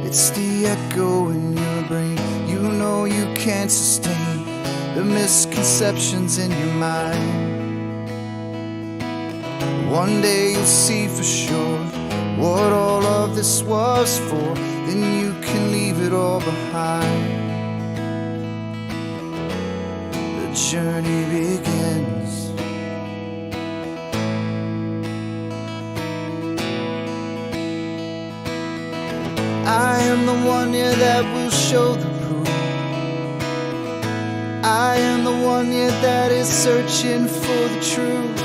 It's the echo in your brain. You know you can't sustain the misconceptions in your mind. One day you'll see for sure what all of this was for. Then you can leave it all behind. The journey begins. I am the one, yeah, that will show the proof. I am the one, yeah, that is searching for the truth.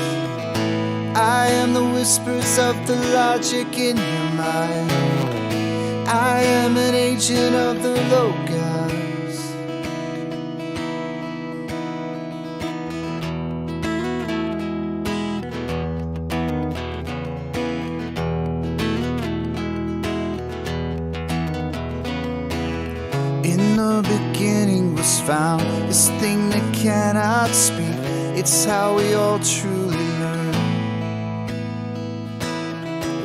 I am the whispers of the logic in your mind. I am an agent of the Logos. In the beginning was found this thing that cannot speak. It's how we all truly learn.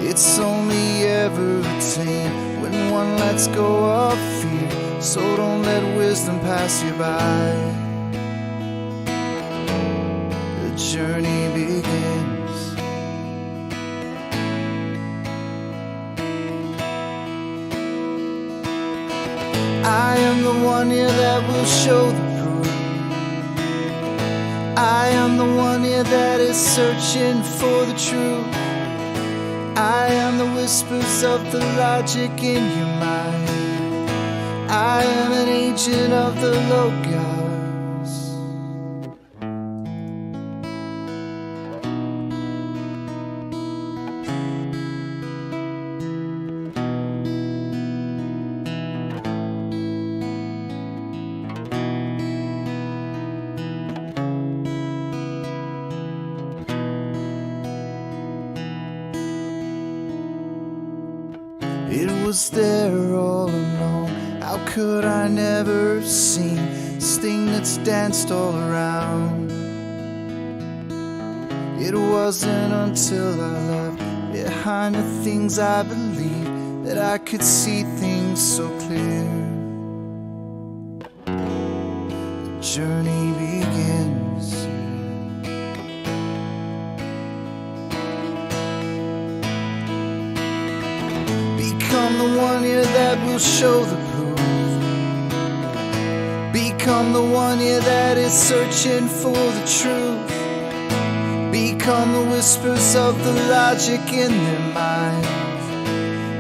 It's only ever attained when one lets go of fear. So don't let wisdom pass you by. The journey begins. I am the one, yeah, that will show the proof. I am the one, yeah, that is searching for the truth. I am the whispers of the logic in your mind. I am an agent of the Logos. It was there all along. How could I never have seen this thing that's danced all around? It wasn't until I left behind the things I believed that I could see things so clear. The journey begins. Become the one, yeah, that will show the proof. Become the one, yeah, that is searching for the truth. Become the whispers of the logic in their minds.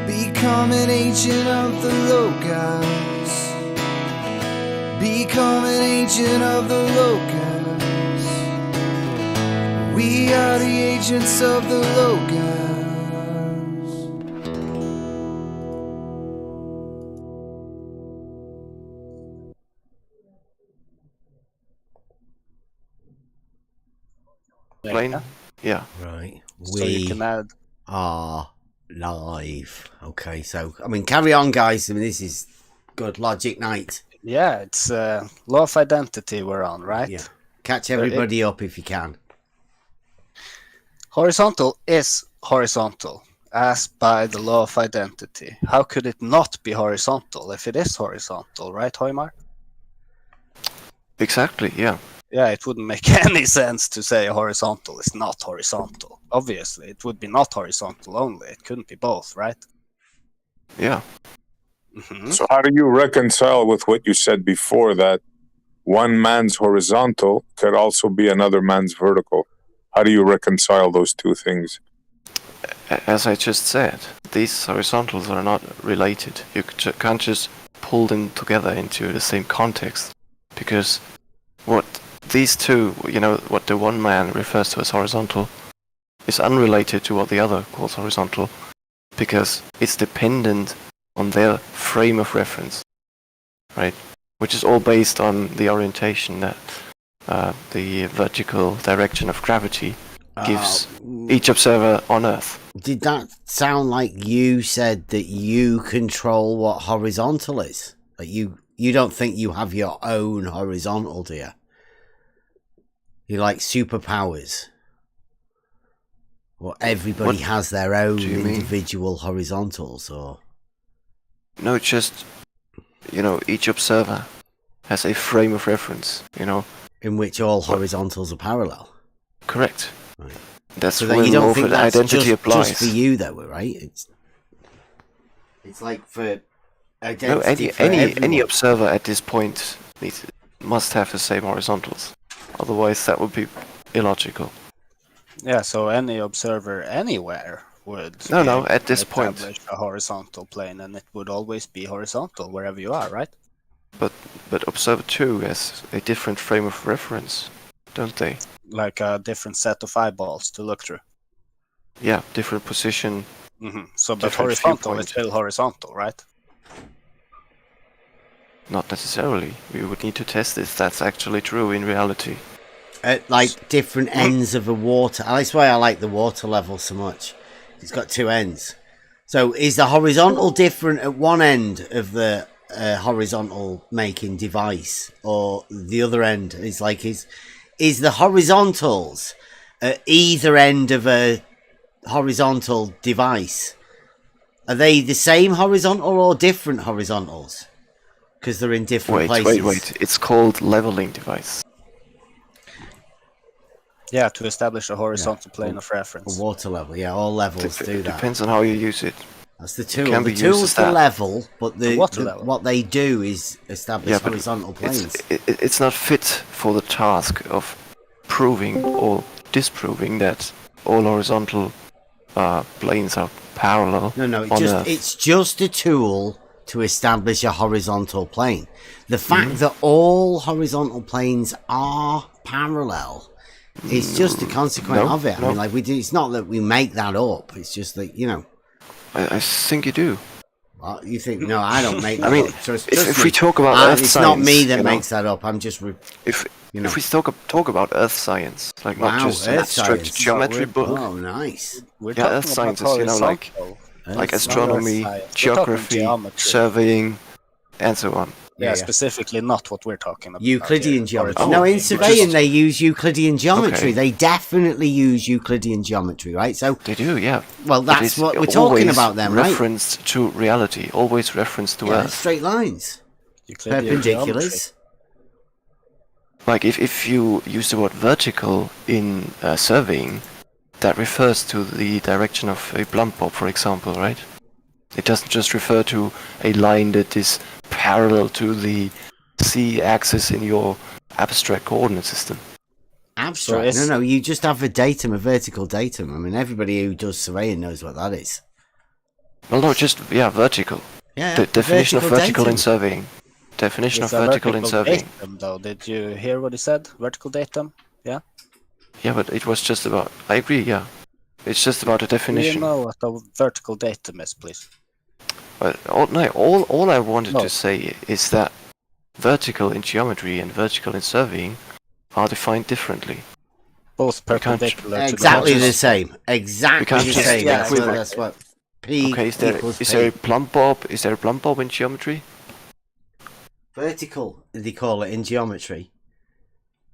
Become an agent of the Logos. Become an agent of the Logos. We are the agents of the Logos. Plane? Yeah. Right. So you can add. Are live. Okay, so, I mean, carry on, guys. I mean, this is good logic night. Yeah, it's law of identity we're on, right? Yeah. Catch everybody up if you can. Horizontal is horizontal, as by the law of identity. How could it not be horizontal if it is horizontal, right, Hoimar? Exactly, yeah. Yeah, it wouldn't make any sense to say horizontal is not horizontal. Obviously, it would be not horizontal only. It couldn't be both, right? Yeah. Mm-hmm. So how do you reconcile with what you said before, that one man's horizontal could also be another man's vertical? How do you reconcile those two things? As I just said, these horizontals are not related. You can't just pull them together into the same context, because what these two, what the one man refers to as horizontal is unrelated to what the other calls horizontal. because it's dependent on their frame of reference, right? Which is all based on the orientation that the vertical direction of gravity gives each observer on Earth. Did that sound like you said that you control what horizontal is? Like you don't think you have your own horizontal, do you? You like superpowers? Or everybody has their own individual horizontals, or? No, it's just, each observer has a frame of reference, In which all horizontals are parallel. Correct. Right. That's So where that you don't the think that's identity applies. just for you, though, right? It's like for identity for any everyone. observer at this point must have the same horizontals. Otherwise, that would be illogical. Yeah, so any observer anywhere would No, at this point. establish a horizontal plane, and it would always be horizontal wherever you are, right? But observer 2 has a different frame of reference, don't they? Like a different set of eyeballs to look through. Yeah, different position. So, but Different horizontal viewpoint. is still horizontal, right? Not necessarily. We would need to test if that's actually true in reality. At like different ends of a water. That's why I like the water level so much. It's got two ends. So is the horizontal different at one end of the horizontal making device, or the other end? Is like is the horizontals at either end of a horizontal device? Are they the same horizontal or different horizontals? Because they're in different places. Wait. It's called leveling device. Yeah, to establish a horizontal plane of reference. A water level, yeah, all levels do that. Depends on how you use it. That's the tool. can The be used tool's as the that. level, but water level. what they do is establish Yeah, but horizontal planes. It's not fit for the task of proving or disproving that all horizontal planes are parallel. No, on Earth. it's just a tool to establish a horizontal plane. The fact that all horizontal planes are parallel is just a consequence of it. I mean, like it's not that we make that up. It's just that I think you do. Well, you think no? I don't make that I mean, up. Trust if me. we talk about Earth it's science, not me that makes that up. I'm just if we talk about Earth science, like not just an Earth abstract science. geometry book. Oh, nice. We're Yeah, talking Earth science about is, like Earth astronomy, science. We're talking geography, geometry. surveying, and so on. Yeah, Yeah. specifically not what we're talking about. Euclidean here. geometry. Oh, No, in just- surveying they use Euclidean geometry. Okay. They definitely use Euclidean geometry, right? So, They do, yeah. well, But that's it's what we're talking always about then, right? referenced to reality, always referenced to Yeah, Earth. straight lines, Euclidean perpendiculars. Like if you use the word vertical in surveying, that refers to the direction of a blunt bob, for example, right? It doesn't just refer to a line that is parallel to the z-axis in your abstract coordinate system. Abstract. So No, you just have a datum, a vertical datum. I mean, everybody who does surveying knows what that is. Well, no, just vertical. Yeah, The definition of vertical datum. in surveying. Definition It's of a vertical in surveying. datum, though. Did you hear what he said? Vertical datum? Yeah? Yeah, but it was just about. I agree. Yeah, it's just about a Do you definition. know what a vertical datum is, please? But all I wanted No. to say is that vertical in geometry and vertical in surveying are defined differently. Both can't- perpendicular to Exactly the the same. Exactly can't the just same. stick That's with what, it. that's what P Okay, is there equals is P. there a plumb bob? Is there a plumb bob in geometry? Vertical, they call it in geometry.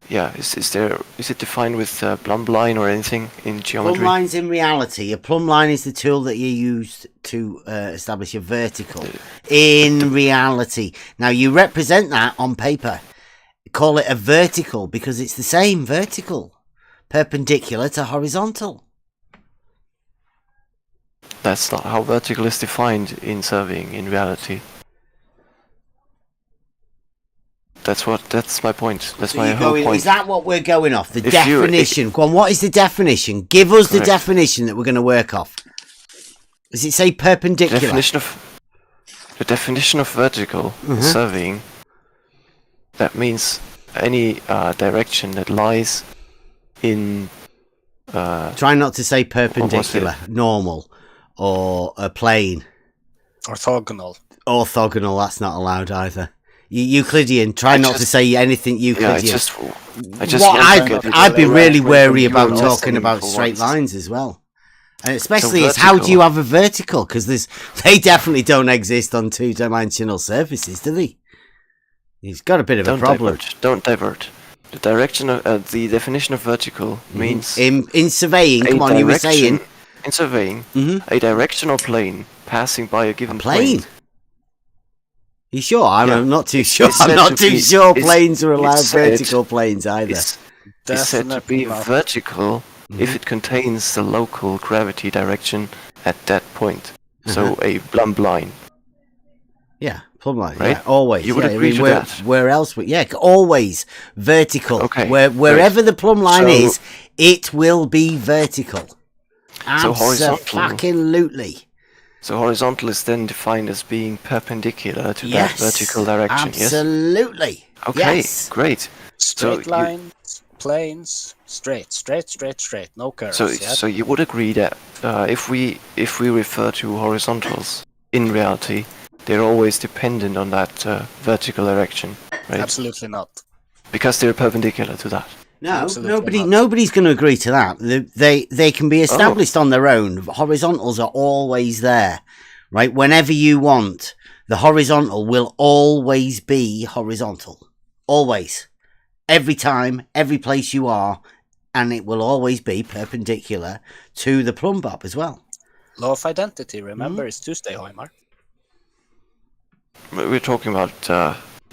Yeah, is it defined with plumb line or anything in geometry? Plumb lines in reality. A plumb line is the tool that you use to establish a vertical in reality. Now you represent that on paper. Call it a vertical because it's the same vertical, perpendicular to horizontal. That's not how vertical is defined in surveying in reality. That's my point. That's So my you're whole going, point. is that what we're going off? The If you- definition. Go on, what is the definition? Give us the Correct. definition that we're going to work off. Does it say perpendicular? The definition of vertical in surveying, that means any direction that lies in Try not to say perpendicular, normal, or a plane. Orthogonal. Orthogonal, that's not allowed either. Euclidean, try I not just- to say anything Euclidean. Yeah, I just What want to get it I'd be right really when wary you're about listening talking about for straight once. lines as well. And especially it's how do vertical. you have a vertical? Because they definitely don't exist on two-dimensional surfaces, do they? He's got a bit of a problem. Don't divert. The direction of the definition of vertical means In surveying, a come on, you were saying direction- in surveying Mhm. a directional plane passing by a given plane. point. You sure? I'm Yeah. not too sure. It's I'm said not to too be- sure it's- planes are allowed it's said- vertical planes either. It's said to Definitely be not. vertical if it contains the local gravity direction at that point. So a plumb line. Yeah, plumb line. Right? Yeah, always. You would yeah, agree to where, that? Where else? Yeah, always vertical. Okay, Wherever the plumb line So- is, it will be vertical. So horizontal- Absolutely. So horizontal is then defined as being perpendicular to Yes. that vertical direction. Absolutely. Yes. Okay. Yes. Great. Straight you- lines, planes, straight. No curves. yeah? So you would agree that if we refer to horizontals in reality, they're always dependent on that vertical direction, right? Absolutely not. Because they're perpendicular to that. No, Absolutely not. nobody's going to agree to that. They can be established on their own. Horizontals are always there, right? Whenever you want, the horizontal will always be horizontal. Always. Every time, every place you are, and it will always be perpendicular to the plumb bob as well. Law of identity, remember, is Tuesday, Hoimar. We're talking about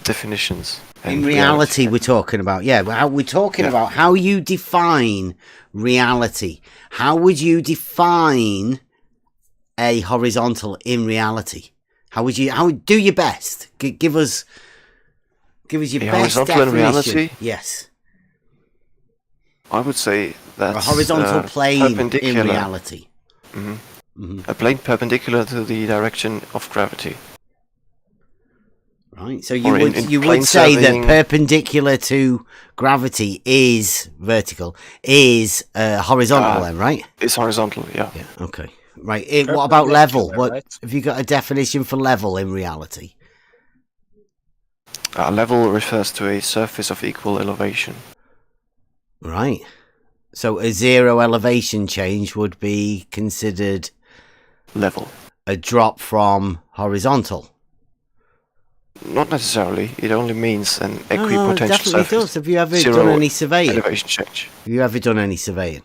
definitions. In and reality, we're talking about, we're talking Yeah. about how you define reality. How would you define a horizontal in reality? How would do your best? Give us your A best horizontal in definition. reality? Yes, I would say that's a horizontal plane in perpendicular. reality. A plane perpendicular to the direction of gravity. Right. So Or you plane would say surveying- that perpendicular to gravity is vertical, is horizontal, then, right? It's horizontal, yeah. Yeah. Okay. Right. What about level? Perpendicular, What right? have you got a definition for level in reality? Level refers to a surface of equal elevation. Right. So a zero elevation change would be considered Level. a drop from horizontal. Not necessarily. It only means an No, equipotential it definitely surface. does. Have you ever Zero done any surveying? elevation change. Have you ever done any surveying?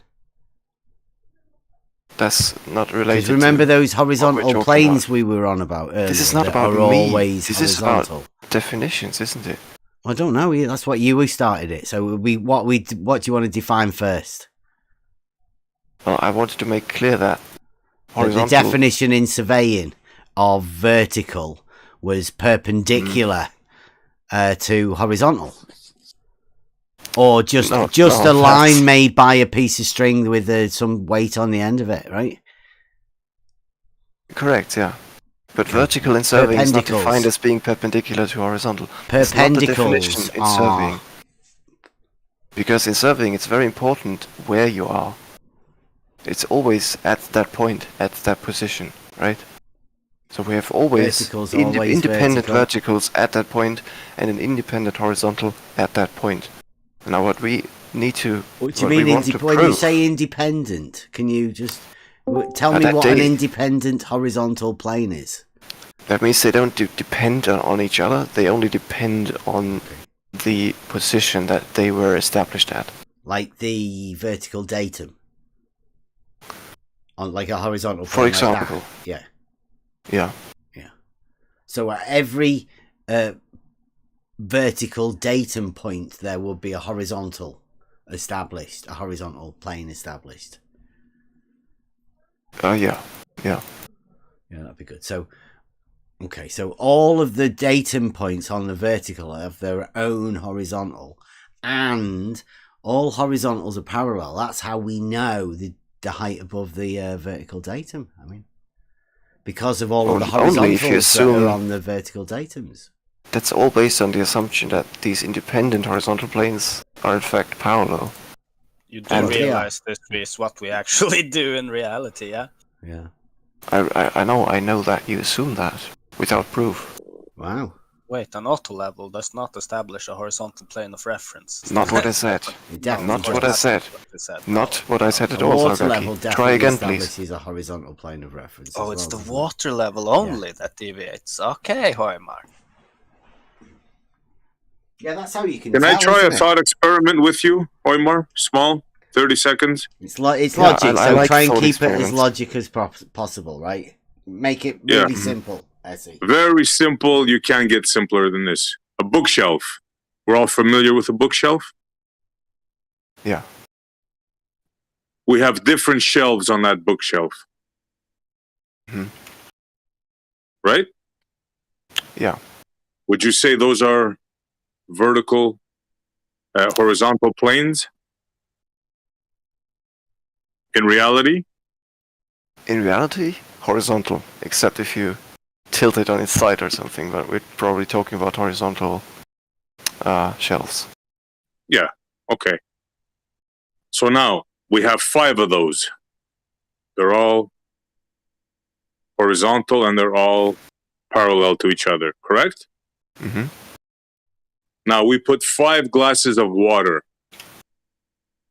That's not Because related. remember to those what we're horizontal talking planes about. we were on about earlier? This is not that about are me. always This is about horizontal. definitions, isn't it? I don't know. That's what you started it. So what do you want to define first? Well, I wanted to make clear that The horizontal. definition in surveying of vertical was perpendicular to horizontal, or just No, a that's- line made by a piece of string with some weight on the end of it, right? Correct, yeah. But vertical in surveying is not Perpendicles. defined as being perpendicular to horizontal. It's not the definition Perpendicles in are surveying. Because in surveying, it's very important where you are. It's always at that point, at that position, right? So we have always Verticals always independent vertical. verticals at that point and an independent horizontal at that point. Now what we need to... What do you what we mean want to when you prove- say independent? Can you just tell me that what an they- independent horizontal plane is? That means they don't depend on each other, they only depend on the position that they were established at. Like the vertical datum, on like a horizontal For plane. example. Like that. Yeah. Yeah. So at every vertical datum point, there would be a horizontal established, a horizontal plane established. Yeah. Yeah, that'd be good. So, okay, so all of the datum points on the vertical have their own horizontal, and all horizontals are parallel. That's how we know the height above the vertical datum. I mean, because of all of the Only if you horizontals that assume- are on the vertical datums. That's all based on the assumption that these independent horizontal planes are in fact parallel. You do And- realize this is what we actually do in reality, yeah? Yeah. I know that you assume that without proof. Wow. Wait, an auto level does not establish a horizontal plane of reference. Not what I said. It definitely Not does. what I said. Not what I said at A all, water level Sargaki. definitely Try again, please. establishes a horizontal plane of reference. Oh, as it's well, the doesn't it? water level only that deviates. Okay, Hoimar. Yeah, that's how you can Can tell, I try a isn't it? thought experiment with you, Oymar? Small, 30 seconds. It's Yeah, logic, I so like try and thought keep it as experiments. logic as possible, right? Make it Yeah. really simple, Essie. Very simple. You can't get simpler than this. A bookshelf. We're all familiar with a bookshelf. Yeah. We have different shelves on that bookshelf. Mhm. Right? Yeah. Would you say those are vertical, horizontal planes? In reality? In reality, horizontal, except if you tilt it on its side or something, but we're probably talking about horizontal shelves. Yeah. Okay. So now we have 5 of those. They're all horizontal and they're all parallel to each other, correct? Mm-hmm. Now we put 5 glasses of water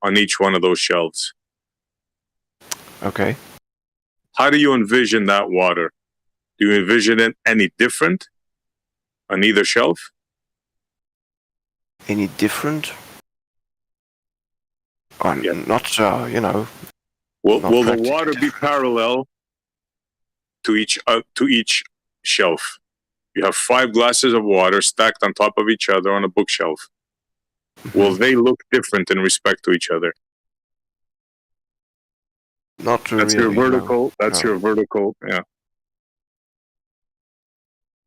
on each one of those shelves. Okay. How do you envision that water? Do you envision it any different on either shelf? Any different? Yeah. Not, Will Not the practically water be parallel to each shelf? You have 5 glasses of water stacked on top of each other on a bookshelf. Will they look different in respect to each other? not That's really. your vertical. No. That's No. your vertical. Yeah.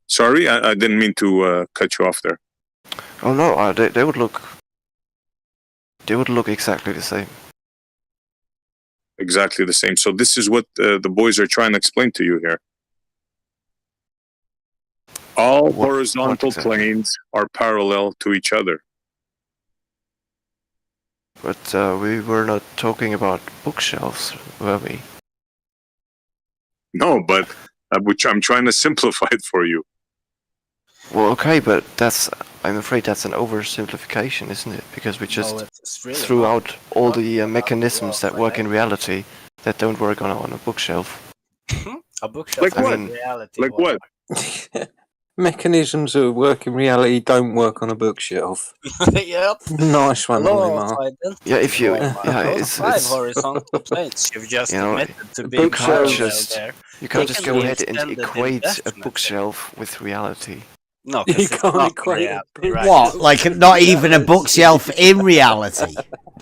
Sorry, I didn't mean to cut you off there. Oh no, they would look. They would look exactly the same. Exactly the same. So this is what the boys are trying to explain to you here. All What horizontal exactly? planes are parallel to each other. But we were not talking about bookshelves, were we? No, but which I'm trying to simplify it for you. Well, okay, but I'm afraid that's an oversimplification, isn't it? Because we just it's really threw not. out all the Talking about mechanisms the that work in reality that don't work on a bookshelf. A bookshelf Like has what? a reality. Like what? Mechanisms that work in reality don't work on a bookshelf. Yep. Nice one, Law of Hoimar. identity. Yeah, if you, Hoimar. yeah, Those it's 5 horizontal planes you've just you know, admitted to a being bookshelf parallel just- there. you can't They just can go be ahead and extended equate a indefinitely. bookshelf with reality. No, You 'cause it's can't not equate a reality, right? What? Like not even a bookshelf in reality?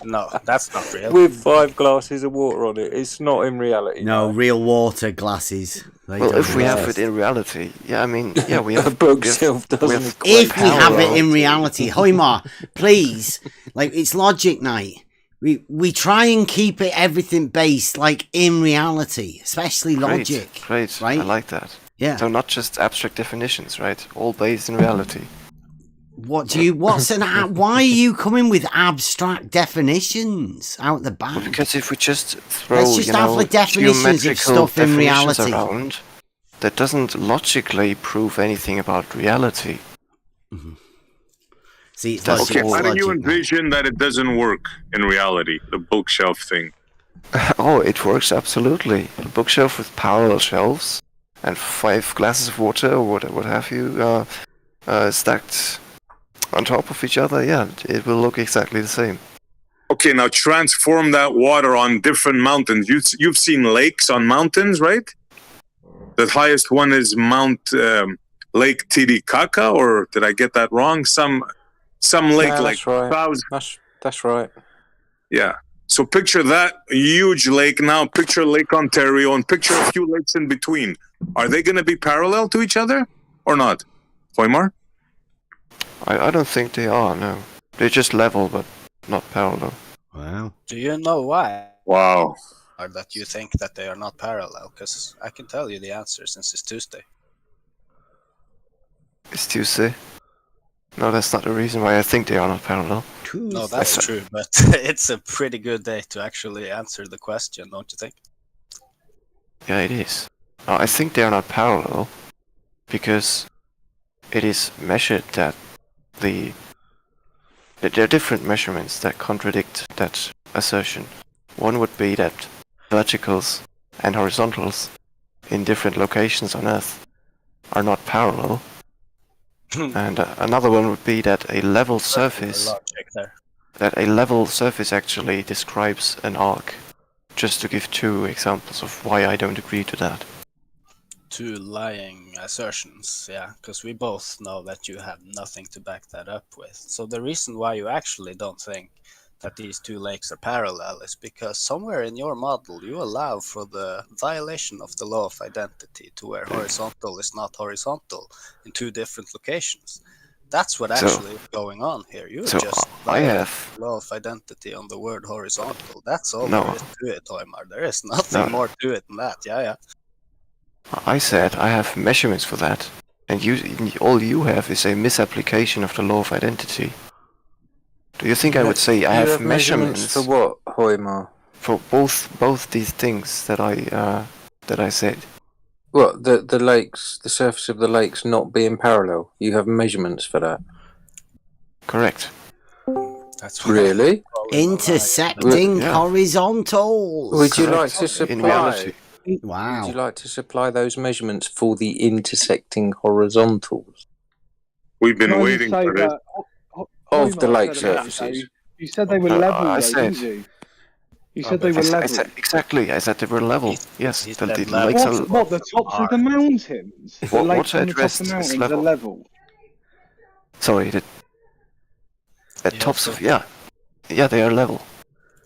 No, that's not real. With 5 glasses of water on it. It's not in reality. No, real water glasses. They Well, don't if we have exist. it in reality, yeah, I mean, yeah, we A have bookshelf we doesn't have equate If we have it parallel. in reality, Hoimar, please, like it's logic night. We try and keep it everything based like in reality, especially logic. Great, right? I like that. Yeah. So not just abstract definitions, right? All based in reality. Why are you coming with abstract definitions out the back? Well, because if we just throw, Let's just have the definitions of geometrical stuff in definitions reality. around, that doesn't logically prove anything about reality. See, it's That's logic. Okay, it's how do you logic, man. envision that it doesn't work in reality, the bookshelf thing? Oh, it works absolutely. A bookshelf with parallel shelves and 5 glasses of water or what have you, stacked on top of each other. Yeah, it will look exactly the same. Okay, now transform that water on different mountains. You've seen lakes on mountains, right? The highest one is Mount Lake Titicaca, or did I get that wrong? Some lake No, like that's right. 1,000. That's right. Yeah. So picture that huge lake now. Picture Lake Ontario and picture a few lakes in between. Are they going to be parallel to each other or not? Hoimar? I don't think they are, no. They're just level, but not parallel. Wow. Do you know why? Wow. Or that you think that they are not parallel? Because I can tell you the answer since it's Tuesday. It's Tuesday. No, that's not the reason why I think they are not parallel. No, that's true, but it's a pretty good day to actually answer the question, don't you think? Yeah, it is. I think they are not parallel because it is measured that there are different measurements that contradict that assertion. One would be that verticals and horizontals in different locations on Earth are not parallel, and another one would be that a level surface actually describes an arc. Just to give two examples of why I don't agree to that. Two lying assertions, yeah, because we both know that you have nothing to back that up with. So the reason why you actually don't think that these two lakes are parallel is because somewhere in your model you allow for the violation of the law of identity to where horizontal is not horizontal in two different locations. That's what actually is going on here. You just violate the law of identity on the word horizontal. That's all there is to it, Hoimar. There is nothing more to it than that. Yeah. I said I have measurements for that, and all you have is a misapplication of the law of identity. Do you think I would say I have measurements for what, Hoimar? For both these things that I said? What, the lakes, the surface of the lakes not being parallel? You have measurements for that? Correct. That's really intersecting horizontals. Would you like to supply? In reality. Wow. Would you like to supply those measurements for the intersecting horizontals? We've been waiting for this. Of the lake surfaces. You said they were level, I though, said, didn't you? You said they were level. Exactly, I said they were level. Yes, the lakes are... What, the tops of the mountains? The lakes on the top of the mountains are level? Sorry, the tops of... Yeah, they are level.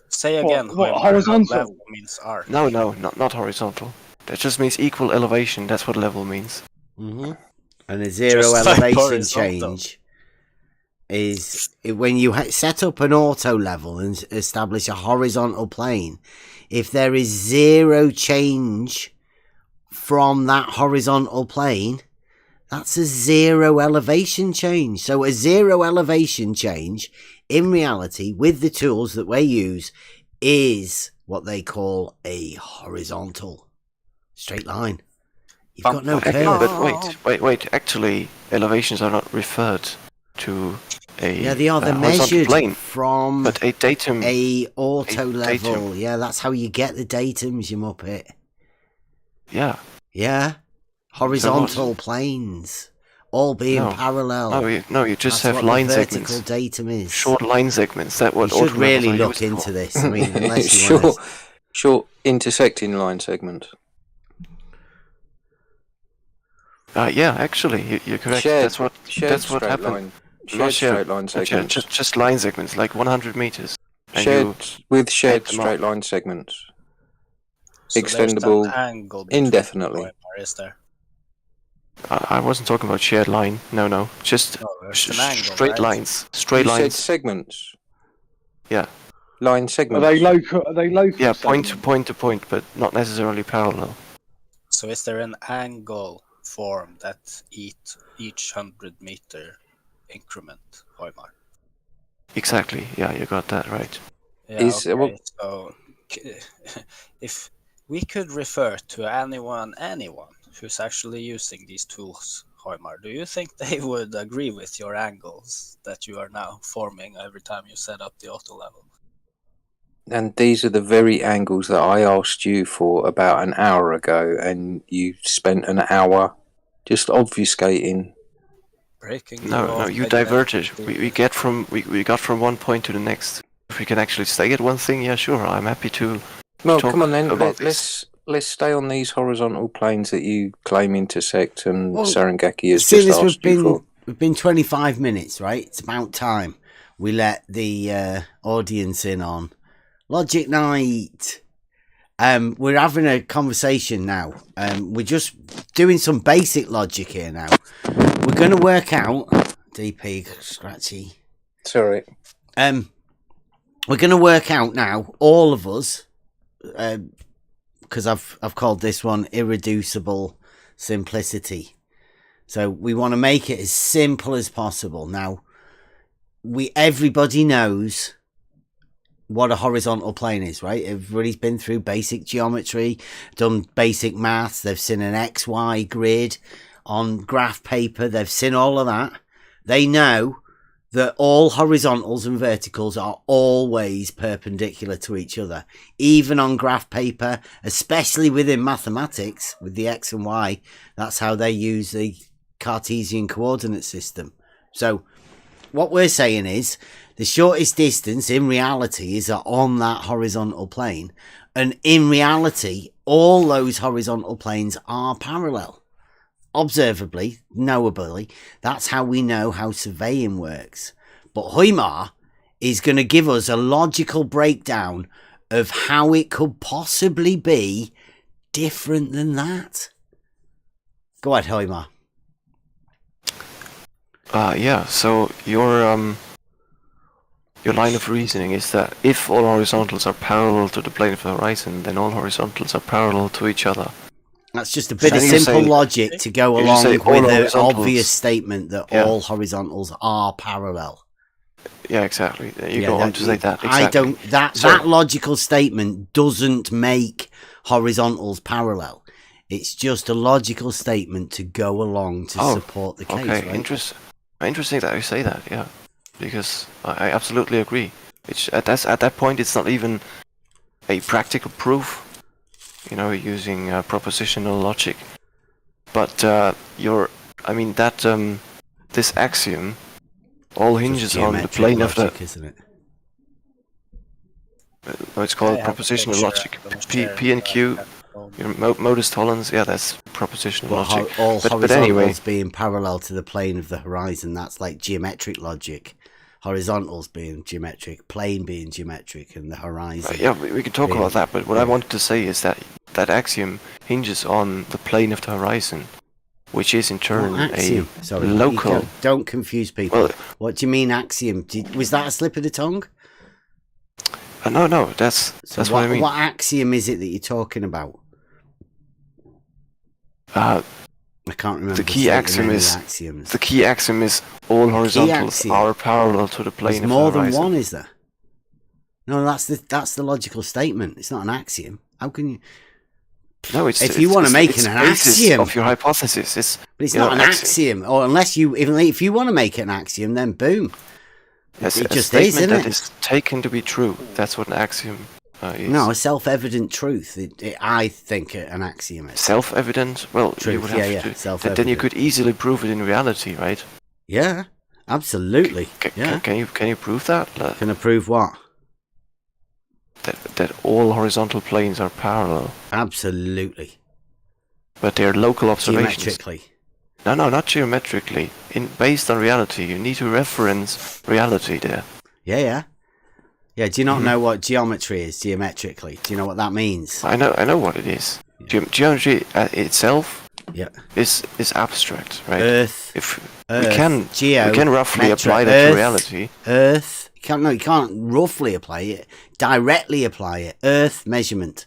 Say again, what horizontal? Level means arc. No, not horizontal. That just means equal elevation, that's what level means. Mm-hmm. And a zero elevation change is when you set up an auto level and establish a horizontal plane. If there is zero change from that horizontal plane, that's a zero elevation change. So a zero elevation change, in reality, with the tools that we use, is what they call a horizontal straight line. You've got no curve. But wait. Actually, elevations are not referred to a they are. They're measured plane, from but a datum, a auto level. Datum. Yeah, that's how you get the datums, you muppet. Yeah. Horizontal planes, all being parallel. No, you just that's have what line the vertical segments. Datum is Short line segments. That what you should really look into this. I mean, unless you short intersecting line segment. Yeah, actually, you're correct. That's what happened. Shared straight line segments. Just line segments, like 100 meters. Shared straight line segments. So extendable indefinitely. Is there? I wasn't talking about shared line. No. Just straight lines. Straight lines. You said segments. Yeah. Line segments. Are they local? Yeah, point to point, but not necessarily parallel. So is there an angle form that each 100-meter increment, Hoimar? Exactly. Yeah, you got that right. Yeah, so if we could refer to anyone who's actually using these tools, Hoimar, do you think they would agree with your angles that you are now forming every time you set up the auto level? And these are the very angles that I asked you for about an hour ago, and you spent an hour just obfuscating. No, you diverted. We got from one point to the next. If we can actually stay at one thing, yeah, sure, I'm happy to. Well, come on then. Let's stay on these horizontal planes that you claim intersect, and Sarengaki has just asked you for. We've been 25 minutes, right? It's about time we let the audience in on Logic Night. We're having a conversation now. We're just doing some basic logic here now. We're going to work out DP Scratchy. Sorry. We're going to work out now, all of us, because I've called this one Irreducible Simplicity. So we want to make it as simple as possible. Now, everybody knows what a horizontal plane is, right? Everybody's been through basic geometry, done basic maths. They've seen an XY grid on graph paper. They've seen all of that. They know that all horizontals and verticals are always perpendicular to each other, even on graph paper, especially within mathematics with the X and Y. That's how they use the Cartesian coordinate system. So what we're saying is the shortest distance in reality is on that horizontal plane. And in reality, all those horizontal planes are parallel. Observably, knowably, that's how we know how surveying works. But Hoymar is going to give us a logical breakdown of how it could possibly be different than that. Go ahead, Hoymar. Yeah, so your line of reasoning is that if all horizontals are parallel to the plane of the horizon, then all horizontals are parallel to each other. That's just a bit of simple logic to go along with the obvious statement that all horizontals are parallel. Yeah, exactly. You go on to say that. Exactly. I don't. That logical statement doesn't make horizontals parallel. It's just a logical statement to go along to support the case. Okay, right? Interesting that you say that. Yeah, because I absolutely agree. It's at that point, it's not even a practical proof. You know, using propositional logic, but this axiom all hinges on the plane of the. Isn't it? It's called propositional logic. P and Q, modus tollens. Yeah, that's propositional logic. All horizontals being parallel to the plane of the horizon. That's like geometric logic. Horizontals being geometric, plane being geometric, and the horizon. Yeah, we can talk about that, but what I wanted to say is that that axiom hinges on the plane of the horizon, which is in turn a local... Don't confuse people. Well, what do you mean axiom? Was that a slip of the tongue? No, that's what I mean. What axiom is it that you're talking about? I can't remember. The key axiom is all horizontals are parallel to the plane of the horizon. There's more than one, is there? No, that's the logical statement. It's not an axiom. How can you? No, it's if you want to make an axiom of your hypothesis. But it's not an axiom, or unless you if you want to make it an axiom, then boom. Yes, it just is, isn't it? That is taken to be true. That's what an axiom is. No, a self-evident truth. I think an axiom is self-evident. Well, truth. You would have to. Self-evident. Then you could easily prove it in reality, right? Yeah, absolutely. Can you prove that? Can I prove what? That all horizontal planes are parallel. Absolutely. But they're local observations. Geometrically. No, not geometrically. Based on reality, you need to reference reality there. Yeah. Do you not know what geometry is geometrically? Do you know what that means? I know what it is. Geometry itself is abstract, right? Earth. We can roughly apply that to reality. Earth. You can't roughly apply it. Directly apply it. Earth measurement.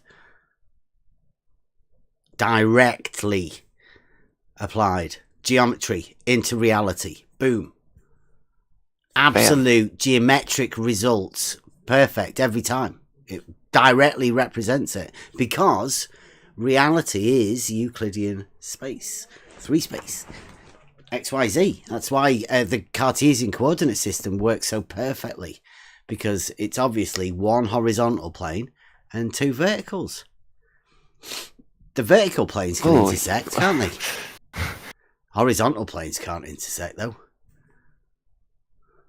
Directly applied. Geometry into reality. Boom. Absolute geometric results. Perfect every time. It directly represents it. Because reality is Euclidean space. 3 space. XYZ. That's why the Cartesian coordinate system works so perfectly, because it's obviously one horizontal plane and 2 verticals. The vertical planes can intersect, can't they? Horizontal planes can't intersect, though.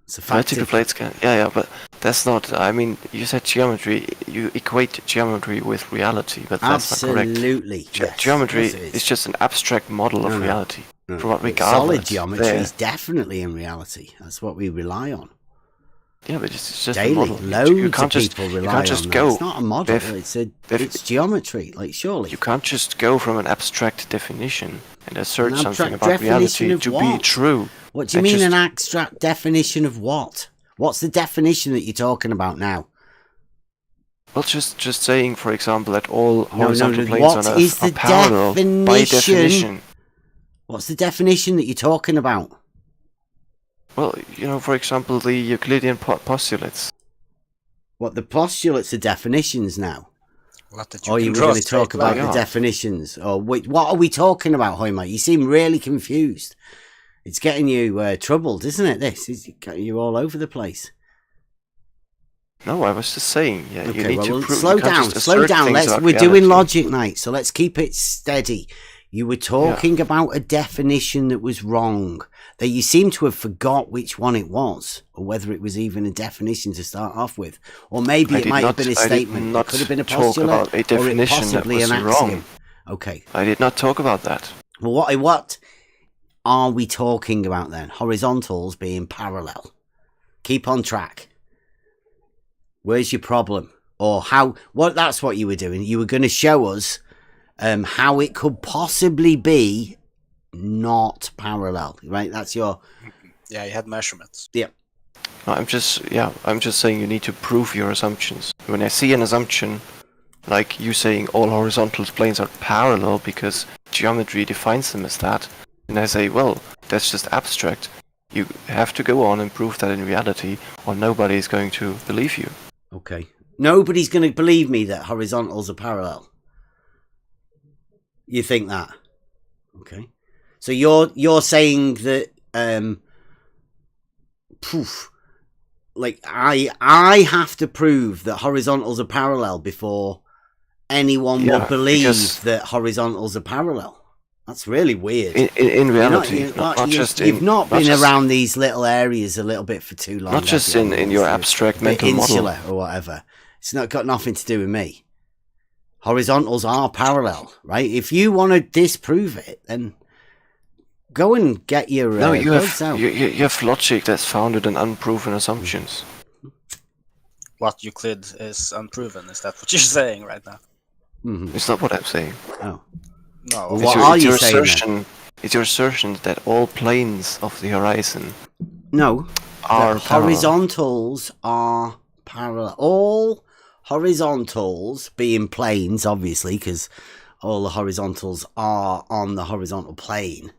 It's a fact. Vertical planes can, yeah, but that's not. I mean, you said geometry. You equate geometry with reality, but that's not correct. Absolutely. Yes, geometry is just an abstract model of reality. No. For what we solid geometry is definitely in reality. That's what we rely on. Yeah, but it's just daily. A model. Loads of people rely on that. Go. It's not a model. It's geometry. Like, surely you can't just go from an abstract definition and assert something about reality to be true. What do you mean an abstract definition of what? What's the definition that you're talking about now? Well, just saying, for example, that all horizontal planes on Earth are parallel by definition. What's the definition that you're talking about? Well, for example, the Euclidean postulates. What, the postulates are definitions now? What Or you were going to talk about the definitions? Or wait, what are we talking about, Hoyma? You seem really confused. It's getting you troubled, isn't it? This is getting you all over the place. No, I was just saying. Yeah, Okay, you need to prove. Slow down. We're doing logic night, so let's keep it steady. You were talking about a definition that was wrong. That you seem to have forgot which one it was, or whether it was even a definition to start off with, or maybe it might have been a statement. It could have been a postulate, about a definition or possibly that was an axiom. wrong. Okay. I did not talk about that. Well, what are we talking about then? Horizontals being parallel. Keep on track. Where's your problem? Or how? What? That's what you were doing. You were going to show us how it could possibly be not parallel, right? That's your. Yeah, you had measurements. Yeah. No, I'm just saying you need to prove your assumptions. When I see an assumption, like you saying all horizontal planes are parallel because geometry defines them as that, and I say, well, that's just abstract. You have to go on and prove that in reality, or nobody is going to believe you. Okay. Nobody's going to believe me that horizontals are parallel. You think that? Okay. So you're saying that like I have to prove that horizontals are parallel before anyone will believe that horizontals are parallel. That's really weird. In reality, you've not been around these little areas a little bit for too long. Not just in your abstract mental insular model or whatever. It's not got nothing to do with me. Horizontals are parallel, right? If you want to disprove it, then go and get your you have logic that's founded on unproven assumptions. What Euclid is unproven? Is that what you're saying right now? Mm-hmm. It's not what I'm saying. Oh. No. Well, what are you saying? It's your assertion that all planes of the horizon are horizontals are parallel. All horizontals being planes, obviously, because all the horizontals are on the horizontal plane,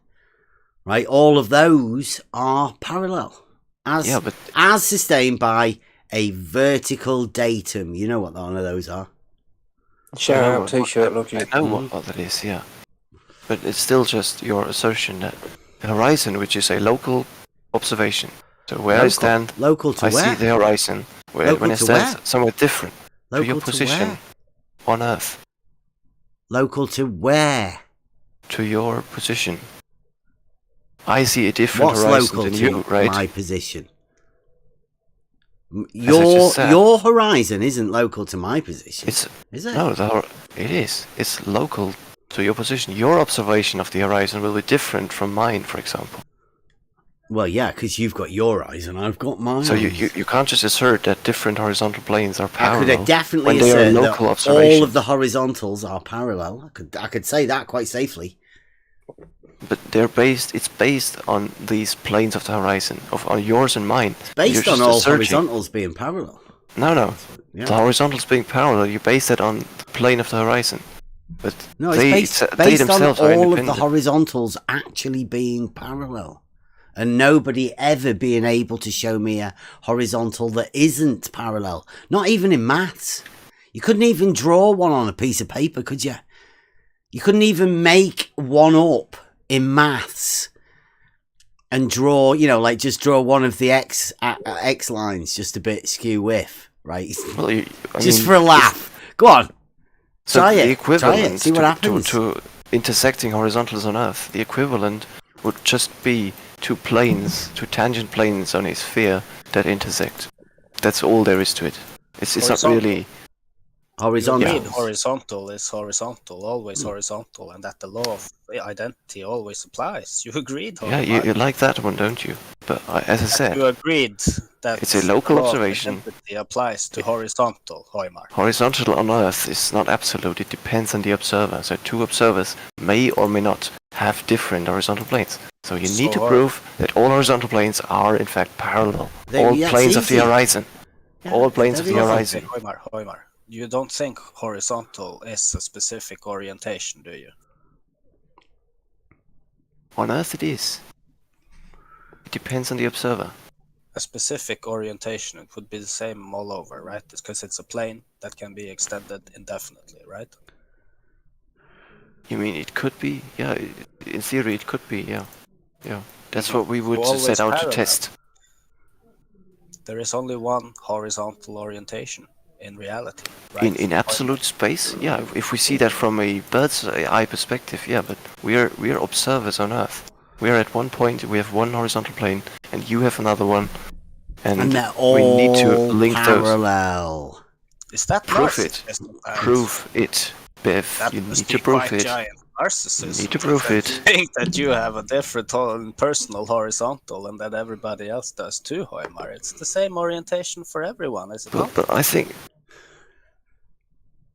right? All of those are parallel, as sustained by a vertical datum. You know what one of those are? Shout out T-shirt logic. I know what that is, yeah. But it's still just your assertion that the horizon, which is a local observation. So where I stand, I see the horizon. When I stand somewhere different to your position on Earth. Local to where? To your position. I see a different horizon than you, right? My position. Your horizon isn't local to my position. Is it? No, it is. It's local to your position. Your observation of the horizon will be different from mine, for example. Well, yeah, because you've got your eyes and I've got mine. So you can't just assert that different horizontal planes are parallel. I could definitely assert that all of the horizontals are parallel. I could say that quite safely. But it's based on these planes of the horizon, on yours and mine. It's based on all horizontals being parallel. No. Yeah. The horizontals being parallel, you base that on the plane of the horizon. But no, it's based on all of the horizontals actually being parallel. And nobody ever being able to show me a horizontal that isn't parallel. Not even in maths. You couldn't even draw one on a piece of paper, could you? You couldn't even make one up in maths and draw, just draw one of the X lines just a bit skew with, right? Well, for a laugh. Go on. So try the it. Equivalent See what happens. To intersecting horizontals on Earth, the equivalent would just be two tangent planes on a sphere that intersect. That's all there is to it. It's not really horizontal. Horizontal is horizontal, always horizontal, and that the law of identity always applies. You agreed? Yeah, you like that one, don't you? But as I said, you agreed that it's a local observation. Identity applies to horizontal, Hoymar. Horizontal on Earth is not absolute. It depends on the observer. So two observers may or may not have different horizontal planes. So you need to prove that all horizontal planes are in fact parallel. All planes of the horizon. All planes of the horizon. Hoymar. You don't think horizontal is a specific orientation, do you? On Earth it is. It depends on the observer. a specific orientation, it would be the same all over, right? Because it's a plane that can be extended indefinitely, right? You mean it could be? Yeah, in theory it could be, yeah. Yeah. That's No, what we would always set out to parallel. test. There is only one horizontal orientation in reality, right? In absolute space, yeah. If we see that from a bird's eye perspective, yeah. But we are observers on Earth. We are at one point. We have one horizontal plane, and you have another one, And they're all we need to link those. parallel. Is that Prove it. narcissism? Prove it, Bev. That You must need be to prove quite it. giant narcissism. You need to prove it. Think that you have a different personal horizontal and that everybody else does too, Hoimar. It's the same orientation for everyone, is it not? But I think.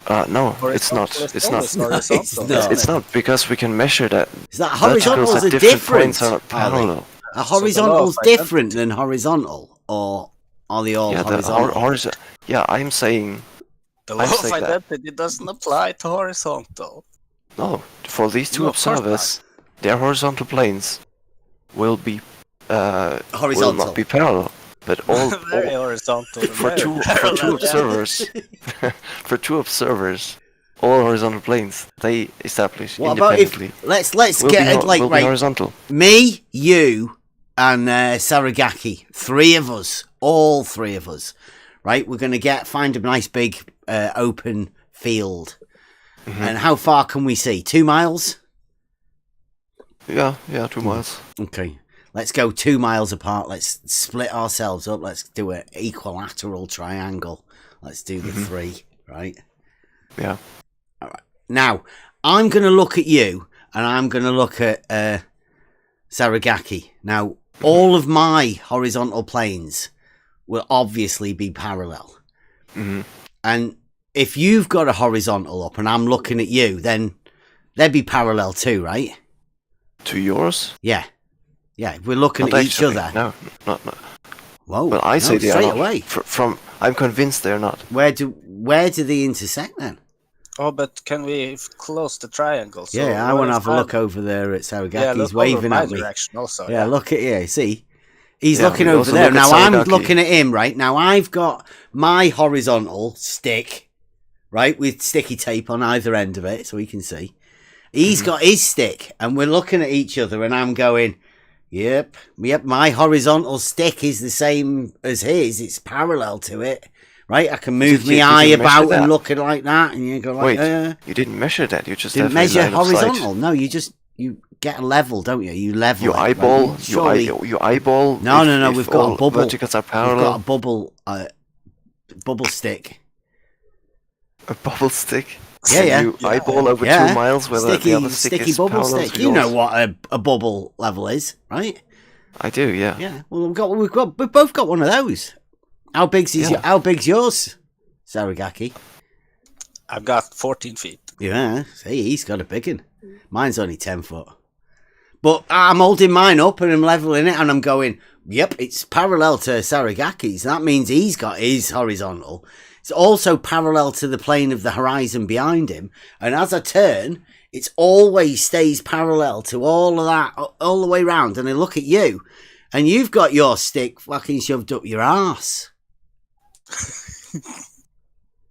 No, it's not. Horizontal is It's not. always horizontal, No, isn't It's it? not because we can measure that. Is that Verticals horizontals at are different different? points are not parallel. Are horizontals So the law of different than horizontal, or are they all Yeah, the horizontal? yeah, I'm saying The law I'm of saying that. identity doesn't apply to horizontal. no. For these two No, of course observers, their horizontal planes will be will Horizontal. not be parallel, but all, Very horizontal. and for very two parallel. observers, for two observers, all horizontal planes they establish What about if independently let's will get be, it like will be right? horizontal. Me, you, and Saragaki. Three of us. All three of us. Right? We're going to find a nice big open field. Mm-hmm. And how far can we see? 2 miles? Yeah, 2 miles. Okay. Let's go 2 miles apart. Let's split ourselves up. Let's do an equilateral triangle. Let's do the three, right? Yeah. Now, I'm going to look at you, and I'm going to look at Saragaki. Now, all of my horizontal planes will obviously be parallel. Mm-hmm. And if you've got a horizontal up and I'm looking at you, then they'd be parallel too, right? To yours? Yeah. Yeah, we're looking Not at each actually. other. No. Whoa. Well, I say they are straight not. away. From I'm convinced they're not. Where do they intersect then? Oh, but can we close the triangle? So Yeah, I what want to if have a I'm- look over there at Saragaki. Yeah, He's look waving over my at me. direction also. Yeah, look at you. See? He's Yeah, looking we over also there. look at Now I'm Saragaki. looking at him, right? Now I've got my horizontal stick, right, with sticky tape on either end of it so he can see. He's got his stick, and we're looking at each other, and I'm going, yep, my horizontal stick is the same as his. It's parallel to it, right? I can move Did you- my eye did you measure about and that? look at it like that, and you go like, Wait, you didn't measure that. You just didn't have measure a line of sight. horizontal. No, you get a level, don't you? You level. You it, right? eyeball. Surely- You eyeball. No, if- no. if We've got all a bubble. Verticals are We've got a parallel. bubble stick. A bubble stick. Yeah, yeah. You eyeball over 2 miles whether the other stick sticky is bubble parallel stick. to You know yours. what a bubble level is, right? I do, yeah. Yeah. Well, we've both got one of those. How big's yours, Saragaki? I've got 14 feet. Yeah. See, he's got a big one. Mine's only 10 foot. But I'm holding mine up and I'm leveling it and I'm going, yep, it's parallel to Saragaki's. That means he's got his horizontal. It's also parallel to the plane of the horizon behind him. And as I turn, it always stays parallel to all of that, all the way round. And I look at you, and you've got your stick fucking shoved up your arse.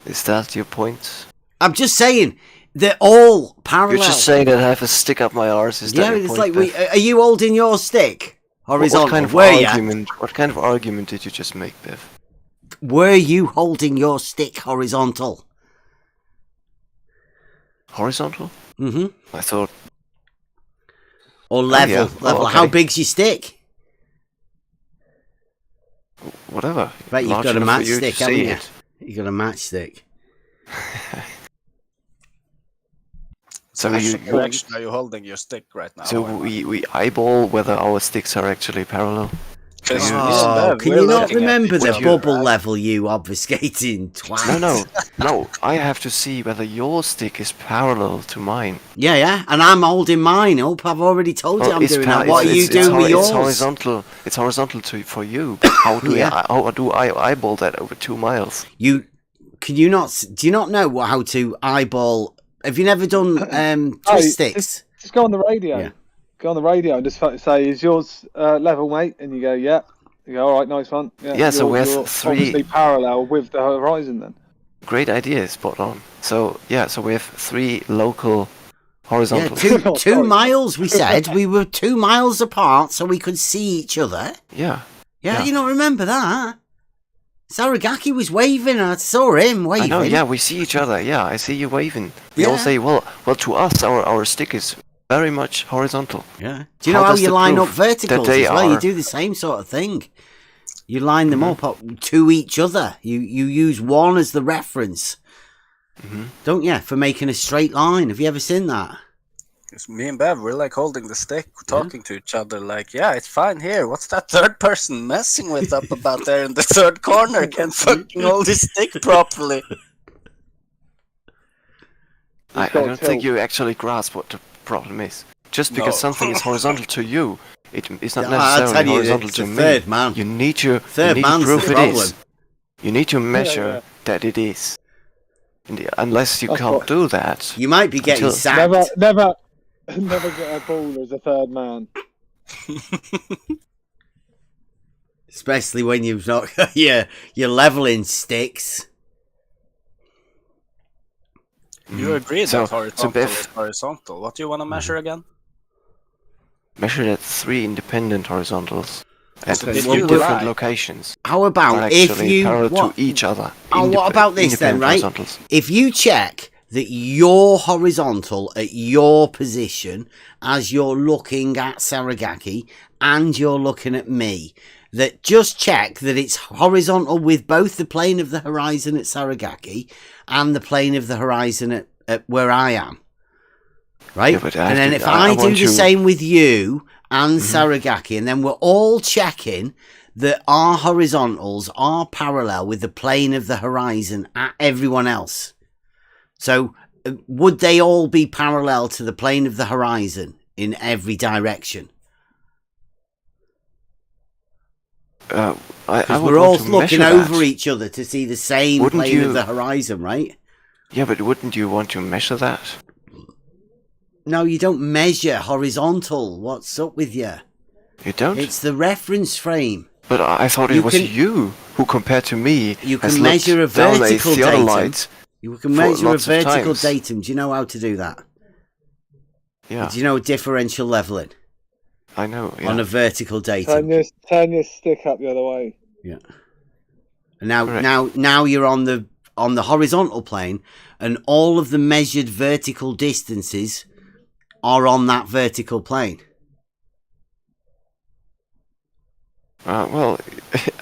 Is that your point? I'm just saying, they're all parallel. You're just saying that I have a stick up my arse. Is that Yeah, your it's point, like, Bev? are you holding your stick horizontal? What kind of Were you? argument? What kind of argument did you just make, Bev? Were you holding your stick horizontal? Horizontal? Mm-hmm. I thought. Or level? yeah. Level. Okay. How big's your stick? Whatever. Right, you've Large got a enough for you to matchstick, haven't see you? it. You got a matchstick. So Which you, direction are you holding your stick right now? so we eyeball whether our sticks are actually parallel. 'Cause Oh, Bev, can we're you not looking at remember each the other, bubble right? level, you obfuscating twat? No. I have to see whether your stick is parallel to mine. Yeah, and I'm holding mine up. I've already told you I'm it's doing par- that. What are it's- you it's doing with hor- yours? It's horizontal. It's horizontal for you. But how do Yeah. how do I eyeball that over 2 miles? Do you not know how to eyeball? Have you never done twist sticks? Just go on the radio. Yeah. Go on the radio and just say, "Is yours level, mate?" And you go, "Yeah." Yeah, all right, nice one. Yeah, so we have you're three- obviously parallel with the horizon then. Great idea, spot on. So we have 3 local Yeah, horizontals. two Oh, sorry. miles. We said we were 2 miles apart, so we could see each other. Yeah. Yeah, Yeah. you don't remember that? Saragaki was waving. I saw him I waving. know, yeah, we see each other. Yeah, I see you waving. We all Yeah. say, well, to us, our stick is very much horizontal. Yeah. Do you know how does you that line up prove that verticals they as well? You are- do the same sort of thing. You line them up to each other. You use one as the reference, don't you, for making a straight line? Have you ever seen that? It's me and Bev, we're like holding the stick, talking to each other like, yeah, it's fine here. What's that third person messing with up about there in the third corner? Can't fucking hold his stick properly. I got don't think tilt. you actually grasp what the problem is. Just because No. something is horizontal to you, it's not Yeah, I'll necessarily tell you, horizontal it's to the me. third man. You need to Third man's prove the it problem. is. You need to measure yeah. that it is. Unless you That's can't what- do that. You might be getting Until- sacked. Never get a ball as a third man. Especially when you've not you're leveling sticks. You agree So- that so horizontal Bev- is horizontal. What do you want to measure again? Measure at 3 independent horizontals at Okay, 3 well, different right. locations. How Are about if actually you parallel what? to each other. Oh, what about this then, Independent right? horizontals. If you check that you're horizontal at your position as you're looking at Saragaki and you're looking at me, that just check that it's horizontal with both the plane of the horizon at Saragaki and the plane of the horizon at where I am. Right? Yeah, but I and then have if to- I, I do want the you- same with you and Saragaki, and then we're all checking that our horizontals are parallel with the plane of the horizon at everyone else. So, would they all be parallel to the plane of the horizon in every direction? I Because would we're all want to looking measure over that. each other to see the same Wouldn't plane you- of the horizon, right? Yeah, but wouldn't you want to measure that? No, you don't measure horizontal. What's up with you? You don't? It's the reference frame. But I thought You it was can- you who, compared to me, You has can looked measure a down vertical theodolite. datum. You can for measure a lots of vertical times. datum. Do you know how to do that? Yeah, Do you know differential leveling I know. Yeah. on a vertical datum? Turn your stick up the other way. Yeah. And now, Correct. now you're on the horizontal plane, and all of the measured vertical distances are on that vertical plane. Well,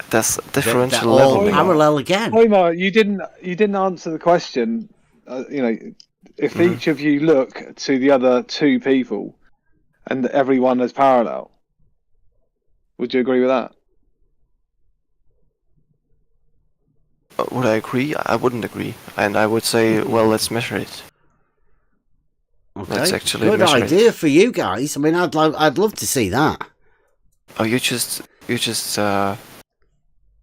that's They're differential all leveling. parallel again. Homer, you didn't answer the question. If each of you look to the other two people, and everyone is parallel, would you agree with that? Would I agree? I wouldn't agree, and I would say, well, let's measure it. Okay. Let's actually Good measure it. idea for you guys. I mean, I'd love to see that. Oh, you just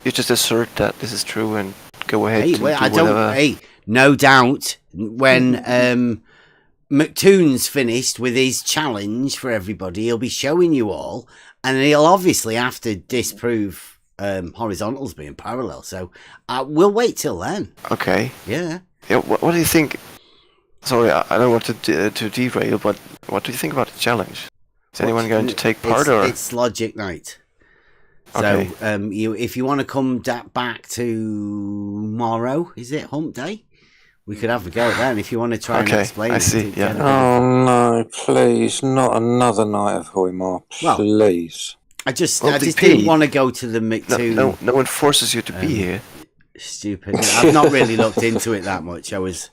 assert that this is true and go ahead Hey, and well, do I don't. whatever. Hey, no doubt when McToon's finished with his challenge for everybody, he'll be showing you all, and he'll obviously have to disprove horizontals being parallel. So we'll wait till then. Okay. Yeah. Yeah. What do you think? Sorry, I don't want to derail, but what do you think about the challenge? Is anyone going to take part, or It's Logic Night. So Okay. if you want to come back tomorrow, is it Hump Day? We could have a go at that. And if you want to try and Okay, explain I it, see, to yeah. get a bit of- Oh no, please, not another night of Hoymar, Well, please. I just LDP. didn't want to go to the McToon. no one forces you to be here. Stupid. I've not really looked into it that much. I was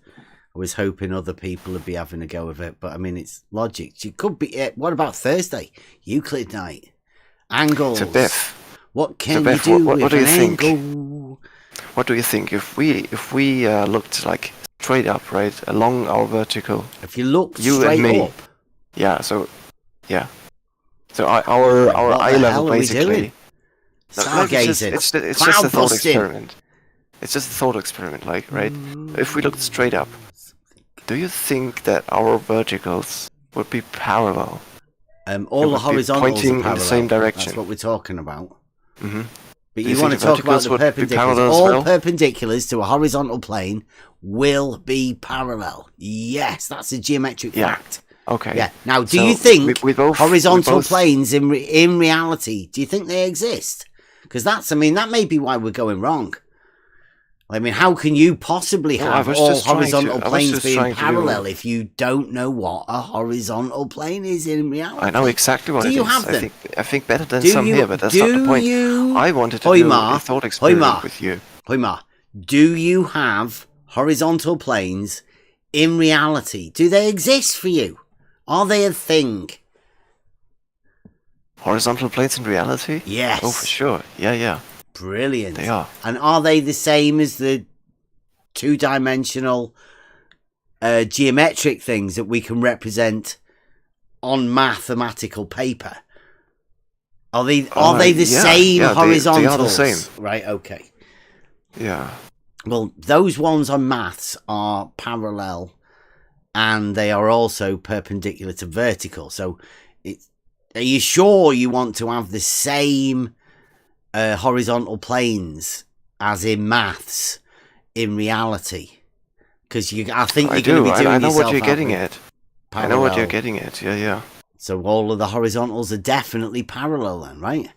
hoping other people would be having a go of it, but I mean, it's Logic. It could be. What about Thursday? Euclid night. Angles. So Beth, What can Beth, you do what with do you an think? angle? what do you think if we looked like straight up, right, along our vertical? If you look You and straight me. up, Yeah. So our What eye the hell level are we basically. doing? Stargazing. It's just a Cloud thought busting. experiment. It's just a thought experiment, like, right? If we looked straight up, do you think that our verticals would be parallel? all It the would be horizontals pointing are in the parallel. same direction. That's what we're talking about. Mm-hmm. But Do you you want to think the talk about verticals the would be perpendiculars. parallel as All well? perpendiculars to a horizontal plane will be parallel. Yes, that's a geometric Yeah. fact. Okay. Yeah. Now, do So you think we both, horizontal we both, planes in reality, do you think they exist? Because that may be why we're going wrong. I mean, how can you possibly No, I have was all just trying to- horizontal I was planes just being trying to do- parallel if you don't know what a horizontal plane is in reality? I know exactly what Do it you is. have them? I think better than Do some you- here, but that's do not the point. you- I wanted to do Hoimar, a thought experiment Hoimar. with you. Hoimar, do you have horizontal planes in reality? Do they exist for you? Are they a thing? Horizontal planes in reality? Yes. Oh, for sure. Yeah. Brilliant. They are. And are they the same as the two-dimensional geometric things that we can represent on mathematical paper? Are they the same horizontals? They are the same. Right, okay. Yeah. Well, those ones on maths are parallel and they are also perpendicular to vertical. So are you sure you want to have the same horizontal planes as in maths in reality? Because I think you're going to be doing I know yourself what you're out getting with at. I know what you're parallel. getting at. Yeah. So all of the horizontals are definitely parallel then, right?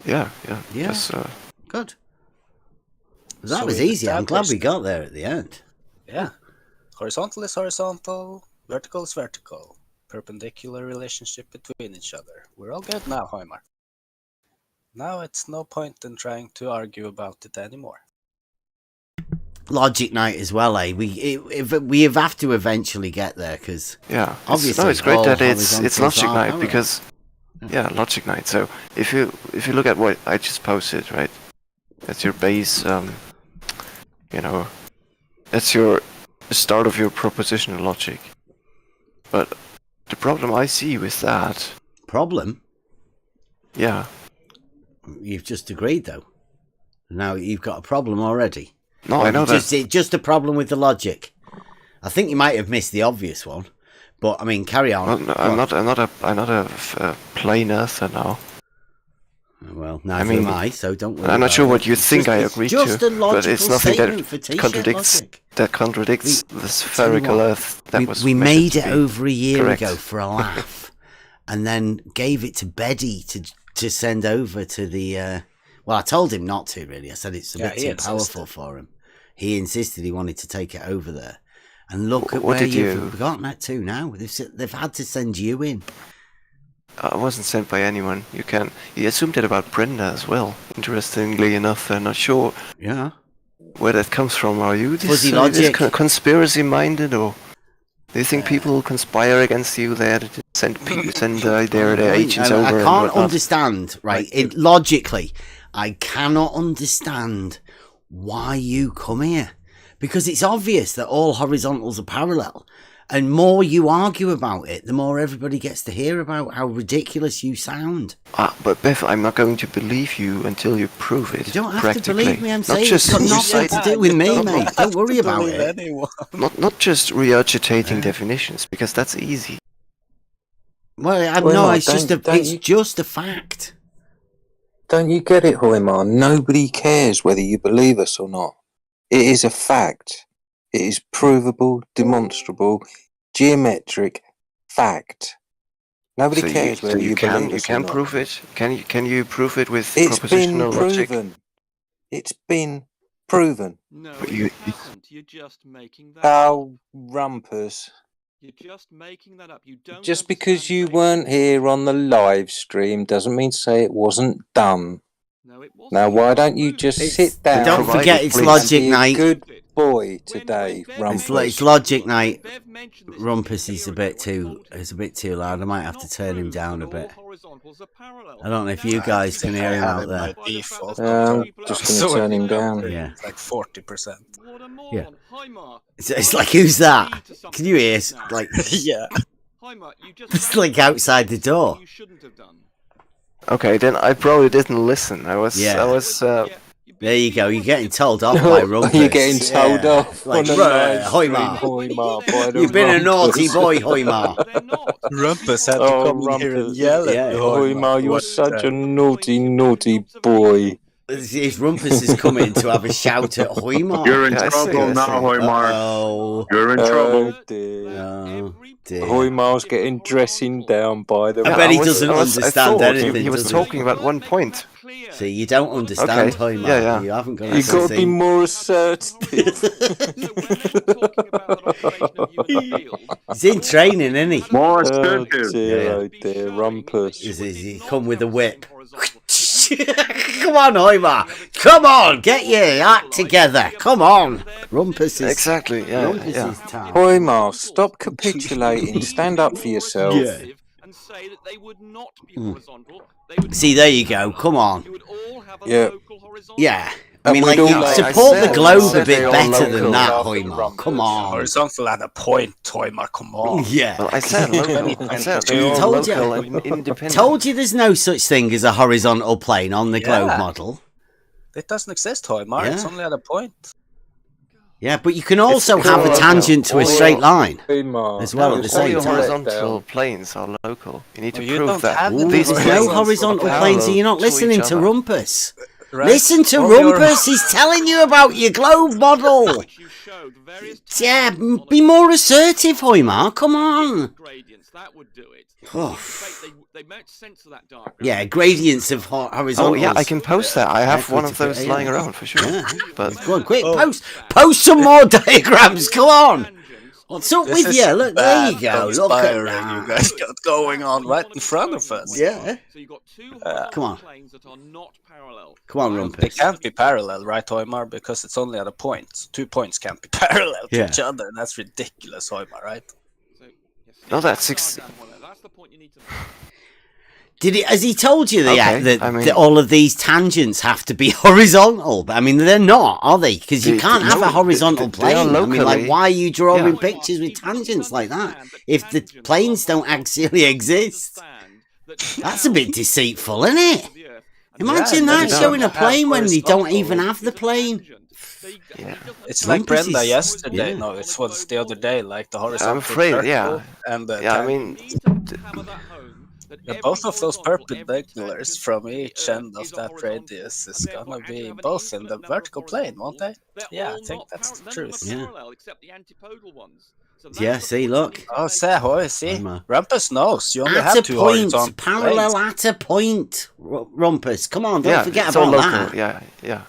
Yeah. Yeah. Just, Good. That So was we've easy. I'm glad we established- got there at the end. Yeah. Horizontal is horizontal, vertical is vertical. Perpendicular relationship between each other. We're all good now, Hoimar. Now it's no point in trying to argue about it anymore. Logic night as well, eh? We have to eventually get there because yeah. obviously it's great all that it's horizontals logic are night parallel. because logic night. So if you look at what I just posted, right? That's your base. That's your start of your propositional logic. But the problem I see with that, problem. yeah. You've just agreed though. Now you've got a problem already. No, I know that. It's just a problem with the logic. I think you might have missed the obvious one, but I mean, carry on. Well, no, I'm not a plain earther now. Well, neither am I, so don't worry. I'm not about sure it. what you It's think just- I it's agree just to, a logical but it's nothing statement for that t-shirt contradicts logic. the spherical what, Earth that was. We measured made to it be over a year correct. ago for a laugh, and then gave it to Beddy to send over to the. Well, I told him not to. Really, I said it's a bit he too insisted. powerful for him. He insisted he wanted to take it over there, and look at What where did you've you- gotten that to now. They've had to send you in. I wasn't sent by anyone. You assumed it about Brenda as well. Interestingly enough, I'm not sure Yeah. where that comes from. Are you Fuzzy this logic. conspiracy minded, or do you think people conspire against you there to send their agents over? I and can't whatnot? understand, right? Logically, I cannot understand why you come here. Because it's obvious that all horizontals are parallel. And more you argue about it, the more everybody gets to hear about how ridiculous you sound. But Beth, I'm not going to believe you until you prove it. You don't have to practically. believe me, I'm Not saying just it's got you nothing cite- to do with me, mate. Don't worry about Believe it. anyone. not just regurgitating definitions, because that's easy. Well, Well, no, no, it's don't you- just a fact. Don't you get it, Hoimar? Nobody cares whether you believe us or not. It is a fact. It is provable, demonstrable, geometric fact. Nobody So cares whether you believe you us or can not. prove it. Can you prove it with It's been propositional logic? proven. It's been proven. No, But it you- hasn't. You're just making that up. Oh, rumpers. You're just making that up. You don't Just because understand you basic weren't here logic. on the live stream doesn't mean to say it wasn't done. No, it wasn't. Now, why don't you Prove just it. sit down Don't Provided, forget it's please. logic and be night. a good boy When today, Bev rumpers. mentioned It's logic night. Bev mentioned this Rumpus a is year a bit ago, I too. told her It's a bit too loud. I might have to not turn him prove down a that bit. all horizontals are parallel. I don't know if Now you it's guys just can a hear him fact. out there. By default, By the fact I'm that people just are- going to So turn him it- down. Yeah. like 40%. What a moron. Yeah. Hoimar, It's why like, do you who's that? lead to something Can you hear? like that? Like, Yeah. Hoimar, you just It's ran like into outside the something door. you shouldn't have done. Okay, then I probably didn't listen. I was Yeah. I was Yeah, you There you go. You're getting told off by Rumpus. You're getting told Yeah. off. Like, on a "Right, live Hoymar. stream, Hoymar, by the You've been a Rumpus." naughty boy, Hoymar. They're not. Rumpus had to Oh, come in here and Rumpus. yell at Yeah. me. Hoymar, you're What, such a naughty boy. If Rumpus is coming to have a shout at Hoymar. You're in Yeah, I see, trouble I now, see. Hoymar. Oh, You're in trouble. Dear. oh dear. Hoymar's getting dressing down by the I bet he Rumpus. doesn't I understand thought anything, He was does he? talking about one point. See, you don't understand Okay, Hoymar. yeah, yeah. You haven't got You've got to be see. more assertive. He's in training, isn't he? More Oh assertive. dear, Rumpus. He come with a whip. Come on, Hoymar. Come on, get your act together. Come on. Rumpus is Exactly, yeah, Rumpus yeah. is time. Hoymar, stop capitulating. Stand up for yourself. Yeah. And say that they would not be Hmm. horizontal. They would See, there you go. Come on. You would all have a Yeah. local horizontal. Yeah. I And mean, we'd like, all you like- support I the said- globe I a said bit they all better than local that, after the Hoymar. Rumpus. Come on. Horizontal at a point, Toymar, come on. Yeah. Well, I said local. I said they're all Told you. local and independent. Told you there's no such thing as a horizontal plane on the globe Yeah. model. It doesn't exist, Toymar. It's Yeah. only at a point. Yeah, but you can also It's have a all tangent to a local. straight line. Hoymar, As well No, at the all same your time. horizontal planes are local. You need to Well, you prove don't that. have Ooh, These there's planes no are horizontal parallel planes, and you're not to listening each to other. Rumpus. Right? Listen to All your- Rumpus. He's telling you about your globe model. Which you showed various Yeah, tangents on be a- more assertive, Hoymar. Come on. gradients. That would do it. Oh. They make sense of that diagram. Yeah, gradients of horizontals. Oh yeah, I can post that. I have Yeah, one put of it- those yeah. lying around for sure. Yeah. But Go on, quick, Oh. post some more diagrams. Come on. Tangents What's up This with is you? Look, there you bad go. Look at conspiring that. you guys got going on right in front of us. Yeah. So you've got two horizontal Come on. planes that are not parallel. Come on, They Rumpus. can't be parallel, right, Toymar? Because it's only at a point. 2 points can't be parallel to Yeah. each other. That's ridiculous, Toymar, right? So, yes, No, that's six- That's the point you need to. Has he told you Okay, that I mean- that all of these tangents have to be horizontal? I mean, they're not, are they? Because you They- can't have no, a horizontal they are plane. I mean, like, locally- why are you drawing Yeah. pictures with tangents like that if the planes don't actually exist? That's a bit deceitful, isn't it? Imagine Yeah, that, they showing a don't have plane when they don't horizontal. even have the plane. Yeah. It's like Rumpus Brenda is- yesterday. yeah. No, it was the other day, like the horizontal. afraid, circle yeah. And the Yeah, I tangent. mean, Both of those perpendiculars from each end of that radius is gonna be both in the vertical plane, won't they? Yeah, I think that's the truth. Yeah. Except the antipodal ones. So Yeah, that's the see, point look. you need Oh, to say ahoy, see? Hoymar. Rumpus knows. You only At have a two point, horizontal parallel planes. at a point, Rumpus. Come on, don't yeah, forget it's all about local. that. Yeah, yeah.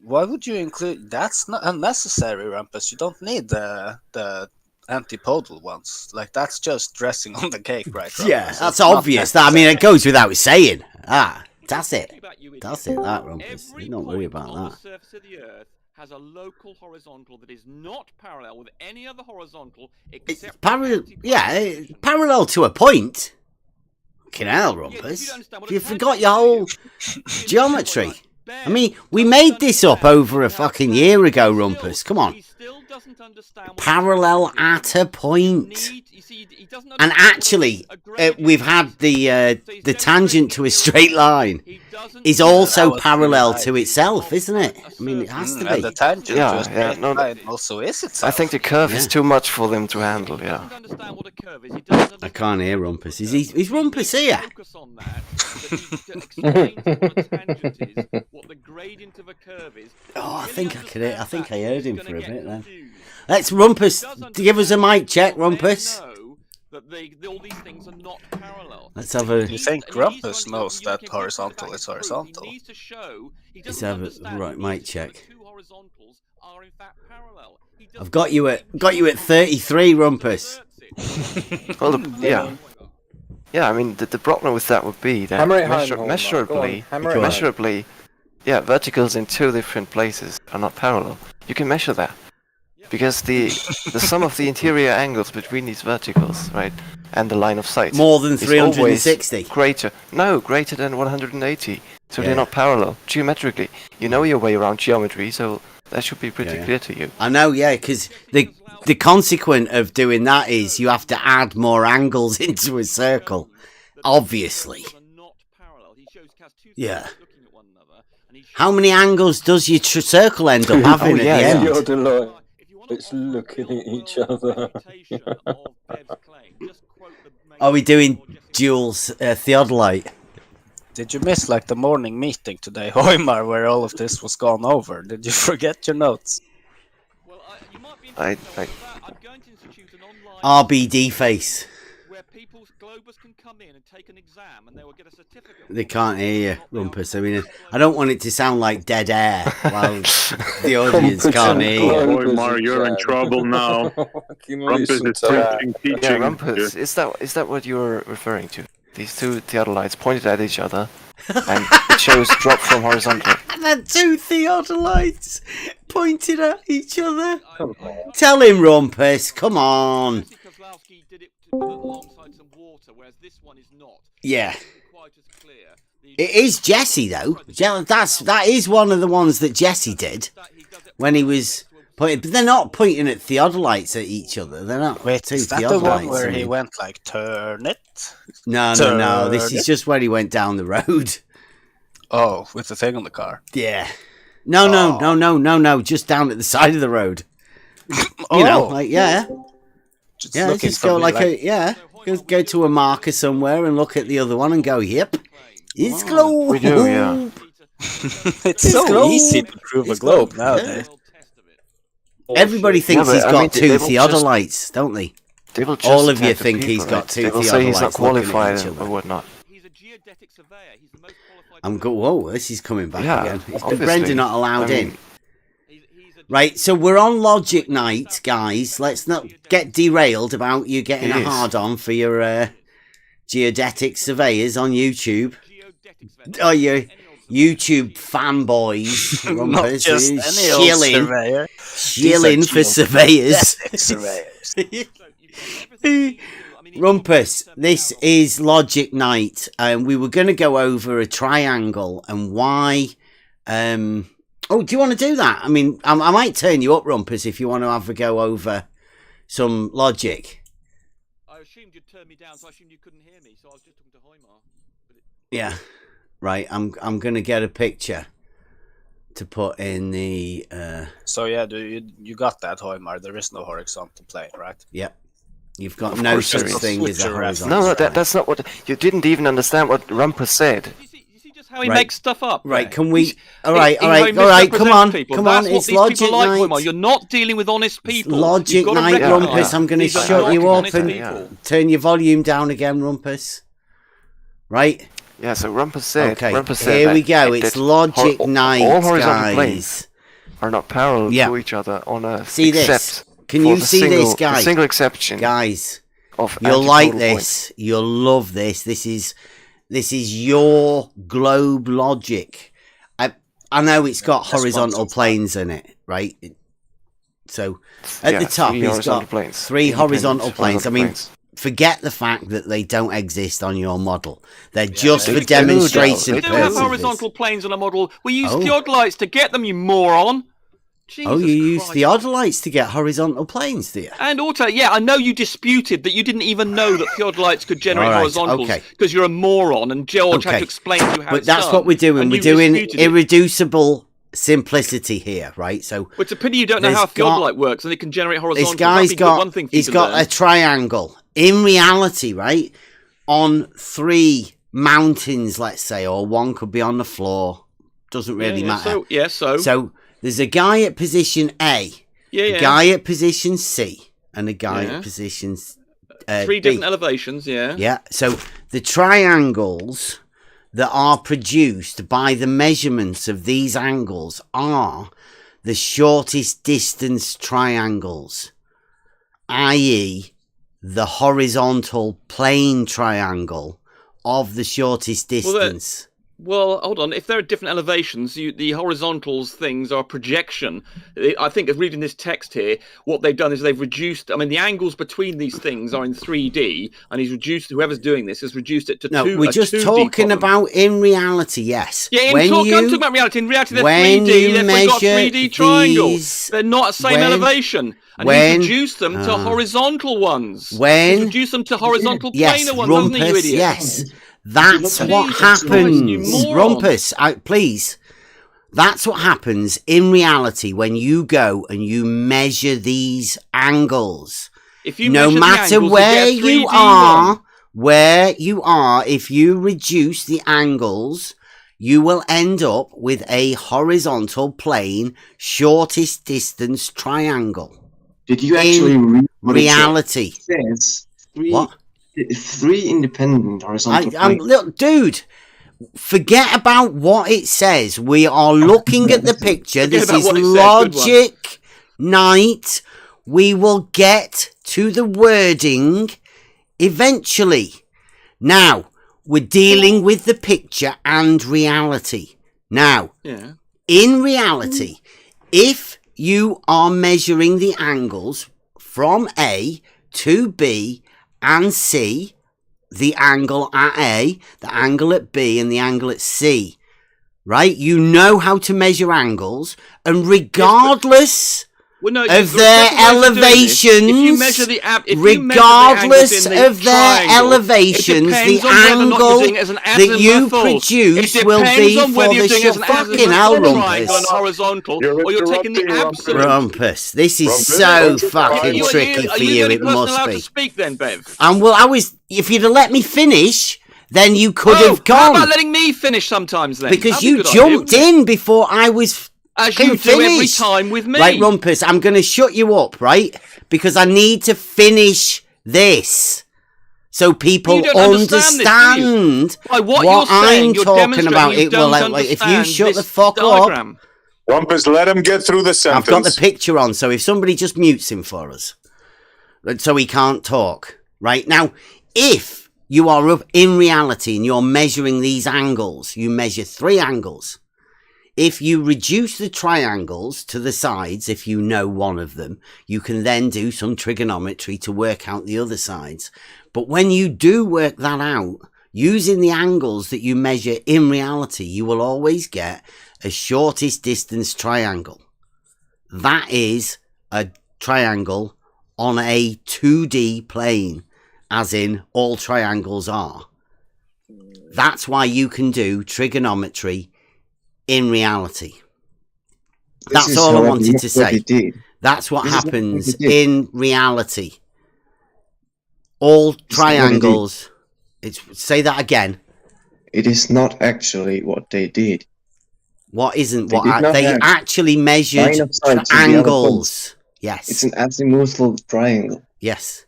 Why would you include? That's not unnecessary, Rumpus. You don't need the antipodal ones. Like that's just dressing on the cake, right? Yeah, Rumpus? that's It's not obvious. That, I mean, it goes without saying. That's it. That's it, that, Rumpus. Every Don't worry point about on that. the surface of the Earth has a local horizontal that is not parallel with any other horizontal It's except parallel, yeah, parallel to a point. Fucking hell, Rumpus. You forgot your whole geometry. I mean, we made this up over a fucking year ago, Rumpus. Come on. Parallel at a point. And actually, we've had the tangent to a straight line is also parallel to itself, isn't it? I mean, it has to And the be. tangent Yeah, to a yeah, straight no, line also is itself. I think the curve Yeah. is too much for them to handle. Yeah. I can't hear Rumpus. Is Rumpus here? Focus on that, that he explains what a tangent is, what the gradient of a curve is. Oh, I Really think I could. I understand think that, I heard he's him gonna for a get bit then. confused. Let's Rumpus. Does Give us a mic check, understand Rumpus. that they know that all these things are not parallel. Let's have a. You think And he needs to Rumpus understand- knows you that can give horizontal that is proof. horizontal? He needs to show he Let's doesn't have a understand. right He mic needs to show check. that two horizontals are in fact parallel. He doesn't I've got you at think 33, Rumpus. Well, yeah. Yeah, I mean, the problem with that would be that Hammer it home, Homer. Go on, measurably, hammer it home. measurably, yeah, verticals in two different places are not parallel. You can measure that because the sum of the interior angles between these verticals, right, and the line of sight More than is 360. always greater. No, greater than 180. So Yeah. they're not parallel geometrically. You know your way around geometry, so that should be pretty Yeah. clear to you. I know, yeah, because the consequent of doing that is you have to add more angles into a circle. Obviously. Yeah. How many angles does your circle end up having at the end? It's looking at each other. Are we doing Jules theodolite? Did you miss like the morning meeting today, Hoimar, where all of this was gone over? Did you forget your notes? I I'm going to institute an online RBD face. where people's Globus can come in and take an exam, and they will get a certificate. They can't hear you, Rumpus. I mean, I don't want it to sound like dead air while the audience can't hear you. Boy, Mar, you're in trouble now. Rumpus is teaching. yeah, Rumpus. Is that what you're referring to? These two theodolites pointed at each other, and it shows drop from horizontal. And the two theodolites pointed at each other. Tell him, Rumpus. Come on. Kozlowski did it alongside some water, whereas this one is not. Yeah. Quite as clear. It is Jesse, though. That is one of the ones that Jesse did when he was pointing. But they're not pointing at theodolites at each other. They're not. Wait, two is that theodolites. the one where I he mean. went like, turn it? No. This is just where he went down the road. Oh, with the thing on the car. Yeah. No. Just down at the side of the road. You know, like, yeah. Just go go to a marker somewhere and look at the other one and go, yep, it's globe. We do, yeah. It's so easy to prove a globe nowadays. Everybody thinks Yeah, but, he's I got mean, two they will theodolites, don't they? They will just All of you attack the think people, he's got right? two They will say he's not theodolites looking at qualified each other. or whatnot. He's a geodetic surveyor. He's the most qualified. I'm go. Whoa, this is coming back Yeah, again. Is obviously. Brenda not allowed I in? mean, He's a Right, so we're on Logic Night, guys. Let's not get derailed about you getting It a is. hard-on for your geodetic surveyors on YouTube. geodetic surveyor. Oh, you YouTube fanboys. Not Rumpus, just any old surveyor. shilling for surveyors. Surveyors. Rumpus, this is Logic Night, and we were going to go over a triangle and why. Oh, do you want to do that? I mean, I might turn you up, Rumpus, if you want to have a go over some logic. I assumed you'd turn me down, so I assumed you couldn't hear me. So I was just talking to Hoimar. Yeah, right. I'm going to get a picture to put in the. So yeah, you got that, Hoimar? There is no horizontal plane, right? Yep. You've got no course such there is. thing as a Switcher horizontal. no, that's not what you didn't even understand what Rumpus said. You see just how he Right. makes stuff up. Right, there? can we? He's- All right, he- all he right, how all he right. Come misrepresents on, people. come That's on. what It's these people Logic like, Night. Hoimar. You're not dealing with honest people. Logic You've got to Night, recognise Rumpus. I'm going to these are shut not you up honest and people. turn your volume down again, Rumpus. Right. Yeah, so Rumpus said. Okay. Rumpus said Here that we go. that It's Logic Night, all horizontal guys. planes are not parallel Yeah. to each other on Earth. See this? except Can for you the see single, this, the guys? single exception Guys, of you'll like antipodal this. You'll love this. This is your globe logic. I know it's got horizontal planes in it, right? So at Yeah, the top, three it's horizontal got planes. three Independent horizontal planes. I mean, planes. forget the fact that they don't exist on your model. They're just they for do, demonstration though. They do have purposes. horizontal planes on a model. We use Oh. theodolites to get them, you moron. Oh, you Jesus use Christ. theodolites to get horizontal planes, do you? And also, yeah, I know you disputed that you didn't even know that theodolites could generate All right, horizontals okay. because you're a moron, and George had Okay. to explain to you how But it's that's done, what we're doing. and We're you doing disputed it. irreducible simplicity here, right? So Well, it's a pity you don't know There's how a got- theodolite works, and it can generate this horizontals. guy's That'd be one thing for you he's to got learn. a triangle. In reality, right, on 3 mountains, let's say, or one could be on the floor. Doesn't really matter. So There's a guy at position A, a guy at position C, and a guy Yeah. at position 3 B. different elevations, yeah. Yeah, so the triangles that are produced by the measurements of these angles are the shortest distance triangles, i.e. the horizontal plane triangle of the shortest distance. Well, hold on. If there are different elevations, the horizontals things are projection. I think, reading this text here, what they've done is they've reduced. I mean, the angles between these things are in 3D, and whoever's doing this has reduced it to No, 2D. we're just talking about in reality, yes. Yeah, I'm When talking about reality. In reality, they're when 3D. you They've got measure 3D triangles. these- They're not the same when- elevation. And when- he's reduced them to horizontal ones. when- He's reduced them to horizontal Yes, planar ones, hasn't he, you Rumpus, idiot? yes. That's Jesus what Christ, you happens. moron. Rumpus, please. That's what happens in reality when you go and you measure these angles. If you No measure the matter angles, where you, get you 3D are, if you reduce the angles, you will end up with a horizontal plane, shortest distance triangle. Did you actually read what reality? It says What? Three independent horizontal planes. Look, dude, forget about what it says. We are looking at the picture. This is logic night. We will get to the wording eventually. Now, we're dealing with the picture and reality. Now, in reality, if you are measuring the angles from A to B and C, the angle at A, the angle at B, and the angle at C, right? You know how to measure angles, and regardless of their elevations, regardless of their elevations, the angle that you produce will be for the short. Fucking hell, Rumpus. This is so fucking tricky for you. It must be. Speak then, Bev. And well, if you'd have let me finish, then you could have gone. How about letting me finish sometimes then? Because you jumped in before I was. As you do every time with me. Right, Rumpus, I'm going to shut you up, right? Because I need to finish this. So people understand what I'm talking about. It will, like, if you shut the fuck up. Rumpus, let him get through the sentence. I've got the picture on, so if somebody just mutes him for us. So he can't talk. Right? Now, if you are up in reality and you're measuring these angles, you measure 3 angles. If you reduce the triangles to the sides, if you know one of them, you can then do some trigonometry to work out the other sides. But when you do work that out, using the angles that you measure in reality, you will always get a shortest distance triangle. That is a triangle on a 2D plane, as in all triangles are. That's why you can do trigonometry in reality. That's all I wanted to say. That's what happens in reality. All triangles. Say that again. It is not actually what they did. What isn't what they actually measured angles. Yes. It's an azimuthal triangle. Yes.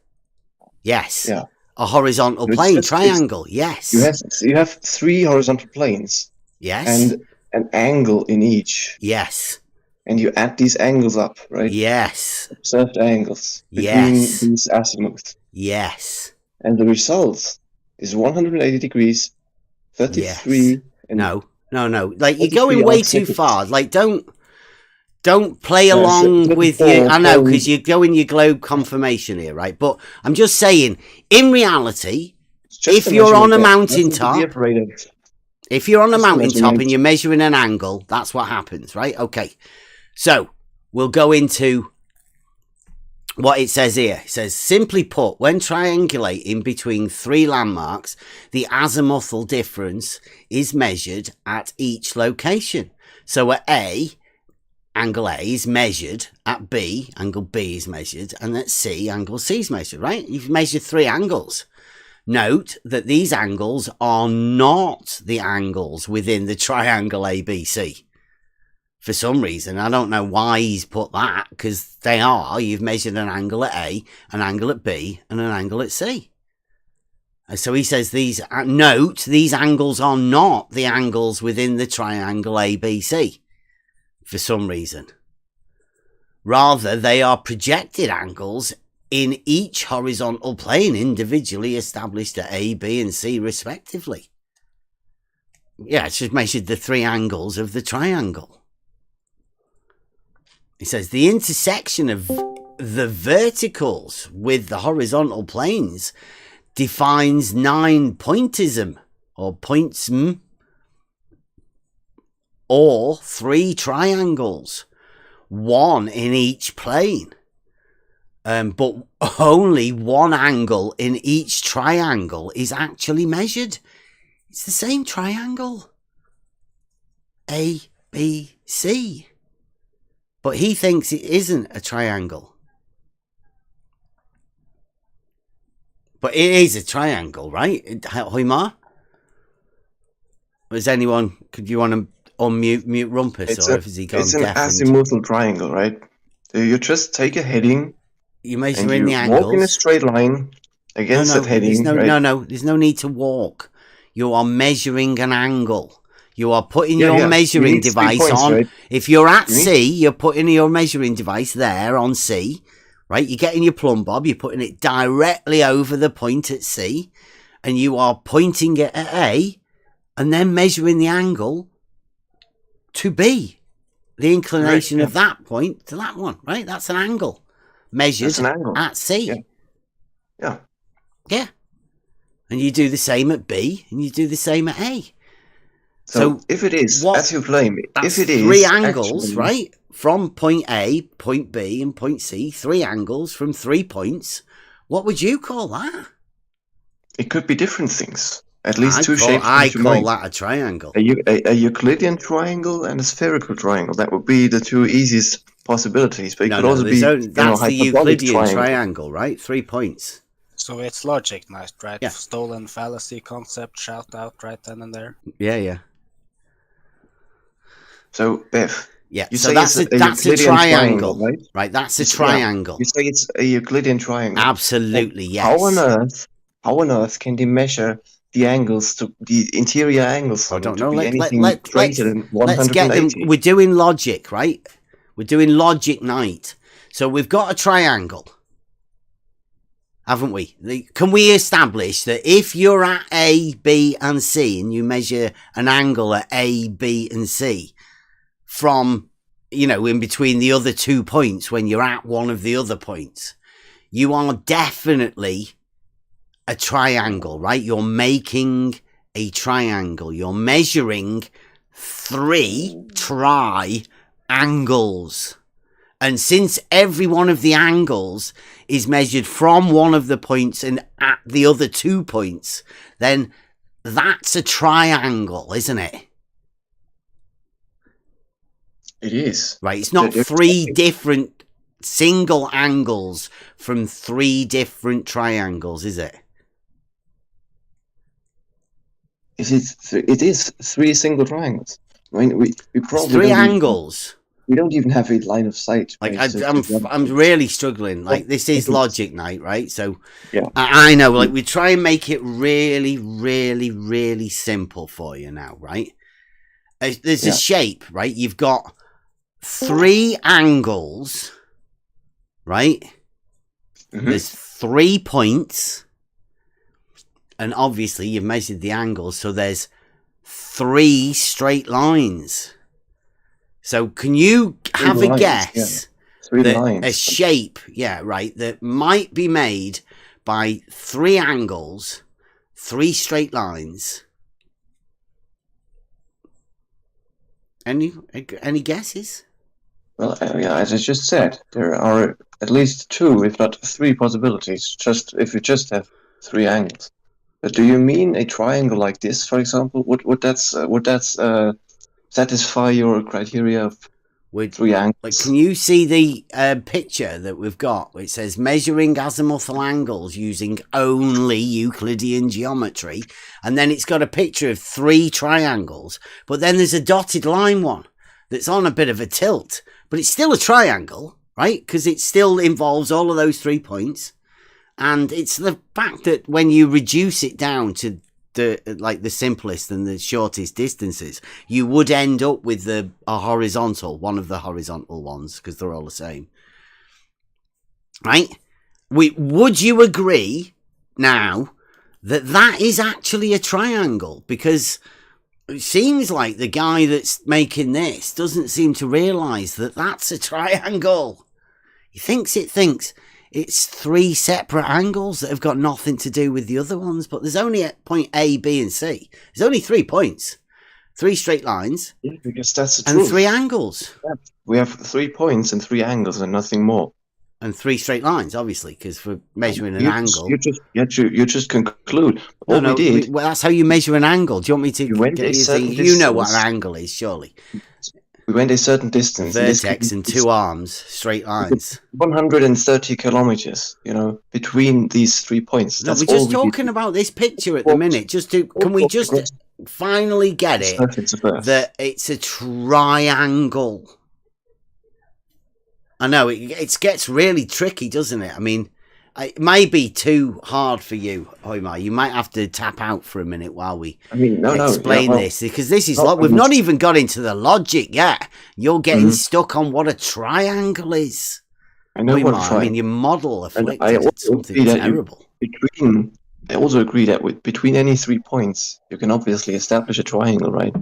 Yes. Yeah. A horizontal plane triangle. Yes. You have 3 horizontal planes. Yes. And an angle in each. Yes. And you add these angles up, right? Yes. Observed angles between these azimuths. Yes. And the result is 180 degrees, 33. And no. Like, you're going way too far. Like, don't play along with your... I know, because you're going your globe confirmation here, right? But I'm just saying, in reality, if you're on a mountaintop... If you're on a mountaintop and you're measuring an angle, that's what happens, right? Okay. So, we'll go into what it says here. It says, simply put, when triangulating between 3 landmarks, the azimuthal difference is measured at each location. So, at A, angle A is measured. At B, angle B is measured. And at C, angle C is measured, right? You've measured 3 angles. Note that these angles are not the angles within the triangle ABC. For some reason, I don't know why he's put that, because they are. You've measured an angle at A, an angle at B, and an angle at C. And so he says note, these angles are not the angles within the triangle ABC. For some reason. Rather, they are projected angles in each horizontal plane individually established at A, B, and C respectively. Yeah, it's just measured the 3 angles of the triangle. It says the intersection of the verticals with the horizontal planes defines 9-pointism or pointsm, or 3 triangles, 1 in each plane. But only 1 angle in each triangle is actually measured. It's the same triangle. A, B, C. But he thinks it isn't a triangle. But it is a triangle, right? Hoymar? Is anyone, could you want to unmute Rumpus, or has he gone It's an deaf? azimuthal triangle, right? So you just take a heading, You measure and in you the angles. walk in a straight line against that heading, right? There's no need to walk. You are measuring an angle. You are putting your measuring device points, on. right? If you're at C, you're putting your measuring device there on C, right? You're getting your plumb bob, you're putting it directly over the point at C, and you are pointing it at A, and then measuring the angle to B. The inclination of that point to that one, right? That's an angle measured at C. Yeah. And you do the same at B, and you do the same at A. So if it is, as you claim, if it is three angles, actually, right, from point A, point B, and point C, 3 angles from 3 points, what would you call that? It could be different things. At least two shapes. I call that a triangle. A Euclidean triangle and a spherical triangle. That would be the 2 easiest possibilities. But it could also be that's the Euclidean triangle, right? 3 points. So it's logic, nice, right? Yeah. Stolen fallacy concept, shout out right then and there. Yeah. So, Bev, you say that's a triangle, right? That's a triangle. You say it's a Euclidean triangle. Absolutely, yes. How on earth can they measure the angles, to the interior angles? I don't know. Let's get them. We're doing logic, right? We're doing logic night. So we've got a triangle, haven't we? Can we establish that if you're at A, B, and C, and you measure an angle at A, B, and C from, in between the other 2 points when you're at one of the other points, you are definitely a triangle, right? You're making a triangle. You're measuring 3 triangles. And since every one of the angles is measured from one of the points and at the other 2 points, then that's a triangle, isn't it? It is. Right, it's not 3 different single angles from 3 different triangles, is it? It is 3 single triangles. I mean, we probably it's 3 angles. We don't even have a line of sight. Like I'm really struggling. Like, this is logic night, right? So I know. Like, we try and make it really, really, really simple for you now, right? There's a shape, right? You've got 3 angles, right? Mm-hmm. There's 3 points, and obviously you've measured the angles, so there's 3 straight lines. So can you have a guess that a shape, that might be made by 3 angles, 3 straight lines? Any guesses? Well, as I just said, there are at least 2, if not 3 possibilities, just if you just have 3 angles. But do you mean a triangle like this, for example? Would that satisfy your criteria of 3 angles? Like, can you see the picture that we've got? It says measuring azimuthal angles using only Euclidean geometry, and then it's got a picture of 3 triangles, but then there's a dotted line one that's on a bit of a tilt, but it's still a triangle, right? Because it still involves all of those 3 points, and it's the fact that when you reduce it down to the simplest and the shortest distances, you would end up with one of the horizontal ones, because they're all the same, right? Would you agree now that is actually a triangle? Because it seems like the guy that's making this doesn't seem to realize that that's a triangle. He thinks it's 3 separate angles that have got nothing to do with the other ones, but there's only at point A, B, and C. There's only 3 points, 3 straight lines, because that's the and truth. 3 angles. Yeah. We have 3 points and 3 angles and nothing more. And 3 straight lines, obviously, because for measuring an angle. You just conclude. That's how you measure an angle. Do you want me to? You know what an angle is, surely. We went a certain distance. in this Vertex case, and it's 2 arms, straight lines. 130 kilometers, between these 3 points. No, That's we're all just we talking did. about this picture at the minute. Can we just finally get The it surface of Earth. that it's a triangle? I know it gets really tricky, doesn't it? I mean, it may be too hard for you, Hoimar. You might have to tap out for a minute while we explain this, because this is we've not even got into the logic yet. You're getting stuck on what a triangle is. I know Hoimar, what a triangle. I mean, your model afflicted I also something agree that terrible. I also agree that between any 3 points, you can obviously establish a triangle, right?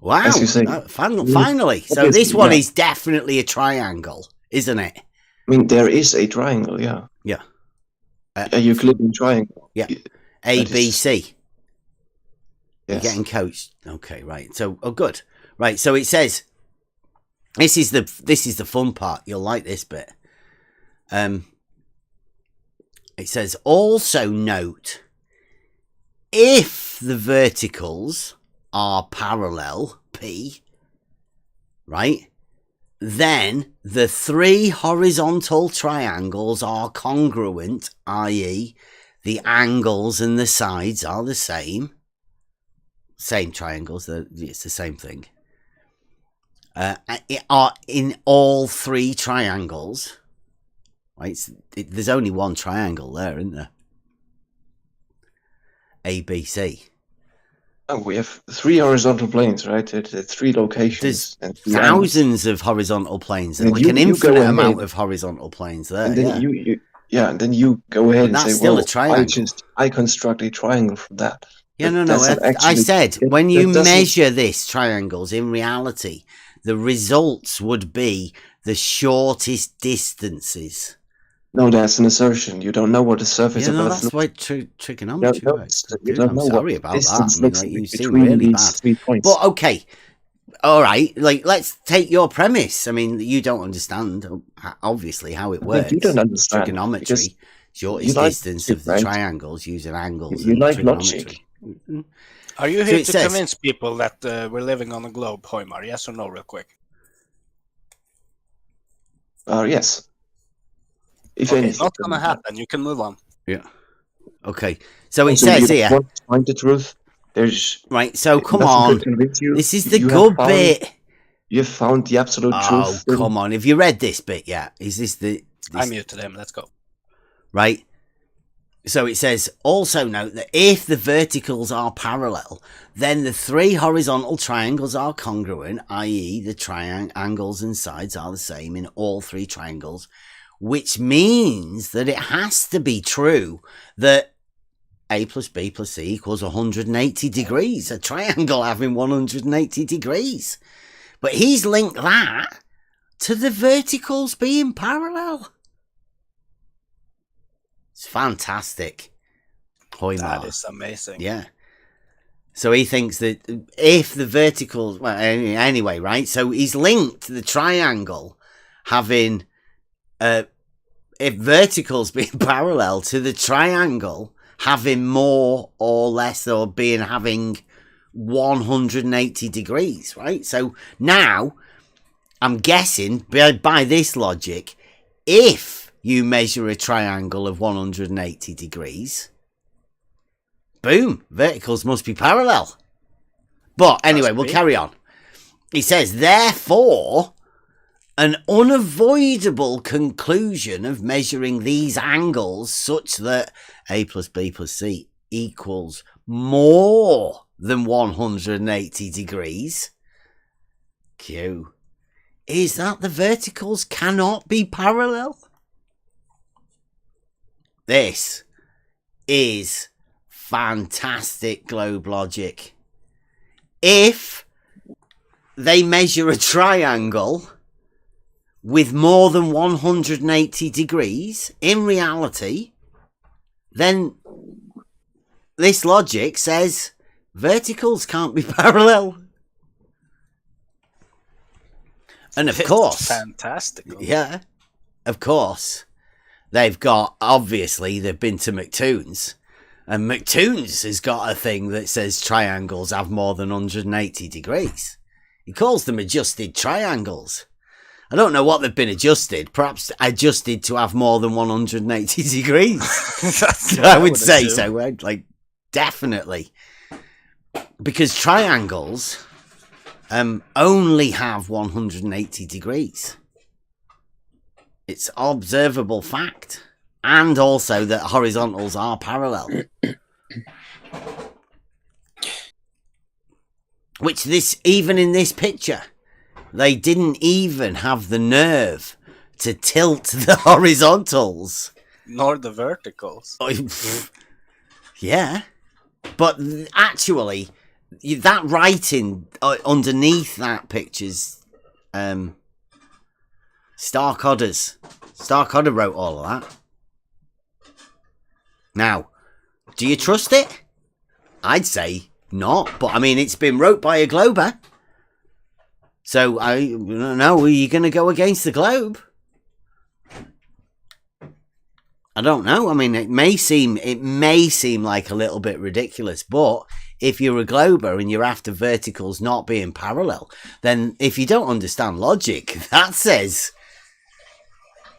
Wow! As you say, finally, so this one is definitely a triangle, isn't it? I mean, there is a triangle, yeah. Yeah. A Euclidean triangle. Yeah. A, That B, is- C. Yes. You're getting coached. Okay, right. So, good. Right. So it says, this is the fun part. You'll like this bit. It says, also note, if the verticals are parallel, P, right, then the 3 horizontal triangles are congruent, i.e. the angles and the sides are the same. Same triangles, it's the same thing. Are in all 3 triangles, right? There's only one triangle there, isn't there? A, B, C. Oh, we have 3 horizontal planes, right? At 3 locations. There's and 3 angles. thousands of horizontal planes. And Like you an go infinite ahead. amount of horizontal planes there. And then yeah. then you go ahead and That's say, still well, a triangle. I construct a triangle from that. Yeah, But no. that's not I actually- said that- when that you doesn't- measure this triangles in reality, the results would be the shortest distances. No, that's an assertion. You don't know what the surface Yeah, of no, Earth that's looks why trigonometry No, works. you don't I'm know sorry what about that. distance I mean, looks like, you like seem between really these bad. 3 points. But okay, all right. Like, let's take your premise. I mean, you don't understand obviously how it works. You don't understand, trigonometry. because Shortest you like distance logic, of the right? triangles using angles. You and like trigonometry. logic. Are you So here it to says- convince people that we're living on a globe, Hoimar? Yes or no, real quick? Yes. If Okay, anything, not gonna happen. You can move on. Yeah. Okay. So it Also, says you here, want to find the truth. There's right? So come nothing on. could convince you. This is the You have good found- bit. You have found the absolute Oh, truth. come on. Have you read this bit yet? Is this I muted him. Let's go. right? So it says, also note that if the verticals are parallel, then the 3 horizontal triangles are congruent, i.e. the triangles and sides are the same in all 3 triangles, which means that it has to be true that A plus B plus C equals 180 degrees, a triangle having 180 degrees. But he's linked that to the verticals being parallel. It's fantastic. Hoimar. That is amazing. Yeah. So he thinks that if the verticals, well, anyway, right? So he's linked the triangle having, if verticals being parallel to the triangle having more or less or having 180 degrees, right? So now I'm guessing by this logic, if you measure a triangle of 180 degrees, boom, verticals must be parallel. But anyway, we'll carry on. He says, therefore, an unavoidable conclusion of measuring these angles such that A plus B plus C equals more than 180 degrees, Q, is that the verticals cannot be parallel. This is fantastic globe logic. If they measure a triangle with more than 180 degrees in reality, then this logic says verticals can't be parallel. And of course, fantastic. yeah, of course, they've been to McToon's, and McToon's has got a thing that says triangles have more than 180 degrees He calls them adjusted triangles. I don't know what they've been adjusted. Perhaps adjusted to have more than 180 degrees. I would say assume. so. Like, definitely. Because triangles only have 180 degrees. It's observable fact. And also that horizontals are parallel. Which even in this picture, they didn't even have the nerve to tilt the horizontals. Nor the verticals. Yeah. But actually, that writing underneath that picture's Starkodder's. Starkodder wrote all of that. Now, do you trust it? I'd say not, but I mean, it's been wrote by a Glober. So, I don't know, are you going to go against the Globe? I don't know. I mean, it may seem like a little bit ridiculous, but if you're a Glober and you're after verticals not being parallel, then if you don't understand logic, that says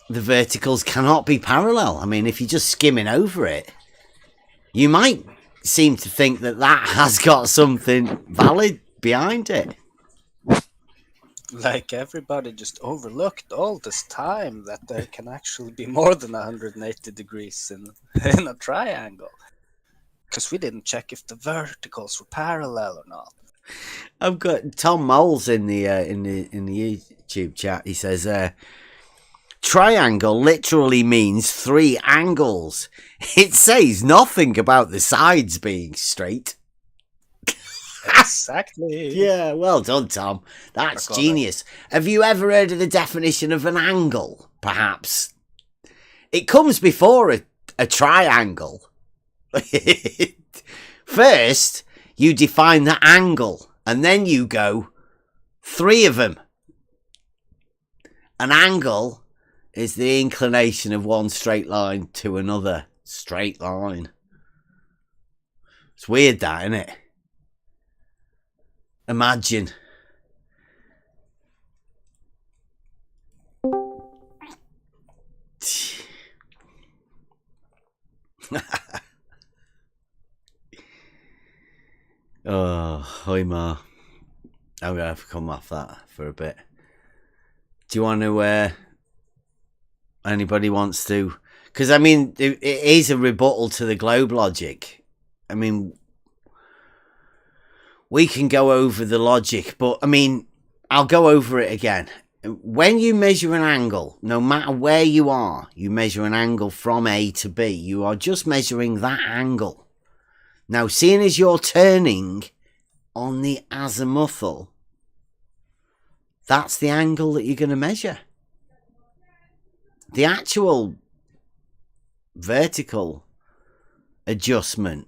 the verticals cannot be parallel. I mean, if you're just skimming over it, you might seem to think that has got something valid behind it. Like everybody just overlooked all this time that there can actually be more than 180 degrees in a triangle. Because we didn't check if the verticals were parallel or not. I've got Tom Moles in the YouTube chat. He says, triangle literally means 3 angles. It says nothing about the sides being straight. Exactly. Yeah, well done, Tom. That's genius. Have you ever heard of the definition of an angle, perhaps? It comes before a triangle. First, you define the angle, and then you go 3 of them. An angle is the inclination of one straight line to another straight line. It's weird, that, isn't it? Imagine. Oh, hi Ma. I'm gonna have to come off that for a bit. Do you want to? Anybody wants to? Because I mean, it is a rebuttal to the globe logic. I mean, we can go over the logic, but I mean, I'll go over it again. When you measure an angle, no matter where you are, you measure an angle from A to B. You are just measuring that angle. Now, seeing as you're turning on the azimuthal, that's the angle that you're going to measure. The actual vertical adjustment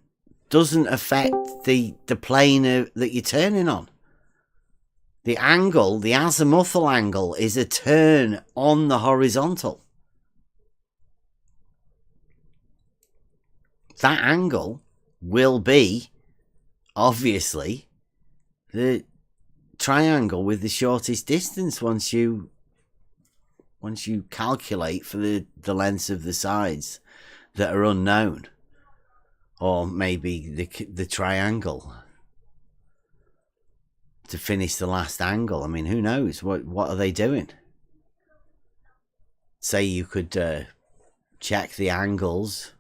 doesn't affect the plane that you're turning on. The angle, the azimuthal angle, is a turn on the horizontal. That angle will be, obviously, the triangle with the shortest distance once you calculate for the lengths of the sides that are unknown. Or maybe the triangle to finish the last angle. I mean, who knows? What are they doing? Say you could check the angles,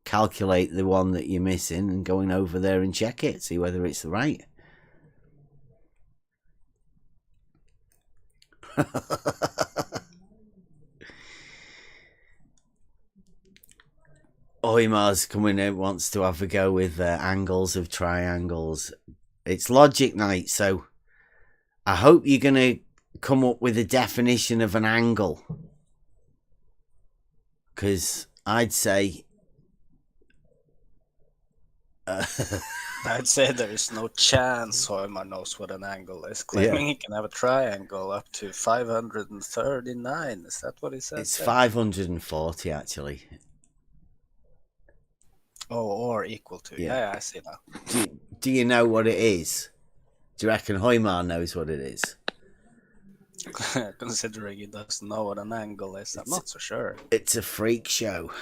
calculate the one that you're missing, and going over there and check it, see whether it's the right. Oimar's coming in, wants to have a go with angles of triangles. It's logic night, so I hope you're going to come up with a definition of an angle. Because I'd say... I'd say there is no chance Hoymar knows what an angle is, claiming he can have a triangle up to 539. Is that what he said? It's 540, actually. Oh, or equal to. Yeah, I see now. Do you know what it is? Do you reckon Hoymar knows what it is? Considering he doesn't know what an angle is, I'm not so sure. It's a freak show.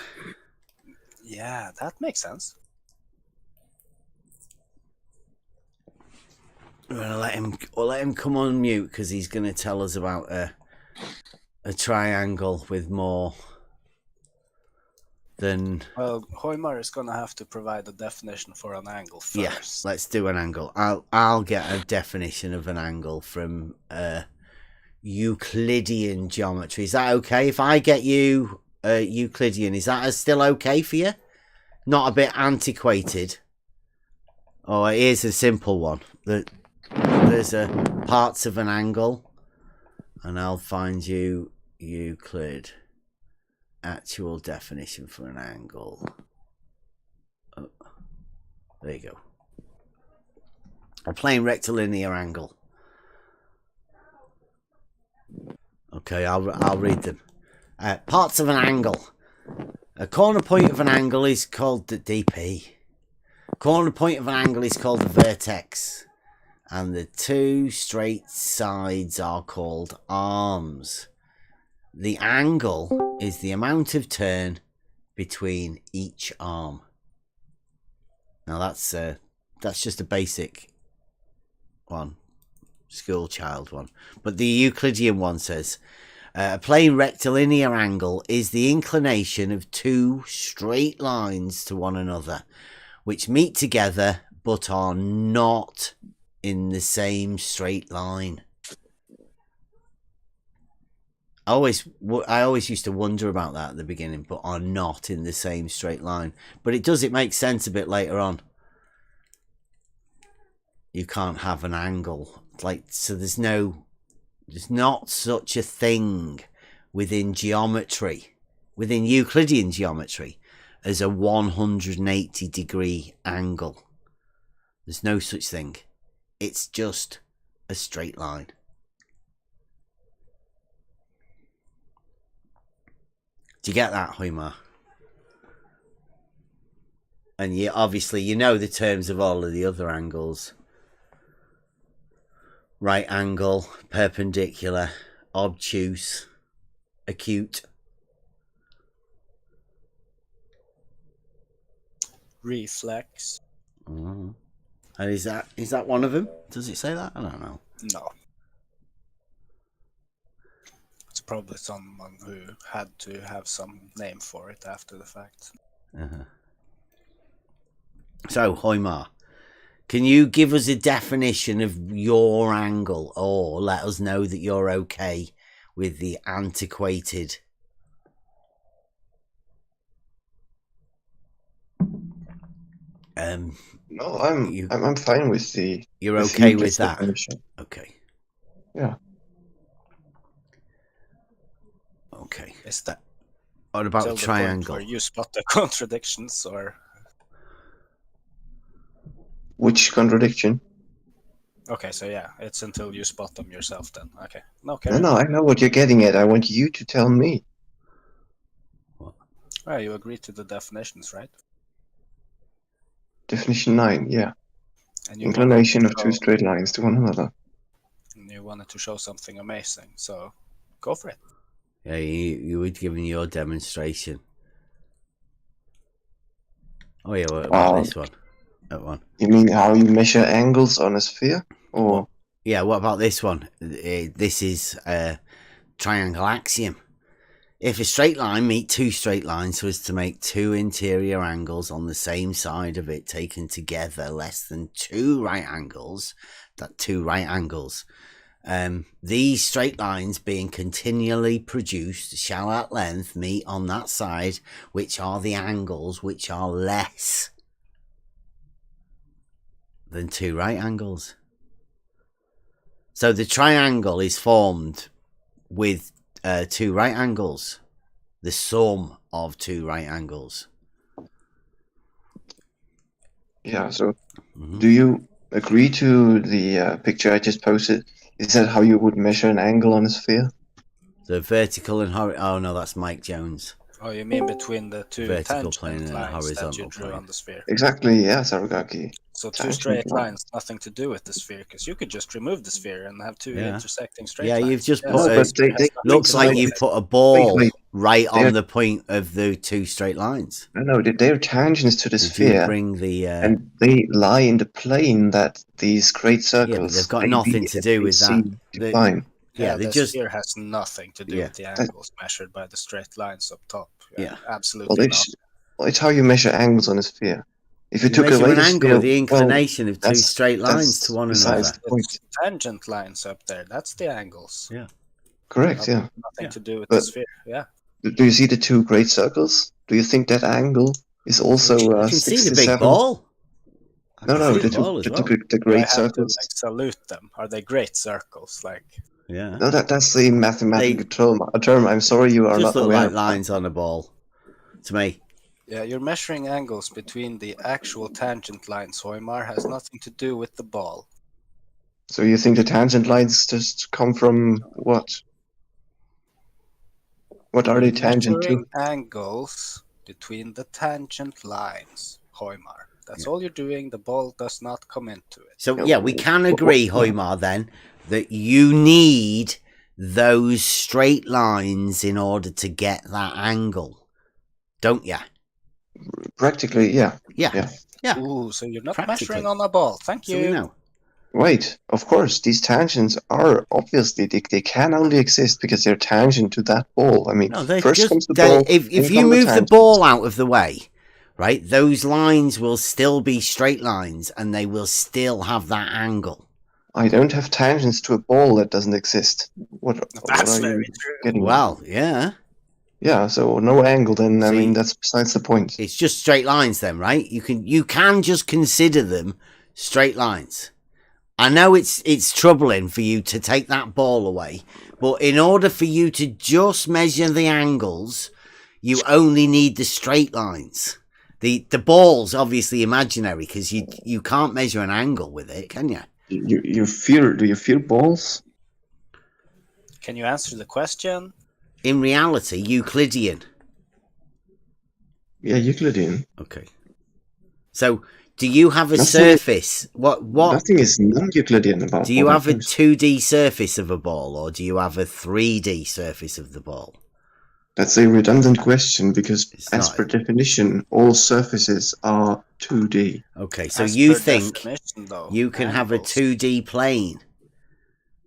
Yeah, that makes sense. We're gonna let him come on mute because he's gonna tell us about a triangle with more than. Well, Hoymar is gonna have to provide a definition for an angle first. Yeah, let's do an angle. I'll get a definition of an angle from Euclidean geometry. Is that okay? If I get you Euclidean, is that still okay for you? Not a bit antiquated? Oh, here's a simple one. There's parts of an angle, and I'll find you Euclid. Actual definition for an angle. Oh, there you go. A plane rectilinear angle. Okay, I'll read them. Parts of an angle. A corner point of an angle is called the DP. Corner point of an angle is called the vertex. And the two straight sides are called arms. The angle is the amount of turn between each arm. Now that's just a basic one, school child one. But the Euclidean one says, a plane rectilinear angle is the inclination of two straight lines to one another, which meet together but are not in the same straight line. I always used to wonder about that at the beginning, but are not in the same straight line. But it makes sense a bit later on. You can't have an angle. So there's not such a thing within geometry, within Euclidean geometry, as a 180 degree angle. There's no such thing. It's just a straight line. Do you get that, Hoymar? And obviously you know the terms of all of the other angles. Right angle, perpendicular, obtuse, acute. Reflex. Mm. And is that one of them? Does it say that? I don't know. No. It's probably someone who had to have some name for it after the fact. Uh-huh. So, Hoymar, can you give us a definition of your angle, or let us know that you're okay with the antiquated? No, I'm fine with the. You're okay with that? Definition. Okay. Yeah. Okay. Is that What about till the the triangle? point where you spot the contradictions, or? Which contradiction? Okay, so yeah, it's until you spot them yourself then. Okay. No, I know what you're getting at. I want you to tell me. Well, you agree to the definitions, right? Definition 9, yeah. And you Inclination of wanted to two show- straight lines to one another. And you wanted to show something amazing, so go for it. Yeah, you were giving your demonstration. Oh yeah, what about this one? That one. You mean how you measure angles on a sphere? Or Yeah, what about this one? This is triangle axiom. If a straight line meet two straight lines so as to make two interior angles on the same side of it taken together less than two right angles, these straight lines being continually produced shall at length meet on that side which are the angles which are less than two right angles. So the triangle is formed with two right angles, the sum of two right angles. yeah, so do you agree to the picture I just posted? Is that how you would measure an angle on a sphere? The vertical and horizontal. Oh no, that's Mike Jones. Oh, you mean between the two Vertical tangent plane and lines that you horizontal drew plane. on the sphere? Exactly, yeah, Sarugaki. So two Tangent straight line. lines, nothing to do with the sphere, because you could just remove the sphere and have two Yeah. intersecting straight Yeah, lines. you've just Yes, put No, a, but they looks like coincide. you've put a ball wait. right on They're- the point of the two straight lines. No, they're tangents to the Did you sphere, bring the? and they lie in the plane that these great circles. Yeah, but they've got AB nothing to and do with that. AC The- define. Yeah, they the just. sphere has nothing to do Yeah. with the angles measured by the straight lines up top. Yeah. Absolutely Well, not. it's how you measure angles on a sphere. If you You took measure away an the angle sphere, with the inclination of two that's- straight lines that's to one besides another. the point. It's tangent lines up there. That's the angles. Yeah. Correct, yeah. Nothing Yeah. to do with But- the sphere. Yeah. Do you see the two great circles? Do you think that angle is also You can see the 67? big ball. I No, can no, see the the ball as two, well. the Do I great have to circles. like salute them? Are they great circles? Like, Yeah. No, that's the mathematical term. I'm sorry you are Just not look aware like of lines on a ball to me. yeah, you're measuring angles between the actual tangent lines. Hoymar has nothing to do with the ball. that. So you think the tangent lines just come from what? What are they tangent to? Measuring angles between the tangent lines, Hoymar. That's all you're doing. The ball does not come into it. So yeah, we can agree, Hoymar, then that you need those straight lines in order to get that angle, don't you? Practically, yeah. Yeah. Yeah. Ooh, so you're not Practically. measuring on a ball. Thank So we you. know. Wait, of course, these tangents are obviously they can only exist because they're tangent to that ball. I mean, No, they first just comes the ball. if then you come move the tangents. ball out of the way, right, those lines will still be straight lines and they will still have that angle. I don't have tangents to a ball that doesn't exist. What That's are very you true. getting? Well, yeah. Yeah, so no angle. Then I See, mean that's besides the point. It's just straight lines then, right? You can just consider them straight lines. I know it's troubling for you to take that ball away, but in order for you to just measure the angles, you only need the straight lines. The ball's obviously imaginary because you can't measure an angle with it, can you? You fear? Do you fear balls? Can you answer the question? In reality, Euclidean. Yeah, Euclidean. Okay. So, do you have a Nothing- surface? What Nothing is non-Euclidean about. do you what have a happens. 2D surface of a ball, or do you have a 3D surface of the ball? That's a redundant question because, It's as not. per definition, all surfaces are 2D. Okay, so As you per think definition, though, you can have a angles. 2D plane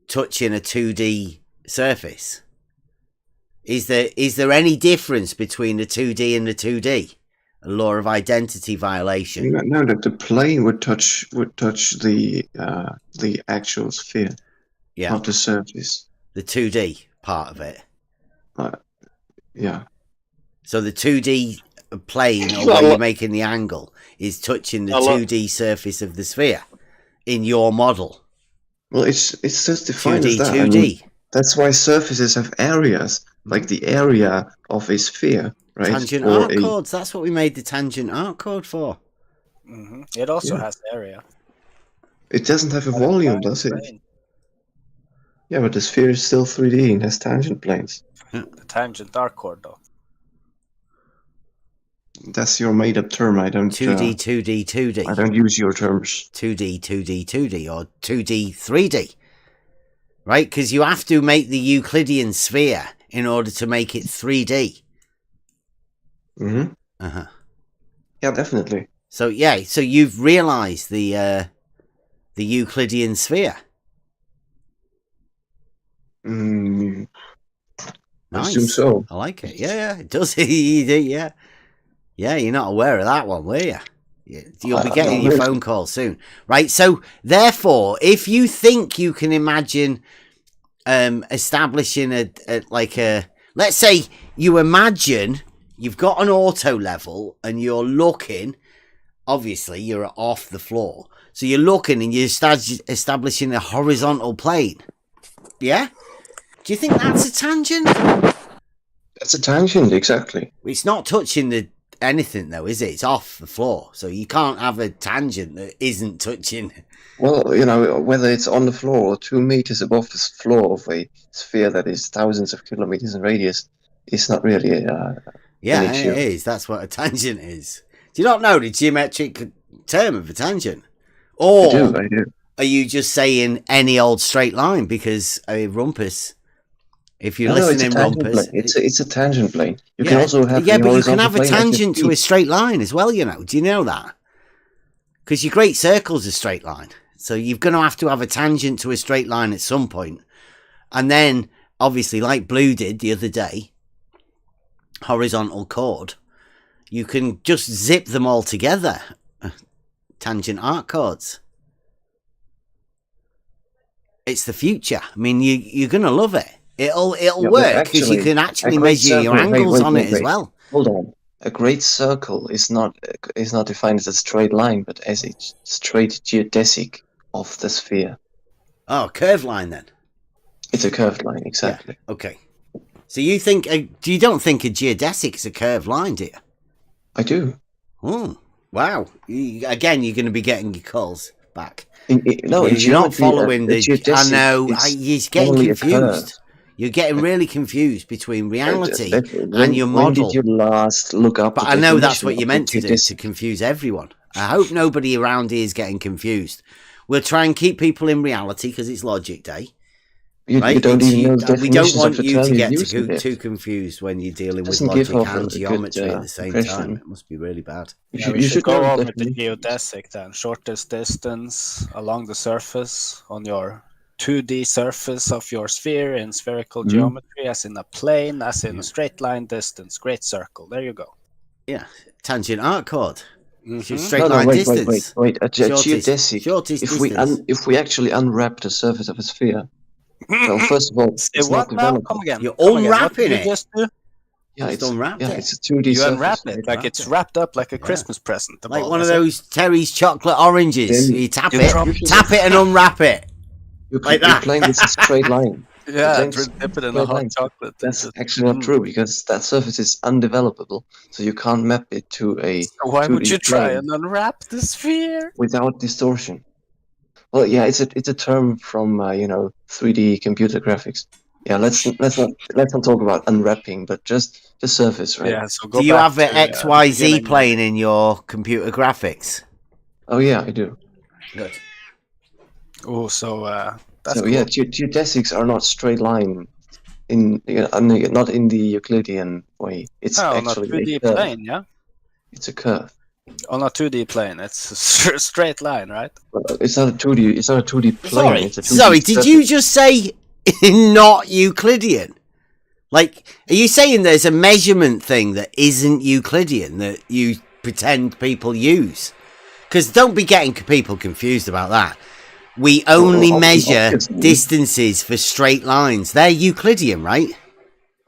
touching a 2D surface? Is there any difference between the 2D and the 2D? A law of identity violation. No, that the plane would touch the actual sphere, Yeah, not the surface. the 2D part of it. Yeah. So the 2D plane, or Well, where you're making the angle, is touching the Well, 2D surface of the sphere in your model. Well, it's just defined 2D, as that. I mean, 2D. that's why surfaces have areas, like the area of a sphere, right? Tangent Or arc a- chords. That's what we made the tangent arc chord for. It also Yeah. has area. It doesn't have a volume, does it? Plane. Yeah, but the sphere is still 3D and has tangent planes. The tangent arc chord, though. That's your made-up term. I don't. 2D, 2D, 2D. I don't use your terms. 2D, 2D, 2D, or 2D, 3D. Right? Because you have to make the Euclidean sphere in order to make it 3D. Mm-hmm. Uh-huh. Yeah, definitely. So, yeah, so you've realised the Euclidean sphere. Mm, I Nice. assume so. I like it. Yeah, it does. Yeah. Yeah, you're not aware of that one, were you? You'll be getting your phone call soon. Right, so, therefore, if you think you can imagine establishing let's say you imagine you've got an auto level and you're looking, obviously you're off the floor, so you're looking and you're establishing a horizontal plane. Yeah? Do you think that's a tangent? That's a tangent, exactly. It's not touching anything though, is it? It's off the floor, so you can't have a tangent that isn't touching. Well, you know, whether it's on the floor or 2 meters above the floor of a sphere that is thousands of kilometers in radius, it's not really Yeah, an issue. it is. That's what a tangent is. Do you not know the geometric term of a tangent? Or I do. are you just saying any old straight line? Because Rumpus, if you're No, it's a listening, tangent Rumpus, plane. It's a tangent plane. You can yeah, also have yeah, a but you can horizontal have a plane at your tangent to a feet. straight line as well. You know, do you know that? Because your great circle's a straight line, so you're going to have a tangent to a straight line at some point, and then obviously, like Blue did the other day, horizontal chord. You can just zip them all together. Tangent arc chords. It's the future. I mean, you're gonna love it. It'll Yeah, but work because you can a actually great measure your circle. angles Wait, on wait, it as wait. well. Hold on. A great circle is not defined as a straight line, but as a straight geodesic of the sphere. Oh, curved line then. It's a curved line, exactly. Yeah. Okay. So you think you don't think a geodesic is a curved line, do you? I do. Oh, wow. Again, you're going to be getting your calls back. No, in You're not geometry, following a the. I geodesic know. is You're getting normally a curve. confused. You're getting really confused between reality and your When model. did you last look up? But the I know that's definition what you of meant to do, geodesic? to confuse everyone. I hope nobody around here is getting confused. We'll try and keep people in reality because it's Logic Day. You don't even know the we don't definitions want of the you term to you're get using there. too confused when you're dealing with Doesn't give logic off a and good, geometry at the same impression. time. It must be really bad. Yeah, we should go over the geodesic then. Shortest distance along the surface on your 2D surface of your sphere in spherical geometry, as in a plane, as in a straight line distance. Great circle. There you go. Yeah, tangent arc chord. Straight No, line wait, distance. wait. A Shortest geodesic. distance. If we actually unwrap the surface of a sphere, well, first of all, it's what not now? developed. Come again. You're Come again. What unwrapping did you it. just do? Yeah, Just unwrapped it. it's a 2D You surface. unwrap it like it's wrapped up like a Christmas present. Like one of those Terry's chocolate oranges. Then You tap you it, drop- tap it and unwrap it. You're that. playing with a straight line. Yeah, You're playing dip it in a straight hot line. chocolate. That's actually not true because that surface is undevelopable, so you can't map it to a. So why would 2D you try plane and unwrap the sphere? without distortion? Well, yeah, it's a term from 3D computer graphics. Yeah, let's not talk about unwrapping, but just the surface, right? Yeah. So go Do you back have an to, XYZ beginning. plane in your computer graphics? Oh yeah, I do. Good. Oh, so that's So cool. yeah, geodesics are not straight line not in the Euclidean way. It's on a actually 2D a curve. plane, yeah. It's a curve. On a 2D plane, it's a straight line, right? Well, it's not a 2D. It's not a 2D plane. It's a 2D Sorry. Did surface. you just say not Euclidean? Like, are you saying there's a measurement thing that isn't Euclidean that you pretend people use? Because don't be getting people confused about that. We only measure obviously. distances for straight lines. They're Euclidean, right?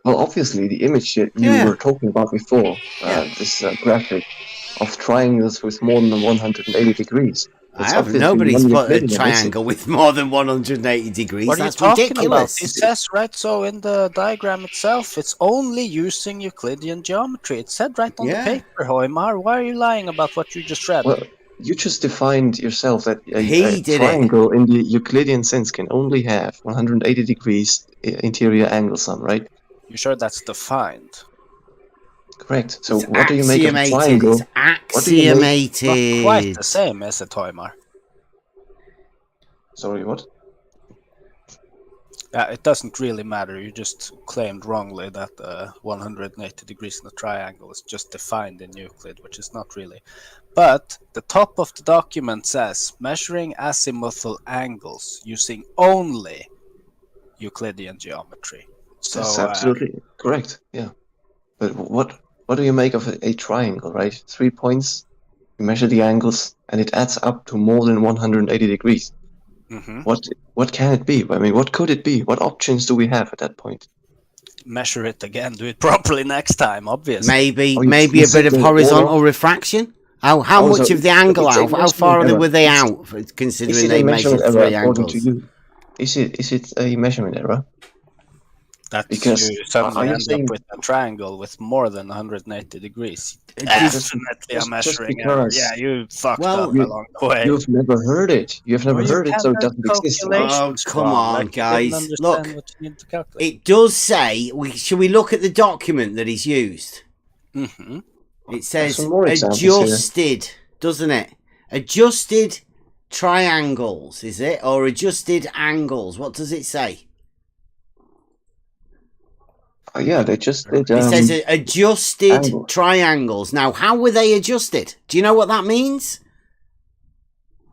Well, obviously, the image that you Yeah. were talking about before, this graphic of triangles with more than 180 degrees. I haven't. Nobody's put a triangle with more than 180 degrees. What are you That's talking ridiculous. about? It says right so in the diagram itself, it's only using Euclidean geometry. It said right on the paper, Hoimar. Why are you lying about what you just read? Well, you just defined yourself that He a did triangle in the Euclidean sense can only have 180 degrees interior angle sum, right? You sure that's defined? Correct. So It's what do you make of a triangle? It's axiomated. Not quite the same, is it, Hoimar? Sorry, what? It doesn't really matter. You just claimed wrongly that 180 degrees in a triangle is just defined in Euclid, which is not really. But the top of the document says measuring azimuthal angles using only Euclidean geometry. So That's absolutely correct. Yeah. But what do you make of a triangle, right? 3 points, you measure the angles, and it adds up to more than 180 degrees. What can it be? I mean, what could it be? What options do we have at that point? measure it again. Do it properly next time, obviously. Maybe a bit of horizontal refraction. How much of the angle out? How far were they out? Considering they measured 3 angles. Is it a measurement error? That because you suddenly end up with a triangle with more than 180 degrees. Definitely a measuring error. Yeah, you fucked up along the way. You've never heard it. You've never heard it, so it doesn't exist. Oh, come on, guys. Look, it does say, should we look at the document that he's used? It says adjusted, doesn't it? Adjusted triangles, is it? Or adjusted angles? What does it say? Yeah, they just did. It says adjusted angles. triangles. Now, how were they adjusted? Do you know what that means?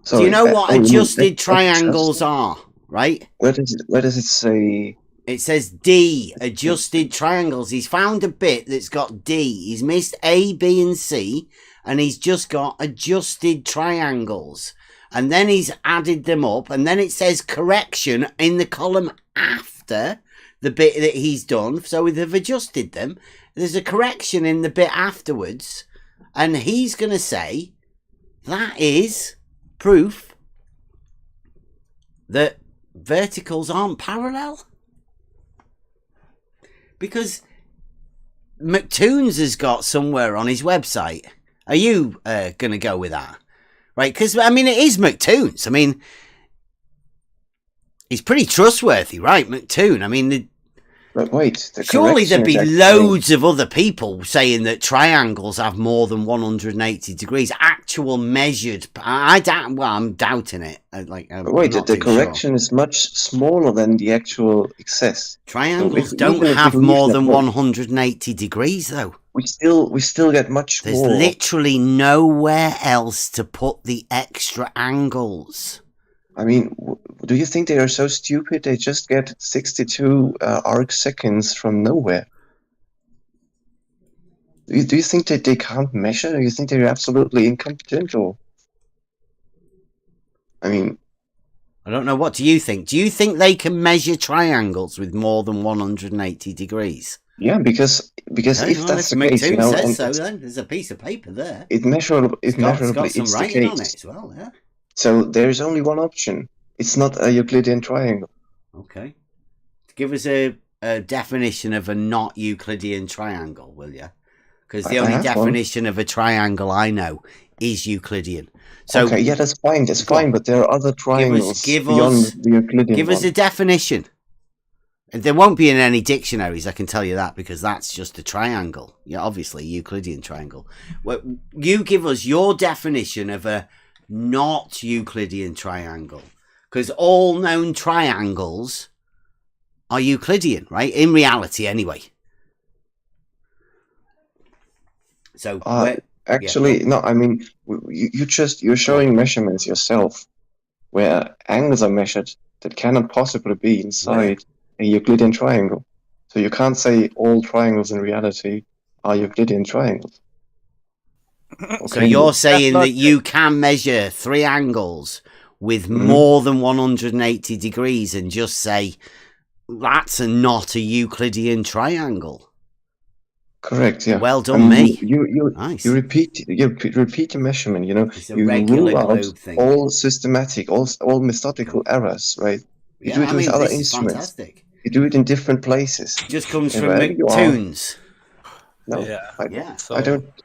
So Do you know what you mean adjusted triangles are? Right? Where does it say? It says D, adjusted triangles. He's found a bit that's got D. He's missed A, B, and C, and he's just got adjusted triangles. And then he's added them up, and then it says correction in the column after the bit that he's done. So they've adjusted them. There's a correction in the bit afterwards, and he's going to say that is proof that verticals aren't parallel. Because McToons has got somewhere on his website. Are you going to go with that? Right, because, I mean, it is McToons. I mean, he's pretty trustworthy, right, McToon? I mean, But wait, surely there'd be actually loads of other people saying that triangles have more than 180 degrees. Actual measured. I'm doubting it. But wait, the correction is much smaller than the actual excess. Triangles So don't even if have we more use than that word, 180 degrees, though. We still get much There's more. literally nowhere else to put the extra angles. I mean, do you think they are so stupid? They just get 62 arc seconds from nowhere. Do you think that they can't measure? Do you think they're absolutely incompetent? Or, I mean, I don't know. What do you think? Do you think they can measure triangles with more than 180 degrees? yeah, because if that's the case, you know, and says so. Then there's a piece of paper there. it measurably, It's got some it's the writing on it case. as well. Yeah. So there's only one option. It's not a Euclidean triangle. Okay. Give us a definition of a not Euclidean triangle, will you? Because the I only have one. definition of a triangle I know is Euclidean. So Okay, yeah, that's fine. That's Go on. fine. But there are other triangles give beyond us- the Euclidean give us one. a definition. There won't be in any dictionaries, I can tell you that, because that's just a triangle. Yeah, obviously, Euclidean triangle. Well, you give us your definition of a not Euclidean triangle. Because all known triangles are Euclidean, right? In reality, anyway. So, Actually, no. I mean, you're showing measurements yourself, where angles are measured that cannot possibly be inside a Euclidean triangle. So you can't say all triangles in reality are Euclidean triangles. so you're saying that you can measure three angles with more than 180 degrees and just say that's not a Euclidean triangle. Correct. Yeah. Well done, me. Nice. You repeat the measurement. You know, It's a you regular rule out globe thing. all systematic, all methodical errors, right? You do it with other this is instruments. fantastic. You do it in different places. Just comes from Wherever you are. McToons. No, Yeah.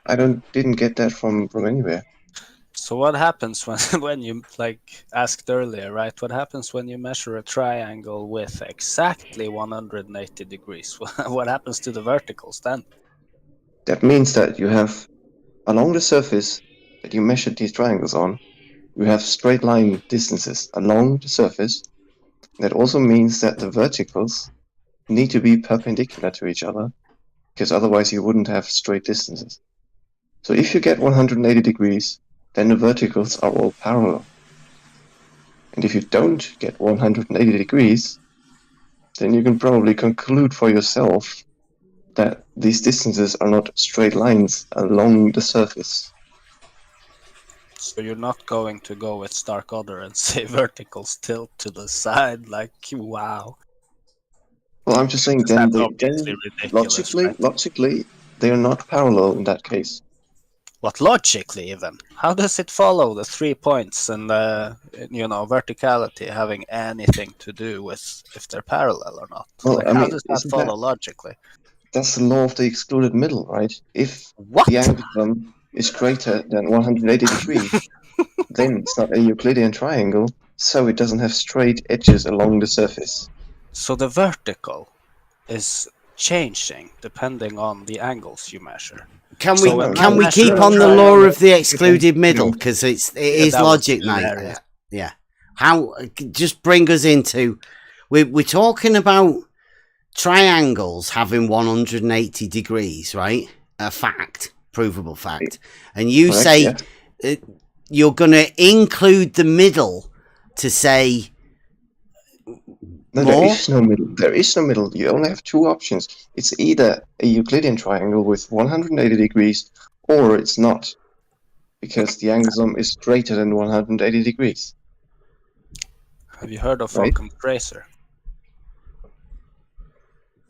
I didn't get that from anywhere. So what happens when you, like asked earlier, right? What happens when you measure a triangle with exactly 180 degrees? What happens to the verticals then? That means that you have, along the surface that you measured these triangles on, you have straight line distances along the surface. That also means that the verticals need to be perpendicular to each other, because otherwise you wouldn't have straight distances. So if you get 180 degrees, then the verticals are all parallel. And if you don't get 180 degrees, then you can probably conclude for yourself that these distances are not straight lines along the surface. So you're not going to go with Stark Order and say verticals tilt to the side, like, wow. Well, I'm just saying That's then obviously ridiculous, right? logically, they are not parallel in that case. What logically even? How does it follow the 3 points and verticality having anything to do with if they're parallel or not? Well, like, I how mean, does that isn't follow logically? That's the law of the excluded middle, right? If What? the angle of them is greater than 180 degrees, then it's not a Euclidean triangle, so it doesn't have straight edges along the surface. So the vertical is changing depending on the angles you measure. Can So we keep on the law of the excluded middle? Because it is that was logic, mate. hilarious. Yeah. How? Just bring us into. We're talking about triangles having 180 degrees, right? A fact, provable fact. And you Correct, say yeah. you're going to include the middle to say. No, there is no middle. There is no middle. You only have two options. It's either a Euclidean triangle with 180 degrees, or it's not, because the angle sum is greater than 180 degrees. Have you heard of Right. Occam's razor?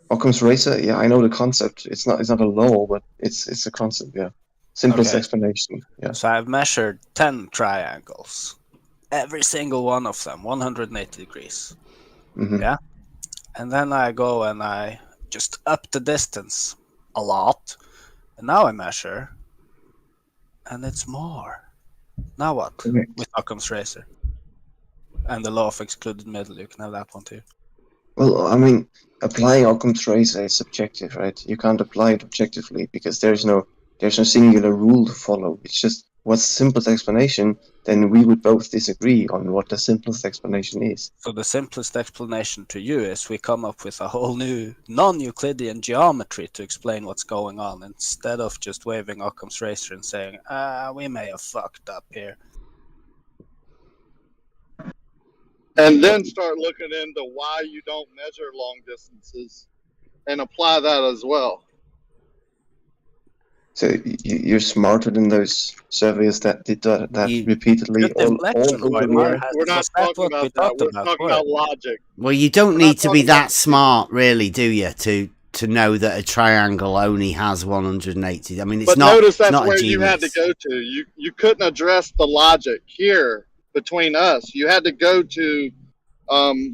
Occam's razor, yeah, I know the concept. It's not a law, but it's a concept, yeah. Simplest Okay. explanation, yeah. So I've measured 10 triangles. Every single one of them, 180 degrees. Mhm. Yeah. And then I go and I just up the distance a lot. And now I measure. And it's more. Now what? Correct. With Occam's razor. And the law of excluded middle, you can have that one too. Well, I mean, applying Occam's razor is subjective, right? You can't apply it objectively because there's no singular rule to follow. It's just what's the simplest explanation, then we would both disagree on what the simplest explanation is. So the simplest explanation to you is we come up with a whole new non-Euclidean geometry to explain what's going on instead of just waving Occam's razor and saying, we may have fucked up here. And then start looking into why you don't measure long distances and apply that as well. So you're smarter than those surveyors that did that repeatedly Good all deflection, over the Weimar. world. We're not Was that talking what we about that. talked We're about, talking right? about logic. Well, you don't We're need not to be talking that about- smart, really, do you, to know that a triangle only has 180. I mean, it's But not. notice it's that's not a where you had to genius. go to. You couldn't address the logic here between us. You had to go to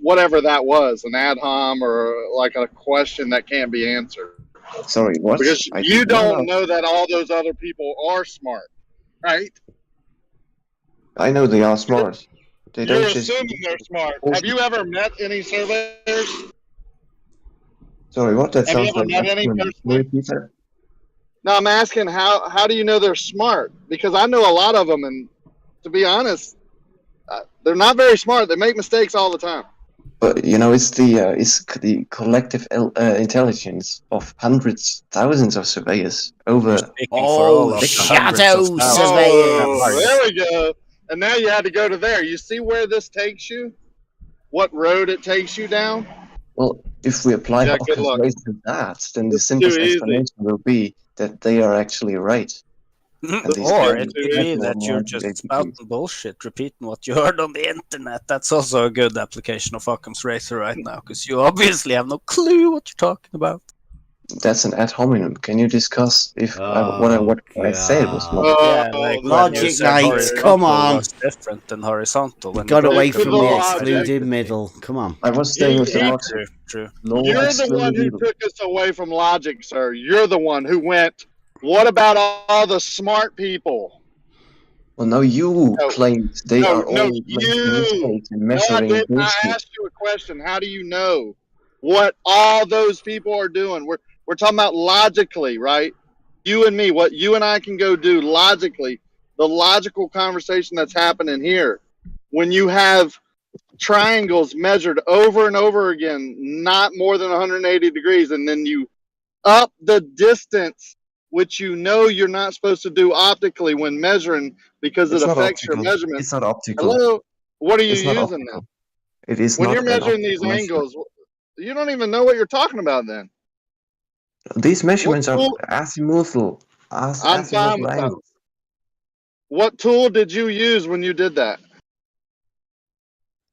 whatever that was, an ad hom or like a question that can't be answered. Sorry, what? Because you don't know that all those other people are smart, right? I know they are smart. They You're don't just. assuming they're smart. Have you ever met any surveyors? Sorry, what? That Have you sounds ever like. met any Can you personally? repeat that? No, I'm asking how do you know they're smart? Because I know a lot of them, and to be honest, they're not very smart. They make mistakes all the time. But you know, it's the collective intelligence of hundreds, thousands of surveyors over. You're speaking for all of shadow hundreds of surveyors. thousands. There we go. And now you had to go to there. You see where this takes you? What road it takes you down? Well, if we apply Yeah, good Occam's luck. razor to that, then the It's simplest too easy. explanation will be that they are actually right. And these Or people it could be are that you're 180 just degrees. spouting bullshit, repeating what you heard on the internet. That's also a good application of Occam's razor right now, because you obviously have no clue what you're talking about. That's an ad hominem. Can you discuss if what I said was God. not? Yeah, like when Logic you said nights, horizontal come on. was different than horizontal. When Got you away broke it from the the logic. excluded middle. Come on. I was staying with the He- logic. True. No You're the excluded one who middle. took us away from logic, sir. You're the one who went, what about all the smart people? Well, no, you No. claimed they are all making you. mistakes in No, I measuring didn't. I bullshit. asked you a question. How do you know what all those people are doing? We're talking about logically, right? You and me, what you and I can go do logically, the logical conversation that's happening here. When you have triangles measured over and over again, not more than 180 degrees, and then you up the distance, which you know you're not supposed to do optically when measuring because It's it not affects your optical. measurement. It's not optical. Hello? What are you It's not using then? optical. It is When not you're an measuring these optical measurement. angles, you don't even know what you're talking about then. These measurements are tool- azimuthal. I'm fine Azimuthal with that. angles. What tool did you use when you did that?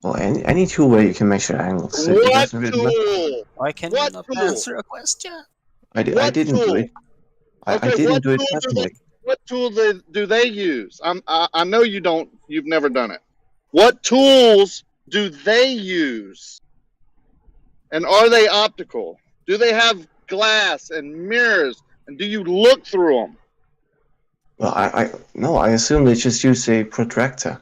Well, any tool where you can measure angles. It What doesn't really matter. tool? Why can What you not tool? answer a question? I What didn't do tool? it. I Okay, didn't what do it tool personally. What tool do they use? I know you don't. You've never done it. What tools do they use? And are they optical? Do they have glass and mirrors? And do you look through them? Well, I assume they just use a protractor.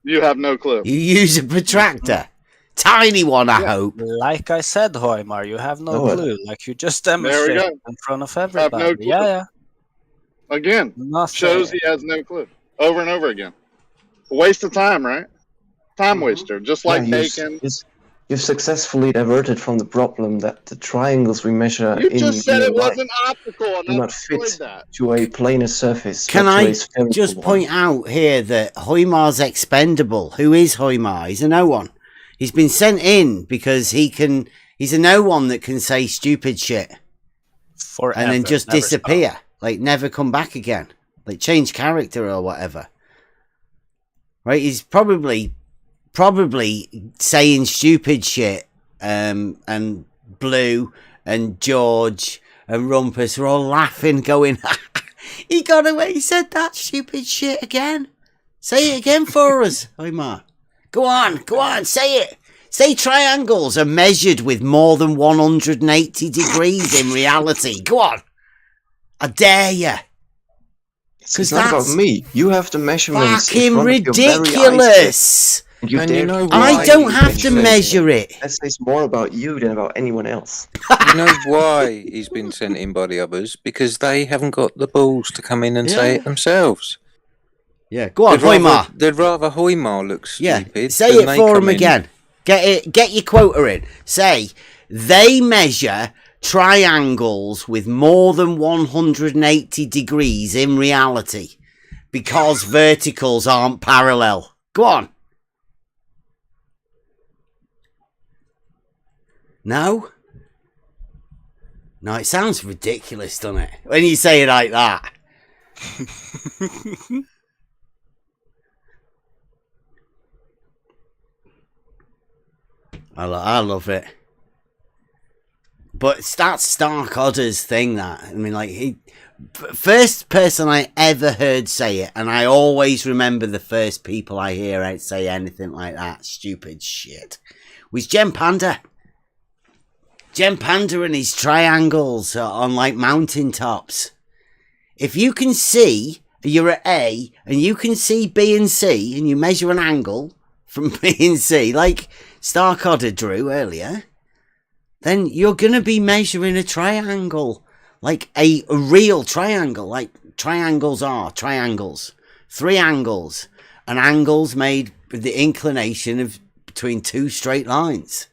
You have no clue. You use a protractor. Tiny one, I hope. Like I said, Hoimar, you have no No, clue. Like you just There we demonstrated go. in front of no everybody. clue. Yeah. Again, Nothing. shows he has no clue. Over and over again. A waste of time, right? time waster, just like bacon. You've successfully diverted from the problem that the triangles we measure You in just said real it life wasn't optical, and do I not destroyed fit that. to a planar surface. Can but to I a spherical just one. point out here that Hoymar's expendable? Who is Hoymar? He's a no one. He's been sent in because he's a no one that can say stupid shit Forever, and then just never disappear, stop. like never come back again, like change character or whatever. Right? He's probably saying stupid shit, and Blue and George and Rumpus are all laughing, going, he got away, he said that stupid shit again. Say it again for us, Hoymar. Go on, say it. Say triangles are measured with more than 180 degrees in reality. Go on. I dare you. It's not about me. You have the measurements in Fucking front of your very eyes. ridiculous. And you And dare you know to why I don't he's have to been measure it. That says more about you than about anyone else. You know why he's been sent in by the others? Because they haven't got the balls to come in and say it themselves. Yeah, go on, Hoymar. They'd rather Hoymar look Yeah, stupid. say than it they for come him in. again. Get your quota in. Say, they measure triangles with more than 180 degrees in reality because verticals aren't parallel. Go on. No? No, it sounds ridiculous, doesn't it? When you say it like that. I love it. But that's Stark Odder's thing, that. I mean, like, first person I ever heard say it, and I always remember the first people I hear say anything like that, stupid shit, was Jem Panda. Jem Panda and his triangles on, like, mountaintops. If you can see, you're at A, and you can see B and C, and you measure an angle from B and C, like Stark Odder drew earlier, then you're going to be measuring a triangle, like a real triangle, like triangles are triangles. 3 angles, and angles made with the inclination of between 2 straight lines.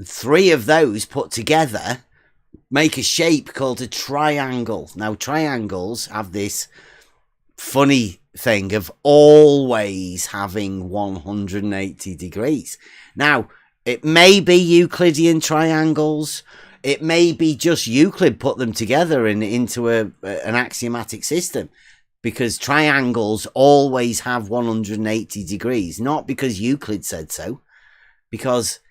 3 of those put together make a shape called a triangle. Now, triangles have this funny thing of always having 180 degrees. Now, it may be Euclidean triangles. It may be just Euclid put them together into an axiomatic system, because triangles always have 180 degrees, not because Euclid said so, because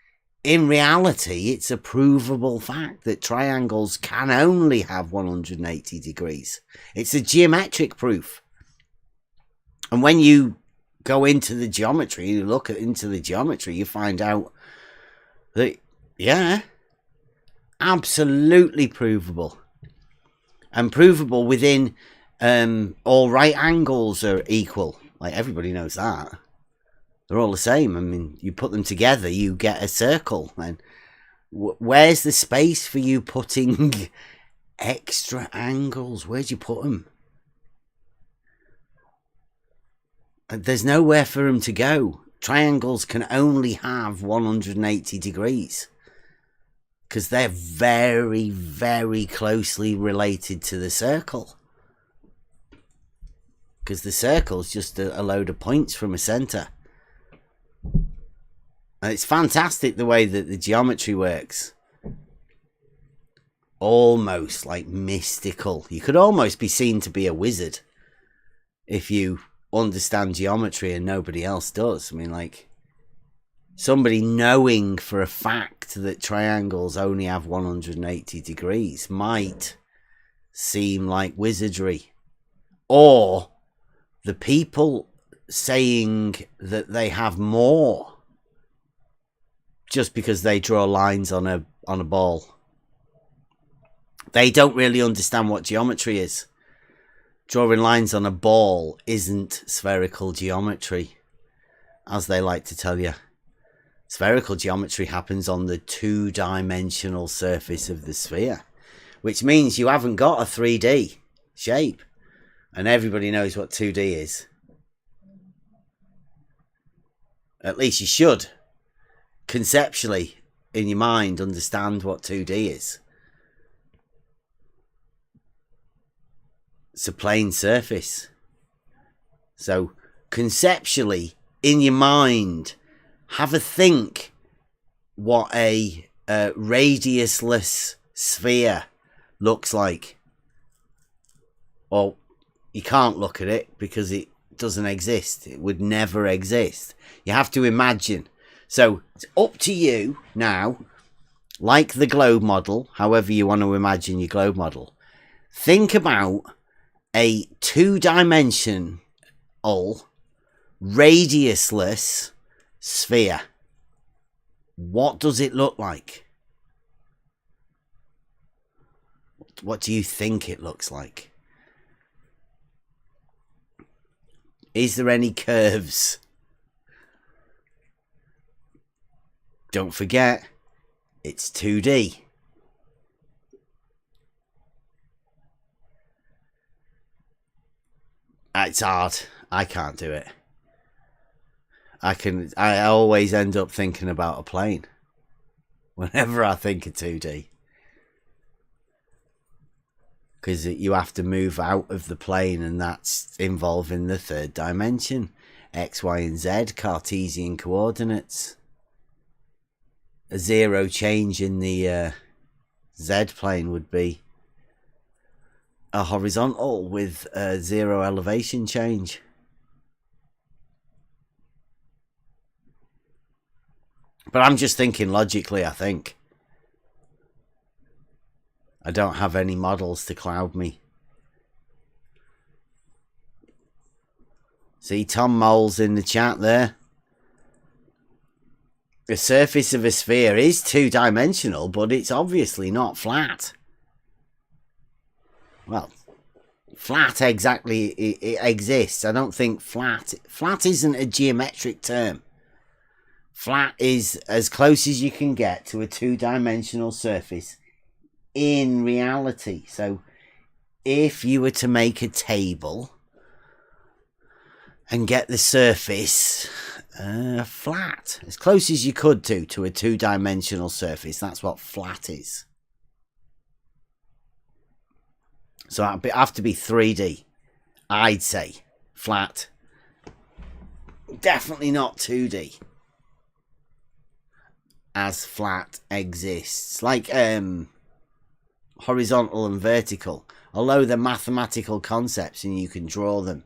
in reality, it's a provable fact that triangles can only have 180 degrees. It's a geometric proof. And when you go into the geometry, you look into the geometry, you find out that, yeah, absolutely provable. And provable within all right angles are equal. Like, everybody knows that. They're all the same. I mean, you put them together, you get a circle. And where's the space for you putting extra angles? Where'd you put them? There's nowhere for them to go. Triangles can only have 180 degrees because they're very, very closely related to the circle. Because the circle's just a load of points from a centre. And it's fantastic the way that the geometry works. Almost like mystical. You could almost be seen to be a wizard if you understand geometry and nobody else does. I mean, like, somebody knowing for a fact that triangles only have 180 degrees might seem like wizardry. Or the people saying that they have more just because they draw lines on a ball. They don't really understand what geometry is. Drawing lines on a ball isn't spherical geometry, as they like to tell you. Spherical geometry happens on the 2-dimensional surface of the sphere, which means you haven't got a 3D shape. And everybody knows what 2D is. At least you should, conceptually, in your mind, understand what 2D is. It's a plane surface. So, conceptually, in your mind, have a think what a radiusless sphere looks like. Well, you can't look at it because it doesn't exist. It would never exist. You have to imagine. So it's up to you now, like the globe model, however you want to imagine your globe model. Think about a two-dimensional radiusless sphere. What does it look like? What do you think it looks like? Is there any curves? Don't forget, it's 2D. It's hard. I can't do it. I always end up thinking about a plane whenever I think of 2D. Because you have to move out of the plane, and that's involving the third dimension. X, Y, and Z, Cartesian coordinates. A zero change in the Z plane would be a horizontal with a zero elevation change. But I'm just thinking logically, I think. I don't have any models to cloud me. See Tom Mole's in the chat there. The surface of a sphere is two-dimensional, but it's obviously not flat. Well, flat exactly, it exists. I don't think flat isn't a geometric term. Flat is as close as you can get to a two-dimensional surface in reality. So if you were to make a table and get the surface flat, as close as you could to a two-dimensional surface, that's what flat is. So it'd have to be 3D, I'd say. Flat. Definitely not 2D. As flat exists. Like horizontal and vertical. Although they're mathematical concepts and you can draw them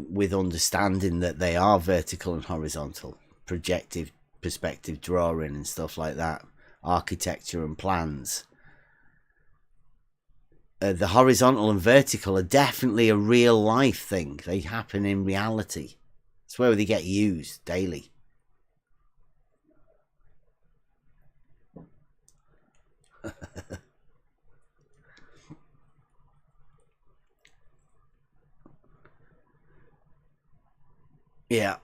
with understanding that they are vertical and horizontal. Projective perspective drawing and stuff like that. Architecture and plans. The horizontal and vertical are definitely a real life thing. They happen in reality. It's where they get used daily. Yeah.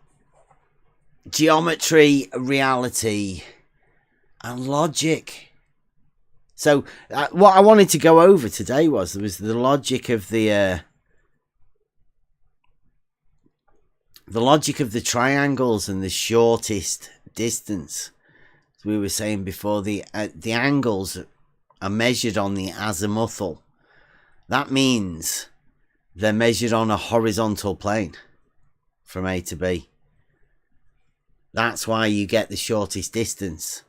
Geometry, reality, and logic. So what I wanted to go over today was the logic of the triangles and the shortest distance. As we were saying before, the angles are measured on the azimuthal. That means they're measured on a horizontal plane from A to B. That's why you get the shortest distance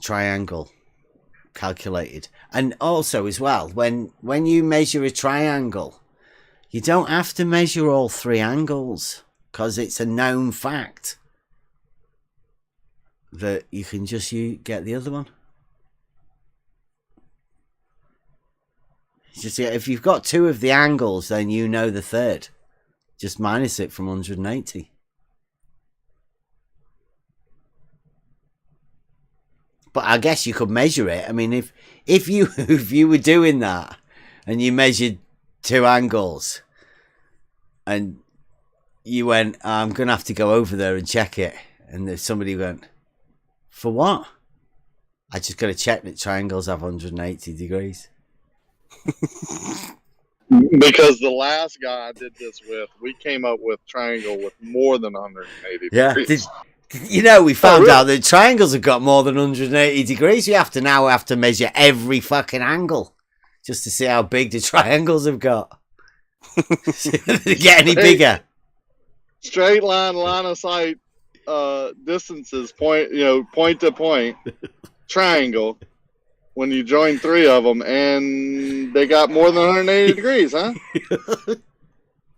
triangle calculated. And also as well, when you measure a triangle, you don't have to measure all three angles, because it's a known fact that you can just get the other one. Just if you've got two of the angles, then you know the third. Just minus it from 180. But I guess you could measure it. I mean, if you were doing that and you measured two angles and you went, I'm going to have to go over there and check it. And if somebody went, for what? I just got to check that triangles have 180 degrees. Because the last guy I did this with, we came up with triangle with more than 180 Yeah. degrees. You know, we found really? out that triangles have got more than 180 degrees. We have to measure every fucking angle just to see how big the triangles have got. They get any bigger? Straight line of sight distances, point to point, triangle. When you join 3 of them, and they got more than 180 degrees, huh?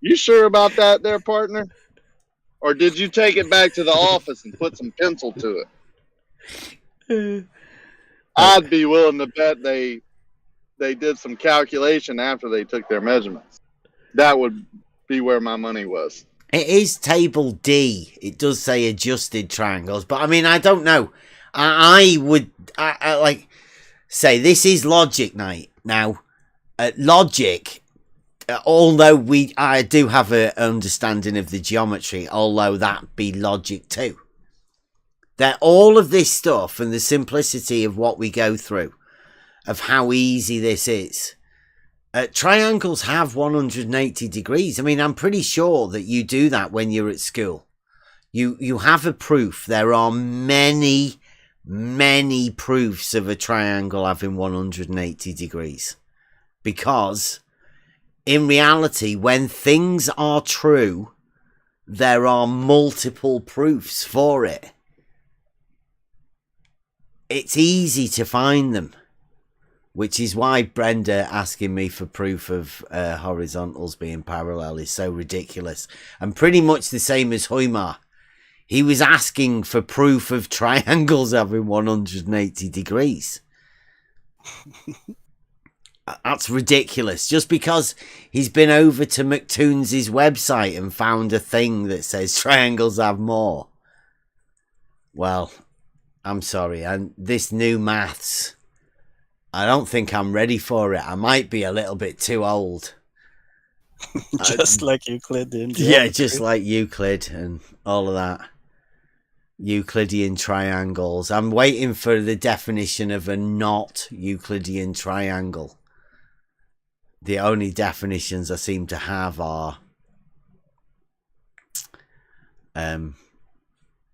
You sure about that there, partner? Or did you take it back to the office and put some pencil to it? I'd be willing to bet they did some calculation after they took their measurements. That would be where my money was. It is table D. It does say adjusted triangles, but I mean, I don't know. I would like say this is logic night now. Logic, although I do have an understanding of the geometry, although that be logic too. That all of this stuff and the simplicity of what we go through, of how easy this is. Triangles have 180 degrees. I mean, I'm pretty sure that you do that when you're at school. You have a proof. There are many proofs of a triangle having 180 degrees. Because in reality, when things are true, there are multiple proofs for it. It's easy to find them. Which is why Brenda asking me for proof of horizontals being parallel is so ridiculous. And pretty much the same as Hoymar. He was asking for proof of triangles having 180 degrees. That's ridiculous. Just because he's been over to McToon's website and found a thing that says triangles have more. Well, I'm sorry. And this new maths, I don't think I'm ready for it. I might be a little bit too old. Just like Euclid in geometry. Yeah, just like Euclid and all of that. Euclidean triangles. I'm waiting for the definition of a not Euclidean triangle. The only definitions I seem to have are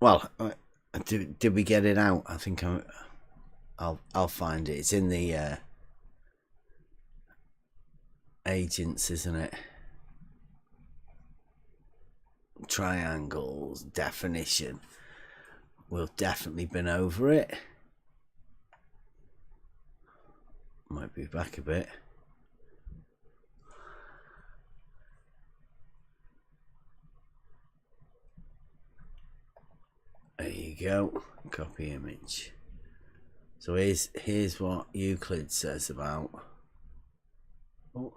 well, did we get it out? I think I'll find it. It's in the agents, isn't it? Triangles definition. We've definitely been over it. Might be back a bit. There you go. Copy image. So here's what Euclid says about. Oh.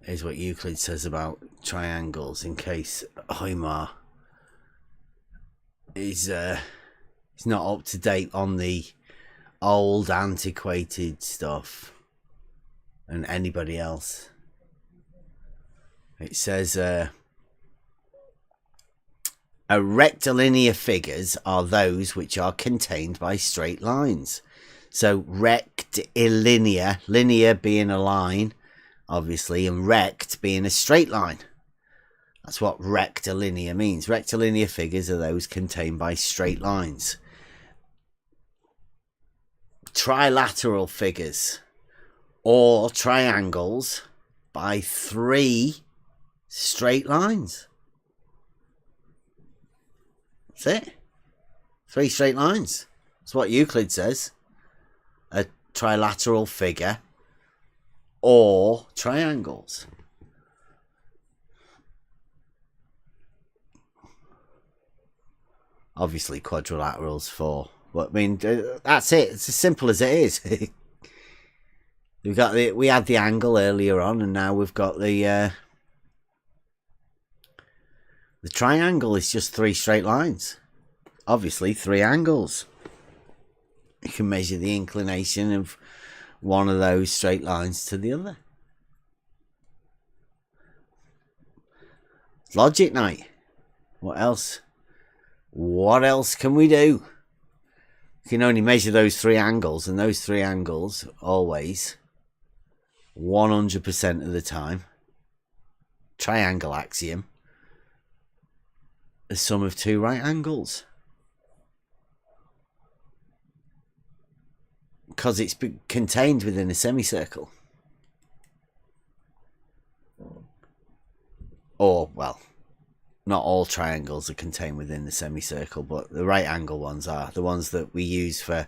Here's what Euclid says about triangles, in case Hoymar is not up to date on the old antiquated stuff, and anybody else. It says rectilinear figures are those which are contained by straight lines. So rectilinear, linear being a line, obviously, and rect being a straight line. That's what rectilinear means. Rectilinear figures are those contained by straight lines. Trilateral figures or triangles by 3 straight lines. That's it. 3 straight lines. That's what Euclid says. A trilateral figure or triangles. Obviously quadrilaterals 4. But I mean, that's it. It's as simple as it is. We had the angle earlier on, and now we've got the triangle is just 3 straight lines. Obviously 3 angles. You can measure the inclination of one of those straight lines to the other. Logic night. What else? What else can we do? You can only measure those 3 angles, and those 3 angles always 100% of the time, triangle axiom, the sum of two right angles. Because it's contained within a semicircle. Or, well, not all triangles are contained within the semicircle, but the right angle ones are. The ones that we use for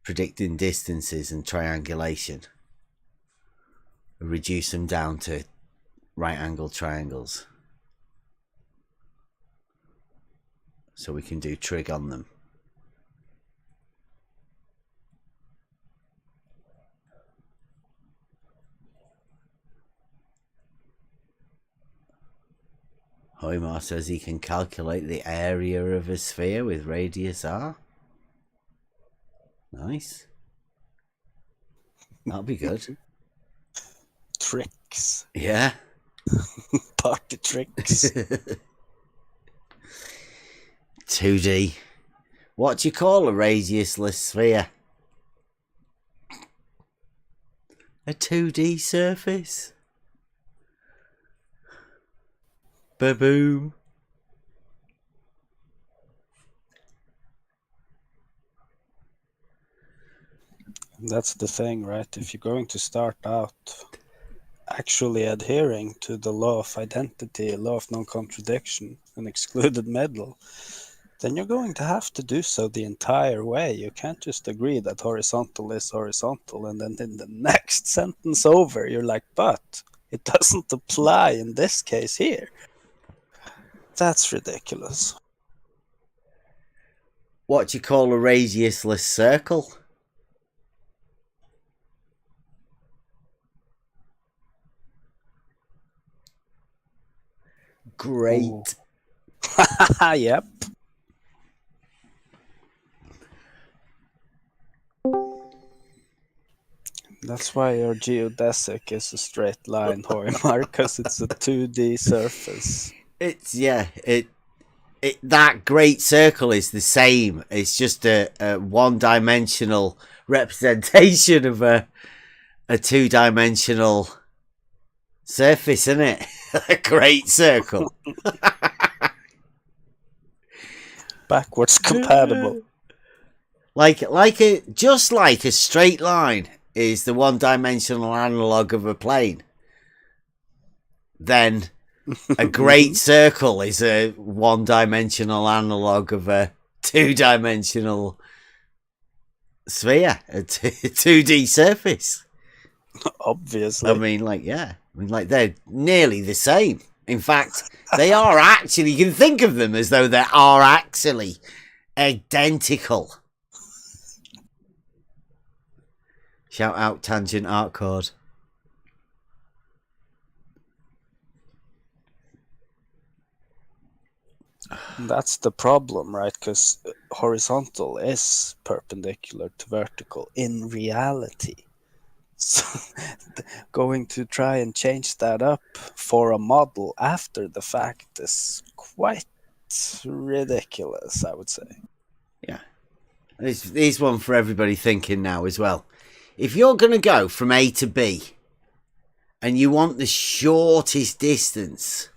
predicting distances and triangulation. We reduce them down to right angle triangles. So we can do trig on them. Hoymar says he can calculate the area of a sphere with radius r. Nice. That'll be good. Tricks. Yeah. Party tricks. 2D. What do you call a radiusless sphere? A 2D surface. Ba-boom. That's the thing, right? If you're going to start out actually adhering to the law of identity, law of non-contradiction, and excluded middle, then you're going to have to do so the entire way. You can't just agree that horizontal is horizontal, and then in the next sentence over, you're like, but it doesn't apply in this case here. That's ridiculous. What do you call a radiusless circle? Great. Yep. That's why your geodesic is a straight line, Hoymar, because it's a 2D surface. It's, yeah, that great circle is the same. It's just a one-dimensional representation of a two-dimensional surface, isn't it? A great circle. Backwards compatible. Just like a straight line is the one-dimensional analog of a plane, then a great circle is a one-dimensional analog of a two-dimensional sphere, a 2D surface. Obviously. I mean, they're nearly the same. In fact, they are actually, you can think of them as though they are actually identical. Shout out Tangent Art Chord. That's the problem, right? Because horizontal is perpendicular to vertical in reality. So going to try and change that up for a model after the fact is quite ridiculous, I would say. Yeah. Here's one for everybody thinking now as well. If you're going to go from A to B and you want the shortest distance,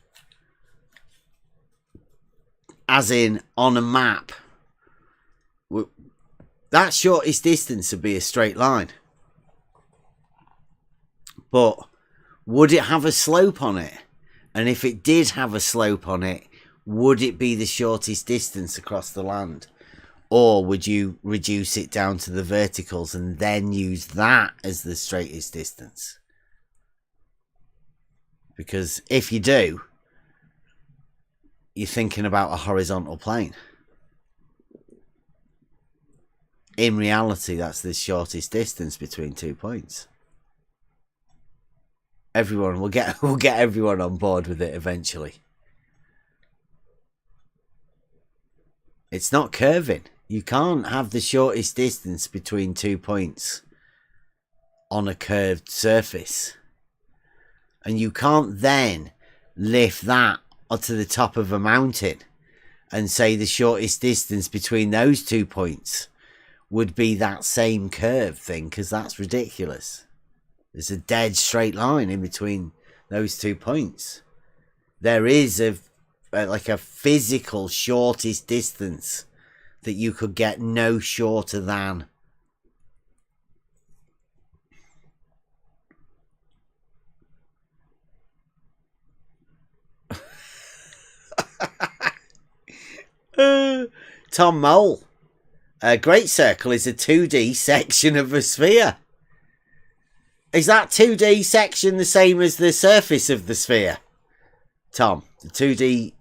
as in on a map, that shortest distance would be a straight line. But would it have a slope on it? And if it did have a slope on it, would it be the shortest distance across the land? Or would you reduce it down to the verticals and then use that as the straightest distance? Because if you do, you're thinking about a horizontal plane. In reality, that's the shortest distance between 2 points. We'll get everyone on board with it eventually. It's not curving. You can't have the shortest distance between 2 points on a curved surface. And you can't then lift that onto the top of a mountain and say the shortest distance between those 2 points would be that same curve thing, because that's ridiculous. There's a dead straight line in between those 2 points. There is like a physical shortest distance that you could get no shorter than. Tom Mole. A great circle is a 2D section of a sphere. Is that 2D section the same as the surface of the sphere? Tom, the 2D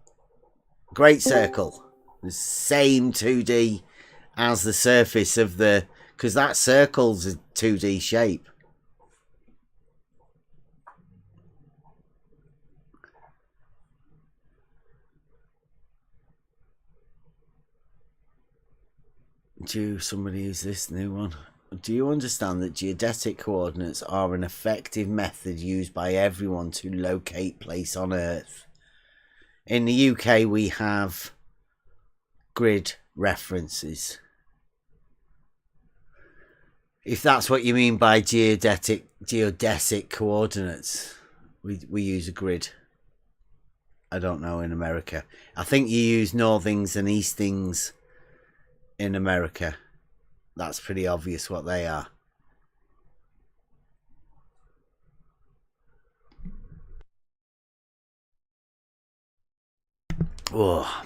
great circle. The same 2D as the surface of the... Because that circle's a 2D shape. Somebody use this new one. Do you understand that geodetic coordinates are an effective method used by everyone to locate place on Earth? In the UK, we have grid references. If that's what you mean by geodetic coordinates, we use a grid. I don't know in America. I think you use northings and eastings in America. That's pretty obvious what they are. Oh.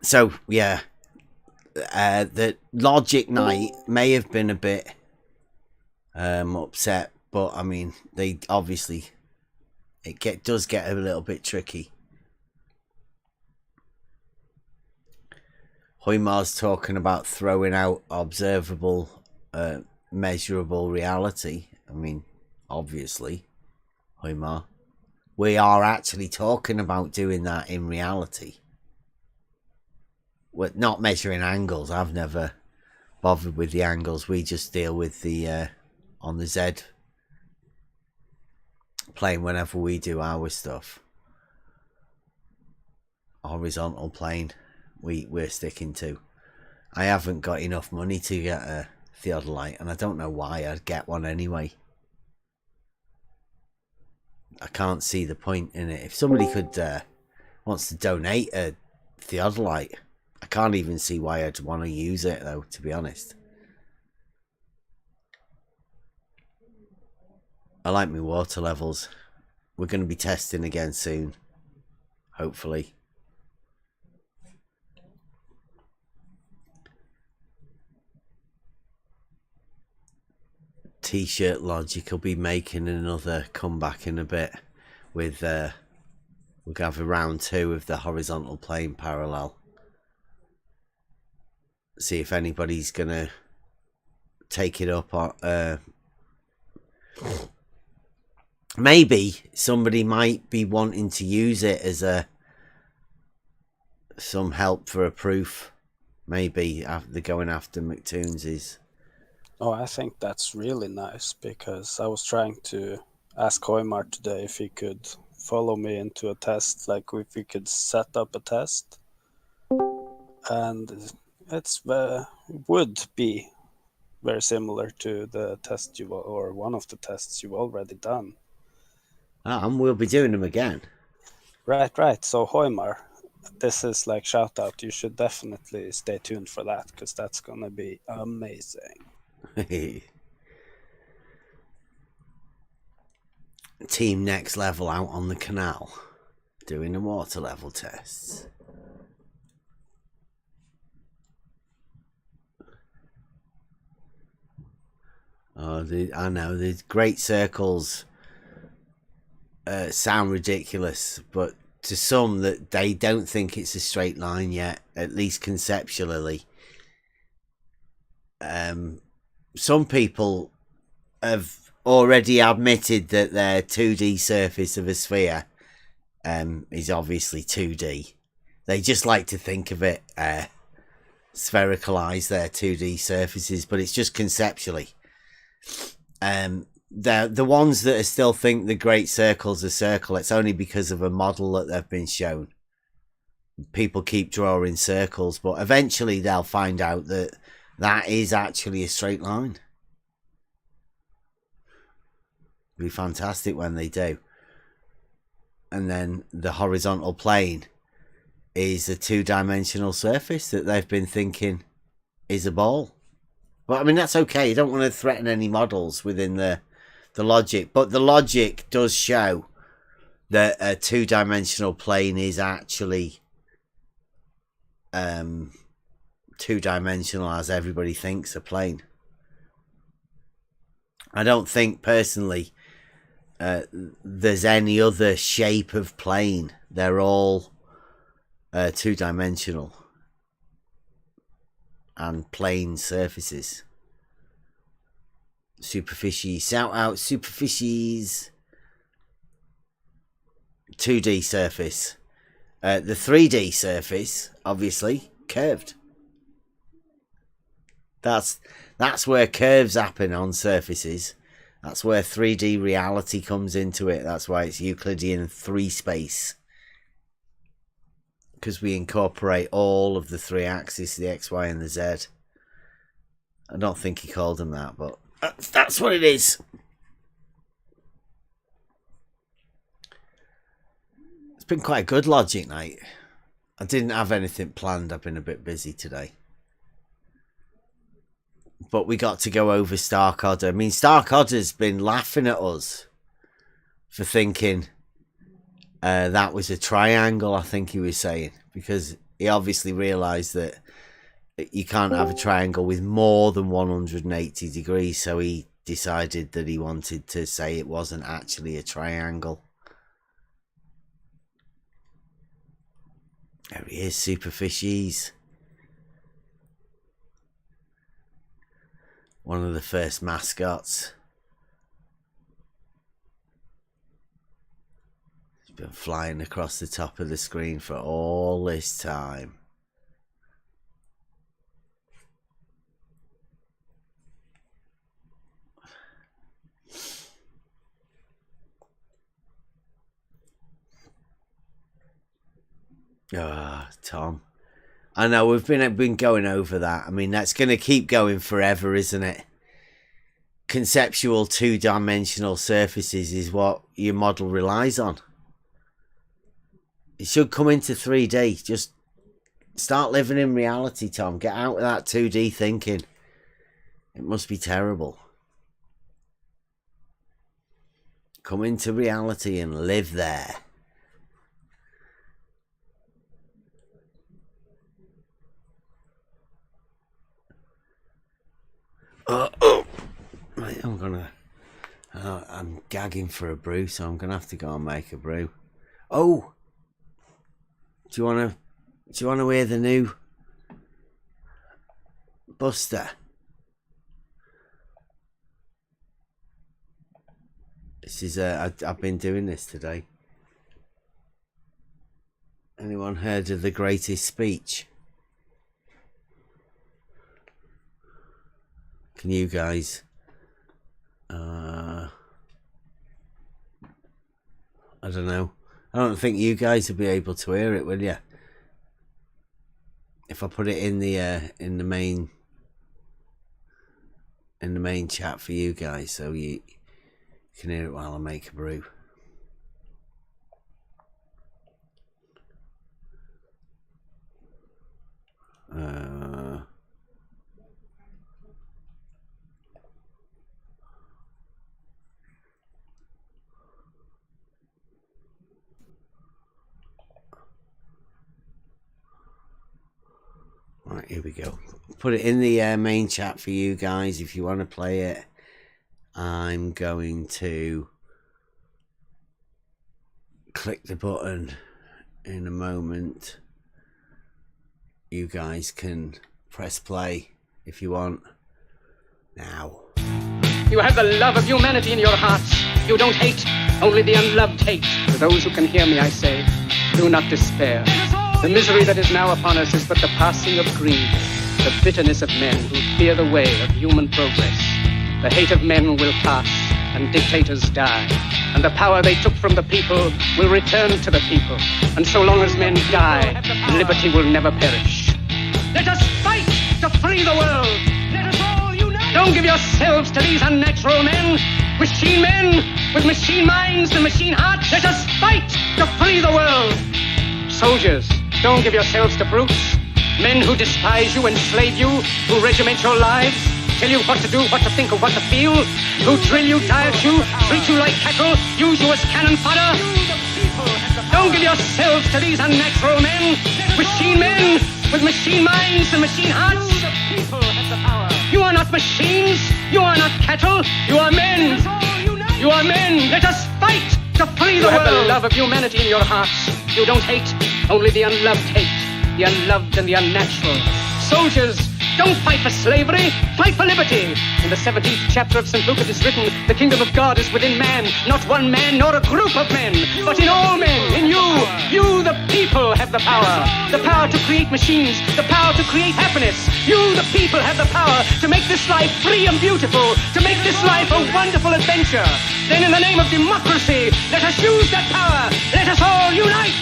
So, yeah. The Logic Night may have been a bit upset, but I mean, they obviously... It does get a little bit tricky. Hoymar's talking about throwing out observable, measurable reality. I mean, obviously, Hoymar. We are actually talking about doing that in reality. We're not measuring angles. I've never bothered with the angles. We just deal with the, on the Z plane whenever we do our stuff. Horizontal plane. We're sticking to. I haven't got enough money to get a theodolite, and I don't know why I'd get one anyway. I can't see the point in it. If somebody could wants to donate a theodolite, I can't even see why I'd want to use it though, to be honest. I like my water levels. We're going to be testing again soon, hopefully. T-shirt Logic will be making another comeback in a bit with we'll have a round 2 of the horizontal plane parallel. See if anybody's gonna take it up or maybe somebody might be wanting to use it as some help for a proof. Maybe after going after McToons's. Oh, I think that's really nice, because I was trying to ask Hoymar today if he could follow me into a test, like if we could set up a test. And it's would be very similar to the test or one of the tests you've already done. And we'll be doing them again. Right. So Hoymar, this is like shout out. You should definitely stay tuned for that, because that's gonna be amazing. Team Next Level out on the canal doing the water level tests. Oh, I know the great circles sound ridiculous, but to some that they don't think it's a straight line yet, at least conceptually. Some people have already admitted that their 2D surface of a sphere is obviously 2D. They just like to think of it sphericalize their 2D surfaces, but it's just conceptually. The ones that still think the great circle's a circle, it's only because of a model that they've been shown. People keep drawing circles, but eventually they'll find out that that is actually a straight line. It'd be fantastic when they do. And then the horizontal plane is a two-dimensional surface that they've been thinking is a ball. But I mean, that's okay. You don't want to threaten any models within the logic. But the logic does show that a two-dimensional plane is actually two-dimensional as everybody thinks a plane. I don't think personally there's any other shape of plane. They're all two-dimensional and plane surfaces. Superficies, shout out superficies. 2D surface. The 3D surface, obviously, curved. That's where curves happen on surfaces. That's where 3D reality comes into it. That's why it's Euclidean 3 space. Because we incorporate all of the 3 axes, the X, Y, and the Z. I don't think he called them that, but that's what it is. It's been quite a good logic night. I didn't have anything planned. I've been a bit busy today. But we got to go over Starkodder. I mean, Starkodder's been laughing at us for thinking that was a triangle, I think he was saying. Because he obviously realised that you can't have a triangle with more than 180 degrees. So he decided that he wanted to say it wasn't actually a triangle. There he is, Superficies. One of the first mascots. He's been flying across the top of the screen for all this time. Ah, Tom. I know we've been going over that. I mean, that's going to keep going forever, isn't it? Conceptual two-dimensional surfaces is what your model relies on. It should come into 3D. Just start living in reality, Tom. Get out of that 2D thinking. It must be terrible. Come into reality and live there. Right, I'm gagging for a brew, so I'm gonna have to go and make a brew. Oh, do you wanna hear the new Buster? This is I've been doing this today. Anyone heard of The Greatest Speech? Can you guys? I don't know. I don't think you guys will be able to hear it, will you? If I put it in the main chat for you guys, so you can hear it while I make a brew. Right, here we go. Put it in the main chat for you guys if you want to play it. I'm going to click the button in a moment. You guys can press play if you want. Now. You have the love of humanity in your hearts. You don't hate, only the unloved hate. To those who can hear me, I say, do not despair. The misery that is now upon us is but the passing of greed, the bitterness of men who fear the way of human progress. The hate of men will pass, and dictators die, and the power they took from the people will return to the people. And so long as men die, liberty will never perish. Let us fight to free the world! Don't give yourselves to these unnatural men with machine minds and machine hearts. Let us fight to free the world. Soldiers, don't give yourselves to brutes, men who despise you, enslave you, who regiment your lives, tell you what to do, what to think, or what to feel, who drill you, diet you, treat you like cattle, use you as cannon fodder. Don't give yourselves to these unnatural men with machine minds and machine hearts. You are not machines, you are not cattle, you are men. You are men. Let us fight to free the world. You have the love of humanity in your hearts. You don't hate, only the unloved hate, the unloved and the unnatural. Soldiers, don't fight for slavery, fight for liberty. In the 17th chapter of St. Luke it is written, the kingdom of God is within man, not one man nor a group of men, but in all men, in you. You, the people, have the power to create machines, the power to create happiness. You, the people, have the power to make this life free and beautiful, to make this life a wonderful adventure. Then in the name of democracy, let us use that power. Let us all unite.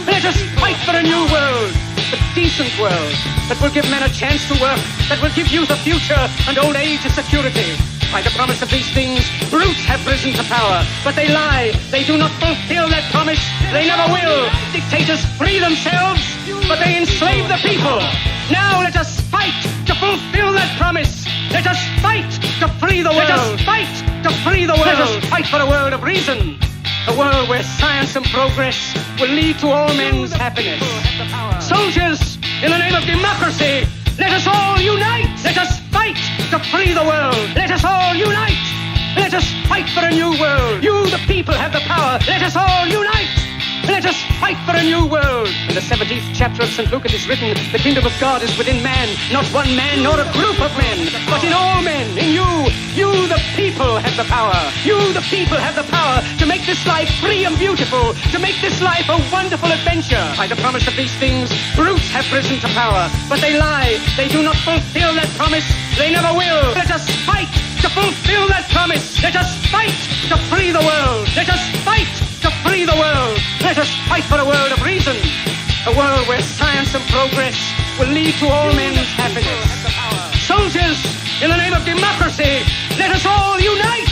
Let us fight for a new world. A decent world that will give men a chance to work, that will give youth a future and old age a security. By the promise of these things, brutes have risen to power, but they lie. They do not fulfill that promise. They never will. Dictators free themselves, but they enslave the people. Now let us fight to fulfill that promise. Let us fight to free the world. Let us fight to free the world. Let us fight for a world of reason. A world where science and progress will lead to all men's happiness. Soldiers, in the name of democracy, let us all unite. Let us fight to free the world. Let us all unite. Let us fight for a new world. You, the people, have the power. Let us all unite. Let us fight for a new world. In the 17th chapter of St. Luke it is written, the kingdom of God is within man, not one man nor a group of men, but in all men, in you. You, the people, have the power. You, the people, have the power to make this life free and beautiful, to make this life a wonderful adventure. By the promise of these things, brutes have risen to power, but they lie. They do not fulfill that promise. They never will. Let us fight to fulfill that promise. Let us fight to free the world. Let us fight to free the world. Let us fight for a world of reason. A world where science and progress will lead to all men's happiness. Soldiers, in the name of democracy, let us all unite.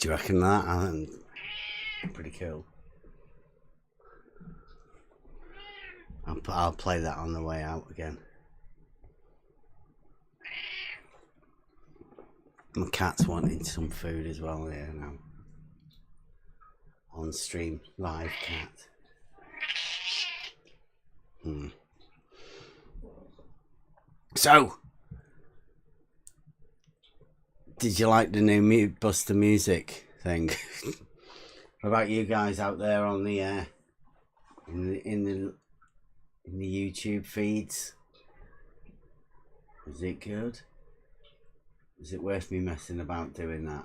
Do you reckon that? I think pretty cool. I'll play that on the way out again. My cat's wanting some food as well here now. On stream, live cat. So, did you like the new Buster Music thing? What about you guys out there on the in the YouTube feeds? Is it good? Is it worth me messing about doing that?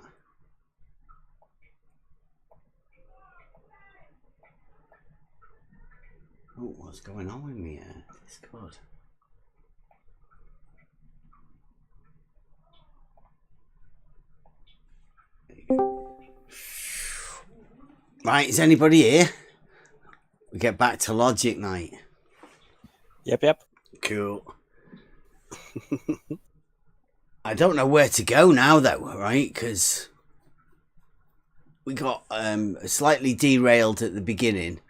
Oh, what's going on with me here? It's good. Right, is anybody here? We get back to Logic Night. Yep. Cool. I don't know where to go now, though, right? Because we got slightly derailed at the beginning.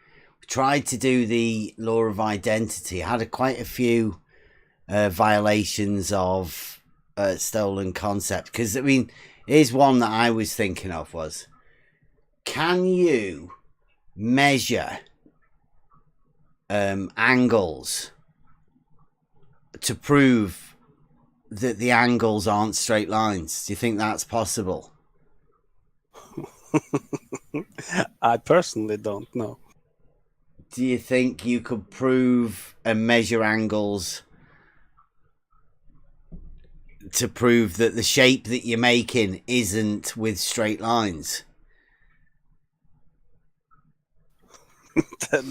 We tried to do the law of identity. Had quite a few violations of stolen concept. Because, I mean, here's one that I was thinking of was, can you measure angles to prove that the angles aren't straight lines? Do you think that's possible? I personally don't know. Do you think you could prove and measure angles to prove that the shape that you're making isn't with straight lines?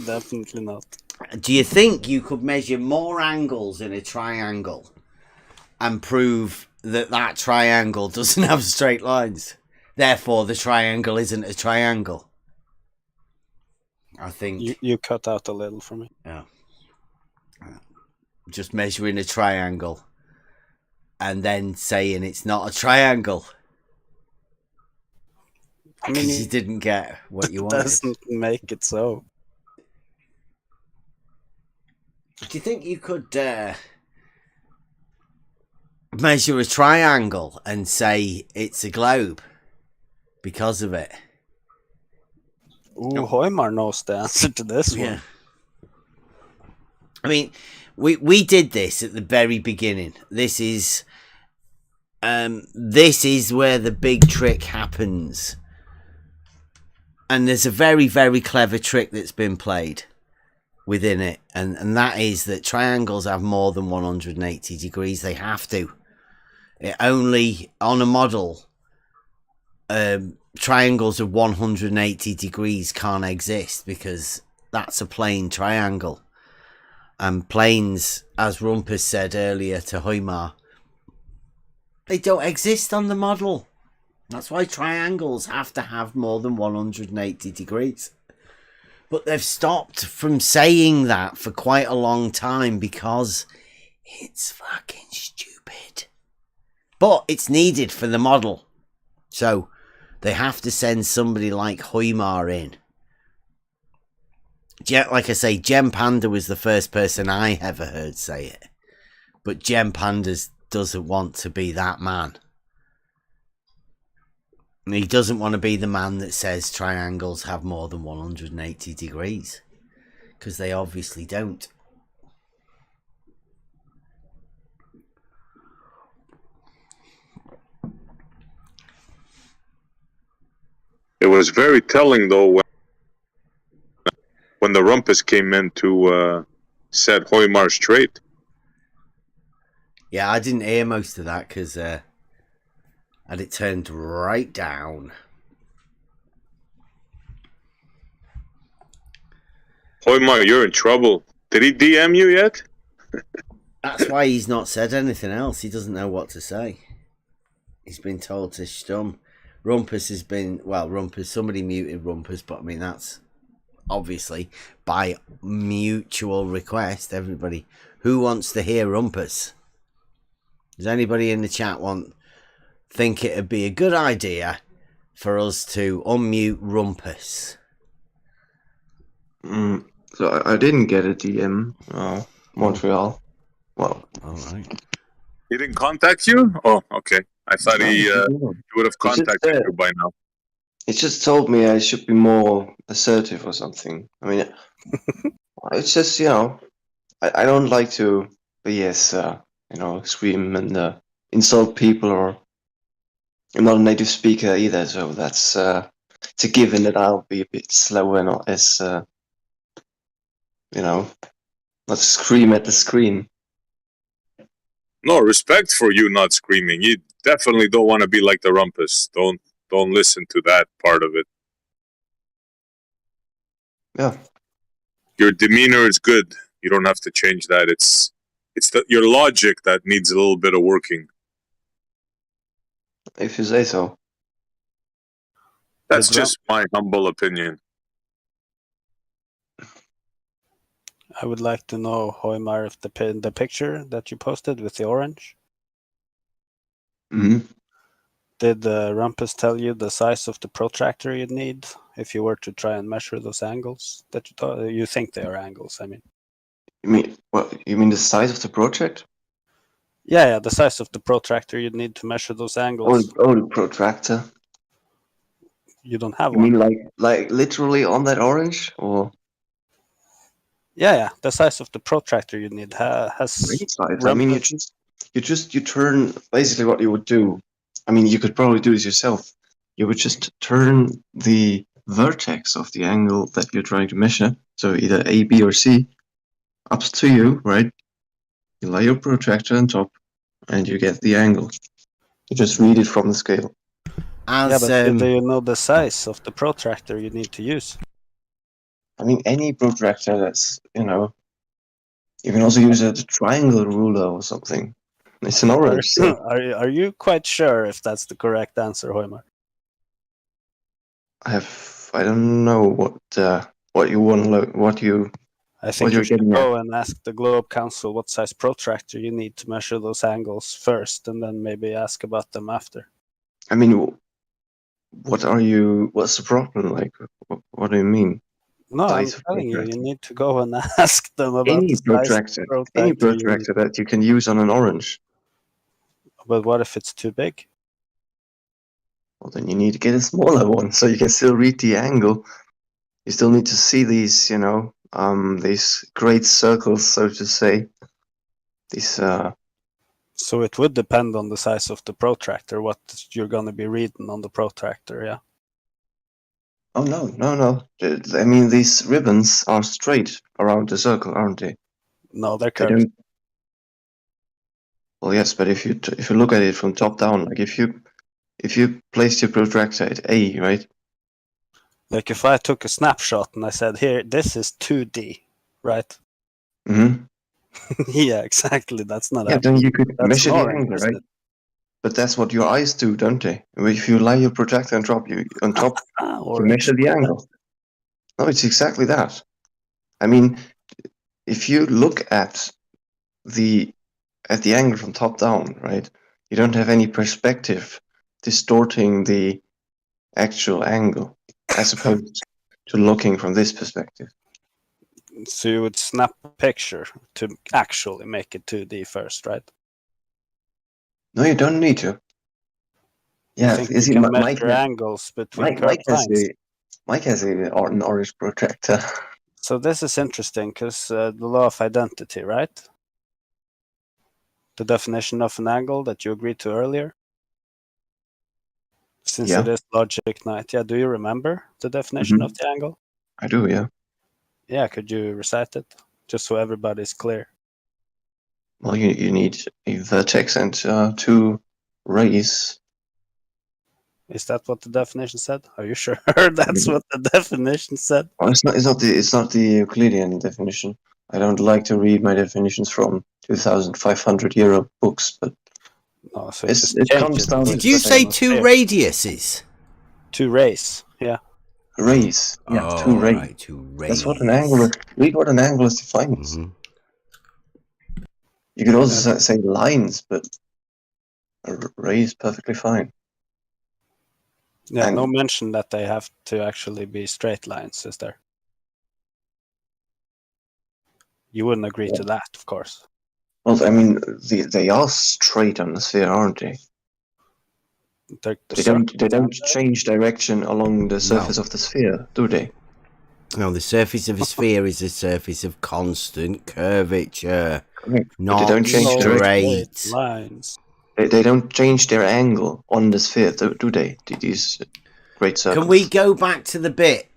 Definitely not. Do you think you could measure more angles in a triangle and prove that that triangle doesn't have straight lines? Therefore, the triangle isn't a triangle. I think You cut out a little for me. Yeah. Just measuring a triangle and then saying it's not a triangle. I mean, Because you didn't get what you wanted. Doesn't make it so. Do you think you could measure a triangle and say it's a globe because of it? Ooh, Hoymar knows the answer to this one. I mean, we did this at the very beginning. This is where the big trick happens. And there's a very, very clever trick that's been played within it. And that is that triangles have more than 180 degrees. They have to. It only, on a model, triangles of 180 degrees can't exist because that's a plane triangle. And planes, as Rumpus said earlier to Hoymar, they don't exist on the model. That's why triangles have to have more than 180 degrees. But they've stopped from saying that for quite a long time because it's fucking stupid. But it's needed for the model. So they have to send somebody like Hoymar in. Like I say, Gem Panda was the first person I ever heard say it. But Gem Panda doesn't want to be that man. He doesn't want to be the man that says triangles have more than 180 degrees. Because they obviously don't. It was very telling, though, when the Rumpus came in to set Hoymar straight. Yeah, I didn't hear most of that because had it turned right down. Hoymar, you're in trouble. Did he DM you yet? That's why he's not said anything else. He doesn't know what to say. He's been told to stum. Rumpus has been... Well, Rumpus... Somebody muted Rumpus, but I mean, that's obviously by mutual request. Everybody... Who wants to hear Rumpus? Does anybody in the chat think it'd be a good idea for us to unmute Rumpus? So I didn't get a DM. Montreal. Well, all right. He didn't contact you? Oh, okay. I thought he would have contacted you by now. He just told me I should be more assertive or something. I mean, it's just, I don't like to be as, scream and insult people, or I'm not a native speaker either, so that's it's a given that I'll be a bit slower and not as, not scream at the screen. No, respect for you not screaming. You definitely don't want to be like the Rumpus. Don't listen to that part of it. Yeah. Your demeanor is good. You don't have to change that. It's your logic that needs a little bit of working. If you say so. That's just my humble opinion. I would like to know, Hoymar, if the picture that you posted with the orange. Mm-hmm. Did Rumpus tell you the size of the protractor you'd need if you were to try and measure those angles that you think they are angles? I mean, you mean the size of the project? Yeah, the size of the protractor you'd need to measure those angles. Oh, the protractor. You don't have you one. You mean like literally on that orange, or? Yeah, the size of the protractor you need has. Size. I mean, you turn basically what you would do. I mean, you could probably do this yourself. You would just turn the vertex of the angle that you're trying to measure, so either A, B, or C, up to you, right? You lay your protractor on top, and you get the angle. You just read it from the scale. But do you know the size of the protractor you need to use? I mean, any protractor that's, You can also use a triangle ruler or something. It's an orange. See? Are you quite sure if that's the correct answer, Hoimar? I don't know what you want to what you I think you're you should getting go at. and ask the Globe Council what size protractor you need to measure those angles first, and then maybe ask about them after. I mean, what's the problem? Like, what do you mean? No, I'm Size of telling you, protractor? you need to go and ask them about Any the size of any protractor you need. protractor that you can use on an orange. But what if it's too big? Well, then you need to get a smaller one so you can still read the angle. You still need to see these, these great circles, so to say. These, So it would depend on the size of the protractor, what you're going to be reading on the protractor, yeah? oh no. I mean, these ribbons are straight around the circle, aren't they? No, they're They curved. don't. Well, yes, but if you look at it from top down, like if you placed your protractor at A, right? Like if I took a snapshot and I said, here, this is 2D, right? Mm-hmm. Yeah, exactly. That's not Yeah, then you could that's measure an the orange, angle, isn't right? it? But that's what your eyes do, don't they? If you lie your protractor on top, you Orange. measure the angle. No, it's exactly that. I mean, if you look at the angle from top down, right? You don't have any perspective distorting the actual angle, as opposed to looking from this perspective. So you would snap a picture to actually make it 2D first, right? No, you don't need to. You Yeah, think is you it can Mike? measure angles between Mike curved has lines? an orange protractor. So this is interesting because the law of identity, right? The definition of an angle that you agreed to earlier. Since Yeah. it is logic night, yeah. Do you remember the definition of the angle? I do, yeah. Yeah, could you recite it just so everybody's clear? Well, you need a vertex and two rays. Is that what the definition said? Are you sure that's what the definition said? Well, it's not the Euclidean definition. I don't like to read my definitions from 2,500 euro books, but No, so it comes down to Did the you say same. two radiuses? Two rays, yeah. Rays. Yeah, Oh, two rays. right, two rays. That's what an angle is. Read what an angle is defined as. Mhm. You could also say lines, but a ray is perfectly fine. Yeah, And- no mention that they have to actually be straight lines, is there? You wouldn't agree to that, of course. Well, I mean, they are straight on the sphere, aren't they? They don't change direction along the surface of the sphere, do they? No, the surface of a sphere is a surface of constant curvature, Correct. But not they don't change direction. straight. lines. They don't change their angle on the sphere, do they? These great circles. Can we go back to the bit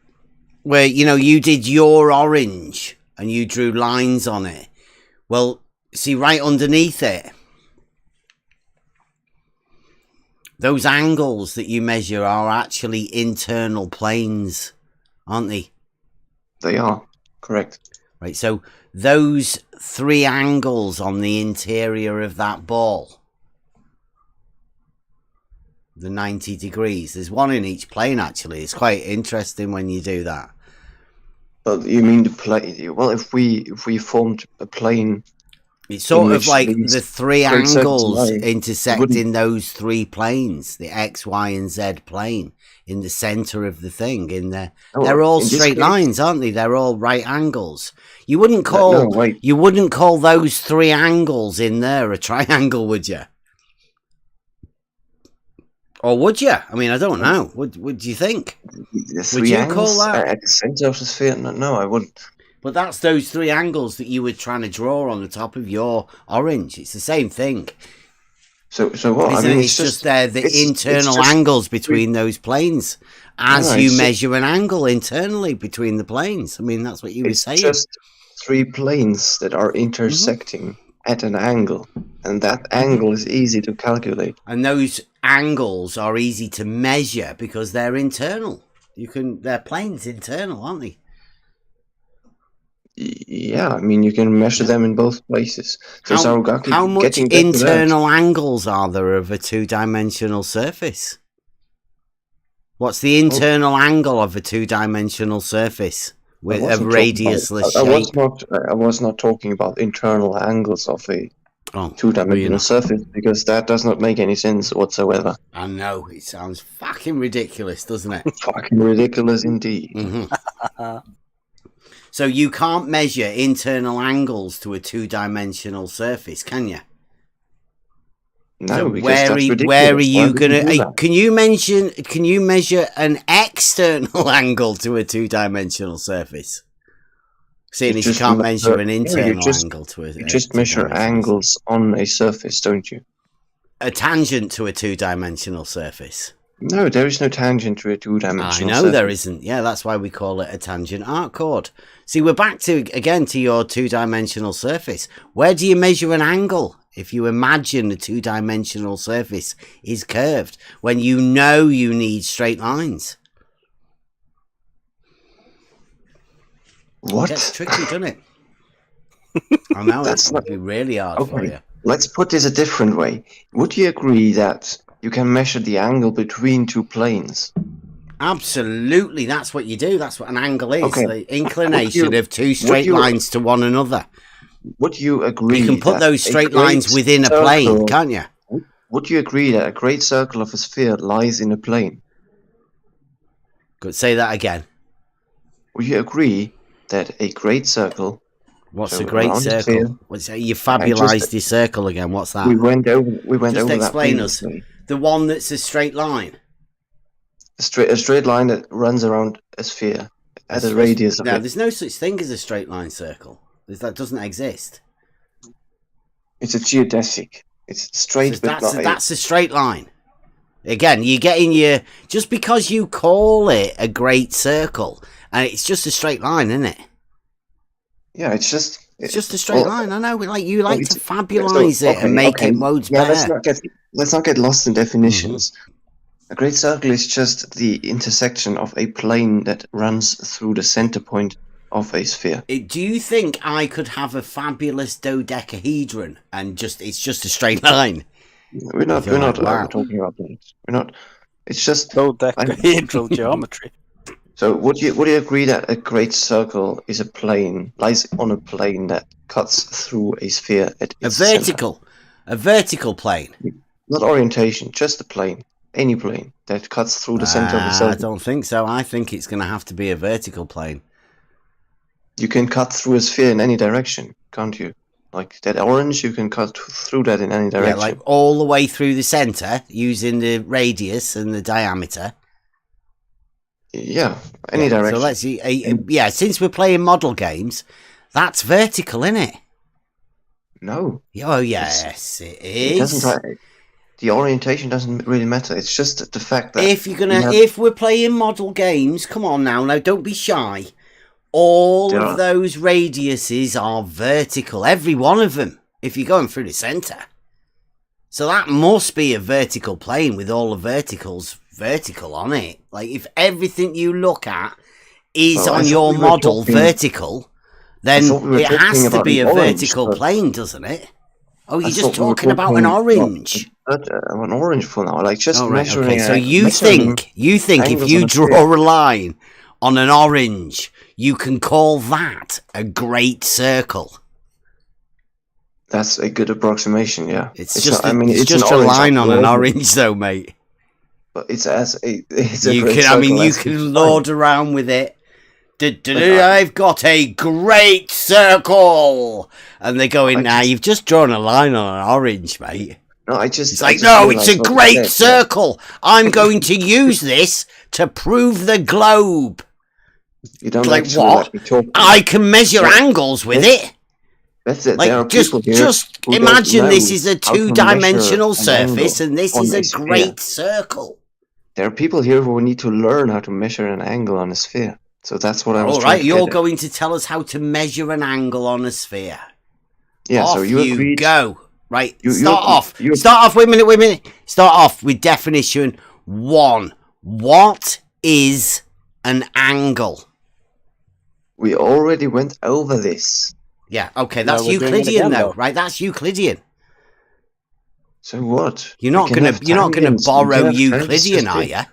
where, you did your orange and you drew lines on it? Well, see, right underneath it, those angles that you measure are actually internal planes, aren't they? They are, correct. Right, so those three angles on the interior of that ball, the 90 degrees, there's one in each plane, actually. It's quite interesting when you do that. But you mean the plane? Well, if we formed a plane, it's sort in of which like these the three great circles angles lie, intersecting those three planes, the X, Y, and Z plane, in the center of the thing. They're all in this straight case- lines, aren't they? They're all right angles. You wouldn't call wait. you wouldn't call those three angles in there a triangle, would you? Or would you? I mean, I don't know. Would you think? The Would you call angles that? at the center of the sphere? No, I wouldn't. But that's those three angles that you were trying to draw on the top of your orange. It's the same thing. So what? Isn't I mean, it? It's just the it's internal just angles between those planes as No, you it's measure an angle internally between the planes. I mean, that's what you were It's saying. just three planes that are intersecting at an angle, and that angle is easy to calculate. And those angles are easy to measure because they're internal. They're planes internal, aren't they? Yeah, I mean, you can measure them in both places. So Sarugaki, How much getting back to that, internal angles are there of a two-dimensional surface? What's the internal angle of a two-dimensional surface with a radiusless shape? I was not talking about internal angles of a two-dimensional surface, because that does not make any sense whatsoever. I know, it sounds fucking ridiculous, doesn't it? Fucking ridiculous indeed. So you can't measure internal angles to a two-dimensional surface, can you? No, so because where that's ridiculous. Where are you Why would you do gonna? that? Can you measure an external angle to a two-dimensional surface? Seeing as you can't measure an internal angle to You just measure angles on a surface, don't you? a tangent to a two-dimensional surface. No, there is no tangent to a two-dimensional I know surface. there isn't. Yeah, that's why we call it a tangent arc chord. See, we're back to your two-dimensional surface. Where do you measure an angle if you imagine a two-dimensional surface is curved when you know you need straight lines? What? It gets tricky, doesn't it? I know, it's going to be really hard for you. Let's put this a different way. Would you agree that you can measure the angle between two planes? Absolutely, that's what you do. That's what an angle is. Okay. The inclination of two straight lines to one another. Would you agree? You can put that those a straight great lines within a plane, circle- can't you? Would you agree that a great circle of a sphere lies in a plane? Good. Say that again. Would you agree that a great circle? What's so a great around a sphere- circle? What's you fabulized your circle again? What's that? We went over. Just that explain us. previously. The one that's a straight line. A straight line that runs around a sphere at a radius of No, it. there's no such thing as a straight line circle. That doesn't exist. It's a geodesic. It's straight, So but that's a straight line. Again, you get in your just because you call it a great circle, and it's just a straight line, isn't it? Yeah, it's just a straight line. I know. You like to fabulize so- it and make it loads Yeah, better. let's not get lost in definitions. Mm-hmm. A great circle is just the intersection of a plane that runs through the center point of a sphere. Do you think I could have a fabulous dodecahedron and it's just a straight line? We're not wow. talking about that. We're not. It's just dodecahedral geometry. So would you agree that a great circle is lies on a plane that cuts through a sphere at its center? A vertical plane. Not orientation, just a plane. Any plane that cuts through the center of the circle. I don't think so. I think it's going to have to be a vertical plane. You can cut through a sphere in any direction, can't you? Like that orange, you can cut through that in any direction. Yeah, like all the way through the center using the radius and the diameter. Yeah, any direction. So let's see. Since we're playing model games, that's vertical, isn't it? No. Oh yes, it is. It doesn't. The orientation doesn't really matter. It's just the fact that if we're playing model games, come on now, don't be shy. All of those radiuses are vertical, every one of them. If you're going through the center, so that must be a vertical plane with all the verticals vertical on it. Like if everything you look at is on your model vertical, then it has to be a vertical plane, doesn't it? Oh, you're just talking about an orange. An orange for now, like just measuring. Okay. So you think if you draw a line on an orange, you can call that a great circle? That's a good approximation. Yeah, it's just a line on an orange, though, mate. But it's a you can lord around with it. I've got a great circle, and they're going, you've just drawn a line on an orange, mate. No, it's a great circle. I'm going to use this to prove the globe. You don't like what? I can measure angles with it. That's it. Like just imagine this is a two-dimensional surface, and this is a great circle. There are people here who need to learn how to measure an angle on a sphere. So that's what I was. All right, you're going to tell us how to measure an angle on a sphere. Yeah, off so you go. Right, start off. Wait a minute. Start off with definition 1. What is an angle? We already went over this. Yeah, okay, that's No, we're doing it Euclidean again, though, though. right? That's Euclidean. So what? You're not gonna tangents, borrow we can have Euclidean, are tangents.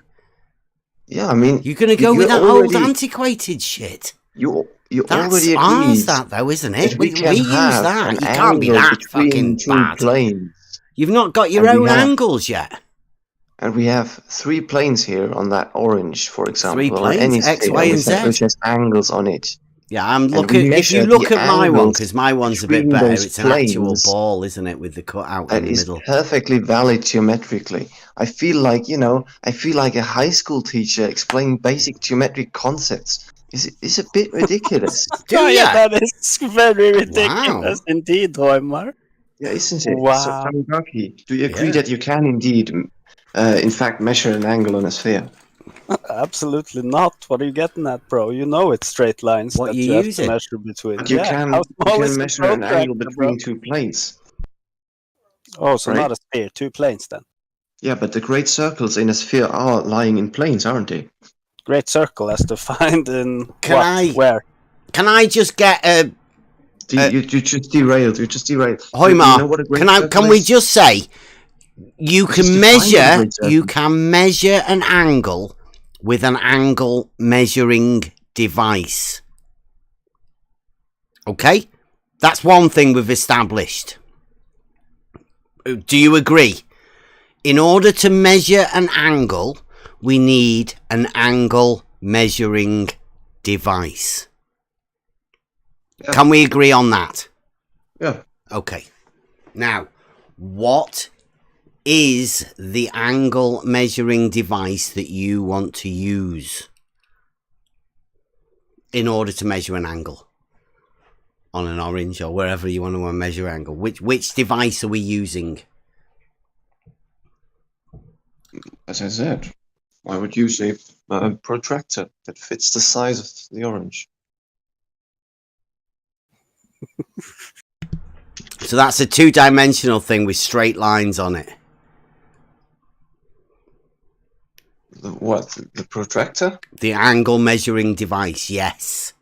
you? Yeah, I mean, You're gonna go you with that already, old antiquated shit. You That's already ours, agreed that though, isn't that it? we We can use have that. an You can't be angle that between fucking two bad. planes, You've not got your and we own have angles yet. and we have 3 planes here on that orange, for example, 3 or planes, any X, sphere Y, and Z. which has angles on it. Yeah, I'm And looking. we If you measure look the at my one, angles because my one's a bit between better, those it's an actual planes. ball, isn't it, with the cutout in That the is middle. perfectly valid geometrically. I feel like a high school teacher explaining basic geometric concepts. Is a bit ridiculous. Do Oh, ya? yeah, that is very ridiculous Wow. indeed, Hoimar. Yeah, isn't it? So, Wow. Tamigaki, do you agree Yeah. that you can indeed, in fact, measure an angle on a sphere? Absolutely not. What are you getting at, bro? You know it's straight lines What that you you have using? to measure between. But you Yeah, can how small is the measure an angle protractor, bro? between 2 planes. Oh, so Right. not a sphere, 2 planes then. Yeah, but the great circles in a sphere are lying in planes, aren't they? Great circle as defined in Can Where? Can I just get a You just derailed. You just derailed. Do you Hoimar? know what a great circle Can we is? just say you Just can define what a measure great circle. an angle with an angle measuring device. Okay, that's one thing we've established. Do you agree? In order to measure an angle, we need an angle measuring device. Yeah. Can we agree on that? Yeah. Okay. Now, what is the angle measuring device that you want to use in order to measure an angle on an orange or wherever you want to measure angle? Which device are we using? As I said, I would use a protractor that fits the size of the orange. So that's a 2-dimensional thing with straight lines on it. What? The protractor? The angle measuring device, yes.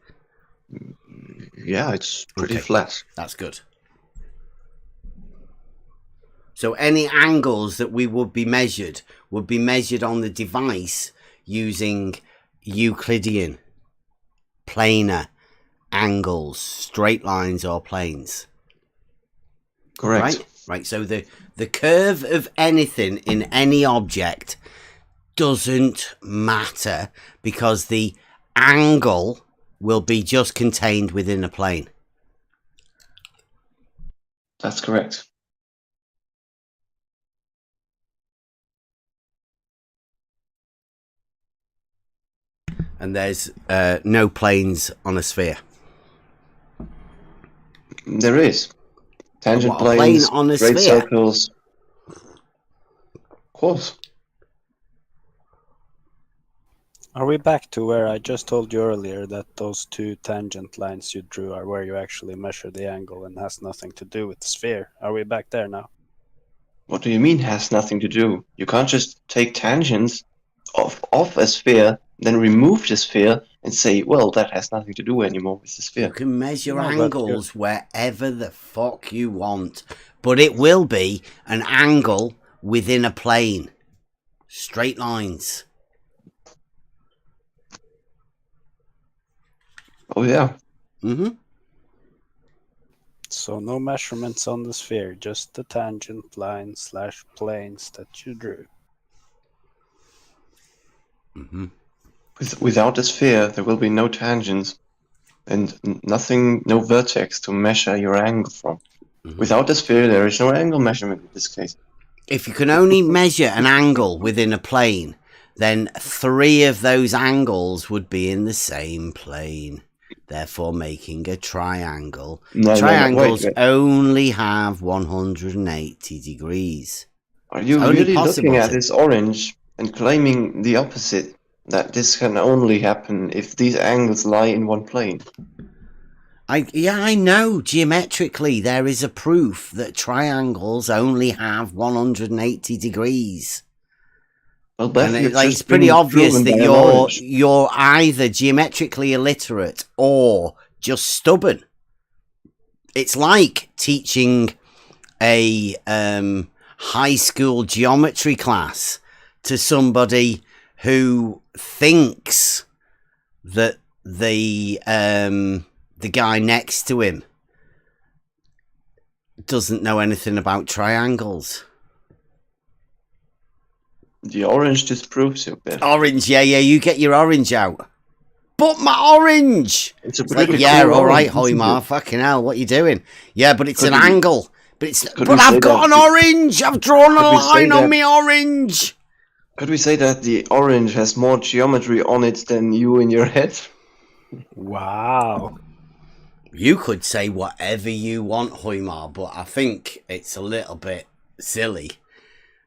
Yeah, it's pretty Okay. flat. That's good. So any angles that we would be measured on the device using Euclidean, planar angles, straight lines or planes. Correct. Right. So the curve of anything in any object doesn't matter because the angle will be just contained within a plane. That's correct. And there's no planes on a sphere. There is. Tangent What, a plane planes, on a great sphere? circles. Of course. Are we back to where I just told you earlier that those 2 tangent lines you drew are where you actually measure the angle and has nothing to do with the sphere? Are we back there now? What do you mean has nothing to do? You can't just take tangents off a sphere, then remove the sphere and say, well, that has nothing to do anymore with the sphere. You can measure No, but angles wherever the fuck you want, but it will be an angle within a plane. Straight lines. Oh, yeah. Mm-hmm. So no measurements on the sphere, just the tangent lines / planes that you drew. Mm-hmm. Without a sphere, there will be no tangents and nothing, no vertex to measure your angle from. Mm-hmm. Without a sphere, there is no angle measurement in this case. If you can only measure an angle within a plane, then 3 of those angles would be in the same plane, therefore making a triangle. Triangles wait. only have 180 degrees. Are you only really possible looking at to- this orange and claiming the opposite? That this can only happen if these angles lie in one plane? I know. Geometrically, there is a proof that triangles only have 180 degrees. Well, Beth, And you've like, just it's pretty been obvious proven that by an orange. you're either geometrically illiterate or just stubborn. It's like teaching a high school geometry class to somebody who thinks that the guy next to him doesn't know anything about triangles. The orange disproves you, Beth. Orange, yeah, you get your orange out. But my orange! It's a It's like, pretty yeah, cool all right, orange, isn't Hoymar, it? fucking hell, what you doing? Yeah, but it's Could an we- angle. But could we say I've got that an the- orange! I've drawn a could we say line on that- me orange! Could we say that the orange has more geometry on it than you in your head? Wow. You could say whatever you want, Hoymar, but I think it's a little bit silly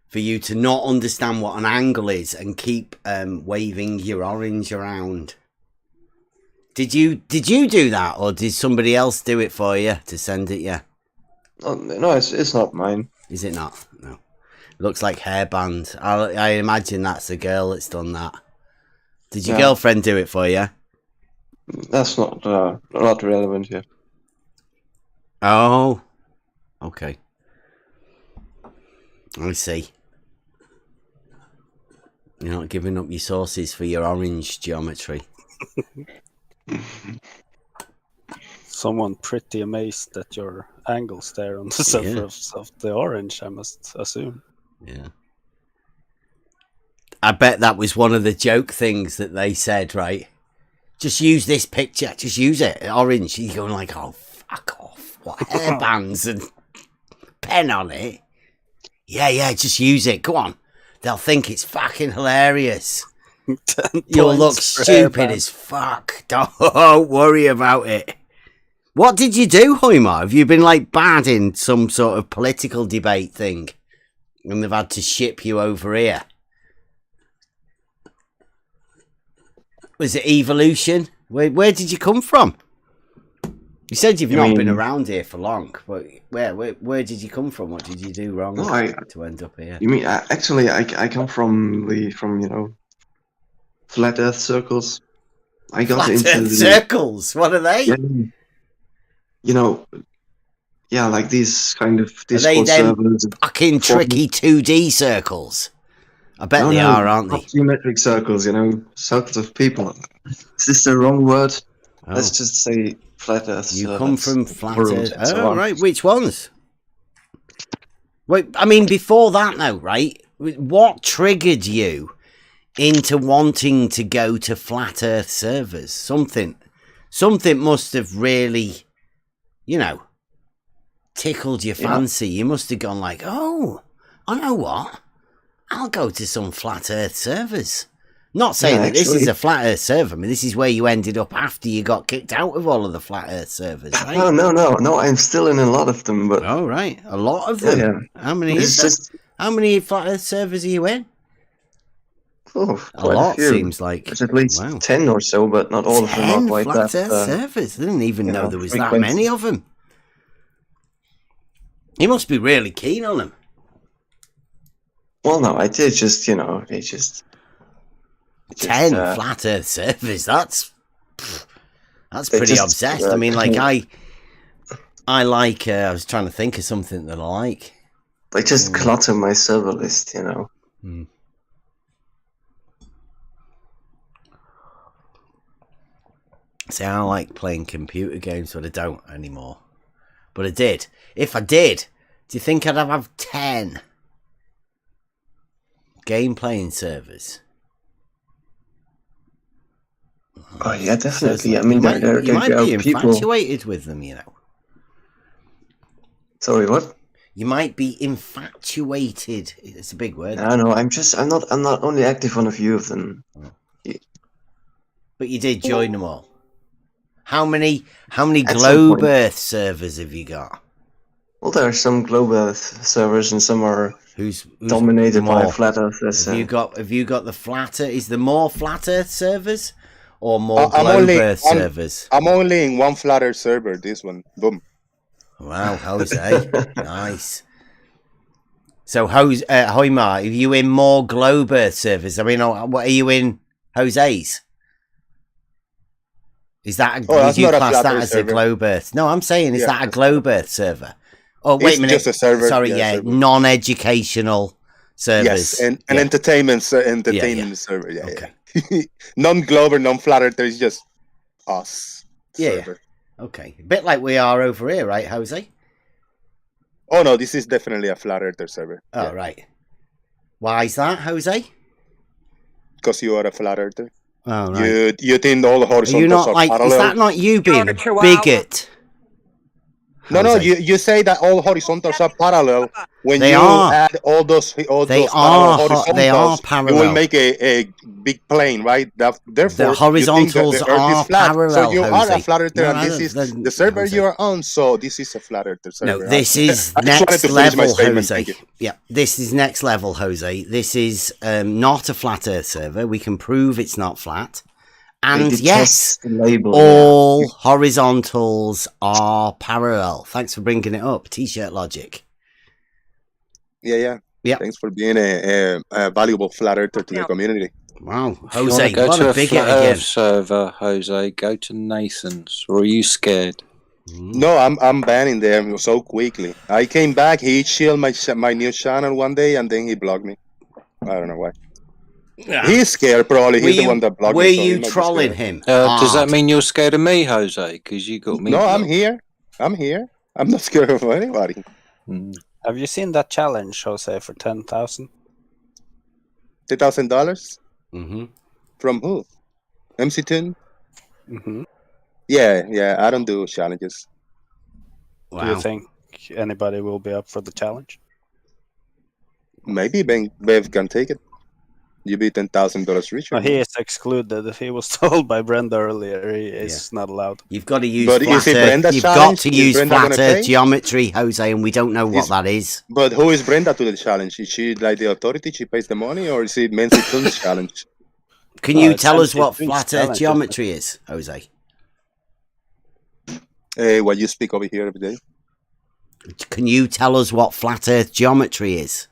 for you to not understand what an angle is and keep waving your orange around. Did you do that, or did somebody else do it for you to send it you? No, it's not mine. Is it not? No. It looks like hairband. I imagine that's the girl that's done that. Did your Yeah. girlfriend do it for you? That's not relevant here. Oh. Okay. I see. You're not giving up your sources for your orange geometry. Someone pretty amazed at your angles there on the surface of the orange, I must assume. Yeah. I bet that was one of the joke things that they said, right? Just use this picture. Just use it. Orange. You're going like, oh, fuck off. What, hairbands and pen on it? Yeah, just use it. Go on. They'll think it's fucking hilarious. You'll look stupid as fuck. Don't worry about it. What did you do, Hoymar? Have you been like bad in some sort of political debate thing? And they've had to ship you over here? Was it evolution? Where did you come from? You said you've not been around here for long, but where did you come from? What did you do wrong to end up here? You mean actually? I come from flat Earth circles. I got Flat into Earth circles. What are they? Yeah, like these kind of Are they Discord them servers. fucking tricky 2D circles? I bet they are, aren't they? Not geometric circles, circles of people. Is this the wrong word? Oh. Let's just say flat Earth. You come from flat Earth. and so Oh, on. right. Which ones? Wait, I mean, before that, though, right? What triggered you into wanting to go to flat Earth servers? Something must have really, tickled your fancy. You must have gone like, oh, I know what. I'll go to some flat Earth servers. Not saying that this is a flat Earth server. I mean, this is where you ended up after you got kicked out of all of the flat Earth servers, right? No. I'm still in a lot of them, but oh, right, a lot of them. Yeah. How many is there? How many flat Earth servers are you in? Oh, a lot seems like. There's at least 10 or so, but not all of them are quite flat that. Earth servers. I didn't even know there was that frequent. many of them. You must be really keen on them. Well, no, I did just, they just 10 flat Earth servers. That's pretty obsessed. I mean, like I like. I was trying to think of something that I like. They just clutter my server list, Hmm. See, I like playing computer games, but I don't anymore. But I did. If I did, do you think I'd have 10 game playing servers? Oh yeah, definitely. I You mean, might, there you might are be people. infatuated with them, Sorry, what? You might be infatuated. It's a big word. No, I'm not only active on a few of them. But you did join them all. How many At Globe some point. Earth servers have you got? Well, there are some Globe Earth servers, and some are Who's dominated by more? flat Earth. Have you got the flat Earth? Is there more flat Earth servers or more I'm Globe only Earth servers? I'm only in one flat Earth server. This one, boom. Wow, Jose, nice. So, Hoimar, are you in more globe Earth servers? I mean, what are you in, Jose's? Is that would you class that as a globe Earth? No, I'm saying, is that a globe Earth server? Oh, wait a minute. Just a server. Sorry, non-educational servers. Yes, and entertainment server. Yeah, okay. Yeah. Non-globe or non-flat Earth, there's just us. Server. Yeah. Okay. A bit like we are over here, right, Jose? Oh, no, this is definitely a flat Earther server. Oh, right. Why is that, Jose? Because you are a flat Earther. Oh, right. You think all the horizontals are parallel? Is that not you being a bigot? No, you say that all horizontals are parallel. When add all those horizontals, they are parallel. You will make a big plane, right? Therefore, the horizontals the Earth are is flat. parallel. So you Jose. are a flat Earther, and this is the server you are on. So this is a flat Earther server. No, this is next level, Jose. Yeah, this is next level, Jose. This is not a flat Earth server. We can prove it's not flat. And yes, all horizontals are parallel. Thanks for bringing it up, T-shirt logic. Yeah. Thanks for being a valuable flat earther to the community. Wow, Jose, go to a big flat Earth server, Jose. Go to Nathan's, or are you scared? No, I'm banning them so quickly. I came back. He shielded my new channel one day, and then he blocked me. I don't know why. Yeah. He's scared, probably. He's the one that blocked me. Were you trolling him? Does that mean you're scared of me, Jose? Because you got me. No, I'm here. I'm not scared of anybody. Have you seen that challenge, Jose, for $10,000? $10,000? Mm-hmm. From who? MC Toon? Mm-hmm. Yeah. I don't do challenges. Wow. Do you think anybody will be up for the challenge? Maybe Bev can take it. You be $10,000 richer. No, he is excluded. If he was told by Brenda earlier, he is not allowed. You've got to use flat Earth. You've got to use flat Earth geometry, Jose, and we don't know what that is. But who is Brenda to the challenge? Is she like the authority? She pays the money, or is it MC Toon's challenge? Can you tell us what flat Earth geometry is, Jose? What you speak over here every day. Can you tell us what flat Earth geometry is,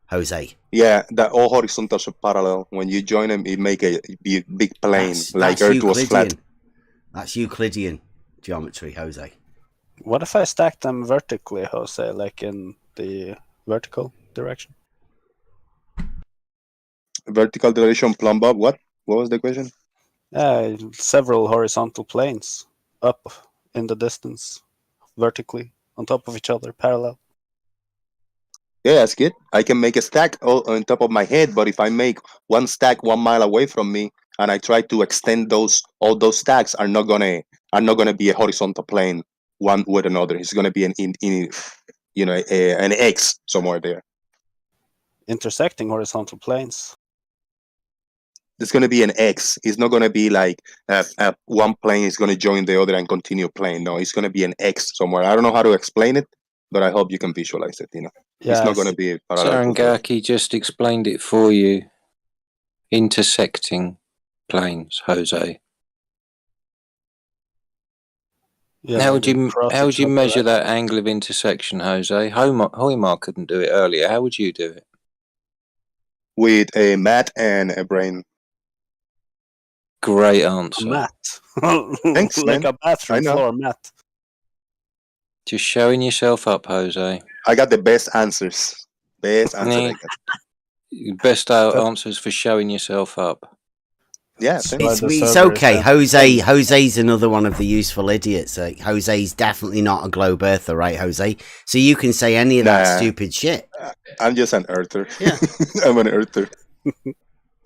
Jose? Yeah, that all horizontals are parallel. When you join them, it make a big plane, like Earth was flat. That's Euclidean geometry, Jose. What if I stack them vertically, Jose, like in the vertical direction? Vertical direction, plumb up. What was the question? Several horizontal planes up in the distance, vertically, on top of each other, parallel. Yeah, that's good. I can make a stack on top of my head, but if I make one stack 1 mile away from me and I try to extend all those stacks are not gonna be a horizontal plane one with another. It's gonna be an X somewhere there. Intersecting horizontal planes. There's gonna be an X. It's not gonna be like one plane is gonna join the other and continue playing. No, it's gonna be an X somewhere. I don't know how to explain it, but I hope you can visualize it. It's not going to be parallel. Sarangaki just explained it for you. Intersecting planes, Jose. Yeah, how would you measure that angle of intersection, Jose? Hoimar couldn't do it earlier. How would you do it? With a mat and a brain. Great answer. Mat. Thanks, like man. a bathroom floor mat. Just showing yourself up, Jose. I got the best answers. Best answers. Best answers for showing yourself up. Yeah, it's okay. Jose's another one of the useful idiots. Jose's definitely not a globe earther, right, Jose? So you can say any of that stupid shit. I'm just an earther. Yeah. I'm an earther.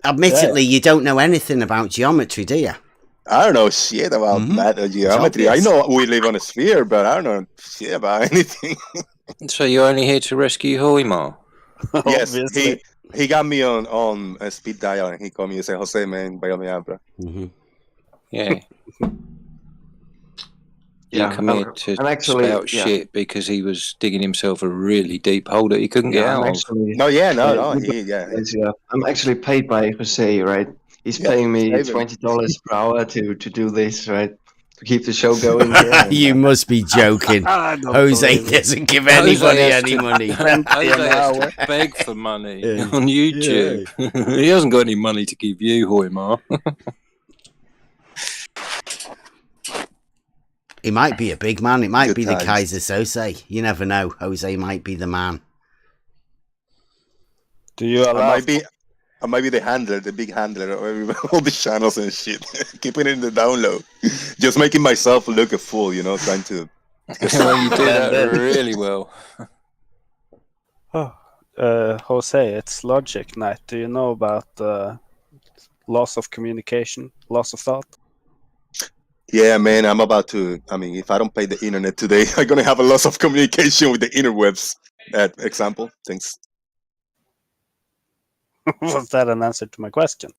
Admittedly, you don't know anything about geometry, do you? I don't know shit about math geometry. I know we live on a sphere, but I don't know shit about anything. So you're only here to rescue Hoimar? Yes, he got me on a speed dial, and he called me and said, "Jose, man, bail me out, bro." Yeah. He committed to spout shit because he was digging himself a really deep hole that he couldn't get out of. I'm actually paid by Jose, right? He's paying me $20 per hour to do this, right? keep the show going here. You must be joking. I don't Jose believe it. doesn't give anybody Jose has any to- money. Jose has hour. to beg for money Yeah. on YouTube. He hasn't got any money to give you, Hoymar. He might be a big man. It might Good be the times. Kaiser Sose. You never know. Jose might be the man. Do you I allow? might be the handler, the big handler of all the channels and shit. Keeping it in the down low. Just making myself look a fool, you know, trying to. Well, you do that Blend in. really well. Jose, it's Logic Night. Do you know about loss of communication, loss of thought? Yeah, man, I'm about to. I mean, if I don't pay the internet today, I'm gonna have a loss of communication with the interwebs. That example. Thanks. Was that an answer to my question?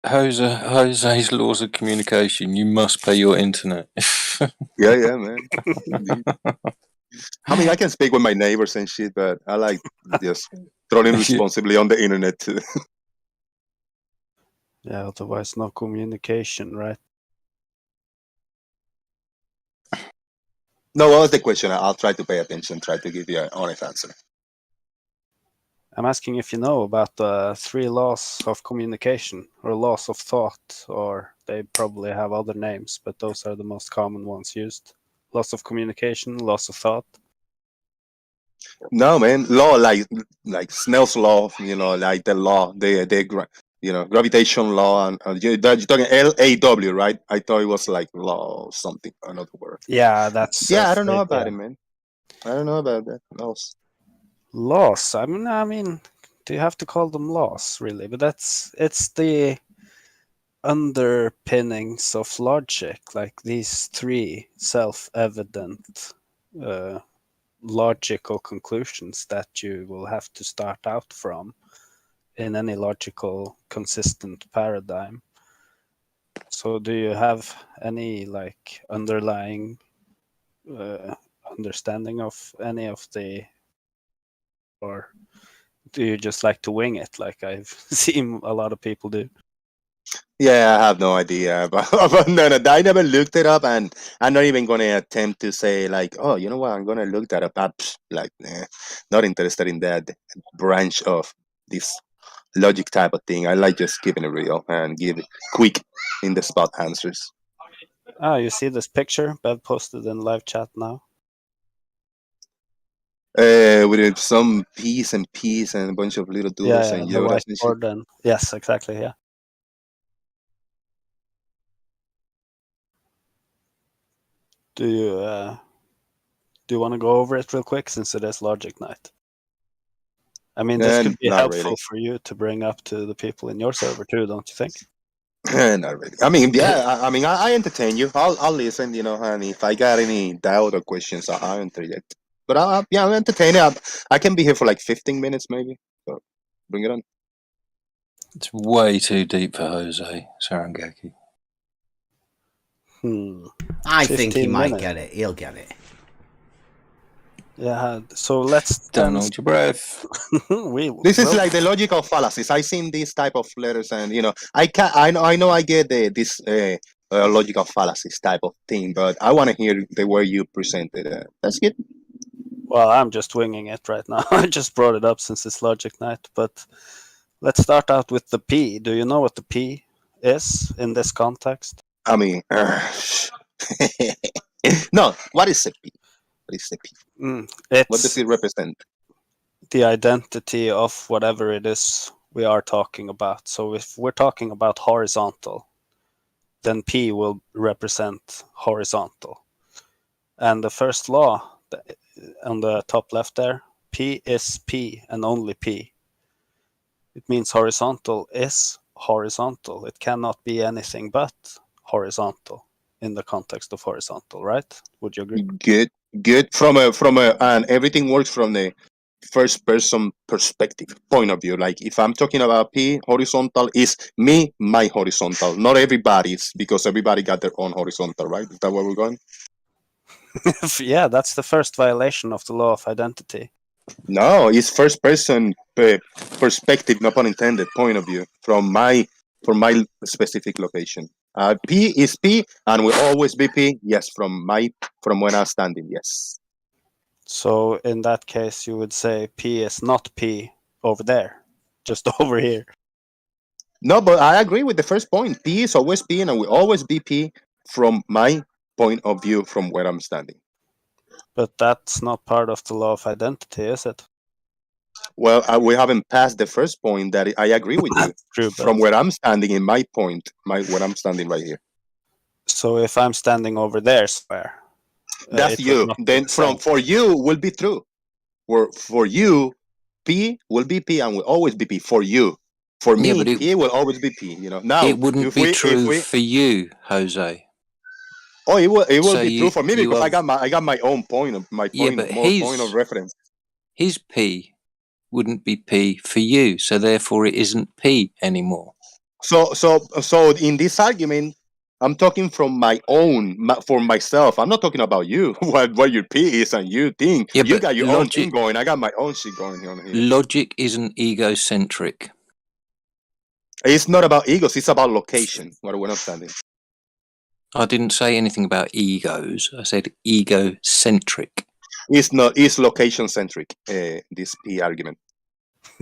Jose's laws of communication. You must pay your internet. Yeah, man. Indeed. I mean, I can speak with my neighbors and shit, but I like just trolling responsibly on the internet too. Yeah, otherwise no communication, right? No, what was the question? I'll try to pay attention, try to give you an honest answer. I'm asking if you know about the 3 laws of communication or laws of thought, or they probably have other names, but those are the most common ones used. Loss of communication, loss of thought. No, man, law like Snell's law, you know, like the law, gravitation law, and you're talking LAW, right? I thought it was like law or something, another word. Yeah, that's Yeah, I don't know about yeah. it, man. I don't know about that. Laws. Laws. I mean, do you have to call them laws, really? But it's the underpinnings of logic, like these 3 self-evident logical conclusions that you will have to start out from in any logical consistent paradigm. So do you have any like underlying understanding of any of the, or do you just like to wing it like I've seen a lot of people do? Yeah, I have no idea about no, I never looked it up, and I'm not even gonna attempt to say like, oh, you know what, I'm gonna look that up. Like, not interested in that branch of this logic type of thing. I like just keeping it real and give quick, in the spot answers. You see this picture Bev posted in live chat now? With some P's and a bunch of little doodles Yeah, and the yodas and shit. whiteboard and yes, exactly, yeah. Do you want to go over it real quick since it is Logic Night? I mean, this could be Not helpful really. for you to bring up to the people in your server too, don't you think? Not really. I mean, yeah. I mean, I entertain you. I'll listen. You know, and if I got any doubt or questions, I'll interject. But I'm entertaining. I can be here for like 15 minutes, maybe. So bring it on. It's way too deep for Jose Sarangaki. I think he 15 might minutes. get it. He'll get it. Yeah, so let's Don't hold your breath. This is like the logical fallacies. I seen these type of letters, and you know, I know I get this logical fallacies type of thing, but I want to hear the way you presented it. That's good. Well, I'm just winging it right now. I just brought it up since it's Logic Night, but let's start out with the P. Do you know what the P is in this context? I mean, no. What is a P? What is a P? What does it represent? The identity of whatever it is we are talking about. So if we're talking about horizontal, then P will represent horizontal. And the first law on the top left there, P is P and only P. It means horizontal is horizontal. It cannot be anything but horizontal in the context of horizontal, right? Would you agree? Good. And everything works from the first person perspective point of view. Like if I'm talking about P, horizontal is me, my horizontal, not everybody's, because everybody got their own horizontal, right? Is that where we're going? Yeah, that's the first violation of the law of identity. No, it's first person perspective, no pun intended, point of view from my specific location. P is P and will always be P. Yes, from where I'm standing. Yes. So in that case, you would say P is not P over there, just over here. No, but I agree with the first point. P is always P and will always be P from my point of view from where I'm standing. But that's not part of the law of identity, is it? Well, we haven't passed the first point that I agree with you. True, From but where I'm standing in my point, where I'm standing right here. so if I'm standing over there somewhere, That's it would you. not be Then the same. for you will be true. For you, P will be P and will always be P for you. For Yeah, me, but P will always be P. Now it wouldn't if be we true for you, Jose. oh it will So be true for me you because have I got my own point of yeah, but point of reference. his P wouldn't be P for you, so therefore it isn't P anymore. So in this argument, I'm talking from my own for myself. I'm not talking about you. What your P is and you think. Yeah, You but got your own thing going. I got my own shit going on here. Logic isn't egocentric. It's not about egos. It's about location. What we're not standing. I didn't say anything about egos. I said egocentric. It's not. It's location centric. This P argument.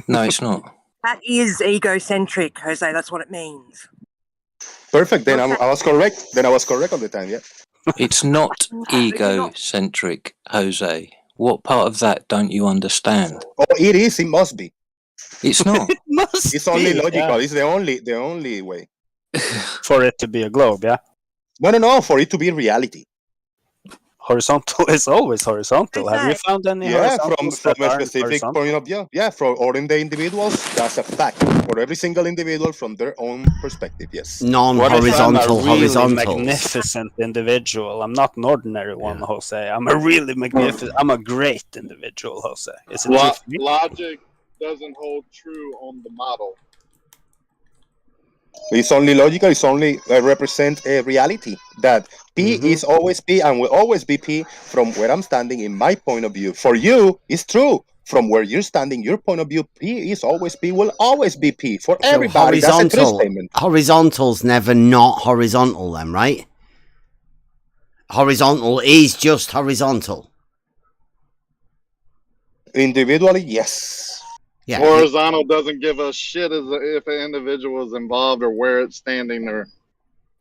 No, it's not. That is egocentric, Jose. That's what it means. Perfect. Then I was correct. Then I was correct all the time. Yeah. It's not egocentric, Jose. What part of that don't you understand? Oh, it is. It must be. It's not. It must It's only be, logical. yeah. It's the only way. For it to be a globe, yeah? No. For it to be reality. Horizontal is always horizontal. Have you found any horizontals from that a aren't specific horizontal? point of view. Yeah, or in the individuals, that's a fact. For every single individual from their own perspective, yes. Non-horizontal What if I'm a really horizontals. magnificent individual? I'm not an ordinary one, Jose. I'm a really magnificent. I'm a great individual, Jose. Is it true for me? Logic doesn't hold true on the model. It's only logical. It's only represent a reality that P is always P and will always be P from where I'm standing in my point of view. For you, it's true. From where you're standing, your point of view, P is always P, will always be P. For So everybody, that's a true statement. horizontal's never not horizontal then, right? Horizontal is just horizontal. Individually, yes. Yeah. Horizontal doesn't give a shit if an individual is involved or where it's standing, or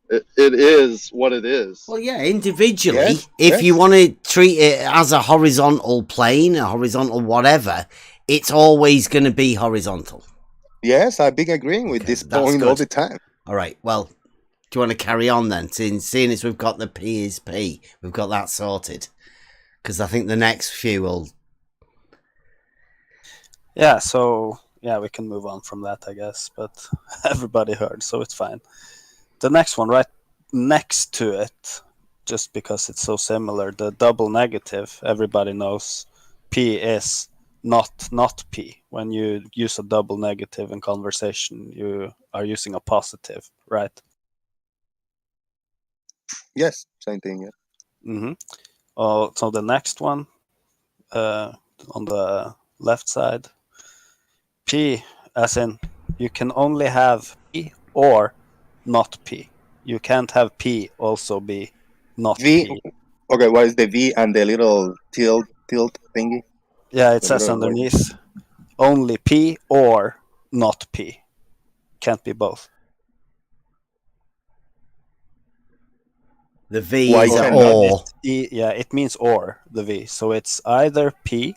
it is what it is. Well, yeah, individually, if you want to treat it as a horizontal plane, a horizontal whatever, it's always going to be horizontal. Yes, I've been agreeing with this point all the time. All right, well, do you want to carry on then? Seeing as we've got the P is P, we've got that sorted. Because I think the next few will... Yeah, so yeah, we can move on from that, I guess. But everybody heard, so it's fine. The next one, right next to it, just because it's so similar, the double negative. Everybody knows P is not P. When you use a double negative in conversation, you are using a positive, right? Yes, same thing. Yeah. Mm-hmm. So the next one, on the left side, P, as in you can only have P or not P. You can't have P also be not V. P. Okay, what is the V and the little tilt thingy? Yeah, it says underneath only P or not P. Can't be both. The V is or. Yeah, it means or, the V. So it's either P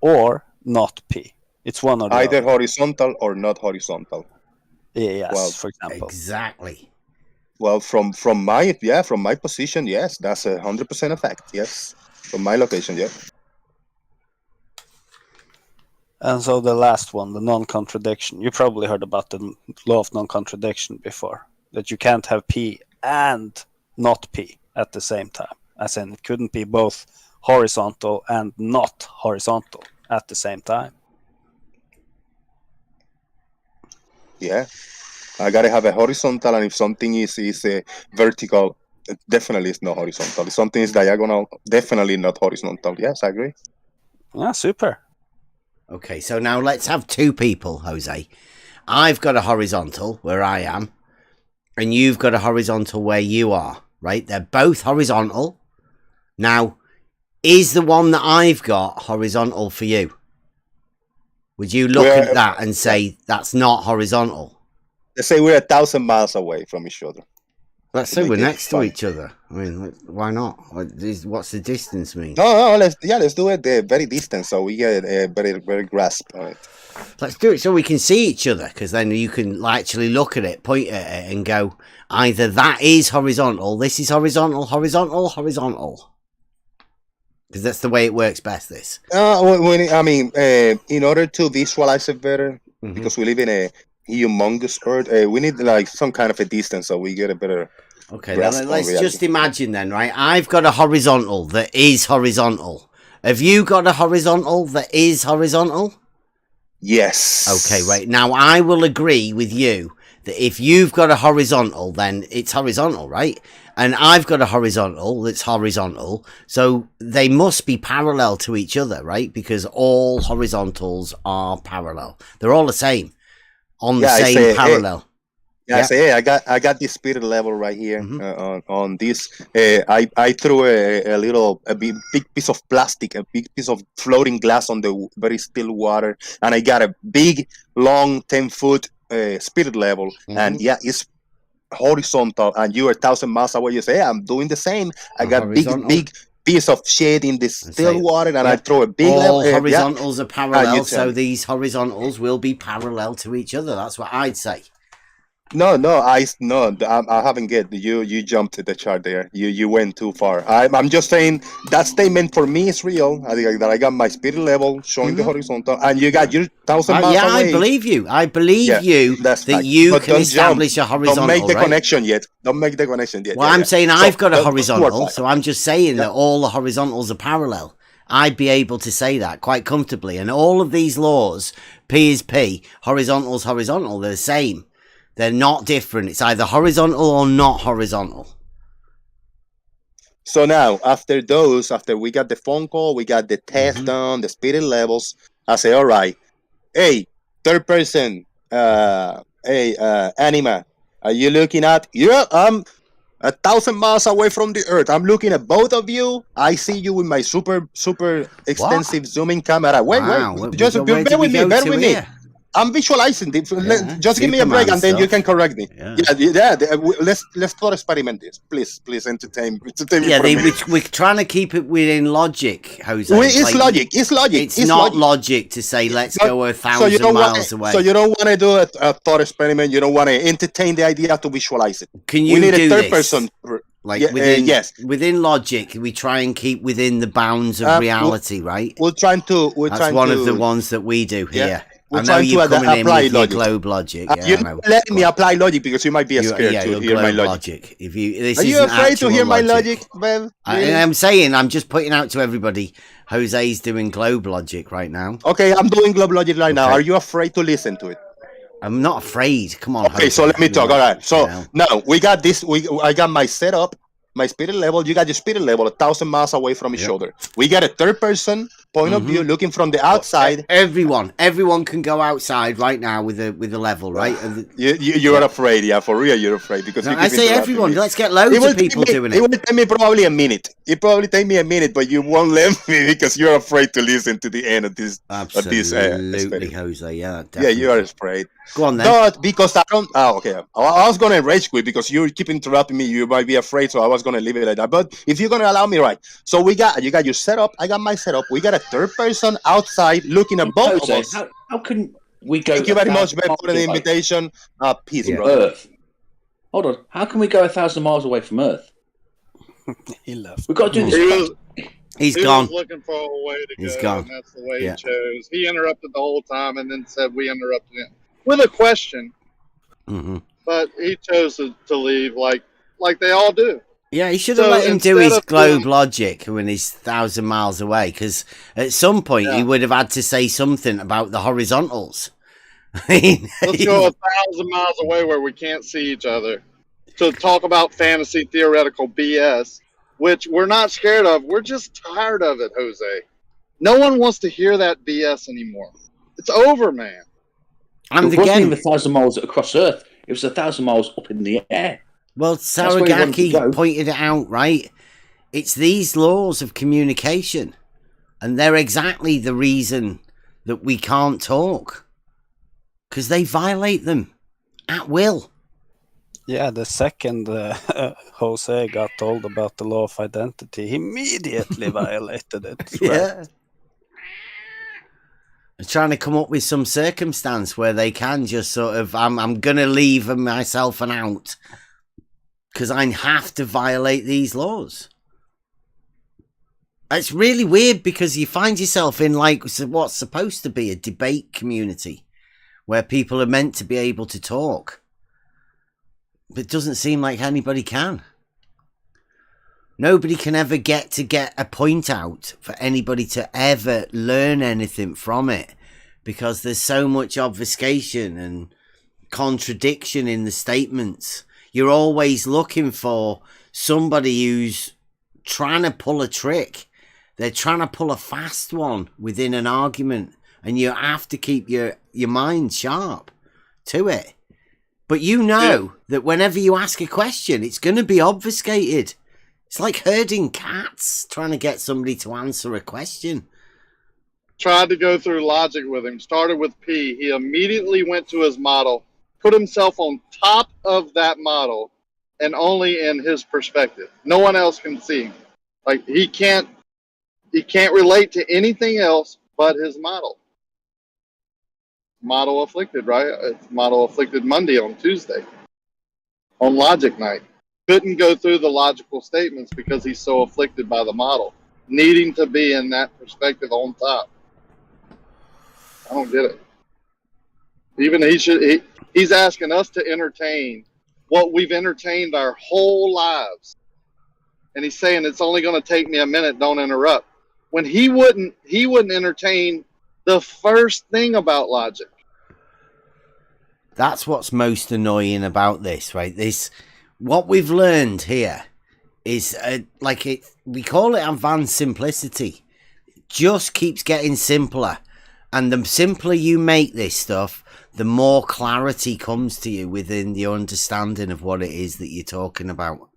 or not P. It's one or the either other. Horizontal or not horizontal. Yes, well, for example. Exactly. Well, from my position, yes, that's 100% a fact. Yes, from my location, yeah. And so the last one, the non-contradiction. You probably heard about the law of non-contradiction before. That you can't have P and not P at the same time. As in, it couldn't be both horizontal and not horizontal at the same time. Yeah, I gotta have a horizontal, and if something is vertical, it definitely is not horizontal. If something is diagonal, definitely not horizontal. Yes, I agree. Yeah, super. Okay, so now let's have two people, Jose. I've got a horizontal where I am, and you've got a horizontal where you are, right? They're both horizontal. Now, is the one that I've got horizontal for you? Would you look at that and say that's not horizontal? Let's say we're 1,000 miles away from each other. Let's say we're next to each other. I mean, why not? What's the distance mean? No, let's do it very distant so we get a better grasp on it. Let's do it so we can see each other, because then you can actually look at it, point at it, and go, either that is horizontal, this is horizontal, horizontal, horizontal. Because that's the way it works best, this. In order to visualize it better, because we live in a humongous earth, we need like some kind of a distance so we get a better grasp on let's reality. just imagine then, right? I've got a horizontal that is horizontal. Have you got a horizontal that is horizontal? Yes. Okay, right. Now, I will agree with you that if you've got a horizontal, then it's horizontal, right? And I've got a horizontal that's horizontal. So they must be parallel to each other, right? Because all horizontals are parallel. They're all the same on the same parallel. I got this spirit level right here on this. I threw a big piece of plastic, a big piece of floating glass on the very still water, and I got a big, long 10-foot spirit level, and it's horizontal. And you are 1,000 miles away. You say, I'm doing the same. I got big piece of shade in the still water, and I throw a big all level. horizontals are parallel, so these horizontals will be parallel to each other. That's what I'd say. No, I haven't get you. You jumped to the chart there. You went too far. I'm just saying that statement for me is real. I got my spirit level showing the horizontal, and you got your 1,000 miles away. I believe you. I believe you that you can establish a horizontal. Don't make the connection yet. Well, I'm saying I've got a horizontal, so I'm just saying that all the horizontals are parallel. I'd be able to say that quite comfortably. And all of these laws, P is P, horizontal's horizontal, they're the same. They're not different. It's either horizontal or not horizontal. So now, after we got the phone call, we got the test done, the spirit levels, I say, all right, hey, third person, Anima, are you looking at? Yeah, I'm 1,000 miles away from the earth. I'm looking at both of you. I see you with my super extensive zooming camera. Wait, just bear with me. I'm visualizing this. Just give me a break, and then you can correct me. Let's thought experiment this, please. Entertain me. We're trying to keep it within logic, Jose. It's logic. It's not logic to say let's go 1,000 miles away. So you don't want to do a thought experiment. You don't want to entertain the idea to visualize it. Can you? We need do a third this? person. Within logic, we try and keep within the bounds of reality, right? That's one of the ones that we do here. Yeah. I know you're coming in with your globe logic. You're not letting me apply logic because you might be scared to hear my logic. Are you afraid to hear my logic, Bev? I'm saying, I'm just putting out to everybody, Jose's doing globe logic right now. Okay, I'm doing globe logic right now. Are you afraid to listen to it? I'm not afraid. Come on. Okay, Jose. So let me talk. All right. So now we got this. I got my setup, my spirit level. You got your spirit level 1,000 miles away from each other. We got a third person point of view looking from the outside. Everyone can go outside right now with a level, right? You're afraid, for real. You're afraid because I say everyone. Let's get loads of people doing it. It will take me probably a minute. It probably take me a minute, but you won't let me because you're afraid to listen to the end of this. Absolutely, Jose. Yeah, definitely. Yeah, you are afraid. Go on then. Not because I don't. Oh, okay. I was gonna rage quit because you keep interrupting me. You might be afraid, so I was gonna leave it like that. But if you're gonna allow me, right? So you got your setup. I got my setup. We got a third person outside looking at both of us. How can we go? Thank you very much, Ben, for the invitation. Peace, bro. Earth. Hold on. How can we go 1,000 miles away from Earth? He left. We've got to do this. He's gone. Was looking for a way to He's go, gone. and that's the way he chose. He interrupted the whole time, and then said we interrupted him with a question. But he chose to leave, like they all do. Yeah, he should have let him do his globe logic when he's 1,000 miles away, because at some point he would have had to say something about the horizontals. Let's go 1,000 miles away where we can't see each other to talk about fantasy theoretical BS, which we're not scared of. We're just tired of it, Jose. No one wants to hear that BS anymore. It's over, man. It wasn't even 1,000 miles across Earth. It was 1,000 miles up in the air. Well, That's where he wanted to Saragaki go. pointed it out, right? It's these laws of communication, and they're exactly the reason that we can't talk, because they violate them at will. Yeah, the second Jose got told about the law of identity, he immediately violated it. Right? Yeah. They're trying to come up with some circumstance where they can just sort of, I'm going to leave myself an out because I have to violate these laws. It's really weird because you find yourself in like what's supposed to be a debate community where people are meant to be able to talk. But it doesn't seem like anybody can. Nobody can ever get a point out for anybody to ever learn anything from it, because there's so much obfuscation and contradiction in the statements. You're always looking for somebody who's trying to pull a trick. They're trying to pull a fast one within an argument, and you have to keep your mind sharp to it. But you know that whenever you ask a question, it's going to be obfuscated. It's like herding cats, trying to get somebody to answer a question. Tried to go through logic with him. Started with P. He immediately went to his model, put himself on top of that model, and only in his perspective. No one else can see him. Like he can't relate to anything else but his model. Model afflicted, right? It's model afflicted Monday on Tuesday. On logic night. Couldn't go through the logical statements because he's so afflicted by the model, needing to be in that perspective on top. I don't get it. Even he's asking us to entertain what we've entertained our whole lives. And he's saying it's only going to take me a minute, don't interrupt. When he wouldn't entertain the first thing about logic. That's what's most annoying about this, right? What we've learned here is we call it advanced simplicity. It just keeps getting simpler. And the simpler you make this stuff, the more clarity comes to you within the understanding of what it is that you're talking about.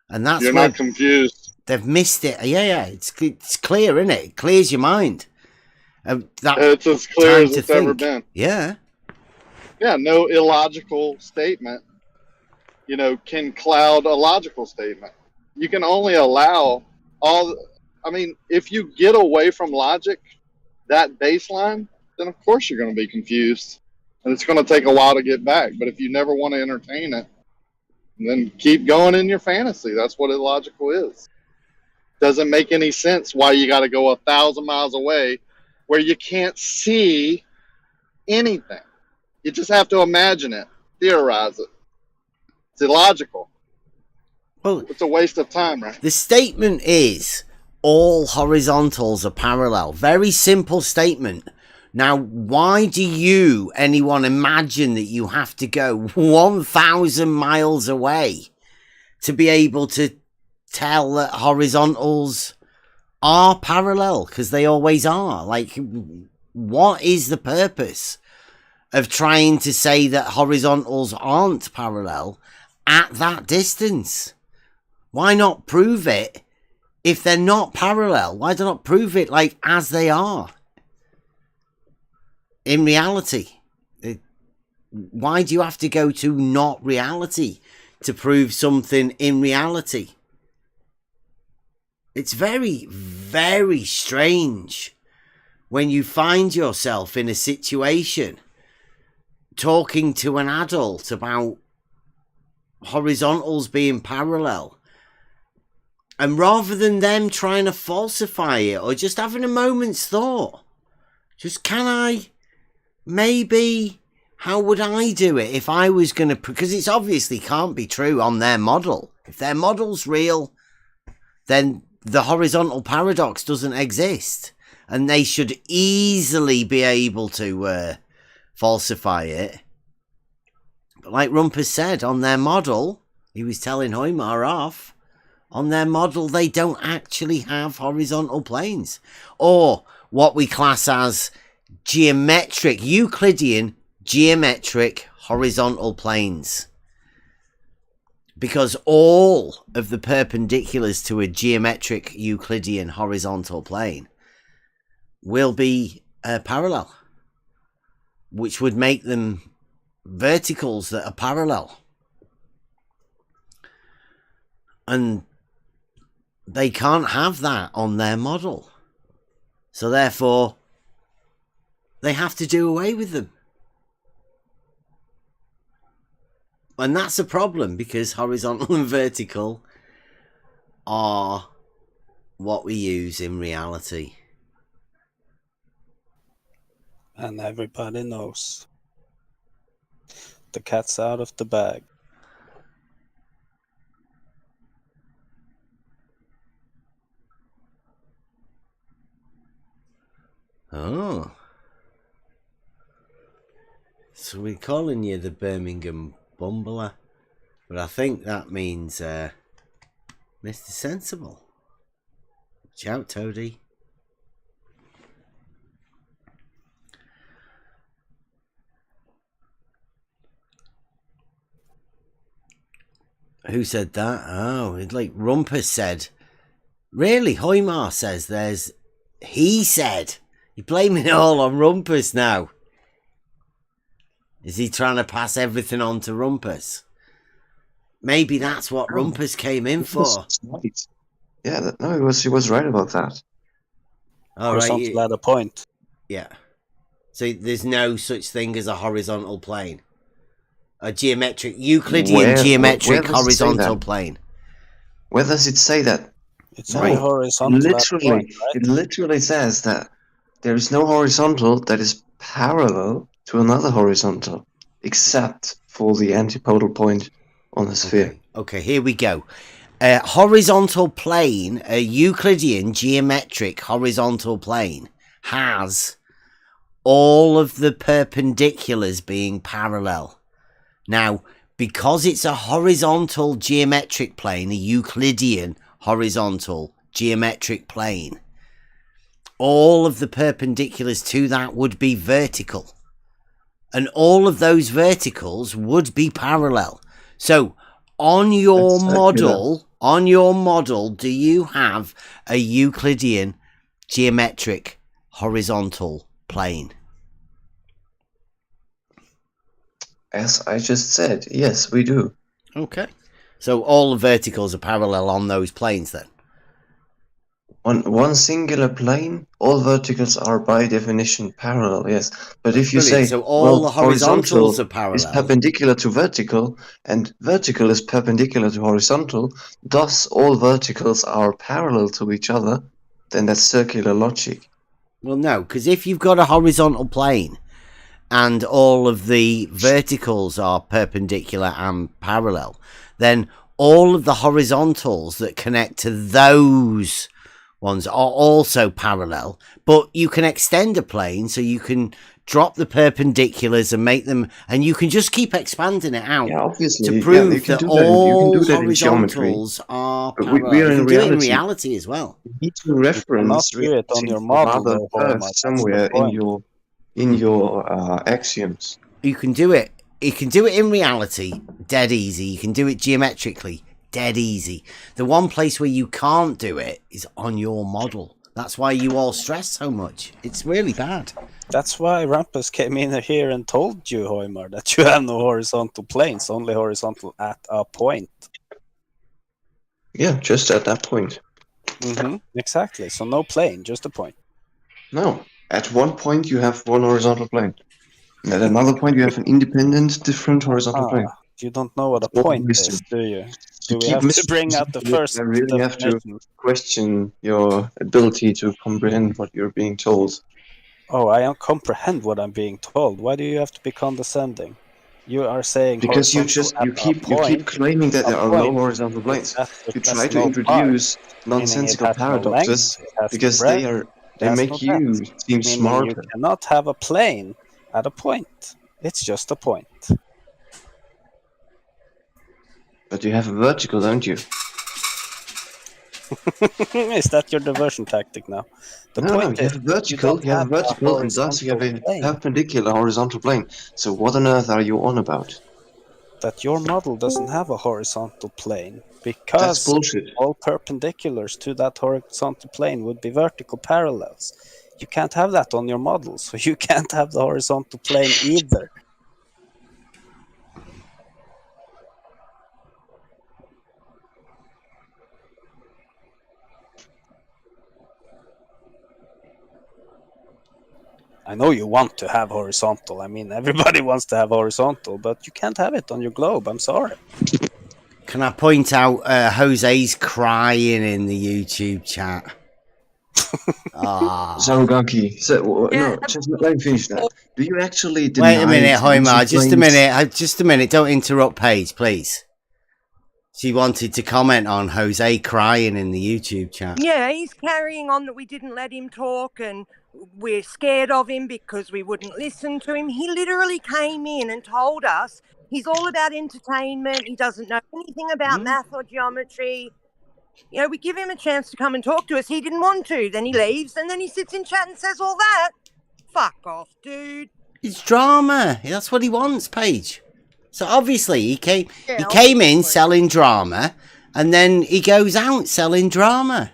And that's you're not confused. They've missed it. Yeah. It's clear, isn't it? It clears your mind. It's as clear as it's ever been. Yeah. Yeah, no illogical statement, can cloud a logical statement. You can only allow if you get away from logic, that baseline, then of course you're going to be confused. And it's going to take a while to get back. But if you never want to entertain it, then keep going in your fantasy. That's what illogical is. Doesn't make any sense why you got to go 1,000 miles away where you can't see anything. You just have to imagine it, theorize it. It's illogical. Well, it's a waste of time, right? The statement is all horizontals are parallel. Very simple statement. Now, why do anyone imagine that you have to go 1,000 miles away to be able to tell that horizontals are parallel? Because they always are. Like, what is the purpose of trying to say that horizontals aren't parallel at that distance? Why not prove it if they're not parallel? Why do not prove it like as they are in reality? Why do you have to go to not reality to prove something in reality? It's very, very strange when you find yourself in a situation talking to an adult about horizontals being parallel, and rather than them trying to falsify it or just having a moment's thought, just how would I do it if I was going to, because it's obviously can't be true on their model. If their model's real, then the horizontal paradox doesn't exist, and they should easily be able to falsify it. But like Rumpus said, on their model, he was telling Hoymar off, on their model they don't actually have horizontal planes, or what we class as Euclidean geometric horizontal planes. Because all of the perpendiculars to a geometric Euclidean horizontal plane will be parallel, which would make them verticals that are parallel. And they can't have that on their model. So therefore, they have to do away with them. And that's a problem, because horizontal and vertical are what we use in reality. And everybody knows. The cat's out of the bag. Oh. So we're calling you the Birmingham Bumbler. But I think that means Mr. Sensible. Watch out, Toady. Who said that? Oh, it's like Rumpus said. Really? Hoymar says there's... He said. You're blaming it all on Rumpus now. Is he trying to pass everything on to Rumpus? Maybe that's what Rumpus came in for. Right. Yeah, no, he was right about that. All right. Horizontal at a point. Yeah. So there's no such thing as a horizontal plane. A geometric, Euclidean geometric where horizontal plane. Where does it say that? It's only horizontal at a point, right? It literally says that there is no horizontal that is parallel to another horizontal, except for the antipodal point on the sphere. Okay, here we go. A horizontal plane, a Euclidean geometric horizontal plane, has all of the perpendiculars being parallel. Now, because it's a horizontal geometric plane, a Euclidean horizontal geometric plane, all of the perpendiculars to that would be vertical. And all of those verticals would be parallel. So, on your model, do you have a Euclidean geometric horizontal plane? As I just said, yes, we do. Okay. So all the verticals are parallel on those planes then? On one singular plane, all verticals are by definition parallel, yes. But if you Brilliant. say, So all the horizontals are is parallel. perpendicular to vertical, and vertical is perpendicular to horizontal, thus all verticals are parallel to each other, then that's circular logic. Well, no, because if you've got a horizontal plane and all of the verticals are perpendicular and parallel, then all of the horizontals that connect to those ones are also parallel. But you can extend a plane, so you can drop the perpendiculars and make them, and you can just keep expanding it out to prove that all horizontals are parallel. We are you can in do reality. it in reality as well. You need to reference do it on your model, somewhere in your axioms. You can do it. You can do it in reality, dead easy. You can do it geometrically, dead easy. The one place where you can't do it is on your model. That's why you all stress so much. It's really bad. That's why Rumpus came in here and told you, Hoymar, that you have no horizontal planes, only horizontal at a point. Yeah, just at that point. Exactly. So no plane, just a point. No. At one point you have one horizontal plane. And at another point you have an independent, different horizontal plane. You don't know what a point is, do you? Do we have to bring out the first I really have to question your ability to comprehend what you're being told. Oh, I don't comprehend what I'm being told. Why do you have to be condescending? You are saying because you keep claiming that there are no horizontal planes. You try to introduce nonsensical paradoxes because they make you seem smarter. You cannot have a plane at a point. It's just a point. But you have a vertical, don't you? Is that your diversion tactic now? The No, point you is have that vertical, you have a vertical, and thus you have a plane. perpendicular horizontal plane. So what on earth are you on about? That your model doesn't have a horizontal plane That's because bullshit. all perpendiculars to that horizontal plane would be vertical parallels. You can't have that on your model, so you can't have the horizontal plane either. I know you want to have horizontal. I mean, everybody wants to have horizontal, but you can't have it on your globe. I'm sorry. Can I point out Jose's crying in the YouTube chat? Zarugaki. So, no, just let me finish that. Do you actually deny Wait a minute, tangent Hoimar. Just a planes? minute. Just a minute. Don't interrupt Paige, please. She wanted to comment on Jose crying in the YouTube chat. Yeah, he's carrying on that we didn't let him talk and we're scared of him because we wouldn't listen to him. He literally came in and told us he's all about entertainment. He doesn't know anything about math or geometry. You know, we give him a chance to come and talk to us. He didn't want to. Then he leaves and then he sits in chat and says all that. Fuck off, dude. It's drama. That's what he wants, Paige. So obviously he came Yeah, in selling drama, and then he goes out selling drama.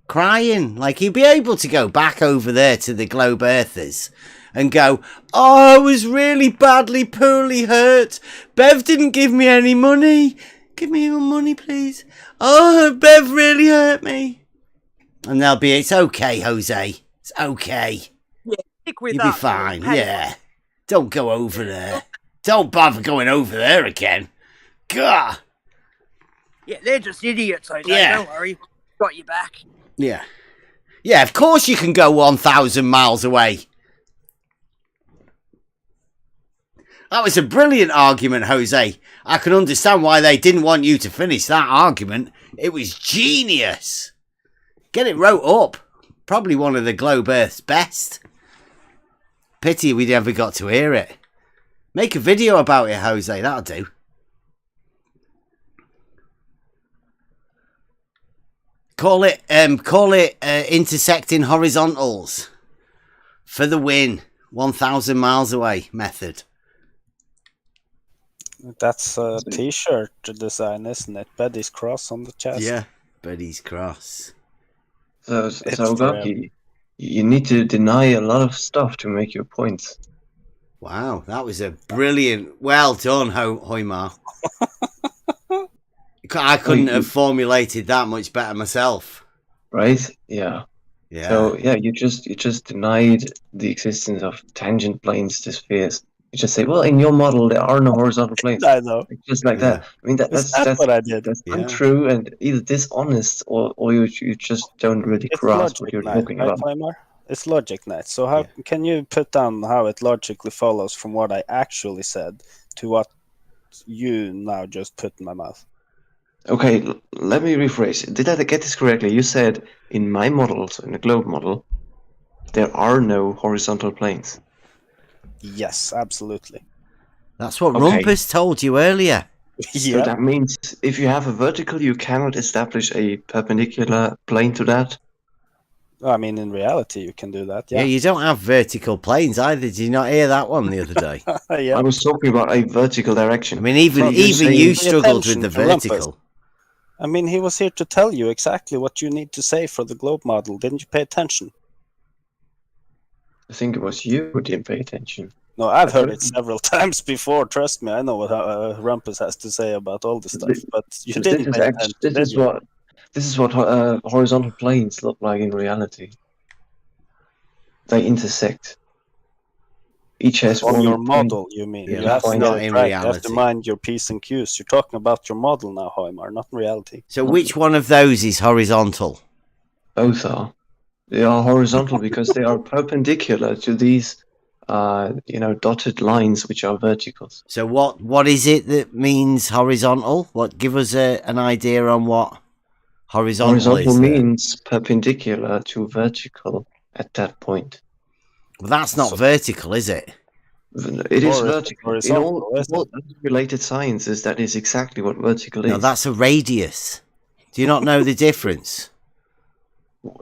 Crying. Like he'd be able to go back over there to the Globe Earthers and go, "Oh, I was really badly, poorly hurt. Bev didn't give me any money. Give me your money, please. Oh, Bev really hurt me." And they'll be, "It's okay, Jose. It's okay. Yeah, stick with You'll be us. fine. Hey. Yeah. Don't go over there. Don't bother going over there again. Gah." Yeah, they're just idiots, Jose. Yeah. Don't worry. Got you back. Yeah. Yeah, of course you can go 1,000 miles away. That was a brilliant argument, Jose. I can understand why they didn't want you to finish that argument. It was genius. Get it wrote up. Probably one of the Globe Earth's best. Pity we never got to hear it. Make a video about it, Jose. That'll do. Call it intersecting horizontals for the win. 1,000 miles away method. That's a t-shirt design, isn't it? Betty's cross on the chest. Yeah, Betty's cross. So Gaki, you need to deny a lot of stuff to make your points. Wow, that was a brilliant. Well done, Hoimar. I couldn't have formulated that much better myself. Right? Yeah. Yeah. So yeah, you just denied the existence of tangent planes to spheres. You just say, well, in your model there are no horizontal planes. I know. Just like that. I mean that's what I did. That's untrue and either dishonest or you just don't really grasp what you're talking about. Hoimar? It's logic, Nat. So how can you put down how it logically follows from what I actually said to what you now just put in my mouth? Okay, let me rephrase. Did I get this correctly? You said in my models, in the globe model, there are no horizontal planes. Yes, absolutely. That's what Rumpus told you earlier. So that means if you have a vertical, you cannot establish a perpendicular plane to that? I mean, in reality, you can do that. Yeah, Yeah, you don't have vertical planes either. Did you not hear that one the other day? I was talking about a vertical direction. I mean, even you struggled with the Rumpus. vertical. I mean, he was here to tell you exactly what you need to say for the globe model. Didn't you pay attention? I think it was you who didn't pay attention. No, I've heard it several times before. Trust me, I know what Rumpus has to say about all this stuff. But you didn't pay attention. This is what horizontal planes look like in reality. They intersect. Each has on one your plane. model, you mean? Yeah, You have that's to not get it in right. You have to reality. mind your P's and Q's. You're talking about your model now, Hoimar, not in reality. So which one of those is horizontal? Both are. They are horizontal because they are perpendicular to these, dotted lines which are verticals. So what is it that means horizontal? Give us an idea on what horizontal is. Horizontal means perpendicular to vertical at that point. Well, that's not vertical, is it? It is vertical. In horizontal, all related sciences, that is exactly what vertical is. No, that's a radius. Do you not know the difference?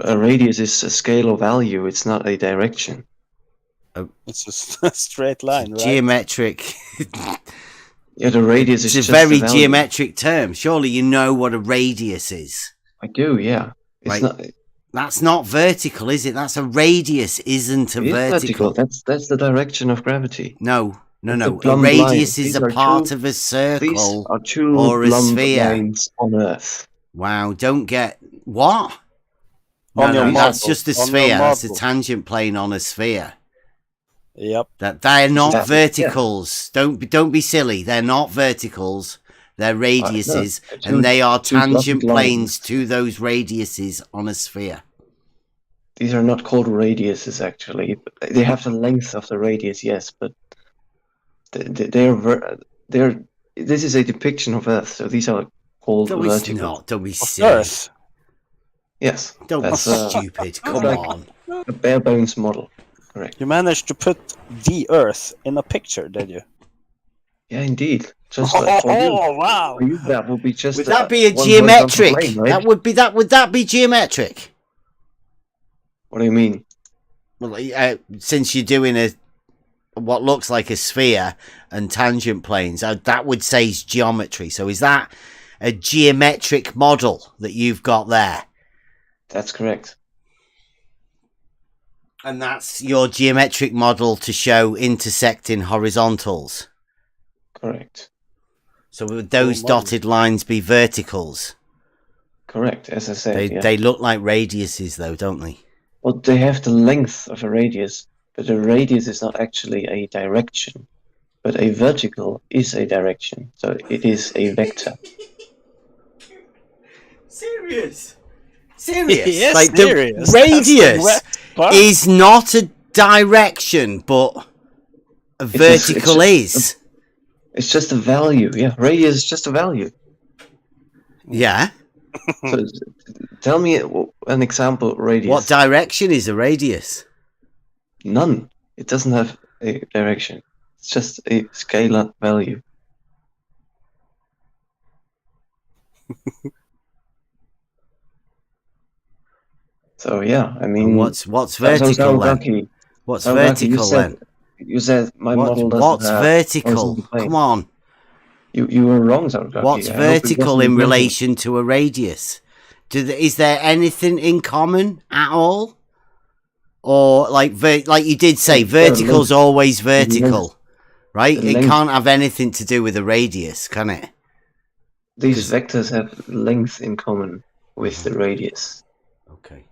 A radius is a scalar value. It's not a direction. It's a straight line, right? Geometric. Yeah, the radius is It's just a very value. geometric term. Surely you know what a radius is. I do, yeah. It's Right. not. That's not vertical, is it? That's a radius, isn't a It is vertical. That's the direction of gravity. No. That's A plumb radius line. is These a are part two- of a These circle are two or a plumb sphere. lines on Earth. Wow, don't get... What? No, On your that's model. just a On your sphere. That's a model. tangent plane on a sphere. Yep. That they're not Exactly, verticals. Don't be silly. They're not verticals. They're radiuses, no, and they are two plumb tangent planes lines. to those radiuses on a sphere. These are not called radiuses, actually. They have the length of the radius, yes, but they're. This is a depiction of Earth, so these are called No, it's vertical. not. Don't be Of silly. Earth. Yes, Don't be that's stupid. Come like- on. a bare bones model. Correct. You managed to put the Earth in a picture, did you? Yeah, indeed. Just like for you. wow! For you, that would be just. Would that be a one geometric? horizontal plane, right? That would be that. Would that be geometric? What do you mean? Well, since you're doing what looks like a sphere and tangent planes, that would say is geometry. So is that a geometric model that you've got there? That's correct. And that's your geometric model to show intersecting horizontals. Correct. So would those dotted lines be verticals? Correct. As I said, yeah. They look like radiuses, though, don't they? Well, they have the length of a radius, but a radius is not actually a direction. But a vertical is a direction, so it is a vector. Serious? Yes, Like serious. the radius is not a direction, but a vertical is. It's just a value, yeah. Radius is just a value. Yeah. So tell me an example radius. What direction is a radius? None. It doesn't have a direction. It's just a scalar value. So yeah, I mean, And what's vertical then? What's vertical then? You said my model doesn't What's have vertical? horizontal plane. Come on. You were wrong, Zargaki. What's I hope it vertical wasn't in meant- relation to a radius? Is there anything in common at all? Or like you did say, vertical's always vertical, right? the It length- can't have anything to do with a radius, can it? These vectors have length in common with the radius. Okay.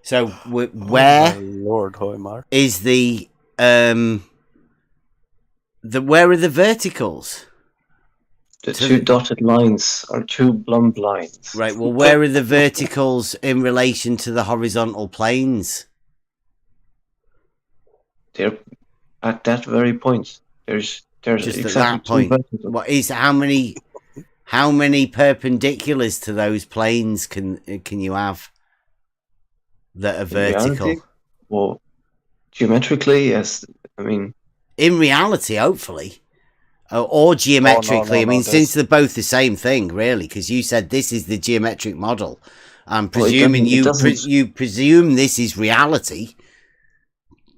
So where Oh, Lord Hoymar. is the where are the verticals? The two dotted lines are two plumb lines. Right, well, where are the verticals in relation to the horizontal planes? They're at that very point. There's Just at exactly that two point. verticals. What is how many perpendiculars to those planes can you have that are In vertical? reality, well, geometrically, yes. I mean, In reality, hopefully. Or geometrically. I mean, since they're both the same thing, really, because you said this is the geometric model. I'm Well, it presuming doesn't- you presume this is reality,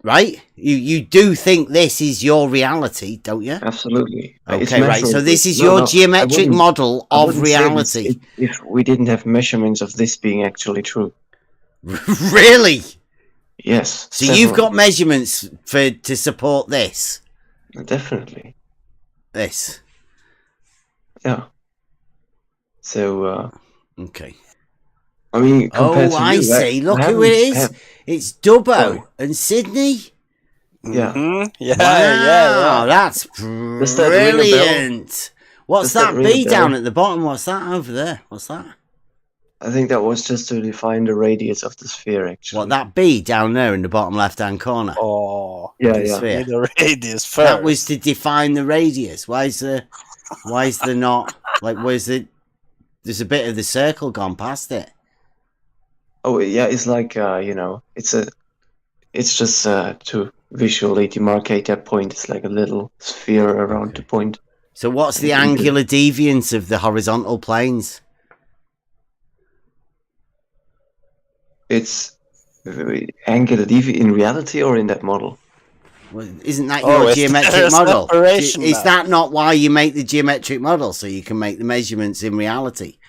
right? You do think this is your reality, don't you? absolutely. It's Okay, right. So measurable. this is No, your no, I geometric wouldn't- model I of wouldn't say this reality. if we didn't have measurements of this being actually true. Really? Yes. So you've several. got measurements to support this. Definitely. This. Yeah. So, Okay. I mean, compared to I you, see. Look who haven't- it is. have- It's Dubbo Sorry. and Sydney. Yeah. Mhm. Yeah, Wow, that's Does that ring a bell? brilliant. What's Does that that ring a B bell? down at the bottom? What's that over there? What's that? I think that was just to define the radius of the sphere, actually. What, that B down there in the bottom left-hand corner? Oh, Yeah, The yeah. sphere. with the radius first. That was to define the radius. Why is there not, like, where's it? There's a bit of the circle gone past it. Oh, yeah, it's like, it's just to visually demarcate that point. It's like a little sphere around the point. So what's the angular deviance of the horizontal planes? It's angular deviance in reality or in that model? Well, isn't that your geometric model? Is that not why you make the geometric model, so you can make the measurements in reality?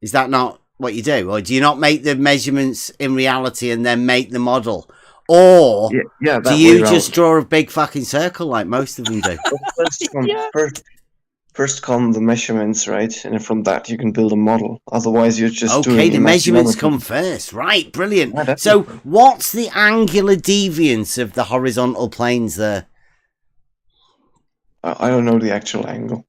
Is that not what you do? Or do you not make the measurements in reality and then make the model? Or do you just draw a big fucking circle like most of them do? First come the measurements, right? And from that you can build a model. Otherwise you're just doing... Okay, the measurements come first. Right, brilliant. Yeah, so what's the angular deviance of the horizontal planes there? I don't know the actual angle.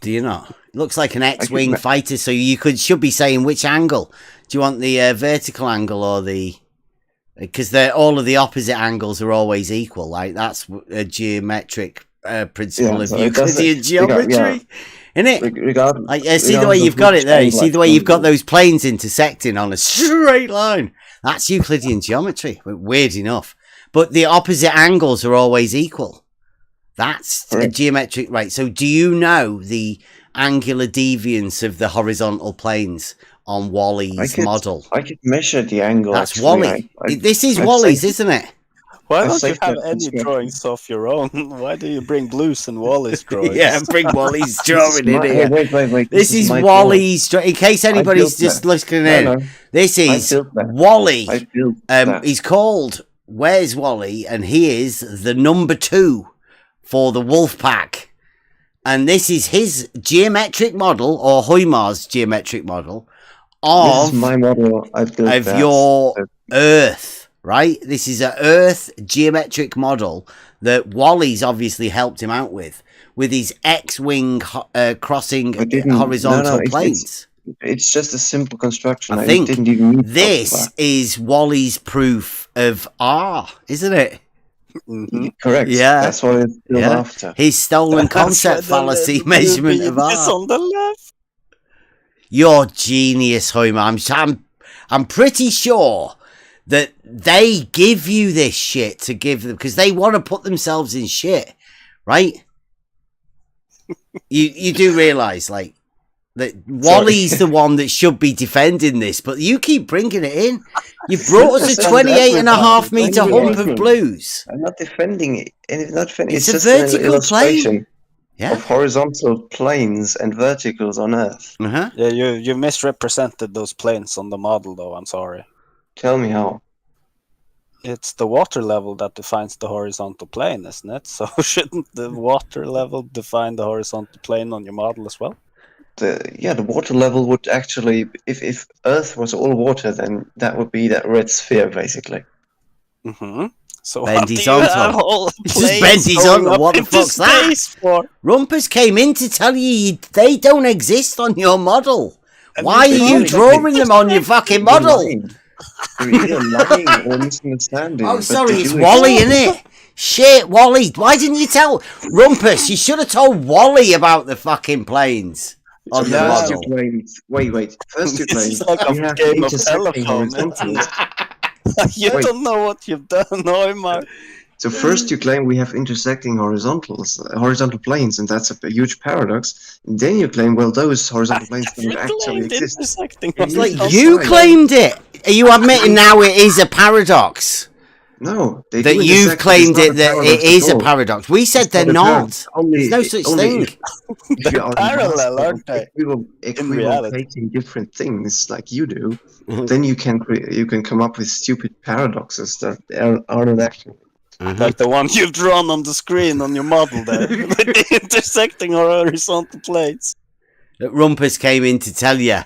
Do you not? It looks like an X-wing fighter, so you should be saying which angle. Do you want the vertical angle or the... Because all of the opposite angles are always equal. Like that's a geometric principle of Euclidean geometry, isn't it? See the way you've got it there. You see the way you've got those planes intersecting on a straight line. That's Euclidean geometry. Weird enough, but the opposite angles are always equal. That's a geometric, right? So, do you know the angular deviance of the horizontal planes on Wally's model? I could measure the angle. That's Wally. This is Wally's, isn't it? Why don't you have any drawings of your own? Why do you bring Blue's and Wally's drawings? Yeah, bring Wally's drawing in here. Wait. This is Wally's drawing. In case anybody's just listening in, this is Wally. He's called Where's Wally? And he is the number 2 for the wolf pack. And this is his geometric model, or Hoymar's geometric model, of, this is my model. of your Earth. Right, this is an Earth geometric model that Wally's obviously helped him out with his X-wing crossing horizontal planes. It's just a simple construction. I think this is Wally's proof of R, isn't it? Mm-hmm. Correct. Yeah, that's what it's built after. His stolen concept fallacy measurement of R. On the left. You're genius, Hoymer. I'm pretty sure that they give you this shit to give them because they want to put themselves in shit, right? you do realize like that Wally's the one that should be defending this, but you keep bringing it in. You brought us a 28.5 meter hump of Blues. I'm not defending it, and it's not defending. It's a vertical plane. Of horizontal planes and verticals on Earth. Uh-huh. Yeah, you misrepresented those planes on the model, though. I'm sorry. Tell me how. It's the water level that defines the horizontal plane, isn't it? So shouldn't the water level define the horizontal plane on your model as well? The water level would actually, if Earth was all water, then that would be that red sphere, basically. Mm-hmm. So Bendy's onto. Just Bendy's onto. What the fuck's that? For? Rumpus came in to tell you they don't exist on your model. Why are you drawing them on your fucking model? You're either lying or misunderstanding. Oh, sorry, it's Wally, innit? Shit, Wally. Why didn't you tell Rumpus? You should have told Wally about the fucking planes on the model. Wait. First you claim we have game of telephone. You don't know what you've done, Neumar. So first you claim we have intersecting horizontal planes, and that's a huge paradox. And then you claim, well, those horizontal planes don't actually exist. It's like you claimed it. Are you admitting now it is a paradox? No, that you've claimed it that it is a paradox. We said they're not. There's no such thing. They're parallel, aren't they? If we were taking different things like you do, then you can come up with stupid paradoxes that are not actually. Like the one you've drawn on the screen on your model there, with the intersecting horizontal planes. That Rumpus came in to tell you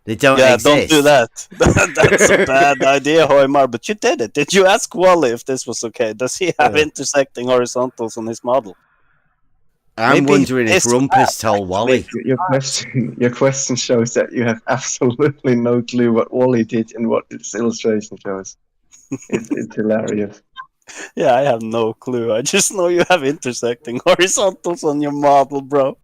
they don't exist. Don't do that. That's a bad idea, Hoymar, but you did it. Did you ask Wally if this was okay? Does he have intersecting horizontals on his model? I'm wondering if Rumpus told Wally. Your question shows that you have absolutely no clue what Wally did and what this illustration shows. It's hilarious. Yeah, I have no clue. I just know you have intersecting horizontals on your model, bro.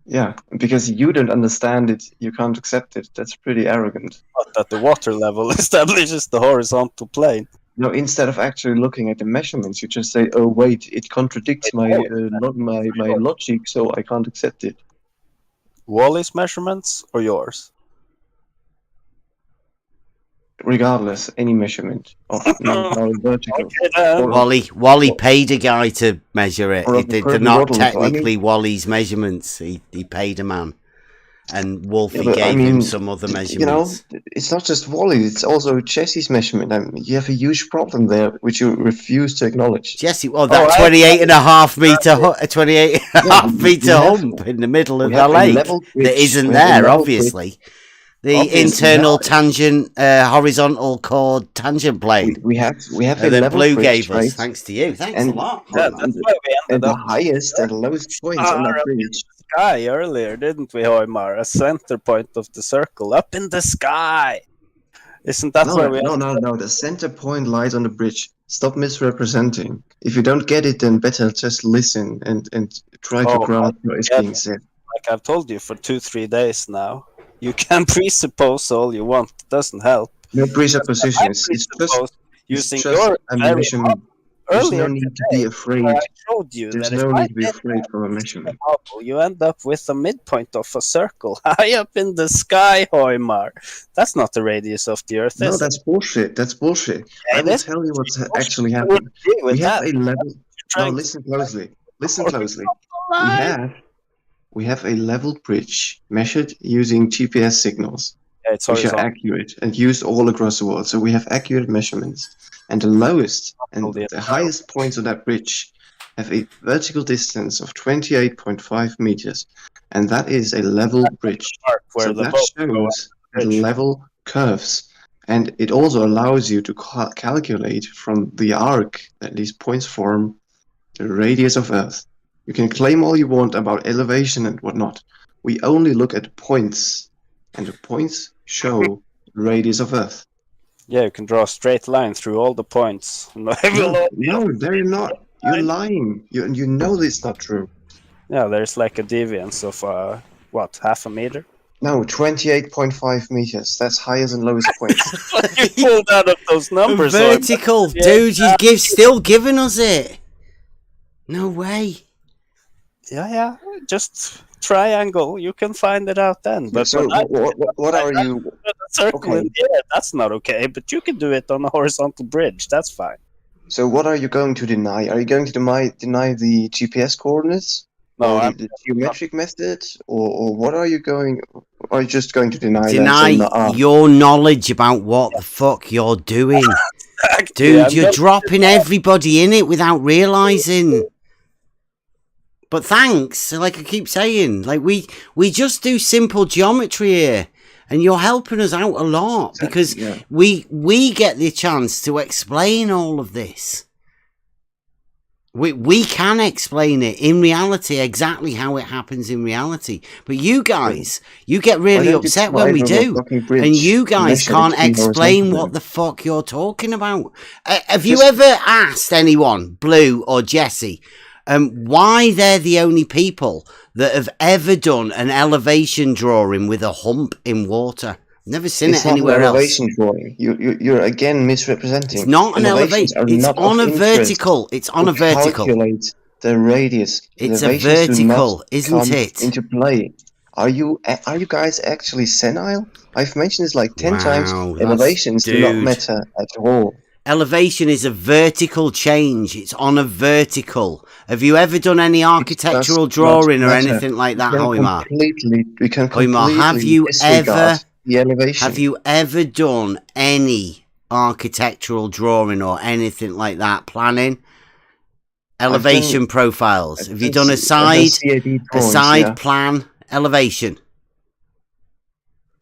Yeah, because you don't understand it, you can't accept it. That's pretty arrogant. But that the water level establishes the horizontal plane. No, instead of actually looking at the measurements, you just say, "Oh wait, it contradicts my logic, so I can't accept it." Wally's measurements or yours? Regardless, any measurement of non-vertical. Wally paid a guy to measure it. Or of a They're perfect not model. technically Wally's measurements. He paid a man, and Wolfie gave him some other measurements. It's not just Wally; it's also Jesse's measurement. You have a huge problem there, which you refuse to acknowledge. Jesse, that 28.5 meter, 28.5 meter hump in the middle of the lake that isn't there, obviously. The internal tangent, horizontal chord tangent plane. We have a that level Blue bridge, gave us. right? Thanks to you. Thanks a lot. Yeah, that's why we ended the up highest and lowest points on that bridge. Sky earlier, didn't we, Hoimar? A center point of the circle up in the sky. Isn't that where we? No. The center point lies on the bridge. Stop misrepresenting. If you don't get it, then better just listen and try to grasp what is being said. Like I've told you for 2-3 days now. You can presuppose all you want. It doesn't help. No presuppositions. It's just a measurement. There's no need to be afraid. I showed you There's that no if need to be afraid from a measurement. You end up with a midpoint of a circle high up in the sky, Hoimar. That's not the radius of the Earth, No, is that's bullshit. That's bullshit. Yeah, I will tell you what's actually happened. We have a level. No, listen closely. Listen closely. We have a level bridge measured using GPS signals, it's which are accurate and used all across the world. So we have accurate measurements. And the lowest and the highest points of that bridge have a vertical distance of 28.5 meters. And that is a level bridge. So that shows the level curves. And it also allows you to calculate from the arc that these points form the radius of Earth. You can claim all you want about elevation and whatnot. We only look at points, and the points show the radius of Earth. Yeah, you can draw a straight line through all the points. No, they're not. You're lying. You know this is not true. Yeah, there's like a deviance of, half a meter? No, 28.5 meters. That's highest and lowest points. You pulled out of those numbers. Vertical, dude. You're still giving us it. No way. Yeah. Just triangle. You can find it out then. But so what are you? Circle in the air, that's not okay. But you can do it on a horizontal bridge. That's fine. So what are you going to deny? Are you going to deny the GPS coordinates? No, the geometric method, or what are you going? Are you just going to deny your knowledge about what the fuck you're doing, dude? You're dropping everybody in it without realizing. But thanks, like I keep saying, like we just do simple geometry here, and you're helping us out a lot because we get the chance to explain all of this. We can explain it in reality exactly how it happens in reality. But you guys, you get really upset when we do. And you guys can't explain what the fuck you're talking about. Have you ever asked anyone, Blue or Jesse, why they're the only people that have ever done an elevation drawing with a hump in water? Never seen it anywhere else. Elevation drawing. You're again misrepresenting. It's not an elevation. It's on a vertical. It's on a vertical. Calculate the radius. It's a vertical, isn't it? Into play. Are you guys actually senile? I've mentioned this like 10 times. Elevations do not matter at all. Elevation is a vertical change. It's on a vertical. Have you ever done any architectural drawing or anything like that, Hoimar? We can completely have you ever done any architectural drawing or anything like that? Planning? Elevation profiles. Have you done a side plan elevation?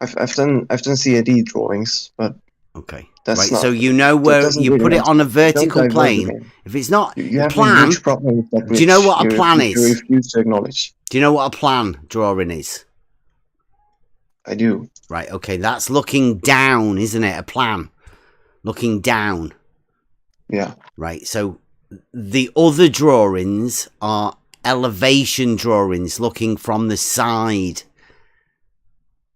I've done CAD drawings, but okay. That's right, not, so you know where you put it on a vertical plane. If it's not a plan, do you know what a plan is? You refuse to acknowledge. Do you know what a plan drawing is? I do. Right, okay, that's looking down, isn't it? A plan. Looking down. Yeah. Right, so the other drawings are elevation drawings looking from the side.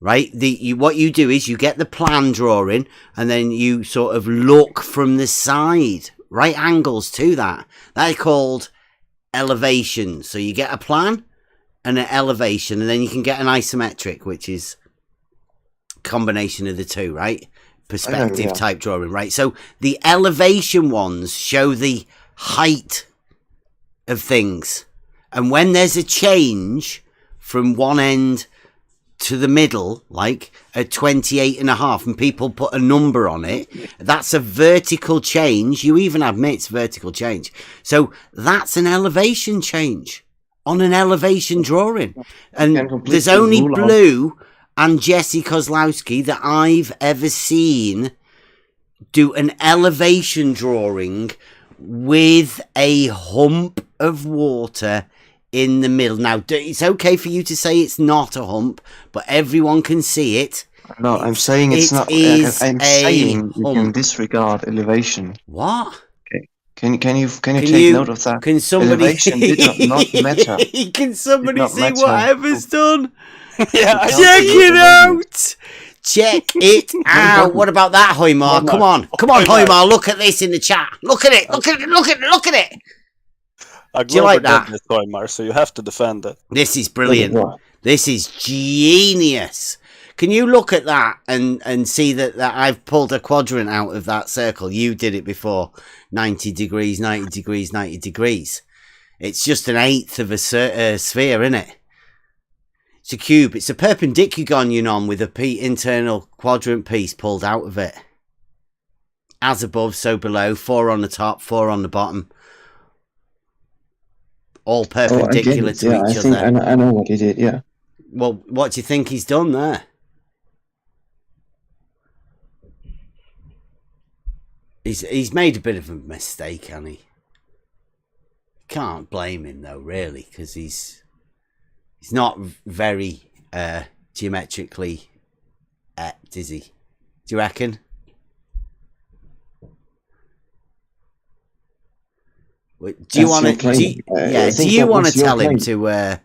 right? What you do is you get the plan drawing, and then you sort of look from the side, right angles to that. They're called elevations. So you get a plan and an elevation, and then you can get an isometric, which is a combination of the two, right? Perspective type drawing, right? So the elevation ones show the height of things, and when there's a change from one end to the middle, like at 28.5, and people put a number on it, that's a vertical change. You even admit it's vertical change. So that's an elevation change on an elevation drawing. And there's only Blue and Jesse Kozlowski that I've ever seen do an elevation drawing with a hump of water in the middle. Now, it's okay for you to say it's not a hump, but everyone can see it. No, I'm saying it's not. I'm saying you can disregard elevation. What? Okay. Can you take note of that? Can somebody elevation did not matter. Can somebody see matter. what Eva's done? Yeah, check it out. Check it out. What about that, Hoymar? Come on, Hoymar. Look at this in the chat. Look at it. Look at it. Look at it. Do you like that? Hoymar, so you have to defend it. This is brilliant. This is genius. Can you look at that and see that I've pulled a quadrant out of that circle? You did it before. 90 degrees, 90 degrees, 90 degrees. It's just an eighth of a sphere, isn't it? It's a cube. It's a perpendicular union with a internal quadrant piece pulled out of it. As above, so below. 4 on the top, 4 on the bottom. All perpendicular to each other. I know what he did, yeah. Well, what do you think he's done there? He's made a bit of a mistake, hasn't he? Can't blame him, though, really, because he's not very geometrically apt, is he? Do you reckon? Do you want to? Do you want to tell him to?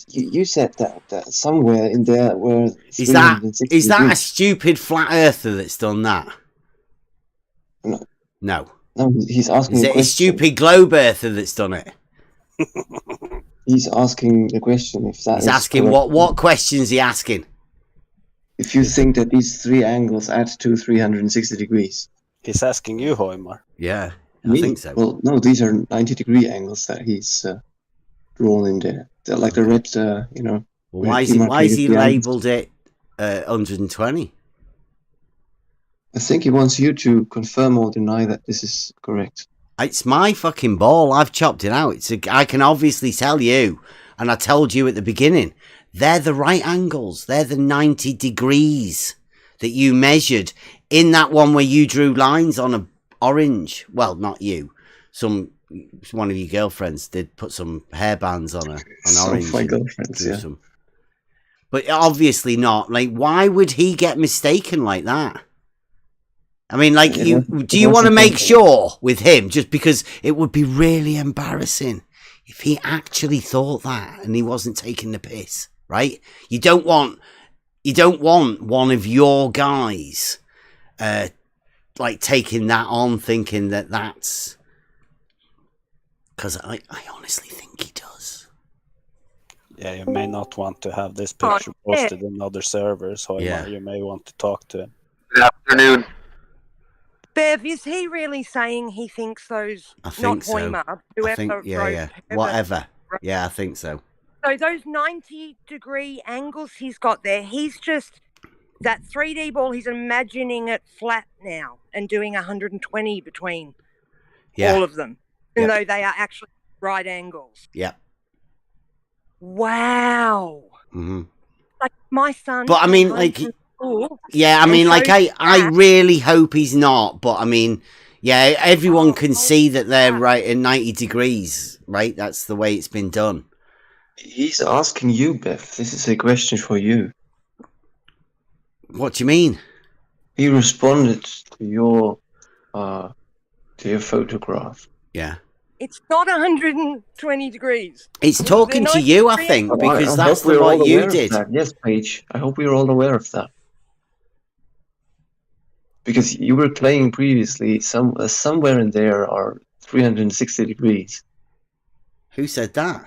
You said that somewhere in there where is that a stupid flat earther that's done that? No. No, he's asking. Is it a stupid globe earther that's done it? He's asking the question if that. He's asking correct. What questions is he asking? If you think that these three angles add to 360 degrees. He's asking you, Hoymar. Yeah. I think so. Well, no, these are 90-degree angles that he's drawn in there. They're like the red, Well, why is he labelled it 120? I think he wants you to confirm or deny that this is correct. It's my fucking ball. I've chopped it out. I can obviously tell you, and I told you at the beginning, they're the right angles. They're the 90 degrees that you measured in that one where you drew lines on a orange. Well, not you. One of your girlfriends did put some hairbands on an orange. My girlfriends, yeah. But obviously not. Like, why would he get mistaken like that? I mean, like, do you want to make sure with him, just because it would be really embarrassing if he actually thought that and he wasn't taking the piss, right? You don't want one of your guys like taking that on, thinking that that's because I honestly think he does. Yeah, you may not want to have this picture posted in other servers, Hoymar. Yeah. You may want to talk to him. Good afternoon. Bev, is he really saying he thinks those? I think so. Hoymar, whoever yeah. Whatever. Yeah, I think so. So those 90-degree angles he's got there, he's just that 3D ball. He's imagining it flat now and doing 120 between all of them, even though they are actually right angles. Yeah. Wow. Mm-hmm. Like my son. But I mean, like. Yeah, I mean, like, I really hope he's not, but I mean, yeah, everyone can see that they're right at 90 degrees, right? That's the way it's been done. He's asking you, Beth. This is a question for you. What do you mean? He responded to your photograph. Yeah. It's not 120 degrees. It's They're talking to 90 you, I degree think, angles. because I that's hope we're what all you aware of did. that. Yes, Paige. I hope we're all aware of that. Because you were playing previously, somewhere in there are 360 degrees. Who said that?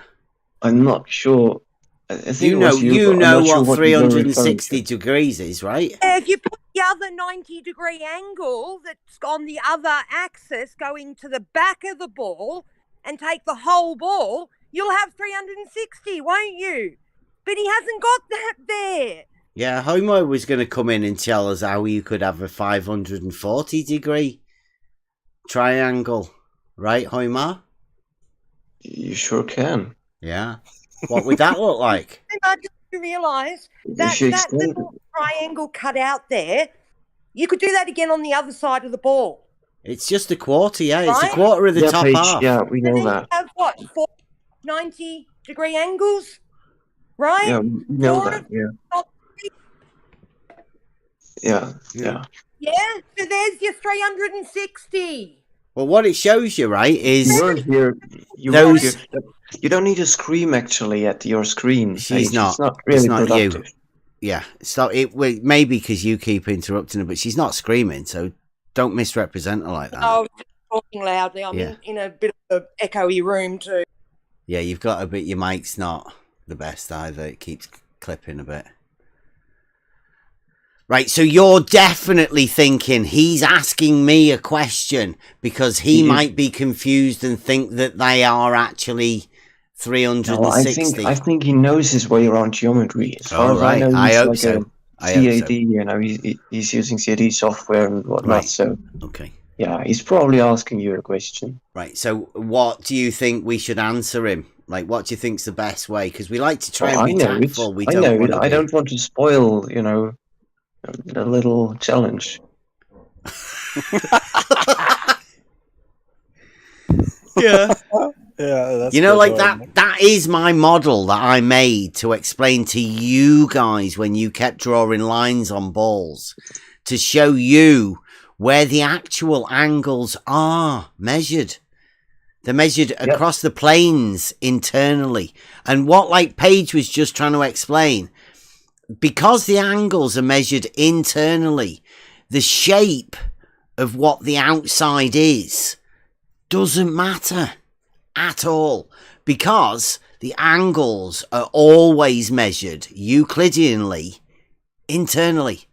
I'm not sure. I think You it know, was you, but I'm not sure what what you were referring 360 to. degrees is, right? Yeah, if you put the other 90-degree angle that's on the other axis going to the back of the ball and take the whole ball, you'll have 360, won't you? But he hasn't got that there. Yeah, Homo was going to come in and tell us how you could have a 540-degree triangle, right, Homer? You sure can. Yeah. What would that look like? You realise that If you that extend little triangle cut out there, you could do that again on the other side of the ball. It's just a quarter, yeah. It's a Right? quarter of the Yeah, top Paige, half. yeah, we And know then you that. have what, 4 90-degree angles, right? Yeah, we know Four that. of Yeah, them. yeah. Yeah, so there's your 360. Well, what it shows you, right, You is weren't here. You weren't here. You don't need to scream actually at your screen. she's Paige. not. It's not It's really not productive. you. Yeah. So it maybe because you keep interrupting her, but she's not screaming. So don't misrepresent her like that. Oh, talking loudly. I'm Yeah. in a bit of an echoey room too. Yeah, you've got a bit. Your mic's not the best either. It keeps clipping a bit. Right, so you're definitely thinking he's asking me a question because he might be confused and think that they are actually 360. No, I think he knows his way around geometry. As far as I know, I he's hope like so. a CAD. You know, he's using CAD software and whatnot. Right. So okay. Yeah, he's probably asking you a question. Right. So, what do you think we should answer him? Like, what do you think's the best way? Because we like to try and be tactful. I know it. I don't want to spoil, you know, a little challenge. Yeah. Yeah, that's you know, good, like Norman. that is my model that I made to explain to you guys when you kept drawing lines on balls to show you where the actual angles are measured. They're measured across the planes internally. And what like Paige was just trying to explain, because the angles are measured internally, the shape of what the outside is doesn't matter at all, because the angles are always measured Euclideanly internally.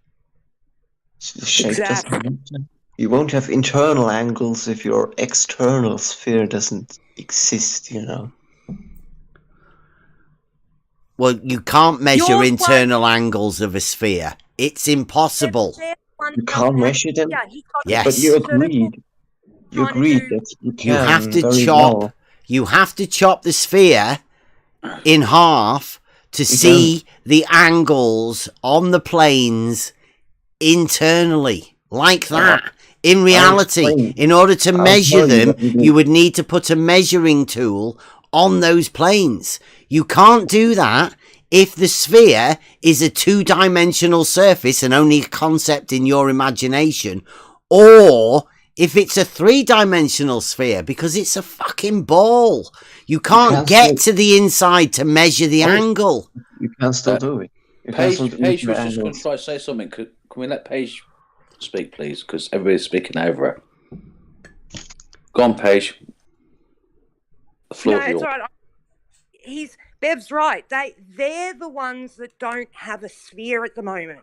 The shape doesn't matter. You won't have internal angles if your external sphere doesn't exist, you know. Well, you can't measure internal angles of a sphere. It's impossible. You can't measure them? Yes. But you agreed. You agreed that you can. You have to very chop. well. You have to chop the sphere in half to see the angles on the planes internally, like that. In reality, in order to measure them, you would need to put a measuring tool on those planes. You can't do that if the sphere is a two-dimensional surface and only a concept in your imagination, or if it's a three-dimensional sphere, because it's a fucking ball. You can't get to the inside to measure the angle. You can still do it. Paige was just going to try to say something. Can we let Paige speak, please? Because everybody's speaking over her. Go on, Paige. The floor No, it's all right. Bev's right. They're the ones that don't have a sphere at the moment.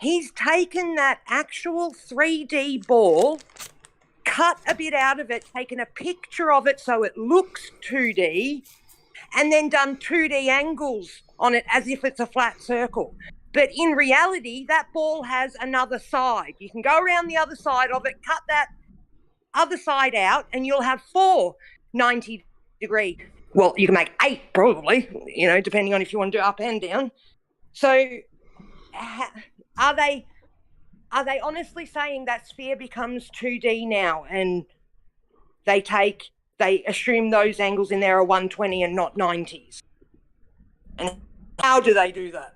He's taken that actual 3D ball, cut a bit out of it, taken a picture of it so it looks 2D, and then done 2D angles on it as if it's a flat circle. But in reality, that ball has another side. You can go around the other side of it, cut that other side out, and you'll have 4 90-degree. Well, you can make 8 probably, you know, depending on if you want to do up and down. So are they honestly saying that sphere becomes 2D now, and they assume those angles in there are 120 and not 90s? And how do they do that?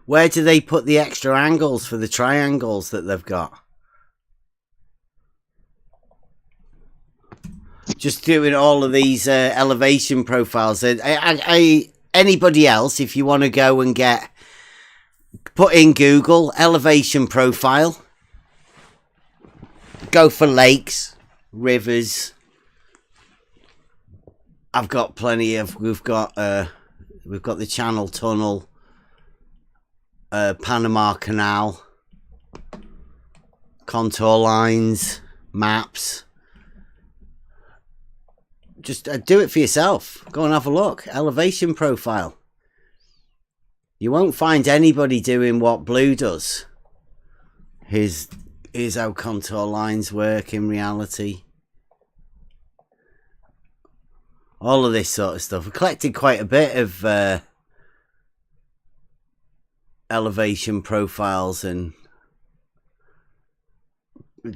Where do they put the extra angles for the triangles that they've got? just doing all of these elevation profiles. Anybody else, if you want to go and put in Google elevation profile, go for lakes, rivers. I've got plenty of. We've got the Channel Tunnel, Panama Canal, contour lines, maps. Just do it for yourself. Go and have a look. Elevation profile. You won't find anybody doing what Blue does. Here's how contour lines work in reality. All of this sort of stuff. I collected quite a bit of elevation profiles and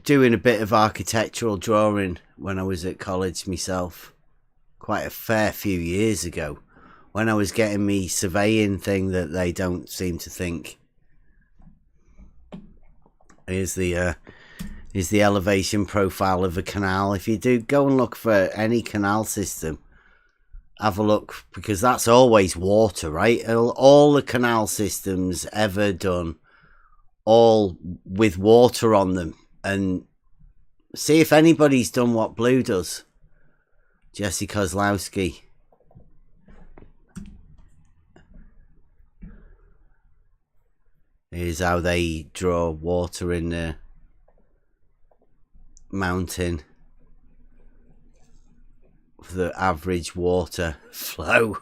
doing a bit of architectural drawing when I was at college myself. Quite a fair few years ago, when I was getting me surveying thing that they don't seem to think. Here's the elevation profile of a canal. If you do go and look for any canal system, have a look, because that's always water, right? All the canal systems ever done, all with water on them, and see if anybody's done what Blue does. Jesse Kozlowski. Here's how they draw water in the mountain. For the average water flow.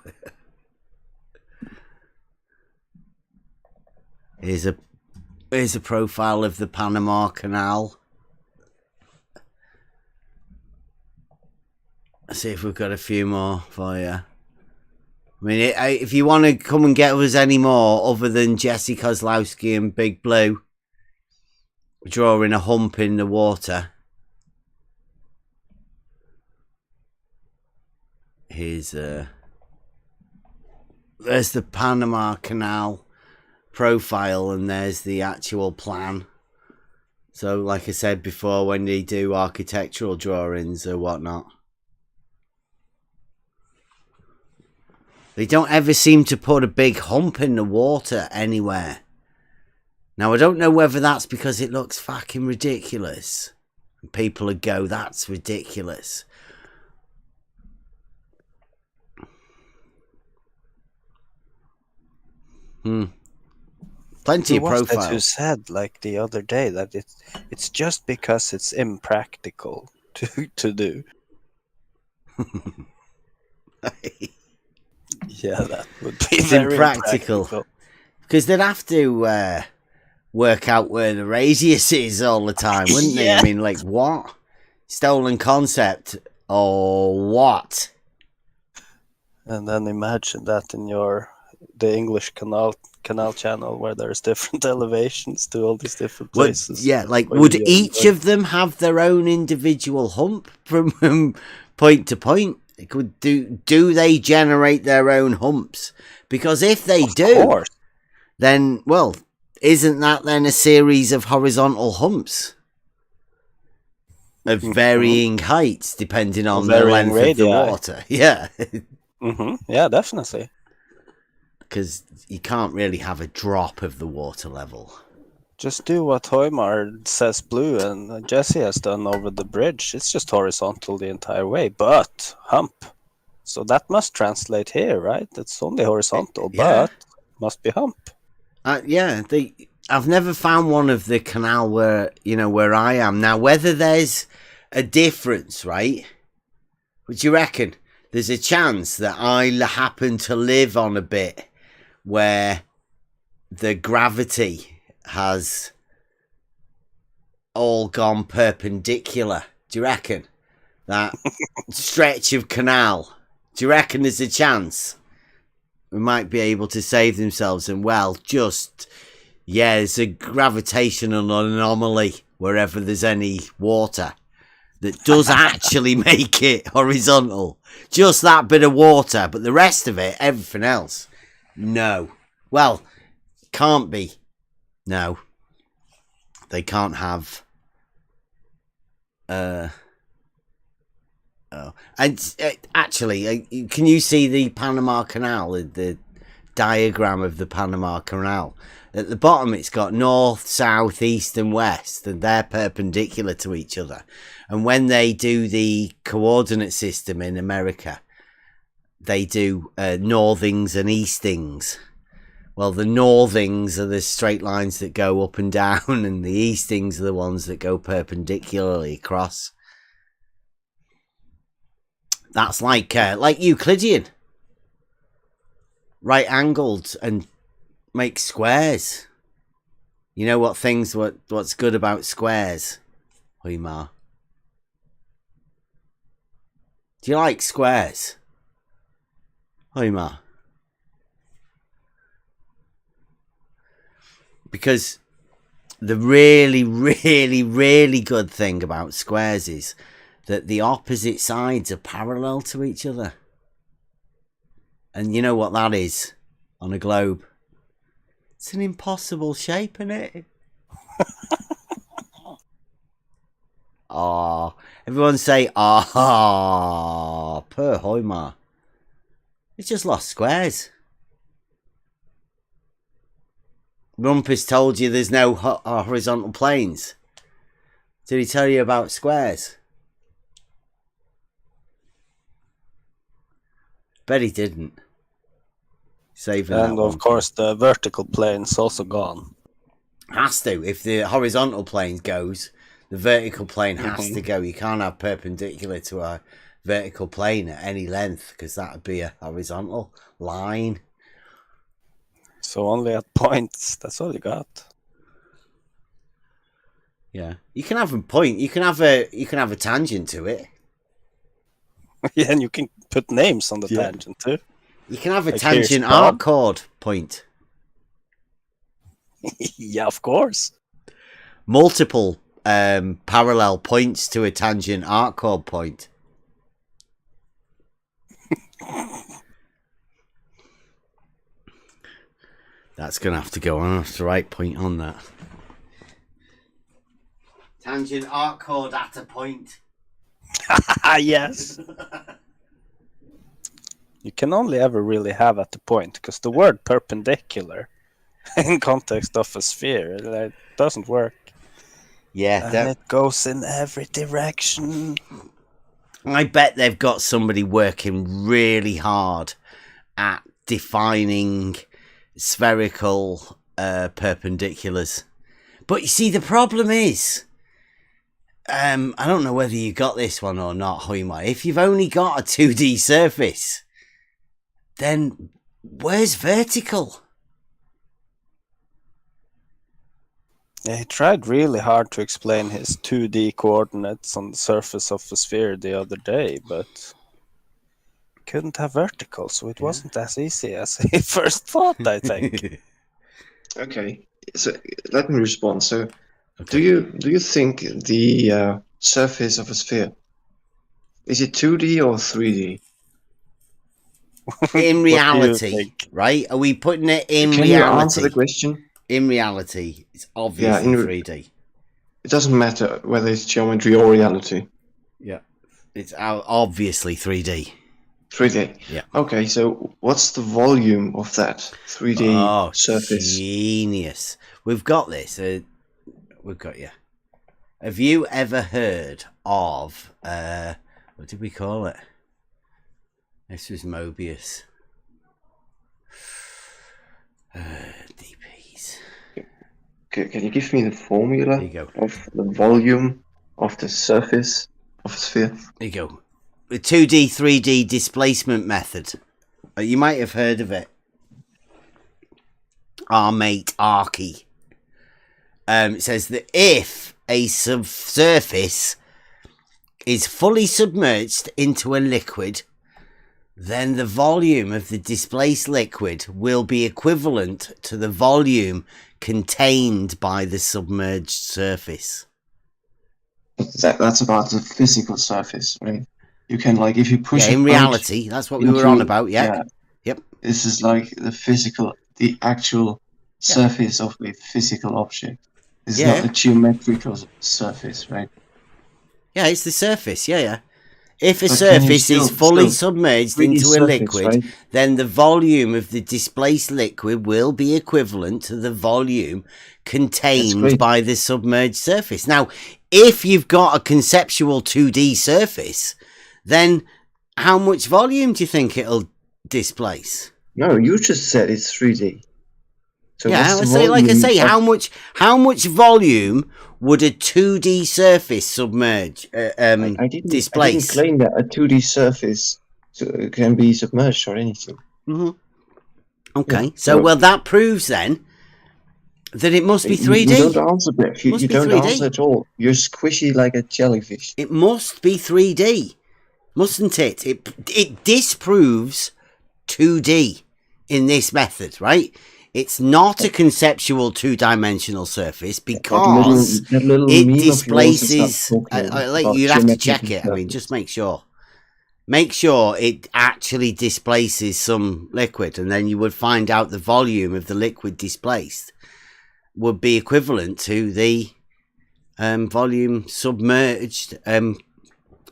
Here's a profile of the Panama Canal. Let's see if we've got a few more for you. I mean, if you want to come and get us any more other than Jesse Kozlowski and Big Blue drawing a hump in the water. Here's there's the Panama Canal profile, and there's the actual plan. So, like I said before, when they do architectural drawings or whatnot, they don't ever seem to put a big hump in the water anywhere. Now, I don't know whether that's because it looks fucking ridiculous. And people would go, that's ridiculous. Plenty of profiles. That you said like the other day that it's just because it's impractical to do. Yeah, that would be very impractical. Because they'd have to work out where the radius is all the time, wouldn't they? I mean, like, what? Stolen concept or what? And then imagine that in the English canal channel where there's different elevations to all these different places. Would each of them have their own individual hump from point to point? Do they generate their own humps? Because if they do, then, well, isn't that then a series of horizontal humps of varying heights depending on the length of the water? Yeah. Yeah, definitely. Because you can't really have a drop of the water level. Just do what Hoymar says Blue and Jesse has done over the bridge. It's just horizontal the entire way, but hump. So that must translate here, right? It's only horizontal, but must be hump. I've never found one of the canal where I am. Now, whether there's a difference, right? Would you reckon there's a chance that I happen to live on a bit where the gravity has all gone perpendicular? Do you reckon? That stretch of canal. Do you reckon there's a chance we might be able to save themselves and, well, it's a gravitational anomaly wherever there's any water that does actually make it horizontal. Just that bit of water, but the rest of it, everything else, no. Well, can't be. No. They can't have... Oh. know. And actually, can you see the Panama Canal, the diagram of the Panama Canal? At the bottom, it's got north, south, east, and west, and they're perpendicular to each other. And when they do the coordinate system in America, they do northings and eastings. Well, the northings are the straight lines that go up and down, and the eastings are the ones that go perpendicularly across. That's like Euclidean. Right angled and make squares. You know what's good about squares, Huymar? Do you like squares, Huymar? Because the really, really, really good thing about squares is that the opposite sides are parallel to each other. And you know what that is on a globe? It's an impossible shape, isn't it? Ah, everyone say, ah, per Huymar. It's just lost squares. Rumpus told you there's no horizontal planes. Did he tell you about squares? Bet he didn't. Saving And that of one. course, the vertical plane's also gone. Has to. If the horizontal plane goes, the vertical plane has to go. You can't have perpendicular to a vertical plane at any length, because that would be a horizontal line. So only at points. That's all you got. Yeah, you can have a point. You can have a tangent to it. Yeah, and you can put names on the tangent too. You can have a Like tangent here's arc Bob. chord point. Yeah, of course. Multiple parallel points to a tangent arc chord point. That's going to have to go on. I have to write point on that. Tangent arc chord at a point. Yes. You can only ever really have at the point, because the word perpendicular in context of a sphere, it doesn't work. Yeah, And it goes in every direction. I bet they've got somebody working really hard at defining spherical perpendiculars. But you see, the problem is, I don't know whether you got this one or not, Huymar. If you've only got a 2D surface, then where's vertical? Yeah, he tried really hard to explain his 2D coordinates on the surface of a sphere the other day, but couldn't have vertical, so it wasn't as easy as he first thought, I think. Okay, so let me respond. So, do you think the surface of a sphere is it 2D or 3D? In reality, right? Are we putting it in Can reality? you answer the question? In reality, it's obviously 3D. It doesn't matter whether it's geometry or reality. Yeah, it's obviously 3D. 3D. Yeah. Okay, so what's the volume of that 3D surface? Genius. We've got this. We've got you. Have you ever heard of what did we call it? This was Mobius. DPs. Can you give me the formula There you go. of the volume of the surface of a sphere? There you go. The 2D, 3D displacement method. You might have heard of it. Our mate Arky. It says that if a surface is fully submerged into a liquid, then the volume of the displaced liquid will be equivalent to the volume contained by the submerged surface. That's about the physical surface, right? You can, like, if you push it in reality, that's what we were on about, yeah. Yep. This is like the actual surface of a physical object. It's not a geometrical surface, right? Yeah, it's the surface, yeah. If a But can you surface is still- fully still, submerged 3D into a surface, liquid, right? then the volume of the displaced liquid will be equivalent to the volume contained great. by the submerged surface. Now, if you've got a conceptual 2D surface, then how much volume do you think it'll displace? No, you just said it's 3D. So Yeah, what's the say, like I volume say, of- how much volume would a 2D surface submerge? I didn't displace? claim that a 2D surface can be submerged or anything. Mm-hmm. Okay, Yeah, so well, that proves then that it must be 3D. You don't answer, Biff. You Must be don't 3D. answer at all. You're squishy like a jellyfish. It must be 3D, mustn't it? It disproves 2D in this method, right? It's not a conceptual two-dimensional surface because that little it meme of yours is not displaces. talking about You'd have to geometric check it. I mean, surface. just make sure. Make sure it actually displaces some liquid, and then you would find out the volume of the liquid displaced would be equivalent to the volume submerged,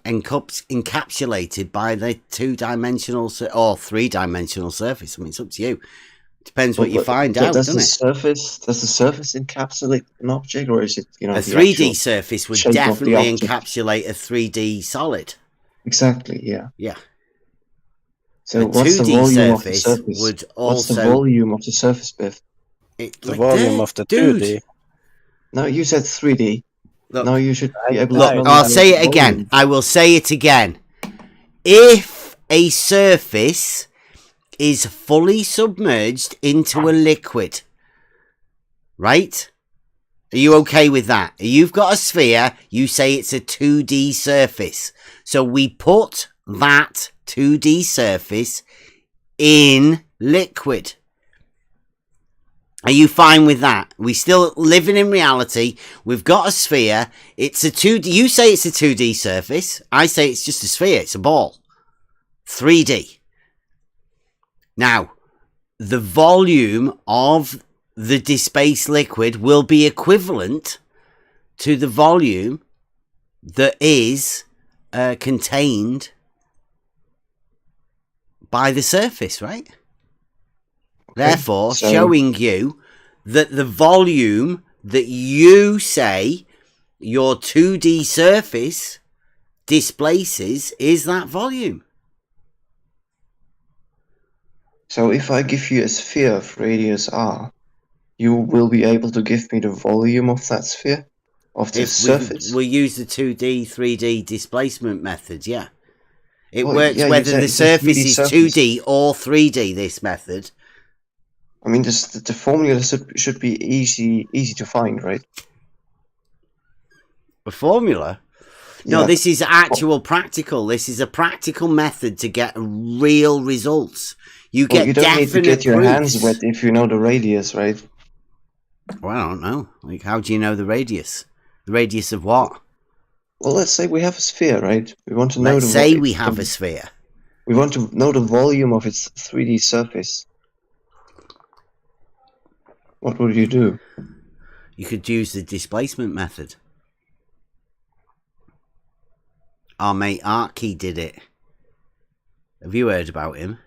encapsulated by the two-dimensional or three-dimensional surface. I mean, it's up to you. Depends what you find out, does doesn't it? Does the surface encapsulate an object, or is it A the 3D actual surface would shape of the definitely object? encapsulate a 3D solid. Exactly. Yeah. Yeah. So A what's the 2D volume of the surface surface? would What's the also- volume of the surface, Biff? The volume of the 2D. No, you said 3D. Look, no, you should be able to Look, tell I'll me say the it again. volume. I will say it again. If a surface is fully submerged into a liquid, right? Are you okay with that? You've got a sphere, you say it's a 2D surface. So we put that 2D surface in liquid. Are you fine with that? We still living in reality. We've got a sphere. It's a 2D. You say it's a 2D surface. I say it's just a sphere. It's a ball. 3D. Now, the volume of the displaced liquid will be equivalent to the volume that is contained by the surface, right? Therefore, showing you that the volume that you say your 2D surface displaces is that volume. So if I give you a sphere of radius r, you will be able to give me the volume of that sphere, of the surface? We use the 2D, 3D displacement method, yeah. It Well, works yeah, you whether said the it's a 3D surface is surface. 2D or 3D, this method. I mean, the formula should be easy to find, right? A formula? No, Yeah. this is actual practical. This is a practical method to get real results. You Well, get you don't need to definite get your hands proofs. wet if you know the radius, right? Well, I don't know. Like, how do you know the radius? The radius of what? Well, let's say we have a sphere, right? We want to know Let's the say we have a sphere. We want to know the volume of its 3D surface. What would you do? You could use the displacement method. Our mate Archie did it. Have you heard about him?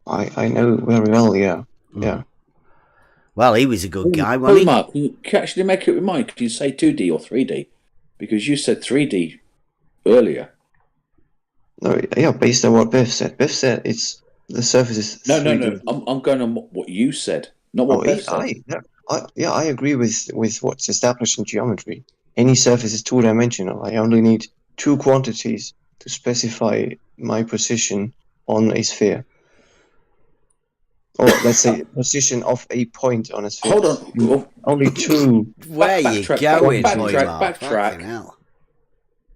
I know very well, yeah. Yeah. Well, he was a good guy, wasn't Oh, he? Mark, can you actually make it with mine? Can you say 2D or 3D? Because you said 3D earlier. No, yeah, based on what Biff said. Biff said it's the surface is No, 3D. I'm going on what you said, not what Beth said. I agree with what's established in geometry. Any surface is two-dimensional. I only need two quantities to specify my position on a sphere. Or let's say position of a point on a sphere. Hold on. Only two. Where you going, boy, Mark? Fucking hell.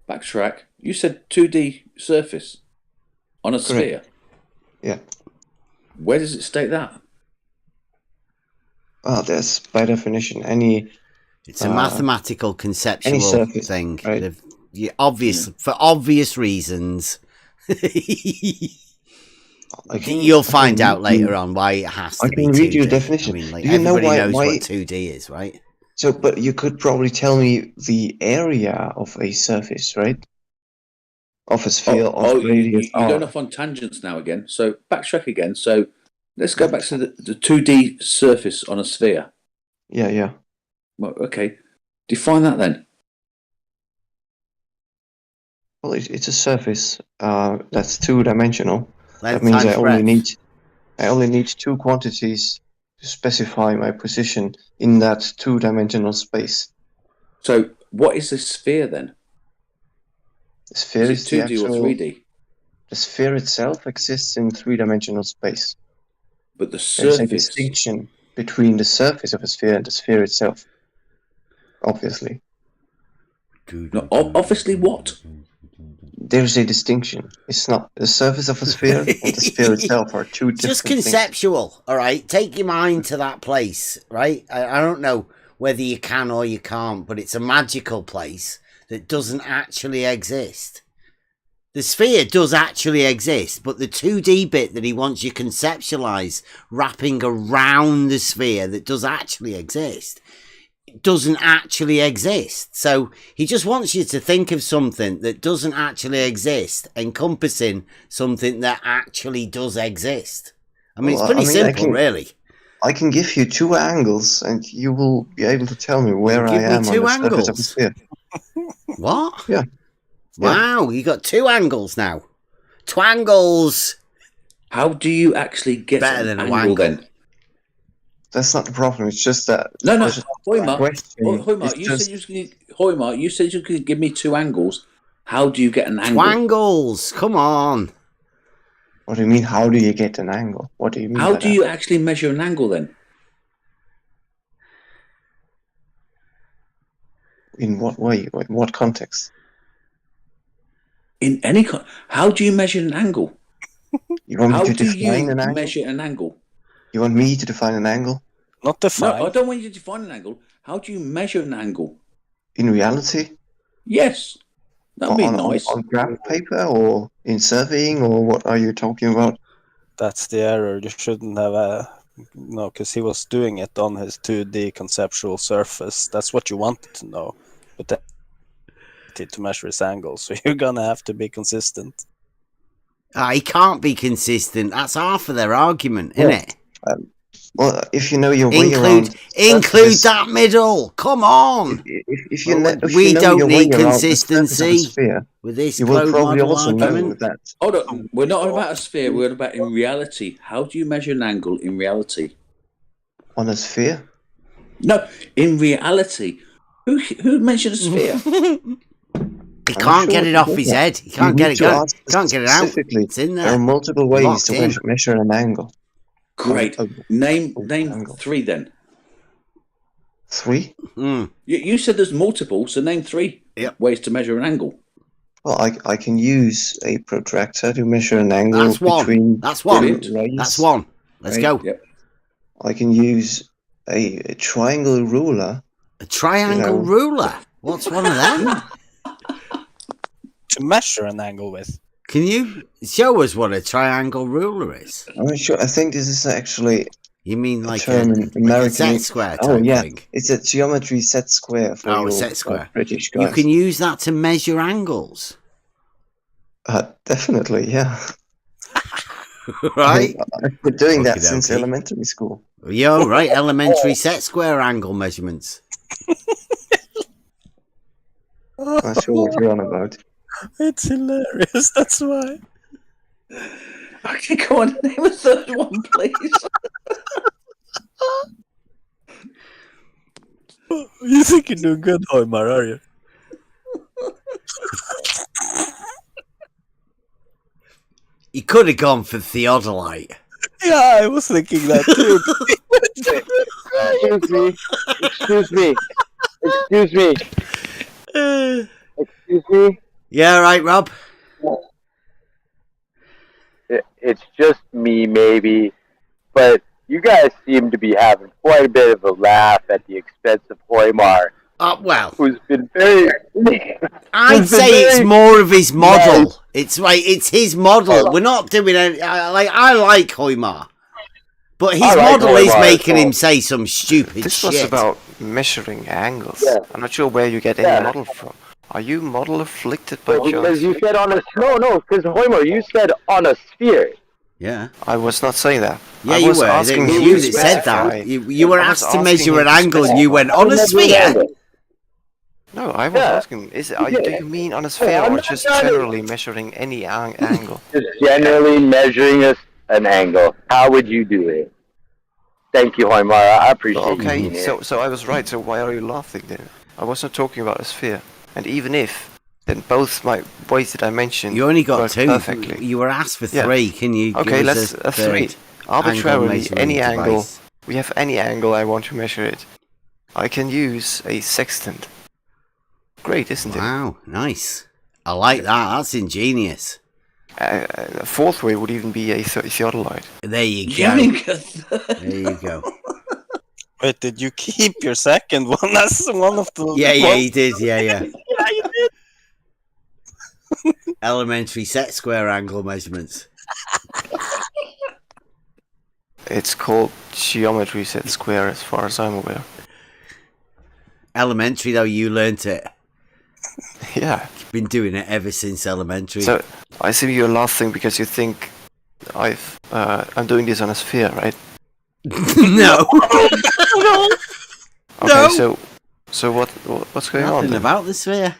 Backtrack. You said 2D surface on a sphere. Yeah. Where does it state that? Well, there's by definition any. It's a mathematical conceptual surface, thing. right? For obvious reasons. You'll find out later on why it has to be 2D. I can read you a definition. I mean, like, Do you know everybody knows why what 2D is, right? So, but you could probably tell me the area of a surface, right? of a sphere of radius you're going r. off on tangents now again. So backtrack again. So let's go back to the 2D surface on a sphere. Yeah. Well, okay. Define that then. Well, it's a surface that's two-dimensional. Length That means times I only need two quantities to specify my position in that two-dimensional space. So what is a sphere then? The sphere is the 2D actual. or 3D? The sphere itself exists in three-dimensional space. But the There's a surface. distinction between the surface of a sphere and the sphere itself. Obviously. No, obviously what? There's a distinction. It's not the surface of a sphere and the sphere itself are two different Just conceptual, all right? Take your mind to that place, right? I don't know whether you can or you can't, but it's a magical place that doesn't actually exist. The sphere does actually exist, but the 2D bit that he wants you conceptualize wrapping around the sphere that does actually exist, it doesn't actually exist. So he just wants you to think of something that doesn't actually exist, encompassing something that actually does exist. I mean, it's pretty simple, really. I can give you two angles, and you will be able to tell me where I am on the surface of the sphere. What? Yeah. Wow, you got two angles now. Twangles. How do you actually get better an than a angle wangle? then? That's not the problem. It's just that. No, Hoymar, Hoymar, you said you could give me two angles. How do you get an angle? Twangles. Come on. What do you mean? How do you get an angle? What do you mean? How do you actually measure an angle then? In what way? In what context? In any how do you measure an angle? You want me how to do define you an angle? measure an angle? You want me to define an angle? Not define. No, I don't want you to define an angle. How do you measure an angle? In reality? Yes. That'd be nice. On graph paper or in surveying, or what are you talking about? That's the error. You shouldn't have no, because he was doing it on his 2D conceptual surface. That's what you wanted to know, but then to measure his angle, so you're gonna have to be consistent. He can't be consistent. That's half of their argument, isn't it? Well, if you know your way around, include that middle. Come on. If you We know don't your way need around the surface of a consistency sphere, with this you will code probably model also know argument. that. Hold on, we're not about a sphere. We're about in reality. How do you measure an angle in reality? On a sphere? No, in reality. Who measured a sphere? He can't get it off his head. He can't get it out. Can't get it out. Specifically, It's in there. there are multiple ways Locked to in. measure an angle. Great. Name angle. three then. Three? You said there's multiple, so name three ways to measure an angle. Well, I can use a protractor to measure an angle That's one. between. That's one. two rays, That's one. Let's right? go. Yep. I can use a triangle ruler. A triangle ruler? What's one of them? To measure an angle with. Can you show us what a triangle ruler is? I'm not sure. I think this is actually. You mean like a, term in like a American. set square type Oh yeah, thing? it's a geometry set square for Oh, your a set square. British guys. You can use that to measure angles. Definitely, yeah. Right? I've been doing that Okey-dokey. since elementary school. Yeah, right. Elementary set square angle measurements. Not sure what you're on about. It's hilarious. That's why. Okay, go on. Name a third one, please. You think you're doing good, Hoymar, are you? You could have gone for theodolite. Yeah, I was thinking that too. Excuse me. Excuse me. Yeah, right, Rob. It's just me, maybe, but you guys seem to be having quite a bit of a laugh at the expense of Hoymar. Well, who's been very. I'd say it's more of his model. It's right. It's his model. We're not doing any. I like Hoymar, but his model is making him say some stupid This shit. was about measuring angles. Yeah. I'm not sure where you get any model from. Are you model afflicted by Because chance? you said on a no, because Hoimer, you said on a sphere. Yeah. I was not saying that. Yeah, I you was were. asking It was him you to that said specify. that. You were I was asked to asking measure him an to angle, and you specify. went on a sphere. No, I was asking. Do you mean on a sphere I'm or not just trying to- generally measuring any angle? Just generally measuring an angle. How would you do it? Thank you, Hoimer. I appreciate you being Okay, here. so I was right. So why are you laughing then? I was not talking about a sphere. And even if, then both my ways that I mentioned You only got work 2. perfectly. You were asked for Yeah. 3. Can you Okay, give let's us a third 3. Arbitrarily, measuring any angle. device? We have any angle I want to measure it. I can use a sextant. Great, isn't it? Wow, nice. I like that. That's ingenious. A fourth way would even be a theodolite. There you go. There you go. Wait, did you keep your second one? That's one of the. Yeah, ones- he did. Yeah. Yeah, you did. Elementary set square angle measurements. It's called geometry set square as far as I'm aware. Elementary, though, you learnt it. Yeah. You've been doing it ever since elementary. So, I see you're laughing because you think I'm doing this on a sphere, right? No. No. Okay, No. so what's going on Nothing then? about the sphere.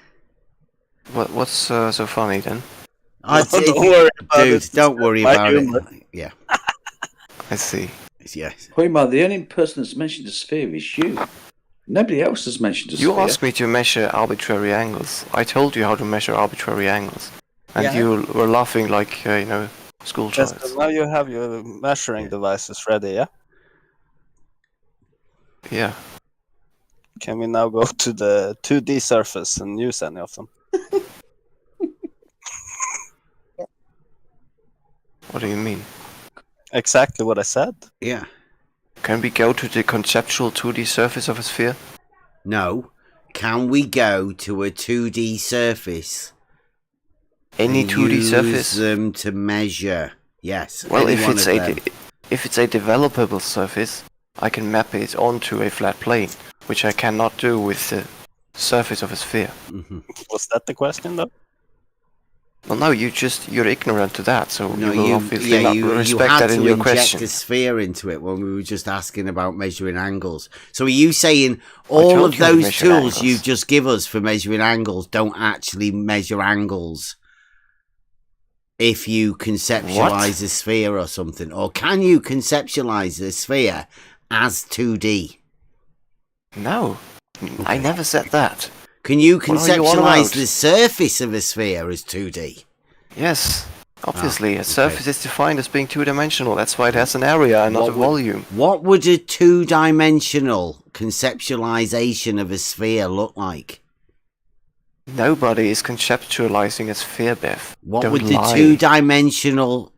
What's so funny then? Don't worry about Dude, it. don't worry My about humor. it. Yeah. I see. Yes. Hoimer, the only person that's mentioned the sphere is you. Nobody else has mentioned the You sphere. asked me to measure arbitrary angles. I told you how to measure arbitrary angles, and Yeah. you were laughing like school Yes, child. but now you have your measuring devices ready, yeah? Yeah. Can we now go to the 2D surface and use any of them? What do you mean? Exactly what I said. Yeah. Can we go to the conceptual 2D surface of a sphere? No. Can we go to a 2D surface? Any and 2D use surface? them to measure. Yes. Well, any if one it's of a them. if it's a developable surface, I can map it onto a flat plane, which I cannot do with the surface of a sphere. Was that the question, though? Well, no, you're ignorant to that, so No, you will obviously not you respect had that in to your inject question. a sphere into it when we were just asking about measuring angles. So are you saying I all told of you to those measure tools angles. you just give us for measuring angles don't actually measure angles if you conceptualize a sphere or something? Or can you conceptualize a sphere as 2D? No, I never said that. Can you What are you on conceptualize about? the surface of a sphere as 2D? Yes, obviously, a surface is defined as being two-dimensional. That's why it has an area and not a volume. What would a 2-dimensional conceptualization of a sphere look like? Nobody is conceptualizing a sphere, Bev. What Don't would the lie. 2-dimensional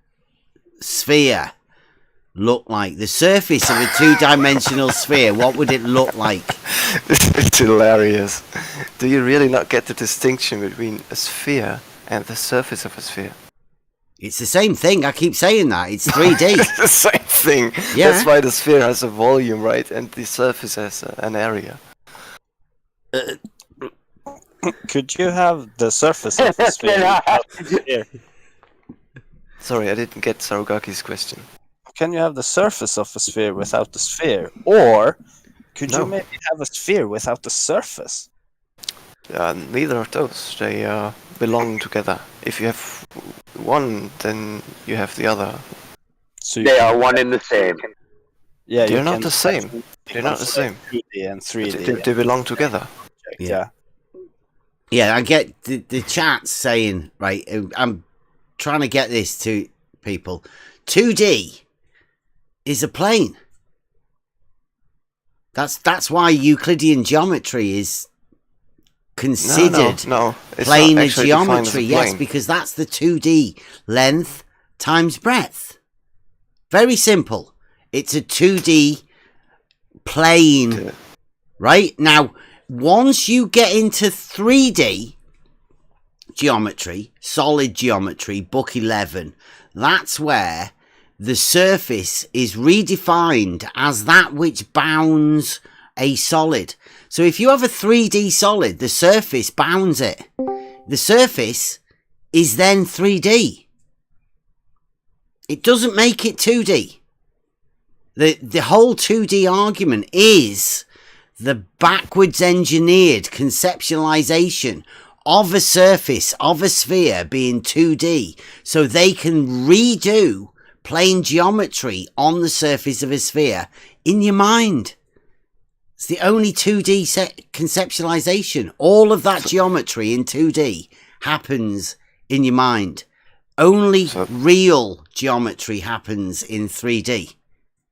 sphere look like? The surface of a 2-dimensional sphere, what would it look like? It's hilarious. Do you really not get the distinction between a sphere and the surface of a sphere? It's the same thing. I keep saying that. It's 3D. It's the same thing. Yeah. That's why the sphere has a volume, right? And the surface has an area. Could you have the surface of the sphere without the sphere? Sorry, I didn't get Sarugaki's question. Can you have the surface of a sphere without the sphere? Or could No. you maybe have a sphere without the surface? Neither of those. They belong together. If you have one, then you have the other. So They are one and the same. Yeah, They're you not can the same. They're not the same. 2D and 3D. They belong together. Yeah. Yeah, I get the chat saying, right, I'm trying to get this to people. 2D is a plane. That's why Euclidean geometry is considered No, it's planar not actually defined as a geometry. Yes, plane. because that's the 2D length times breadth. Very simple. It's a 2D plane, right? Now, once you get into 3D geometry, solid geometry, book 11, that's where the surface is redefined as that which bounds a solid. So if you have a 3D solid, the surface bounds it. The surface is then 3D. It doesn't make it 2D. The whole 2D argument is the backwards engineered conceptualization of a surface, of a sphere being 2D, so they can redo plane geometry on the surface of a sphere in your mind. It's the only 2D conceptualization. All of that geometry in 2D happens in your mind. Only real geometry happens in 3D.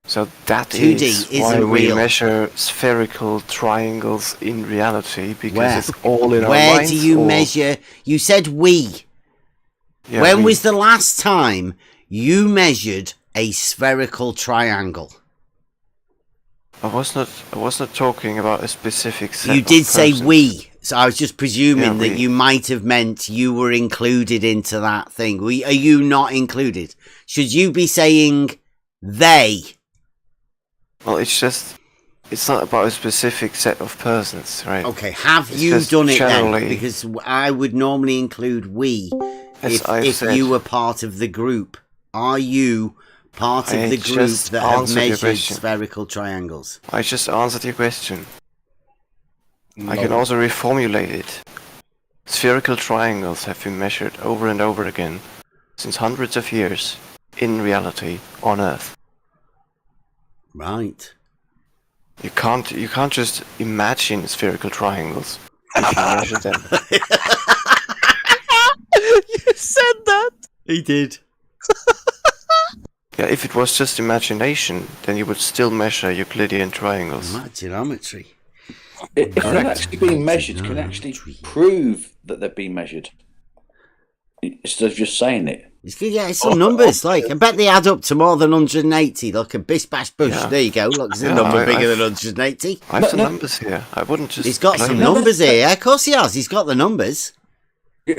So that 2D is why isn't we real. measure spherical triangles in reality, because Where? it's all in our Where minds. do you or- measure? You said we. Yeah, when we- was the last time you measured a spherical triangle? I was not talking about a specific set You of did say persons. we, so I was just presuming Yeah, that we. you might have meant you were included into that thing. Are you not included? Should you be saying they? Well, it's not about a specific set of persons, right? Okay, have It's you just done it generally, then? Because I would normally include we As I've if said. you were part of the group. Are you part of I the group just that have answered your measured question. spherical triangles? I just answered your question. I can No. also reformulate it. Spherical triangles have been measured over and over again since hundreds of years in reality on Earth. Right. You can't just imagine spherical triangles if you measure them. You said that. He did. Yeah, if it was just imagination, then you would still measure Euclidean triangles. Geometry. If they're Correct. actually being measured, can you actually prove that they're being measured instead of just saying it. Yeah, it's some numbers. Like, I bet they add up to more than 180. Look, a bish bash bush. Yeah. There you go. Look, there's a Yeah, number bigger I've- than 180. I have the numbers here. I wouldn't just. He's got claim some it. numbers here. Yeah, of course he has. He's got the numbers.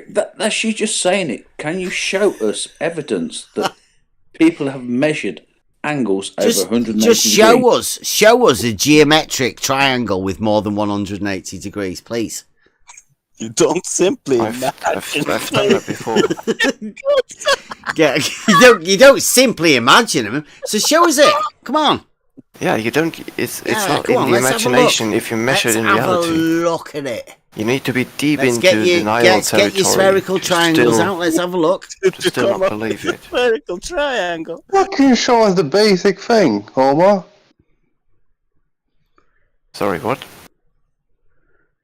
That's you just saying it. Can you show us evidence that people have measured angles over 180 Just degrees? show us a geometric triangle with more than 180 degrees, please. You don't simply I've done that before. Yeah, you don't simply imagine them. So show us it. Come on. Yeah, you don't. It's Yeah, not come in on, the let's have a imagination look. if you measure it in Let's have reality. a look at it. You need to be deep Let's into get your denial get your territory spherical to triangles still- out. Let's have a look. To still not believe it. Spherical triangle. What can you show us the basic thing, Homer? Sorry, what?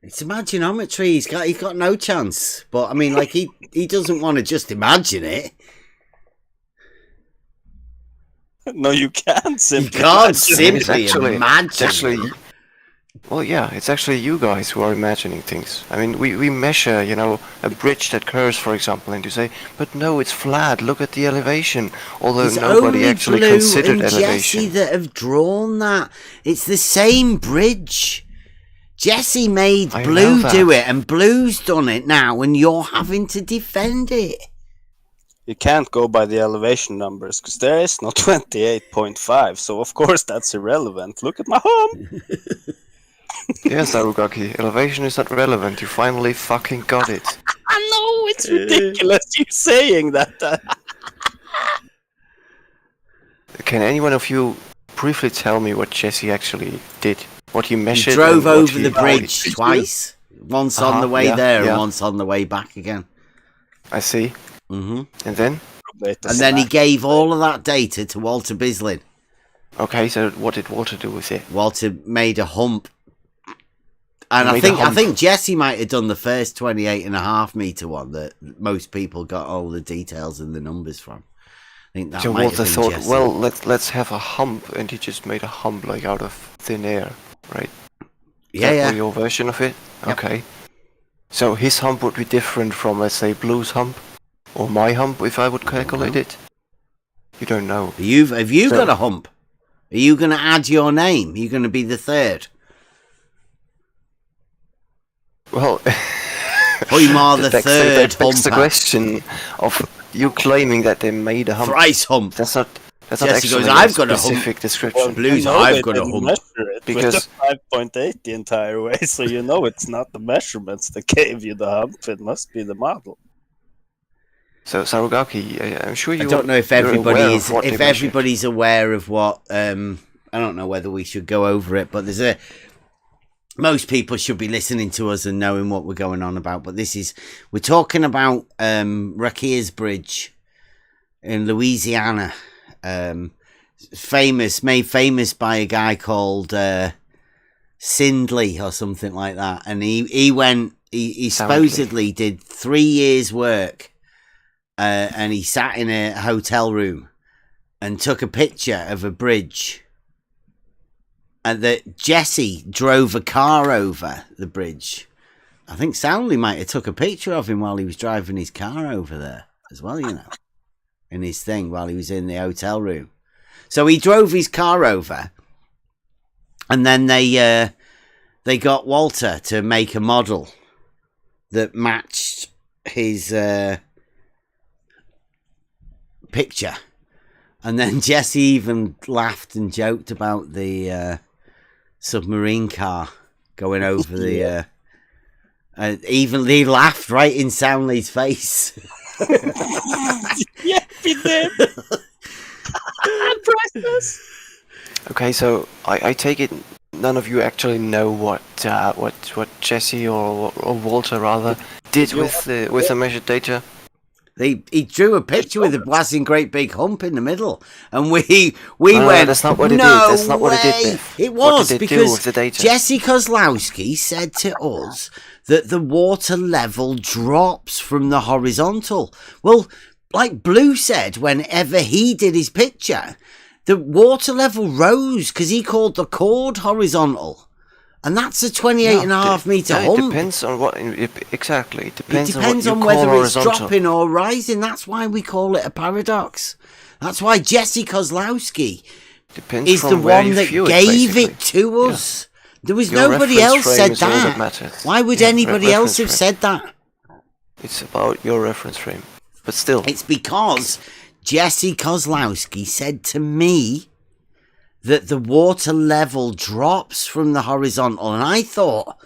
It's imaginometry. He's got no chance. But I mean, like he doesn't want to just imagine it. No, you can't simply. You can't imagine it. simply imagine It's actually, it. well, yeah, it's actually you guys who are imagining things. I mean, we measure, a bridge that curves, for example, and you say, but no, it's flat. Look at the elevation. Although It's nobody only actually Blue considered and elevation. Jesse that have drawn that. It's the same bridge. Jesse made I Blue know do that. it, and Blue's done it now, and you're having to defend it. You can't go by the elevation numbers because there is no 28.5, so of course that's irrelevant. Look at my home. Yes, Arugaki, elevation is not relevant. You finally fucking got it. I know it's ridiculous you saying that. Can anyone of you briefly tell me what Jesse actually did? What he He measured? drove and what over he the recorded? bridge twice. Once on the way yeah, there yeah. and once on the way back again. I see. hmm And then? And then he gave all of that data to Walter Bislin. Okay, so what did Walter do with it? Walter made a hump. And He I made a think hump. Jesse might have done the first 28.5 meter one that most people got all the details and the numbers from. I think that So might Walter have been thought, Jesse. well, let's have a hump, and he just made a hump like out of thin air, right? Is Yeah, that yeah. your version of it? Yep. Okay. So his hump would be different from, let's say, Blue's hump, or my hump, if I would calculate it. You don't know. Have you So- got a hump? Are you going to add your name? Are you going to be the third? Well, Hoymar the that third begs the humper. question of you claiming that they made a hump. Thrice hump. That's not. That's not Jesse actually goes, a "I've got a specific description. Well, Blues, you know I've they got a didn't hump. measure it Because- with the 5.8 the entire way, so you know it's not the measurements that gave you the hump. It must be the model. So Sarugaki, I'm sure you. I don't know if you're everybody aware is, of what if they measured. everybody's aware of what. I don't know whether we should go over it, but most people should be listening to us and knowing what we're going on about. But we're talking about Rakia's Bridge in Louisiana, made famous by a guy called Sindley or something like that, and he supposedly did 3 years work, and he sat in a hotel room and took a picture of a bridge. And that Jesse drove a car over the bridge. I think Soundly might have took a picture of him while he was driving his car over there as well, you know, in his thing while he was in the hotel room. So he drove his car over, and then they got Walter to make a model that matched his picture. And then Jesse even laughed and joked about the submarine car going over the even he laughed right in Soundly's face. Yeah, he did. Priceless. Okay, so I take it none of you actually know what Jesse or Walter rather did with the measured data. He drew a picture with a blasting great big hump in the middle, and we went. That's not what he did. No That's not what he did, way. Biff. It What was did they do because with the data? Jesse Kozlowski said to us that the water level drops from the horizontal. Well, like Blue said, whenever he did his picture, the water level rose because he called the chord horizontal. And that's a 28.5 metre hump. It depends on what exactly. It depends, It depends on on what you whether call it's horizontal. dropping or rising. That's why we call it a paradox. That's why Jesse Kozlowski Depends is from the where one you that view it, gave basically. it to us. There was Your nobody reference else frame said is all that that. matters. Why would Yeah, anybody else have reference said that? It's about your reference frame, but still. It's because Jesse Kozlowski said to me that the water level drops from the horizontal, and I thought,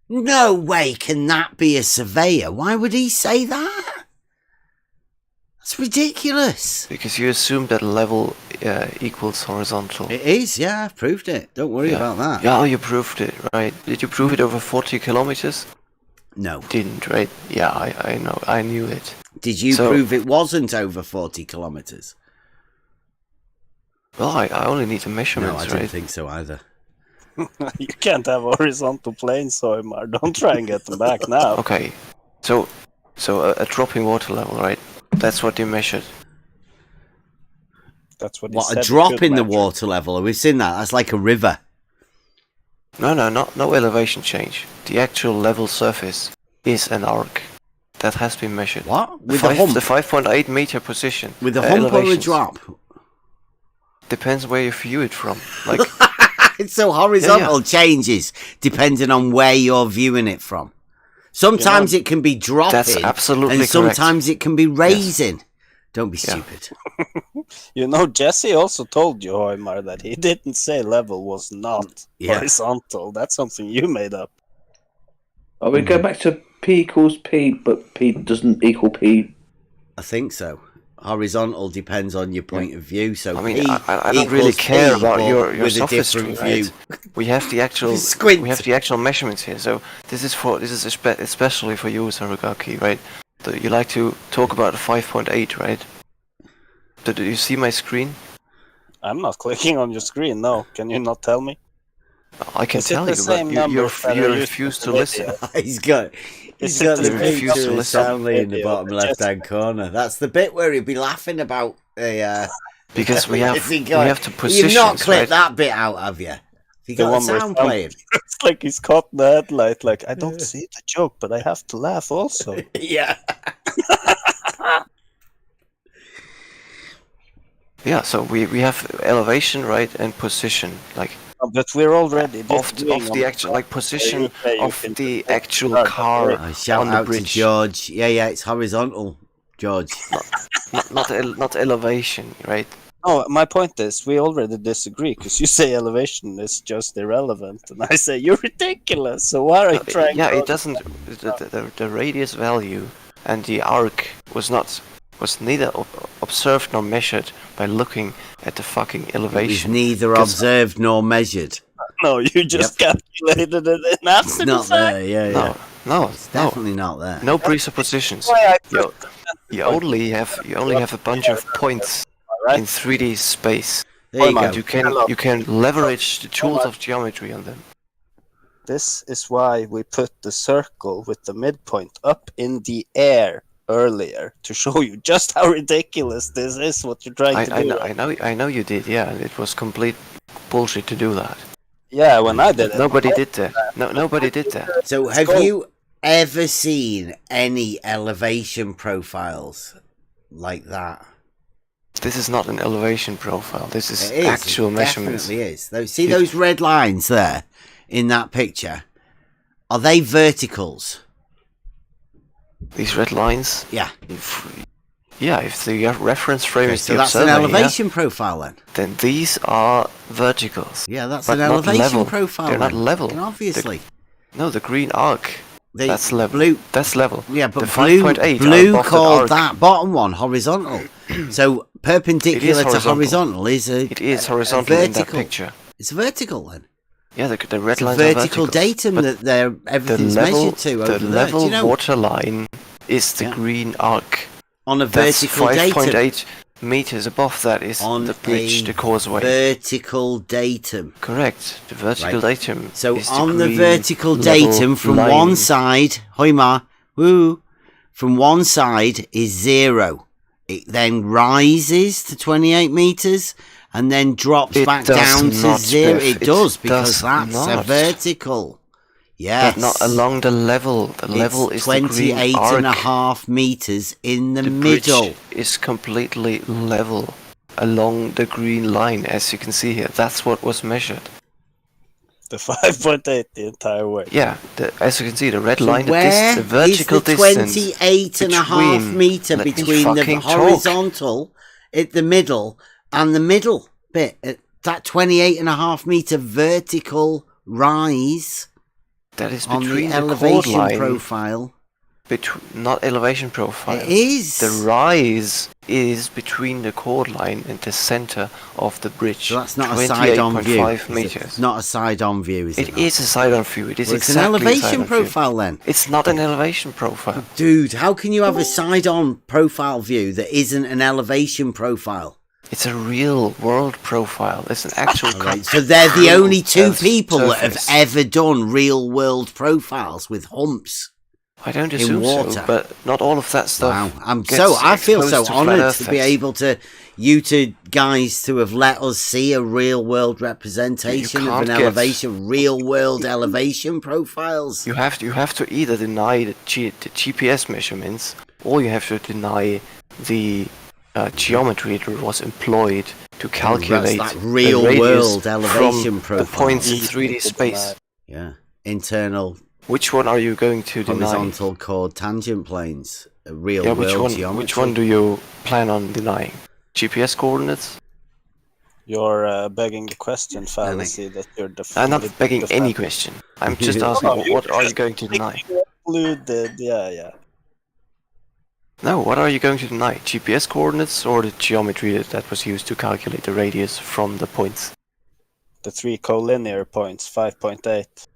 no way can that be a surveyor. Why would he say that? That's ridiculous. Because you assume that level equals horizontal. It is, yeah, I've proved it. Don't worry about that. Yeah, you proved it, right? Did you prove it over 40 kilometers? No. Didn't, right? Yeah, I know. I knew it. Did you prove it wasn't over 40 kilometers? Well, I only need the measurements, No, I right? didn't think so either. You can't have horizontal planes, Oimar. Don't try and get them back now. Okay, so a dropping water level, right? That's what you measured. That's what. What, a drop in the water level? We've seen that. That's like a river. No elevation change. The actual level surface is an arc that has been measured. What? With a hump? The 5.8 meter position. With a hump or a elevations. drop? Depends where you view it from. Like, So horizontal changes depending on where you're viewing it from. Sometimes it can be dropping. That's absolutely and sometimes it can be raising. Don't be stupid. You know, Jesse also told you, Oimar, that he didn't say level was not horizontal. That's something you made up. Oh, we go back to P equals P, but P doesn't equal P. I think so. Horizontal depends on your point of view. So I mean, P I don't really equals care P, about but your with a sophistry, different right? view. We have the actual Squint. we have the actual measurements here. So this is especially for you, Sarugaki, right? You like to talk about the 5.8, right? Do you see my screen? I'm not clicking on your screen. No, can you not tell me? I can Is it tell the you, same but numbers that you are used refuse in to listen. He's got Is the it the refuse to picture of listen. Stanley in the Video, bottom but left-hand corner. That's the bit where he'd be laughing about the. Because we have to position. You've not clipped that bit out, have you? You got the where sound playing. It's like he's caught in the headlight. Like, I don't see the joke, but I have to laugh also. Yeah. Yeah, so we have elevation, right, and position, like But we're already of the actual position of the actual car Shout on the out to bridge. George. Yeah, it's horizontal, George. Not elevation, right? Oh, my point is, we already disagree because you say elevation is just irrelevant, and I say you're ridiculous. So why are you trying? Yeah, to it doesn't. The radius value and the arc was neither observed nor measured by looking at the fucking It was elevation. neither observed nor measured. No, you just calculated it in after It's not the fact. there. Yeah. No, It's definitely not there. no presuppositions. You only have a bunch of points in 3D space. There you And go. you can leverage the tools of geometry on them. This is why we put the circle with the midpoint up in the air earlier to show you just how ridiculous this is. What you're trying to do. I know you did. Yeah, and it was complete bullshit to do that. Yeah, when I did it. Nobody did that. No, nobody did that. So, have you ever seen any elevation profiles like that? This is not an elevation profile. This is It is. actual It measurements. definitely is. See those red lines there in that picture? Are they verticals? These red lines? Yeah. If the reference frame is So the that's an observer, elevation profile then these are verticals. Yeah, that's but an not elevation level. profile. They're not then. level. Obviously. The green arc. That's level. Blue. That's level. Yeah, but the blue 5.8 blue are called above that bottom one horizontal. So perpendicular to horizontal. horizontal is a It is horizontal in that vertical. picture. It's vertical then. Yeah, the red It's lines vertical are verticals. datum But that they're everything's measured to the over there. level Do you know? water line is the green arc. On a That's vertical datum. 5.8 meters above that is the bridge, the causeway. Vertical datum. Correct. The vertical Right. datum. So is on the green vertical level datum from line. one side, hoima, woo, from one side is 0. It then rises to 28 meters and then drops It back does down to not, 0. Biff. It does It because does that's a not. vertical. Yes. But not along the level. The level It's is the green 28 arc. and a half meters in the Bridge middle. is completely level along the green line, as you can see here. That's what was measured. The 5.8 the entire way. Yeah, as you can see, the red So line, where the vertical is the distance 28 and a half between- meter let me between the fucking talk. horizontal at the middle and the middle bit? That 28 and a half meter vertical rise That is on between the the chord elevation line. profile. Not elevation profile. It is. The rise is between the chord line and the center of the bridge. So that's not a side-on view. 28.5 is it? meters. It's not a side-on view, is it? It is a side-on view. It is Well, it's exactly an a elevation side-on view. profile then. It's not an elevation profile. Dude, how can you have a side-on profile view that isn't an elevation profile? It's a real world profile. It's an actual. Right, so they're the only two people that have surface. ever done real world profiles with humps. I don't in assume water. so, but not all of that stuff. Wow, gets I feel exposed so to flat honoured Earth to be text. able to you two guys to have let us see a real world representation of can't an get- elevation, real world elevation profiles. You have to either deny the GPS measurements, or you have to deny the geometry that was employed to calculate that the real radius world elevation from the profile. points in 3D space. Yeah, internal Which one are you going to deny? horizontal chord tangent planes, a real Yeah, world geometry. which one do you plan on denying? GPS coordinates? You're begging the question fallacy that you're I'm not begging any question. I'm just asking, what are you going to deny? Included, yeah. No, what are you going to deny? GPS coordinates or the geometry that was used to calculate the radius from the points? The 3 collinear points, 5.8.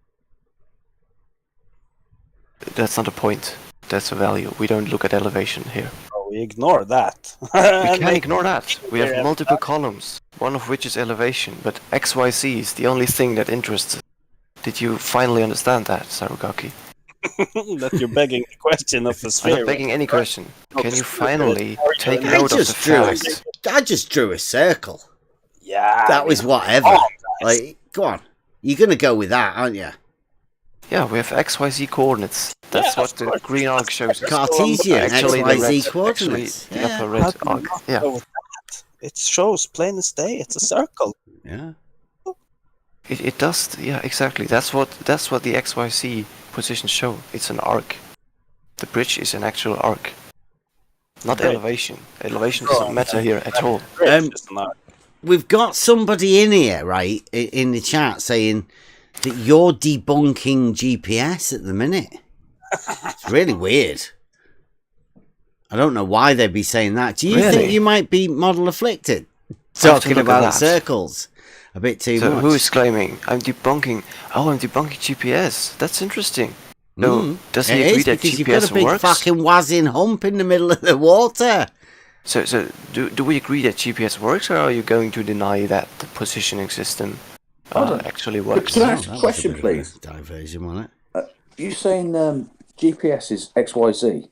That's not a point. That's a value. We don't look at elevation here. Oh, we ignore that. We can ignore that. We have multiple columns, one of which is elevation, but XYZ is the only thing that interests us. Did you finally understand that, Sarugaki? That you're begging the question of a I'm sphere. not begging any question. Can you finally take I note of the just drew a, fact? I just drew a circle. Yeah. That was whatever. Oh, Like, go on. You're gonna go with that, aren't you? Yeah, we have XYZ coordinates. That's what the green arc shows us. Cartesian Actually, the XYZ red, coordinates. Actually, the Yeah. upper How red can you arc. not Yeah. go with that? It shows plain as day. It's a circle. Yeah. It does, yeah, exactly. That's what the XYZ positions show. It's an arc. The bridge is an actual arc. not elevation. Elevation doesn't matter here at all. We've got somebody in here, right, in the chat saying that you're debunking GPS at the minute. It's really weird. I don't know why they'd be saying that. Do you think you might be model afflicted? Talking about circles a bit too much. So who is claiming I'm debunking? Oh, I'm debunking GPS. That's interesting. No, does he agree that because GPS you've got a big works? fucking wazzing hump in the middle of the water. So do we agree that GPS works, or are you going to deny that the positioning system actually works? Can I ask a question, please? Diversion on it. You saying GPS is XYZ?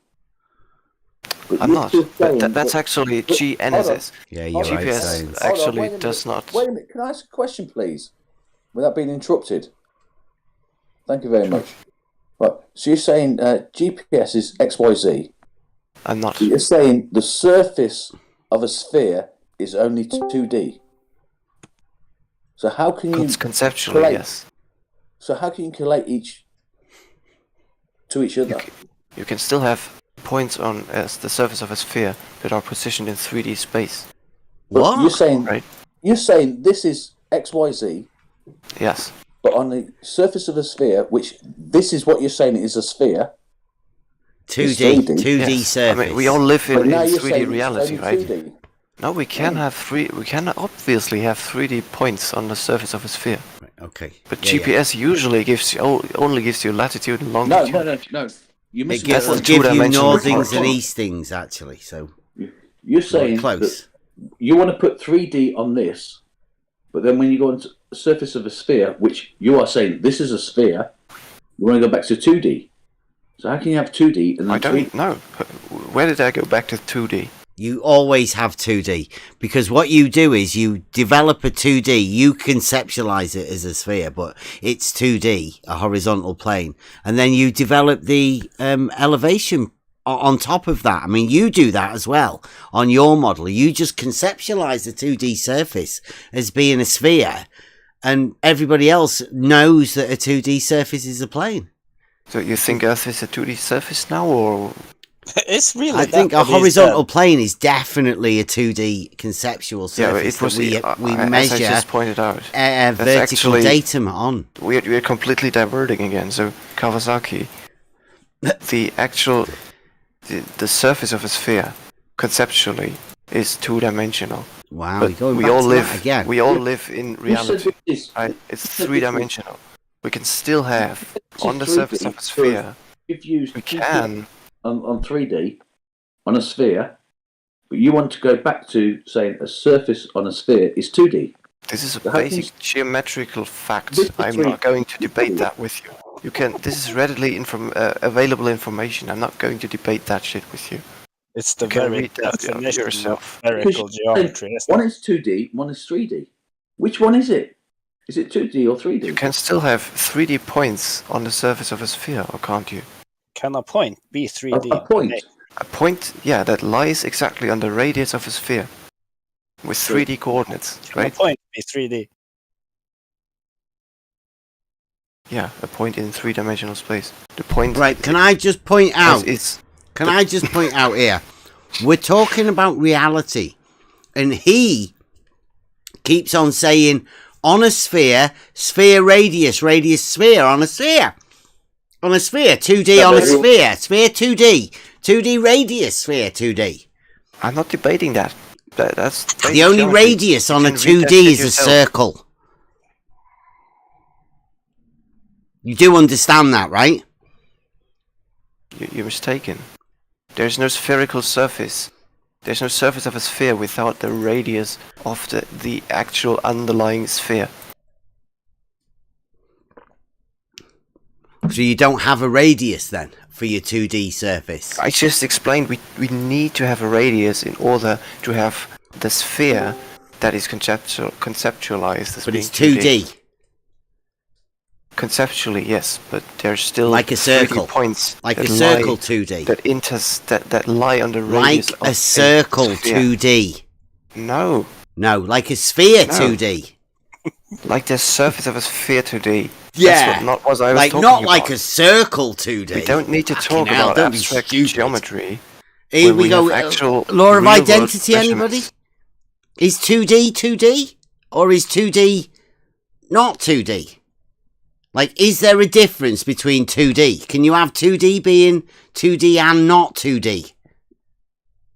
I'm not. But that's actually GNSS. Yeah, you're GPS right. actually does not. Wait a minute. Can I ask a question, please? Without being interrupted. Thank you very much. Right. So you're saying GPS is XYZ? I'm not. You're saying the surface of a sphere is only 2D. So how can you conceptually yes? So how can you collate each to each other? You can still have points on the surface of a sphere that are positioned in 3D space. What? You're saying right? You're saying this is XYZ. Yes. But on the surface of a sphere, which this is what you're saying is a sphere. 2D yes. surface. I mean, we all live in 3D only reality, right? 2D. No, we can We can obviously have 3D points on the surface of a sphere. Right, okay. But GPS usually only gives you latitude and longitude. No. You it gives you northings and eastings, actually. So you're saying close. That you want to put 3D on this, but then when you go on the surface of a sphere, which you are saying this is a sphere, you want to go back to 2D. So how can you have 2D and then I don't know. Where did I go back to 2D? You always have 2D because what you do is you develop a 2D, you conceptualize it as a sphere, but it's 2D, a horizontal plane, and then you develop the elevation on top of that. I mean, you do that as well on your model. You just conceptualize the 2D surface as being a sphere, and everybody else knows that a 2D surface is a plane. So you think Earth is a 2D surface now, or? It's really. I think a horizontal plane is definitely a 2D conceptual surface that we measure. As I just pointed out, vertical datum on. We're completely diverting again. So Kawasaki, the surface of a sphere conceptually is 2-dimensional. Wow, but we all live in reality. Right? It's 3-dimensional. We can still have on the surface of a sphere. We can. On 3D, on a sphere, but you want to go back to saying a surface on a sphere is 2D. This is a basic geometrical fact. I'm not going to debate that with you. You can. This is readily available information. I'm not going to debate that shit with you. It's the very definition of spherical geometry. One is 2D, one is 3D. Which one is it? Is it 2D or 3D? You can still have 3D points on the surface of a sphere, or can't you? Can a point be 3D? A point? A point, yeah, that lies exactly on the radius of a sphere. With 3D coordinates, right? Can a point be 3D? Yeah, a point in 3-dimensional space. The point... Right, can I just point out... Can I just point out here? We're talking about reality. And he keeps on saying, on a sphere, sphere radius, radius sphere, on a sphere. On a sphere, 2D on a sphere, sphere 2D, 2D radius sphere 2D. I'm not debating that. That's the only radius on a 2D is a circle. You do understand that, right? You're mistaken. There's no spherical surface. There's no surface of a sphere without the radius of the actual underlying sphere. So you don't have a radius then for your 2D surface? I just explained we need to have a radius in order to have the sphere that is conceptualized as but being it's 2D. Conceptually, yes, but there's still like a circle 3D points, like a circle 2D that lie on the radius like a circle 2D. No, like a sphere 2D. Like the surface of a sphere 2D. Yeah, not what I was like talking not about. like a circle 2D. We don't need to talk about abstract geometry. Here we go. Law of identity, anybody? Is 2D 2D? Or is 2D not 2D? Like, is there a difference between 2D? Can you have 2D being 2D and not 2D?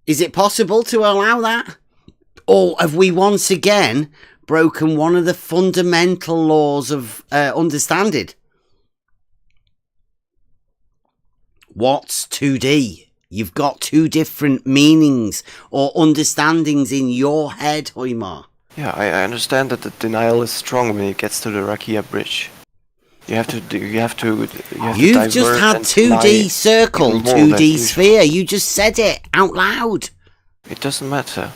Is it possible to allow that? Or have we once again broken one of the fundamental laws of understanding? What's 2D? You've got two different meanings or understandings in your head, Hoimar. Yeah, I understand that the denial is strong when it gets to the Rakia Bridge. You've just had 2D circle, 2D sphere. You just said it out loud. It doesn't matter.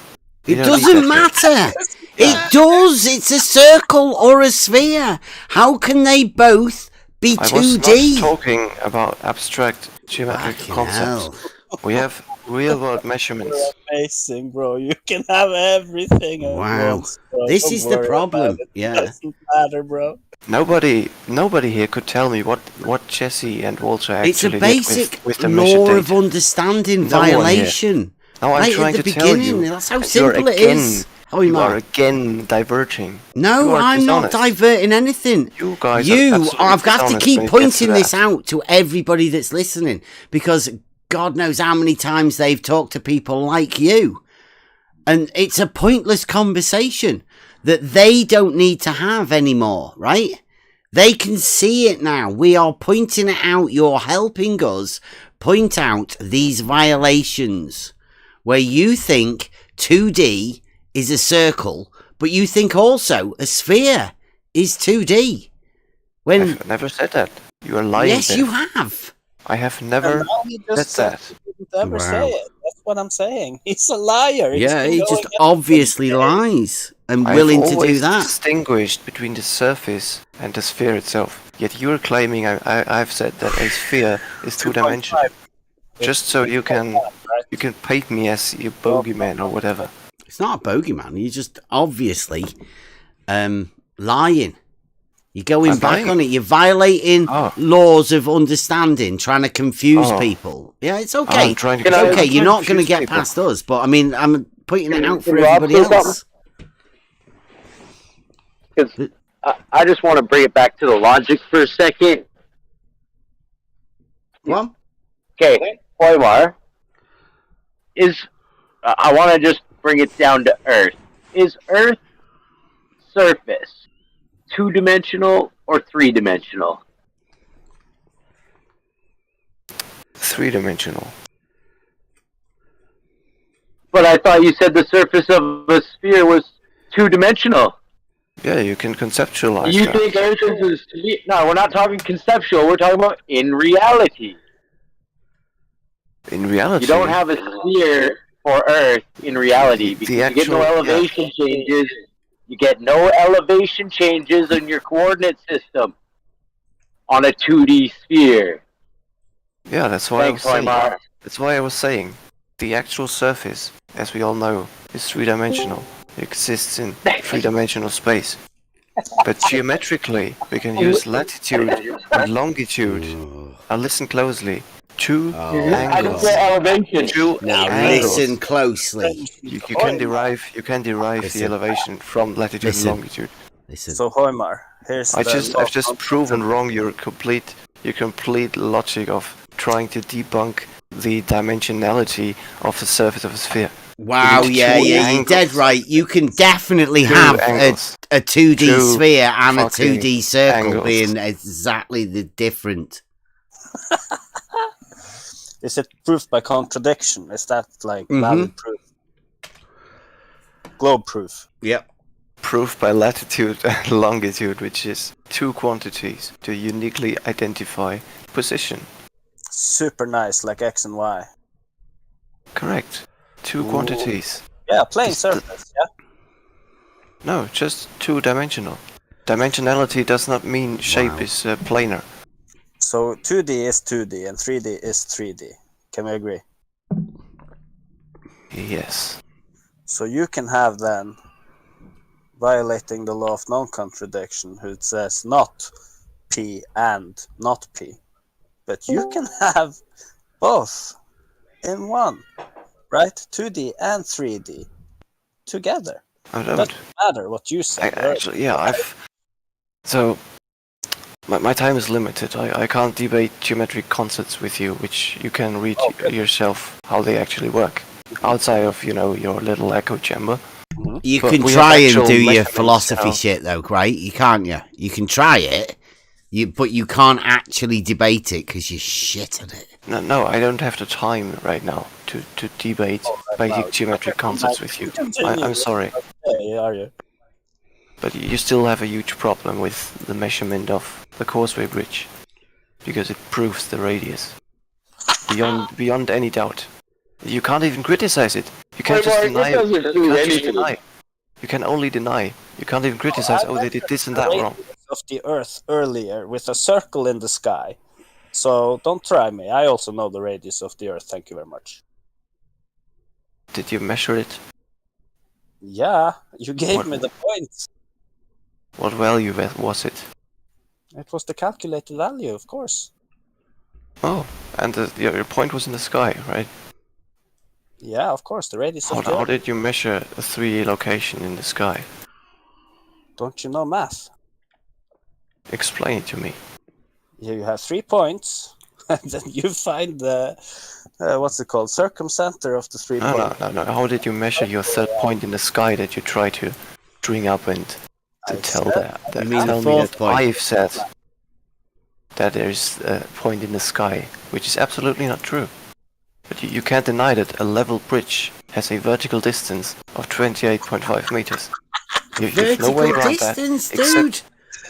It doesn't matter. It does. It's a circle or a sphere. How can they both be 2D? I was not talking about abstract geometric concepts. We have real-world measurements. You're amazing, bro. You can have everything at once, bro. This is the problem. Yeah. It doesn't matter, bro. Nobody here could tell me what Jesse and Walter actually did with the measured data. It's a basic law of understanding violation. No, I'm right trying at the to tell beginning. you. That's how simple it is. You are again diverging. No, I'm not diverting anything. You guys I've got to keep pointing this out to everybody that's listening, because God knows how many times they've talked to people like you. And it's a pointless conversation that they don't need to have anymore, right? They can see it now. We are pointing it out. You're helping us point out these violations where you think 2D is a circle, but you think also a sphere is 2D. I've never said that. You are lying. Yes, you have. I have never said that. He didn't ever say it. That's what I'm saying. He's a liar. Yeah, he just obviously lies and willing to do that. I've distinguished between the surface and the sphere itself. Yet you're claiming I've said that a sphere is two-dimensional. Just so you can paint me as your bogeyman or whatever. It's not a bogeyman. You're just obviously lying. You're going back on it. You're violating laws of understanding, trying to confuse people. Yeah, it's okay. It's okay. You're not going to get past us, but I mean, I'm pointing it out for everybody else. Because I just want to bring it back to the logic for a second. What? Okay, Hoimar, I want to just bring it down to Earth. Is Earth surface two-dimensional or three-dimensional? Three-dimensional. But I thought you said the surface of a sphere was two-dimensional. Yeah, you can conceptualize You that. think Earth is... No, we're not talking conceptual. We're talking about in reality. In reality? You don't have a sphere for Earth in reality because you get no elevation changes. You get no elevation changes in your coordinate system on a 2D sphere. Yeah, that's why Thanks, Hoimar. That's why I was saying the actual surface, as we all know, is three-dimensional. It exists in three-dimensional space. But geometrically, we can use latitude and longitude. Now listen closely. Two angles. Listen closely. You can derive the elevation from latitude and longitude. So Hoimar, I've just proven wrong your complete logic of trying to debunk the dimensionality of the surface of a sphere. Wow, you're dead right. You can definitely have a 2D sphere and a 2D circle being exactly the different. Is it proof by contradiction? Is that like valid proof? Globe proof. Yep. Proof by latitude and longitude, which is two quantities to uniquely identify position. Super nice, like X and Y. Correct. Two quantities. Yeah, plane surface, yeah? No, just two-dimensional. Dimensionality does not mean shape is planar. So 2D is 2D and 3D is 3D. Can we agree? Yes. So you can have then, violating the law of non-contradiction, who says not P and not P. But you can have both in one. right? 2D and 3D together. I don't. Doesn't matter what you say. Actually, yeah, So, my time is limited. I can't debate geometric concepts with you, which you can read yourself how they actually work. Outside of, your little echo chamber. You But can we try have and do actual your measurements, philosophy shit, though, right? You can't, you? You can try it, but you can't actually debate it because you're shit at it. No, I don't have the time right now to debate basic geometric concepts with you. I'm sorry. Yeah, are you? But you still have a huge problem with the measurement of the causeway bridge, because it proves the radius beyond any doubt. You can't even criticize it. You can't just deny it. You can't just deny. You can only deny. You can't even criticize. Oh, they did this and that wrong. Of the Earth earlier with a circle in the sky. So don't try me. I also know the radius of the Earth. Thank you very much. Did you measure it? Yeah, you gave me the points. What value was it? It was the calculated value, of course. Oh, and your point was in the sky, right? Yeah, of course, the radius of the How Earth. did you measure a 3D location in the sky? Don't you know math? Explain it to me. You have 3 points, and then you find the what's it called, circumcenter of the 3 points. No. How did you measure your third point in the sky that you try to string up and to tell that? You mean Tell the me fourth that point? I've said that there is a point in the sky, which is absolutely not true. But you can't deny that a level bridge has a vertical distance of 28.5 meters. There's no way around distance, that, dude.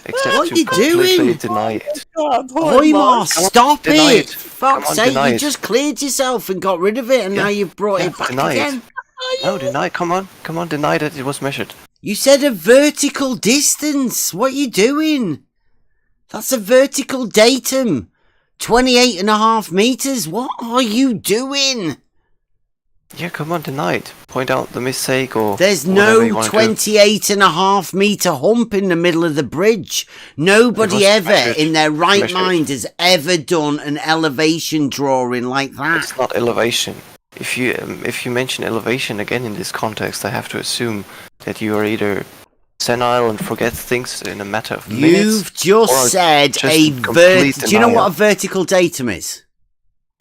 except What to you completely doing? deny it. Hoymar, stop deny it! it. Fuck's Come on, sake, deny you it. just cleared yourself and got rid of it, and now you've brought it back deny again. it. No, deny. Come on, deny that it was measured. You said a vertical distance. What are you doing? That's a vertical datum. 28.5 meters. What are you doing? Yeah, come on, deny it. Point out the mistake or. There's whatever you no wanna do. 28.5 meter hump in the middle of the bridge. Nobody ever measured. in their right Measured. mind has ever done an elevation drawing like that. It's not elevation. If you mention elevation again in this context, I have to assume that you are either senile and forget things in a matter of minutes. You've just said just a complete Do you know what denial. a vertical datum is?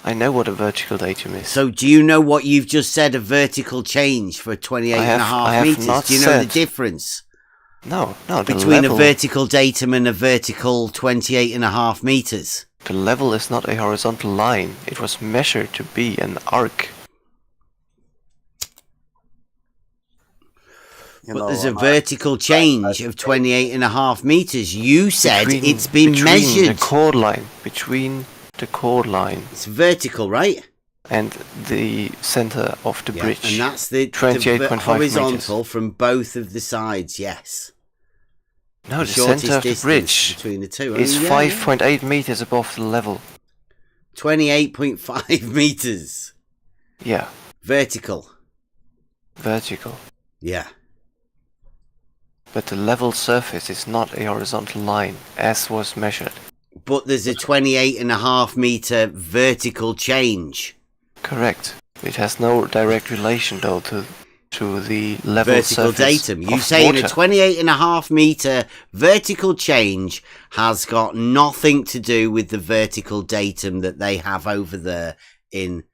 I know what a vertical datum is. So do you know what you've just said a vertical change for 28.5 I have meters? not Do you know the said- difference No, the between level, a vertical datum and a vertical 28.5 meters? The level is not a horizontal line. It was measured to be an arc. But there's a vertical change of 28.5 meters. You said it's been between measured. the chord line. Between the chord line. It's vertical, right? And the center of the bridge. And that's the 28.5 horizontal meters. from both of the sides, yes. No, the shortest center of the distance bridge between the two. is Oh, yeah, 5.8 meters above the level. 28.5 meters. Yeah, Vertical. vertical. Yeah. But the level surface is not a horizontal line, as was measured. But there's a 28.5 meter vertical change. Correct. It has no direct relation, though, to the level Vertical surface datum. You of saying a water. 28.5 meter vertical change has got nothing to do with the vertical datum that they have over there in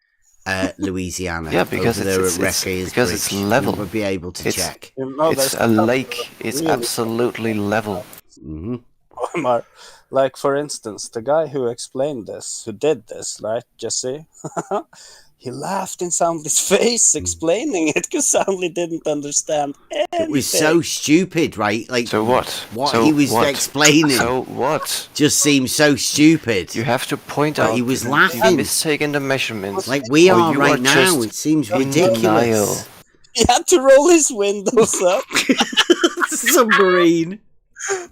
Louisiana. Yeah, because over there it's at Recrea's because Bridge. it's level. You would be able to It's- check. It's a lake. It's absolutely level. Mm-hmm. Like, for instance, the guy who explained this, who did this, right, Jesse? He laughed in Soundly's face explaining it because Soundly didn't understand anything. It was so stupid, right? Like, So what? What So he was what? explaining So what? just seemed so stupid. You have to point But out he was the laughing. mistake in the measurements. Like we or are you right now. just It seems in ridiculous. denial. He had to roll his windows up. Submarine.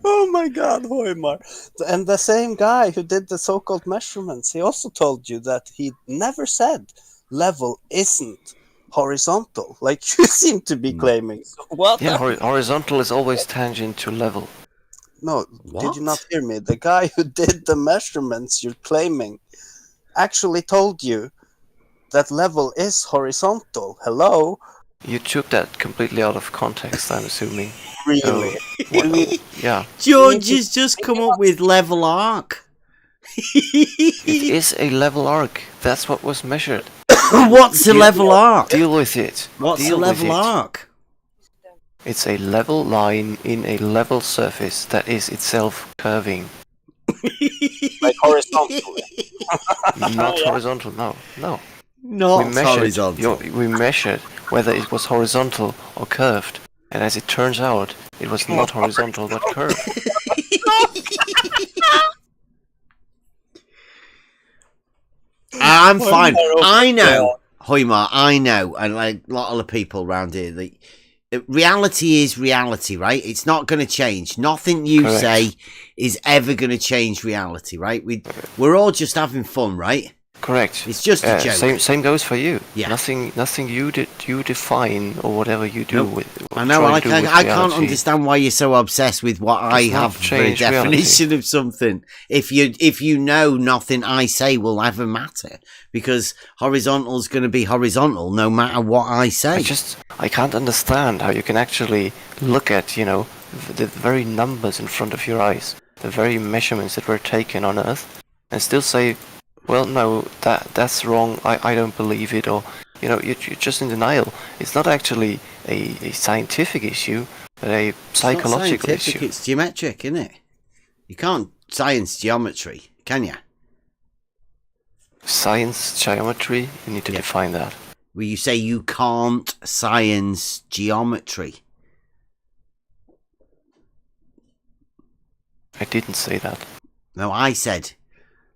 Oh my god, Hoymar. And the same guy who did the so-called measurements, he also told you that he never said level isn't horizontal, like you seem to be claiming. So what? Yeah, horizontal is always tangent to level. No, did you not hear me? The guy who did the measurements you're claiming actually told you that level is horizontal. Hello? You took that completely out of context, I'm assuming. Really? Yeah. George has just come up with level arc. It is a level arc. That's what was measured. What's a level arc? Deal with it. What's Deal a level with it. arc? It's a level line in a level surface that is itself curving. Like horizontal. Not horizontal, no. Not horizontal. We measured whether it was horizontal or curved. And as it turns out, it was not horizontal but curved. I'm fine. I know, Hoymar, I know, and like a lot of the people around here, reality is reality, right? It's not going to change. Nothing you Correct. say is ever going to change reality, right? We're all just having fun, right? Correct. It's just a joke. Same goes for you. Yeah. Nothing you define or whatever you do with. I know. I can't understand why you're so obsessed with what I have for a definition of something. If you know nothing I say will ever matter, because horizontal is going to be horizontal no matter what I say. I can't understand how you can actually look at the very numbers in front of your eyes, the very measurements that were taken on Earth, and still say, well, no, that's wrong. I don't believe it, or you're just in denial. It's not actually a scientific issue, but a psychological issue. It's geometric, isn't it? You can't science geometry, can you? Science geometry. You need to define that. Well, you say you can't science geometry. I didn't say that. No, I said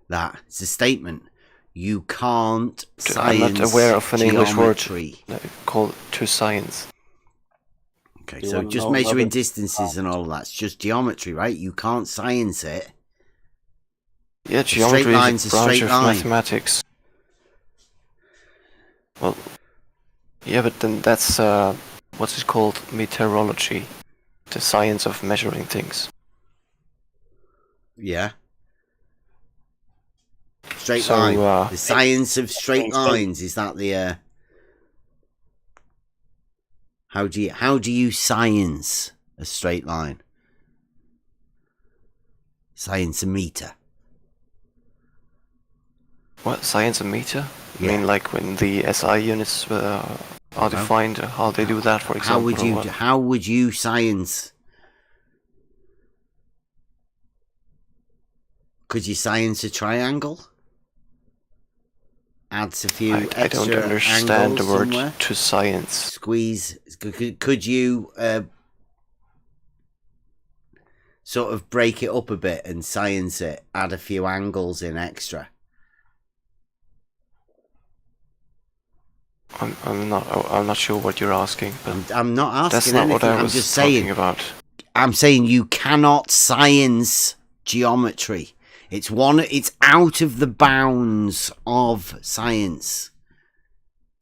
that. It's a statement. You can't science I'm not aware of an geometry. English word called to science. Okay, so just measuring distances and all of that's just geometry, right? You can't science it. Yeah, geometry is a branch of mathematics. Well, yeah, but then that's what's it called? Meteorology, the science of measuring things. Yeah. Straight line. The science of straight lines. Is that the? How do you science a straight line? Science a meter. What, science a meter? Yeah. I mean, like when the SI units are defined, how they do that, for example. How would you science? Could you science a triangle? Adds a few extra I don't understand the word somewhere. to science. Squeeze. Could you sort of break it up a bit and science it? Add a few angles in extra. I'm not sure what you're asking. But I'm not asking that's not anything. what I I'm was just talking saying. about. I'm saying you cannot science geometry. It's out of the bounds of science.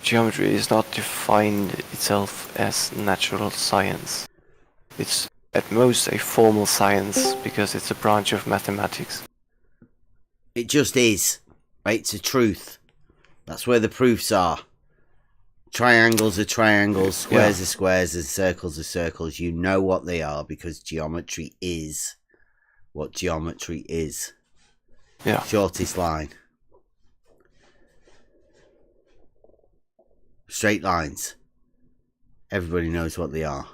Geometry is not defined itself as natural science. It's at most a formal science because it's a branch of mathematics. It just is. Right? It's a truth. That's where the proofs are. Triangles are triangles, squares are squares, and circles are circles. You know what they are because geometry is what geometry is. Yeah. Shortest line. Straight lines. Everybody knows what they are.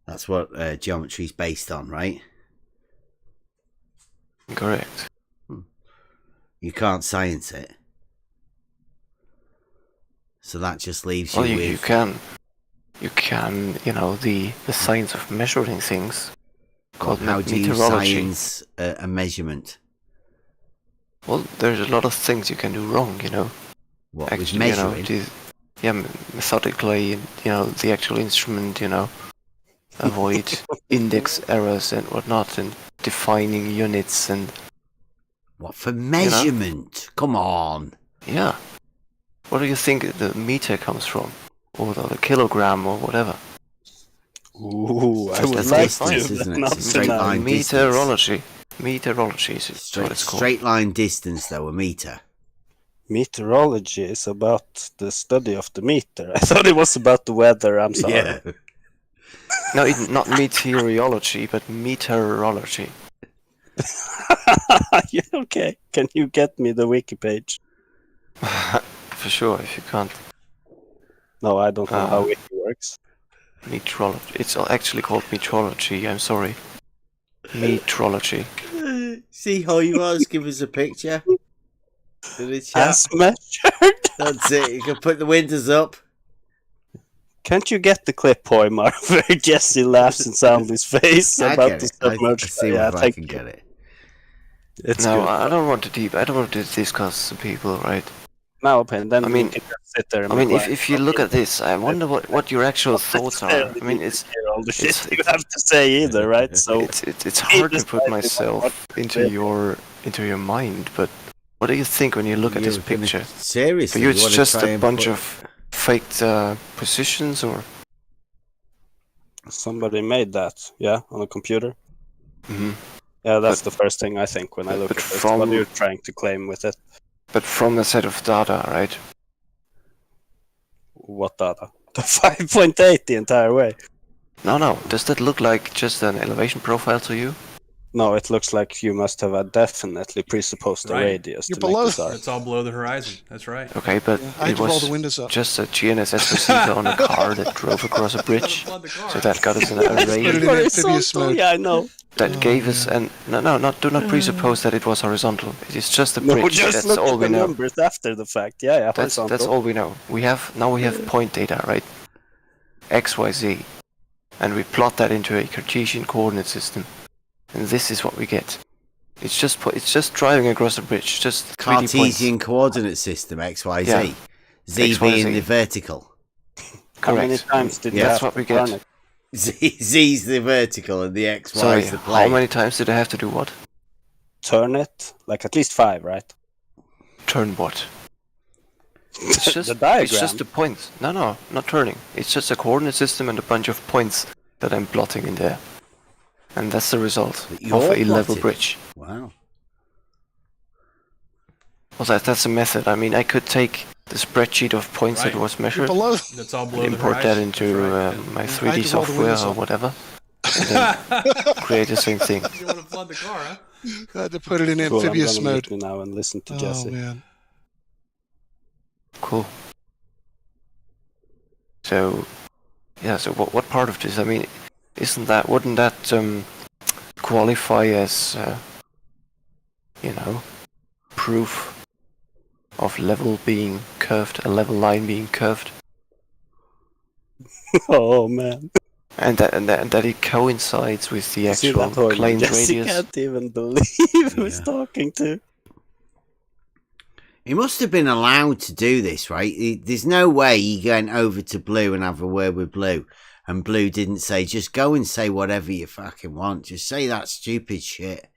That's what geometry is based on, right? Correct. You can't science it. So that just leaves you with... You can, the science of measuring things. Called how do you science a measurement? Well, there's a lot of things you can do wrong, What, with measuring? Methodically, the actual instrument, avoid index errors and whatnot, and defining units and... What, for measurement? Come on. Yeah. What do you think the meter comes from? Or the kilogram or whatever? Ooh, I would like distance, to. Isn't it? Straight line Meteorology. Meteorology is what it's called. Straight line distance, though, a meter. Meteorology is about the study of the meter. I thought it was about the weather. I'm sorry. Yeah. No, not meteorology, but meteorology. Yeah, okay. Can you get me the wiki page? For sure, if you can't. No, I don't know how wiki works. Meteorology. It's actually called meteorology. I'm sorry. Meteorology. See how you was? Give us a picture. As measured. That's it. You can put the windows up. Can't you get the clip, Hoymar, where Jesse laughs in Soundly's face I about get the it. submerged? I see if I can get it. It's no, good. I don't want to discuss the people, right? No, then I mean, we can just sit there and I mean, be quiet. if you look at this, I wonder what your actual thoughts are. I mean, it's all the shit you have to say either, right? So it's hard to put myself into your mind, but what do you think when you look at this picture? Seriously, for you, you it's wanna just try a and bunch put- of faked positions, or somebody made that, yeah, on a computer. Mhm. Yeah, that's the first thing I think when I look at this. What are you trying to claim with it? but from a set of data, right? What data? The 5.8 the entire way. No. Does that look like just an elevation profile to you? No, it looks like you must have definitely presupposed the Right. radius. You're to make below. this arc. It's all below the horizon. That's right. Okay, but I had it to roll was the windows up. just a GNSS receiver on a car that drove across a bridge, so that got us an array. Put it in amphibious mode. Yeah, I know. That gave us an do not presuppose that it was horizontal. It is just a No, bridge. just That's look all at we the know. numbers after the fact. Yeah, That's horizontal. all we know. We have point data, right? X, Y, Z, and we plot that into a Cartesian coordinate system, and this is what we get. It's just driving across a bridge, just 3D points. Cartesian coordinate system, X, Y, Z. Yeah. Z X, Y, being Z. the vertical. How many Correct. times did you That's have what to we get. turn it? Z's the vertical and the X, Y Sorry, is the how plane. many times did I have to do what? Turn it? Like at least 5, right? Turn what? It's just The diagram. It's just a point. No, not turning. It's just a coordinate system and a bunch of points that I'm plotting in there, and that's the result you're of a level plotting? bridge. Wow. Well, that's a method. I mean, I could take the spreadsheet of points Right. that was You're measured, below. That's all below and the import that horizon. into That's right. my I 3D had to roll the software windows or up. whatever, and then create the same thing. You want to flood the car, huh? I had to put it in Cool, amphibious I'm gonna mode. mute me now and listen to Oh Jesse. man. Cool. So, yeah. So what part of this? I mean, wouldn't that qualify as proof of level being curved, a level line being curved, Oh man. and that it coincides with the See actual that Hoyman? claimed Jesse radius? can't even believe who's talking to. He must have been allowed to do this, right? There's no way he went over to Blue and have a word with Blue, and Blue didn't say, just go and say whatever you fucking want. Just say that stupid shit.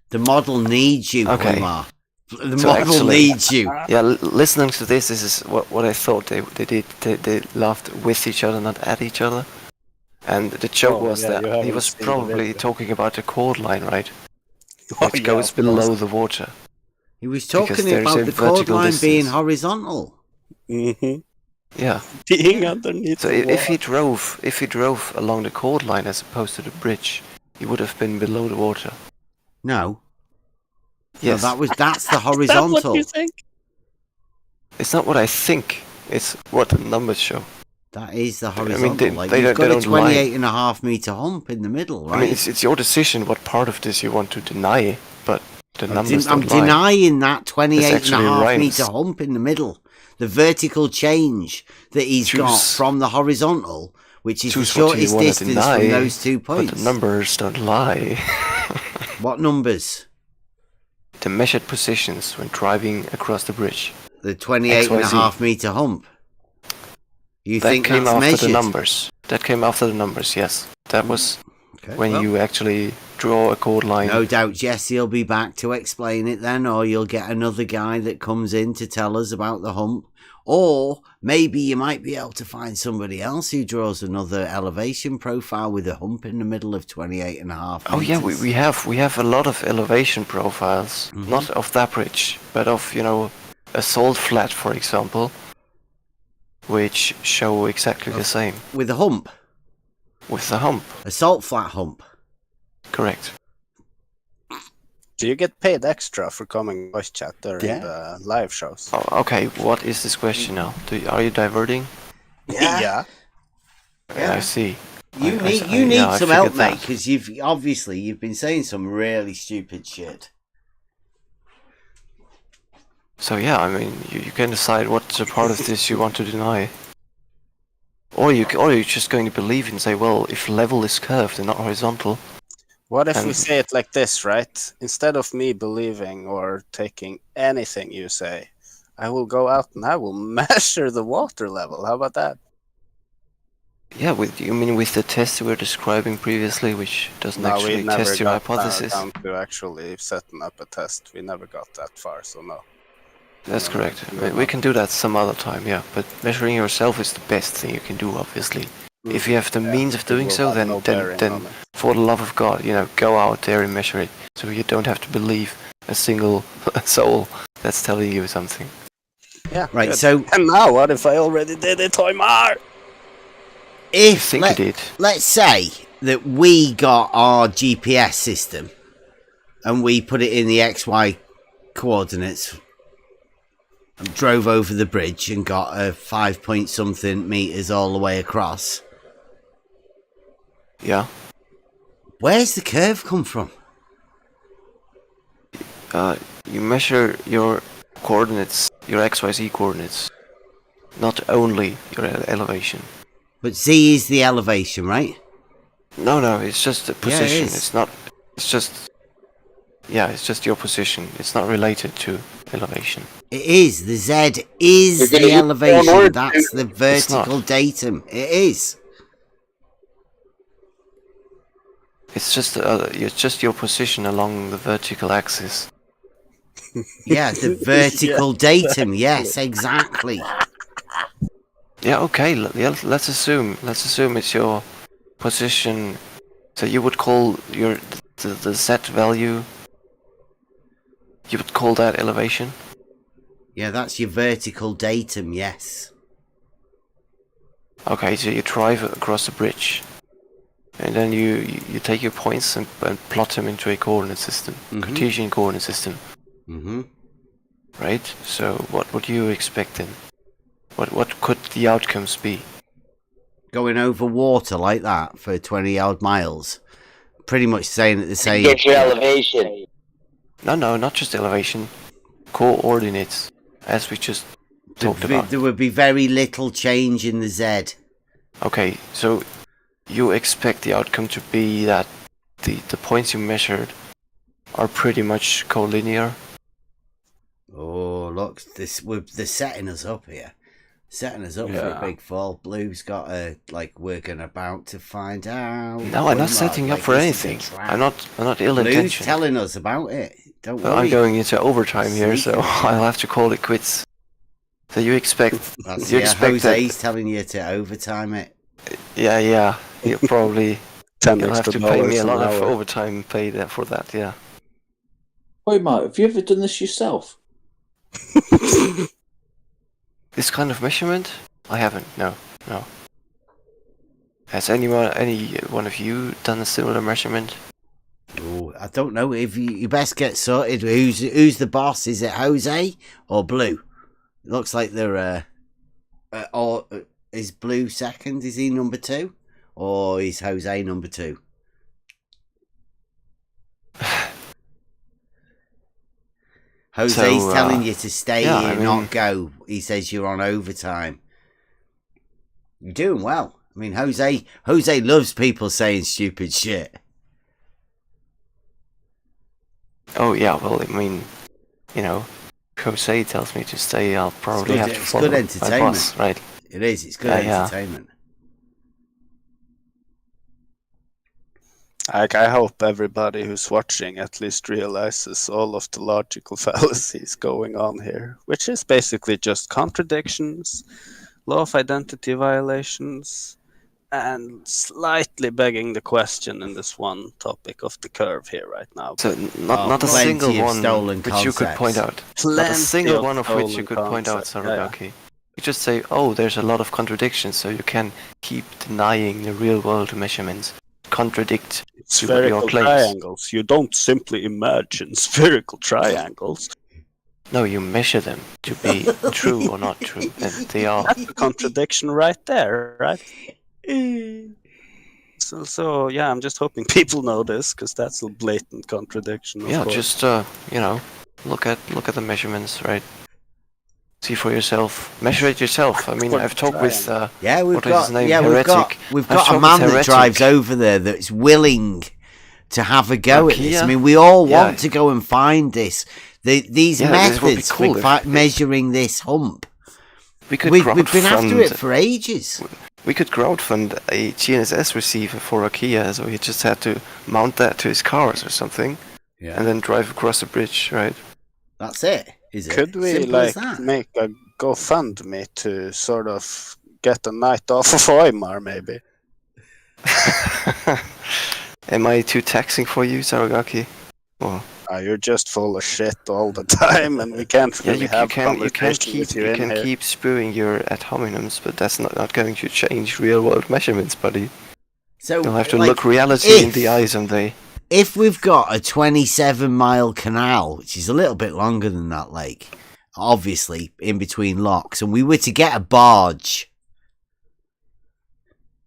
The model needs you, Okay. Kumar. The So model actually- needs you. Yeah, listening to this is what I thought they did. They laughed with each other, not at each other. And the joke was yeah, you that he haven't was seen the probably video. talking about the chord line, right? Oh, Which yeah, goes of below course. the water. He was Because talking there is about a the chord vertical line being distance. horizontal. Mm-hmm. Yeah. Being underneath So the if he water. drove along the chord line as opposed to the bridge, he would have been below the water. No. Yes. No, that's the Is that horizontal. what you think? It's not what I think. It's what the numbers show. That is the mean, horizontal. they You've got don't a lie. 28.5 meter hump in the middle, right? I mean, it's your decision what part of this you want to deny, but the numbers I'm don't lie. denying that This 28.5 actually meter rhymes. hump in the middle. The vertical change that he's got Choose- from the horizontal, which is the Choose what you shortest wanna distance deny, from those 2 but points. the numbers don't lie. What numbers? The measured positions when driving across the bridge. The 28.5 meter hump. You That think came that's after measured? the numbers. That came after the numbers, yes. That was Okay, when well. you actually draw a chord line. No doubt Jesse will be back to explain it then, or you'll get another guy that comes in to tell us about the hump. Or maybe you might be able to find somebody else who draws another elevation profile with a hump in the middle of 28.5 Oh yeah, meters. we have a lot of elevation profiles, Mm-hmm. not of that bridge, but of a salt flat, for example, which show exactly the same. With a hump? With the hump. A salt flat hump? Correct. Do you get paid extra for coming voice chat during the live shows? Oh, okay, what is this question now? Are you diverting? Yeah. I see. You need some help, mate, because you've been saying some really stupid shit. So yeah, I mean, you can decide what part of this you want to deny. Or you're just going to believe and say, well, if level is curved and not horizontal. What if we say it like this, right? Instead of me believing or taking anything you say, I will go out and I will measure the water level. How about that? Yeah, with the test we were describing previously, which doesn't actually test your hypothesis. Down to actually setting up a test. We never got that far, so no. That's correct. We can do that some other time, yeah. But measuring yourself is the best thing you can do, obviously. If you have the means of doing so, then for the love of God, go out there and measure it, so you don't have to believe a single soul that's telling you something. Yeah. Right. Good. So. And now, what if I already did it, Toymar? Let's say that we got our GPS system and we put it in the XY coordinates and drove over the bridge and got a 5-point-something meters all the way across. Yeah. Where's the curve come from? You measure your coordinates, your XYZ coordinates, not only your elevation. But Z is the elevation, right? No, it's just a position. Yeah, it is. It's just your position. It's not related to elevation. It is. The Z is the elevation. That's the vertical datum. It is. It's just your position along the vertical axis. Yeah, the vertical datum. Yes, exactly. Yeah, okay. Let's assume it's your position. So you would call the Z value. You would call that elevation. Yeah, that's your vertical datum. Yes. Okay, so you drive across the bridge, and then you take your points and plot them into a coordinate system, Cartesian coordinate system. Mm-hmm. Right. So what would you expect then? What could the outcomes be? Going over water like that for 20-odd miles. Pretty much saying at the same... Get your elevation. No, not just elevation. Coordinates, as we just talked about. There would be very little change in the Z. Okay, so you expect the outcome to be that the points you measured are pretty much collinear? Oh, look, they're setting us up here. Setting us up for a big fall. Blue's got we're about to find out. No, I'm not setting up for anything. I'm not ill-intentioned. Blue's telling us about it. Don't worry. I'm going into overtime here, so I'll have to call it quits. So you expect... Jose's telling you to overtime it. Yeah. You'll probably... You'll have to pay me a lot of overtime pay for that, yeah. Wait, Mark, have you ever done this yourself? This kind of measurement? I haven't, no. Has any one of you done a similar measurement? Oh, I don't know. If you best get sorted. Who's the boss? Is it Jose or Blue? It looks like they're or is Blue second? Is he number 2, or is Jose number 2? Jose's telling you to stay here, not go. He says you're on overtime. You're doing well. I mean, Jose loves people saying stupid shit. Oh yeah, well, I mean, Jose tells me to stay. I'll probably have to follow good entertainment, my boss, right? It is. It's good entertainment. I hope everybody who's watching at least realizes all of the logical fallacies going on here, which is basically just contradictions, law of identity violations, And slightly begging the question in this one topic of the curve here right now. So not a single one which you could point out. Not a single one of which you could point out, Sarugaki. You just say, oh, there's a lot of contradictions, so you can keep denying the real-world measurements. Contradict your claims. Triangles. You don't simply imagine spherical triangles. No, you measure them to be true or not true, and they are. That's a contradiction right there, right? So yeah, I'm just hoping people know this, because that's a blatant contradiction. Of course. Just look at the measurements, right? See for yourself. Measure it yourself. I mean, I've talked with we've got Heretic. a man that drives over there that's willing to have a go at this. I mean, we all want to go and find this. These methods for measuring this hump. We've been after it for ages. We could crowdfund a GNSS receiver for a Kia, so he just had to mount that to his cars or something, and then drive across the bridge, right? That's it. Is it? Could we make a GoFundMe to sort of get a night off of Oimar, maybe? Am I too taxing for you, Sarugaki? Or... you're just full of shit all the time, and we can't really have conversation with you in here. You can keep spewing your ad hominems, but that's not going to change real-world measurements, buddy. So you'll have to look reality in the eye someday. If we've got a 27-mile canal, which is a little bit longer than that lake, obviously in between locks, and we were to get a barge,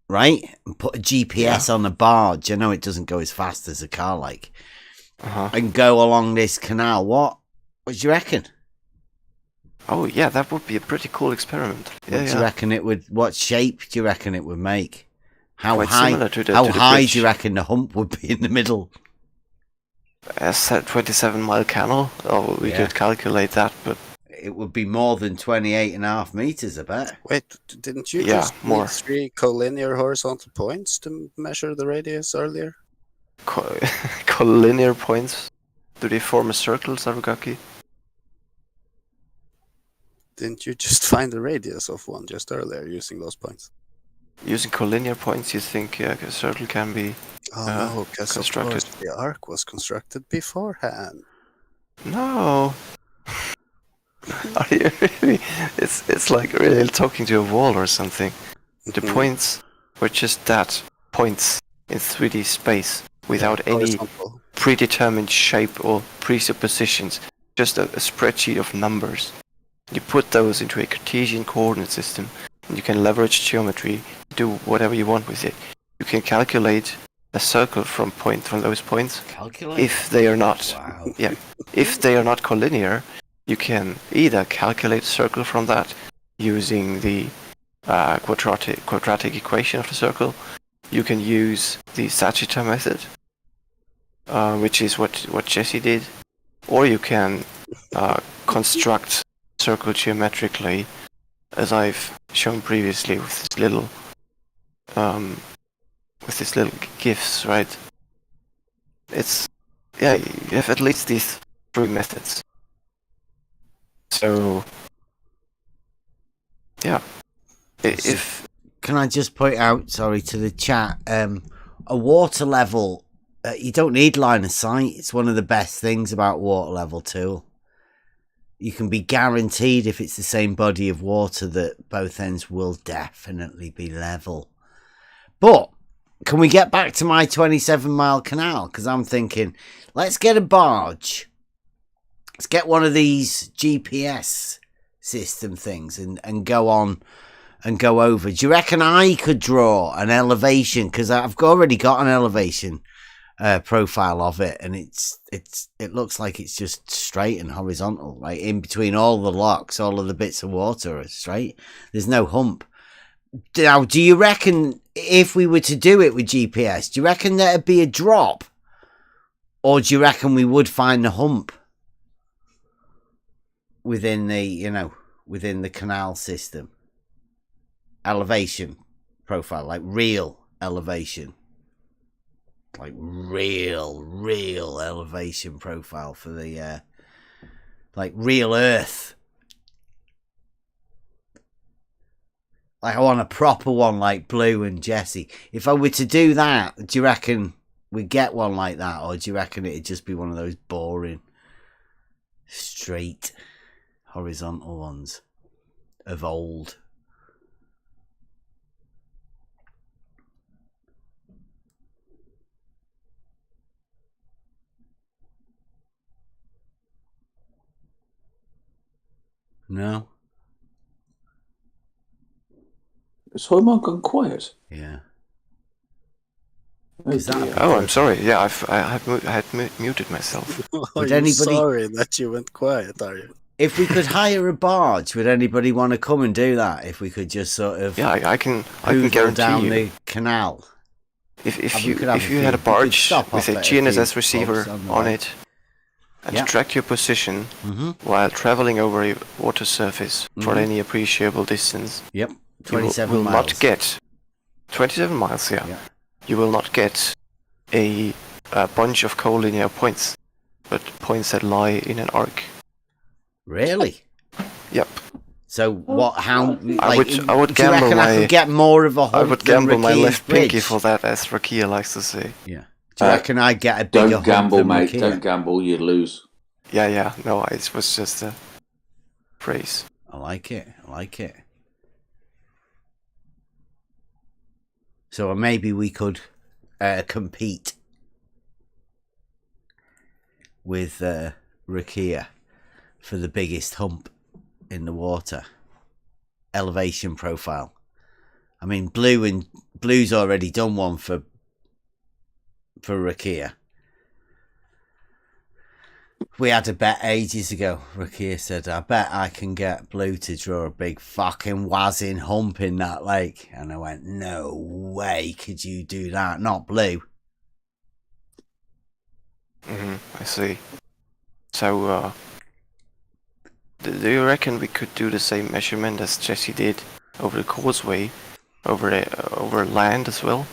right, and put a GPS on the barge, I know it doesn't go as fast as a car like, and go along this canal, what do you reckon? Oh yeah, that would be a pretty cool experiment. What do you reckon it would? What shape do you reckon it would make? How Quite high? How high do you reckon the hump would be in the middle? As that 27-mile canal. Oh, we could calculate that, but it would be more than 28.5 meters. I bet. Wait, didn't you just need 3 collinear horizontal points to measure the radius earlier? Collinear points? Do they form a circle, Sarugaki? Didn't you just find the radius of one just earlier using those points? Using collinear points, you think a circle can be no, because constructed? Of course the arc was constructed beforehand. No. Are you really? It's like really talking to a wall or something. The points were just points in 3D space without any predetermined shape or presuppositions. Just a spreadsheet of numbers. You put those into a Cartesian coordinate system, and you can leverage geometry to do whatever you want with it. You can calculate a circle from those points. If they are not, if they are not collinear, you can either calculate a circle from that using the quadratic equation of the circle. You can use the Sagittar method, which is what Jesse did, or you can construct circle geometrically, as I've shown previously with this little gifs, right? It's you have at least these 3 methods. So if can I just point out, sorry, to the chat, a water level, you don't need line of sight. It's one of the best things about water level tool. You can be guaranteed, if it's the same body of water, that both ends will definitely be level. But can we get back to my 27-mile canal? Because I'm thinking, let's get a barge. Let's get one of these GPS system things and go on and go over. Do you reckon I could draw an elevation? Because I've already got an elevation profile of it, and it looks like it's just straight and horizontal, like in between all the locks, all of the bits of water are straight. There's no hump. Now, do you reckon if we were to do it with GPS, do you reckon there'd be a drop, or do you reckon we would find the hump within the canal system elevation profile, like real elevation? Like real elevation profile for the like real Earth. Like I want a proper one like Blue and Jesse. If I were to do that, do you reckon we'd get one like that, or do you reckon it'd just be one of those boring, straight, horizontal ones of old? No. Has Hoymar gone quiet? Yeah. Oh, I'm sorry. Yeah, I had muted myself. Would You're anybody? sorry that you went quiet, are you? If we could hire a barge, would anybody want to come and do that? If we could just sort of I can guarantee down you. the canal. If you had a barge with a GNSS receiver on it and track your position while traveling over a water surface for any appreciable distance, Yep, 27 you will miles. not get 27 miles. Yeah. You will not get a bunch of collinear points, but points that lie in an arc. Really? Yep. So what? How? I would do you reckon gamble I could get more of a hump I would gamble than my Rakia's left pinky bridge? for that, as Rakia likes to say. Yeah. Do you reckon I get a bigger Don't gamble, hump than mate. Rakia? Don't gamble. You'd lose. Yeah. No, it was just a phrase. I like it. So maybe we could compete with Rakia for the biggest hump in the water. Elevation profile. I mean, Blue's already done one for Rakia. We had a bet ages ago. Rakia said, I bet I can get Blue to draw a big fucking wazzing hump in that lake. And I went, no way could you do that. Not Blue. I see. So, do you reckon we could do the same measurement as Jesse did over the causeway, over land as well?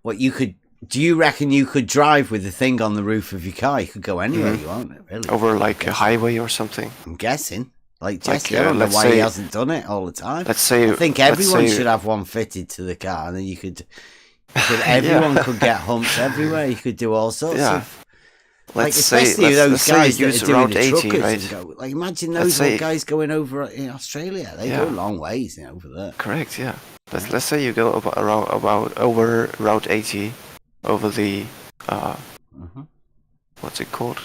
What you could... Do you reckon you could drive with the thing on the roof of your car? You could go anywhere you want, really. Over like a highway or something? I'm guessing. Like Jesse, Like, I don't know let's why say- he hasn't done it all the time. Let's say- I think let's everyone say- should have one fitted to the car, and then you could everyone could get humps everywhere. You could do all sorts of... Like, especially those guys that use are doing Route the 80, truckers right? and go, like, imagine Let's those say- guys going over in Australia. They go long ways over there. Correct, yeah. Let's say you go about over Route 80, over the what's it called?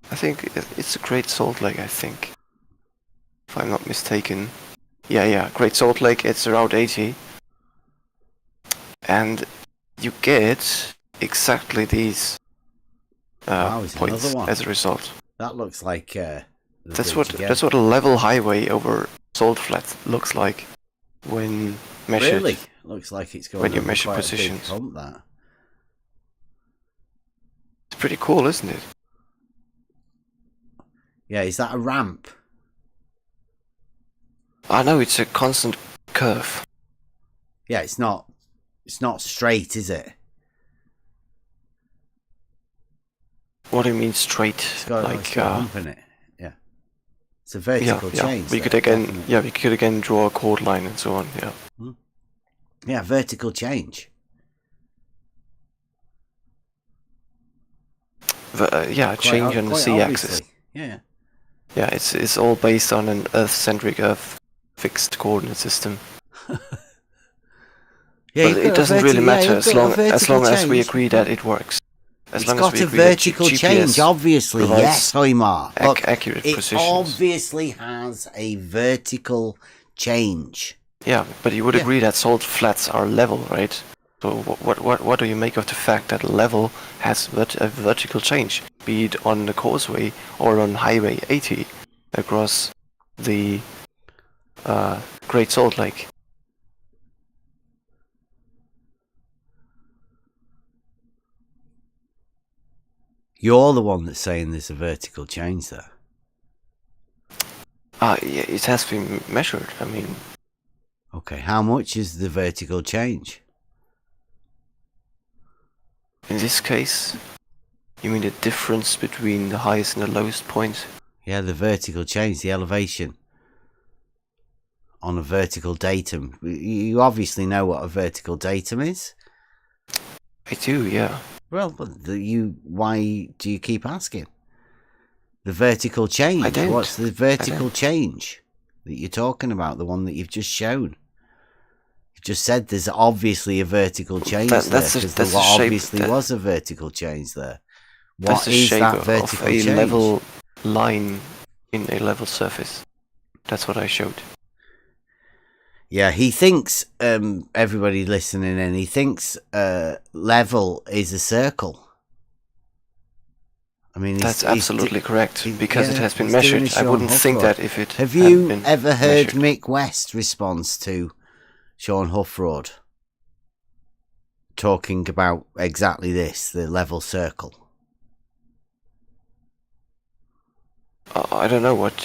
I think it's a Great Salt Lake. I think, if I'm not mistaken. Yeah, Great Salt Lake. It's Route 80, and you get exactly these it's points another one. as a result. That looks like That's what a level highway over salt flat looks like when measured. Really? Looks like it's going when you over measure quite a big positions. hump, that. It's pretty cool, isn't it? Yeah, is that a ramp? I know it's a constant curve. Yeah, it's not straight, is it? What do you mean straight? It's got a hump in it. Yeah, it's a vertical change. We could again draw a chord line and so on. Yeah. Yeah, vertical change. Change on the z-axis. Yeah. Yeah, it's all based on an Earth-centric fixed coordinate system. Yeah, but it doesn't really matter as long as we agree that it works. It's got a vertical change, obviously. Yes, Hoymar. Look, accurate it positions. obviously has a vertical change. Yeah, but you would agree that salt flats are level, right? So what do you make of the fact that level has a vertical change, be it on the causeway or on Highway 80 across the Great Salt Lake? You're the one that's saying there's a vertical change there. Yeah, it has been measured. I mean... Okay, how much is the vertical change? In this case, you mean the difference between the highest and the lowest point? Yeah, the vertical change, the elevation on a vertical datum. You obviously know what a vertical datum is. I do, yeah. Well, why do you keep asking? The vertical change. I don't. What's the vertical change that you're talking about? The one that you've just shown. You've just said there's obviously a vertical change there, because there obviously was a vertical change there. What is that vertical change? A level line in a level surface. That's what I showed. Yeah, he thinks, everybody listening in, he thinks level is a circle. I mean, that's absolutely correct, because it has been measured. I wouldn't think that if it Have you ever heard Mick West's response to Sean Huffroad talking about exactly this, the level circle? I don't know what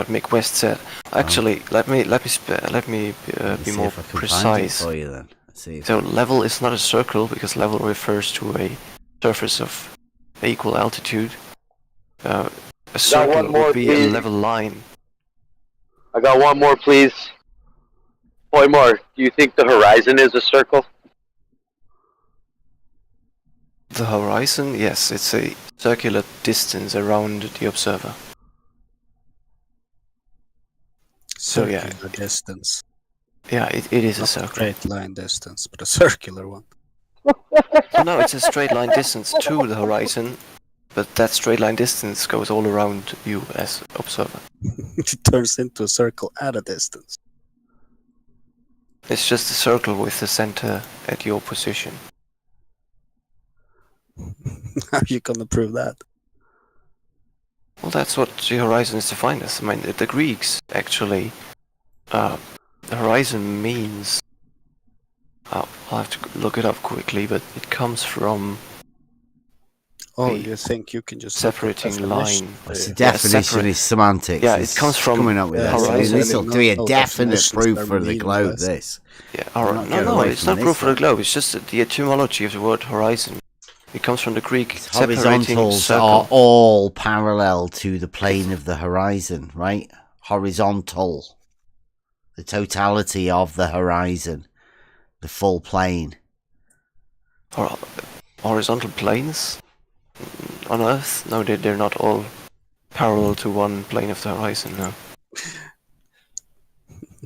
Mick West said. Actually, let me be more precise. For you, then. So level is not a circle, because level refers to a surface of equal altitude. A circle would be a level line. I got one more, please. Hoymar, do you think the horizon is a circle? The horizon, yes, it's a circular distance around the observer. Circular distance. Yeah, it is a circle. Straight line distance, but a circular one. Well, no, it's a straight line distance to the horizon, but that straight line distance goes all around you as observer. It turns into a circle at a distance. It's just a circle with the center at your position. How are you gonna prove that? Well, that's what the horizon is defined as. I mean, the Greeks actually, the horizon means. I'll have to look it up quickly, but it comes from. Oh, you think you can just separating line? It's the definition is semantics. Yeah, it comes from coming up with horizon. This will be a definite proof for the globe. This. Yeah, no, it's not proof for the globe. It's just the etymology of the word horizon. It comes from the Greek horizontals are all parallel to the plane of the horizon, right? Horizontal. The totality of the horizon. The full plane. Horizontal planes on Earth? No, they're not all parallel to one plane of the horizon, no.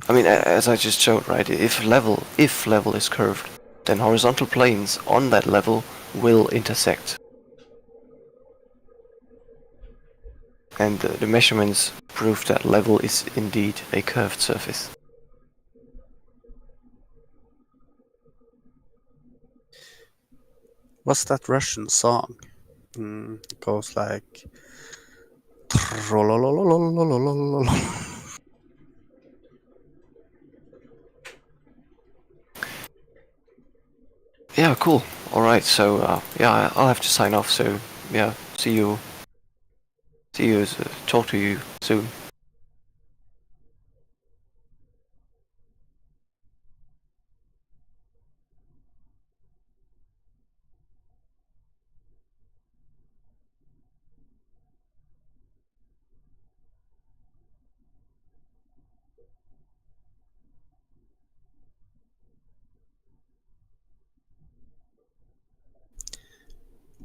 I mean, as I just showed, right, if level is curved, then horizontal planes on that level will intersect. And the measurements prove that level is indeed a curved surface. What's that Russian song? It goes like... Yeah, cool. Alright, so, yeah, I'll have to sign off, so, yeah, talk to you soon.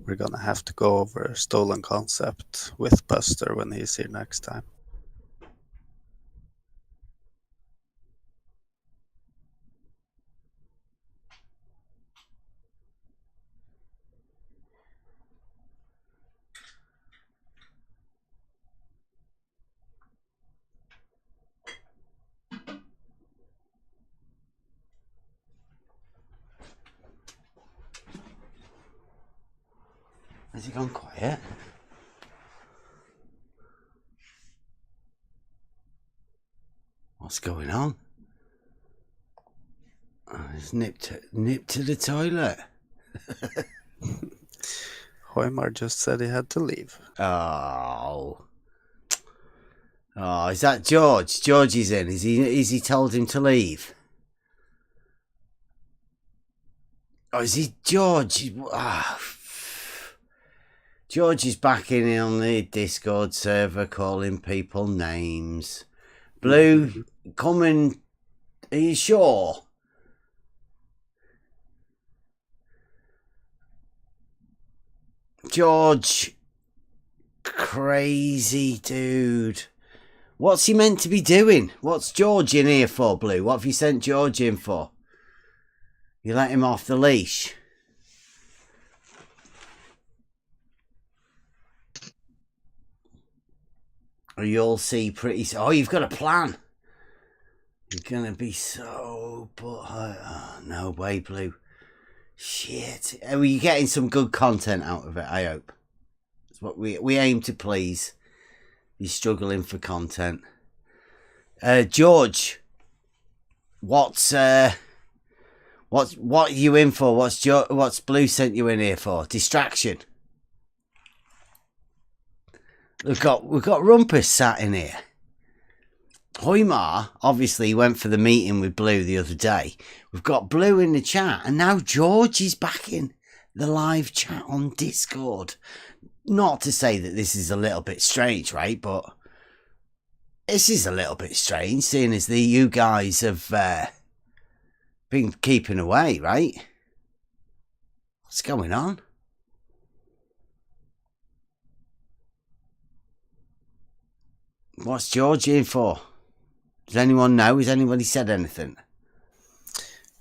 We're gonna have to go over Stolen Concept with Buster when he's here next time. Has he gone quiet? What's going on? Oh, he's nipped to the toilet. Hoymar just said he had to leave. Oh, is that George? George is in. Is he told him to leave? Oh, is he George? George is back in on the Discord server calling people names. Blue, come and... Are you sure? George... Crazy dude. What's he meant to be doing? What's George in here for, Blue? What have you sent George in for? You let him off the leash? Or you'll see pretty... Oh, you've got a plan. You're going to be so... Oh, no way, Blue. Shit. Are you getting some good content out of it, I hope? That's what we aim to please. You're struggling for content. George, what are you in for? What's Blue sent you in here for? Distraction. We've got Rumpus sat in here. Hoymar obviously went for the meeting with Blue the other day. We've got Blue in the chat, and now George is back in the live chat on Discord. Not to say that this is a little bit strange, right? But this is a little bit strange, seeing as you guys have been keeping away, right? What's going on? What's George in for? Does anyone know? Has anybody said anything?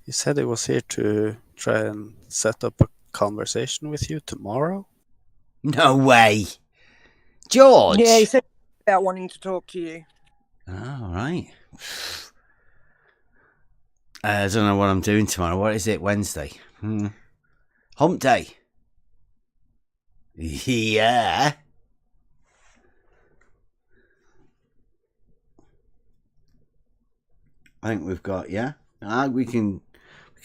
He said he was here to try and set up a conversation with you tomorrow. No way. George? Yeah, he said about wanting to talk to you. All right. I don't know what I'm doing tomorrow. What is it? Wednesday? Hump day. Yeah. I think we've got, we can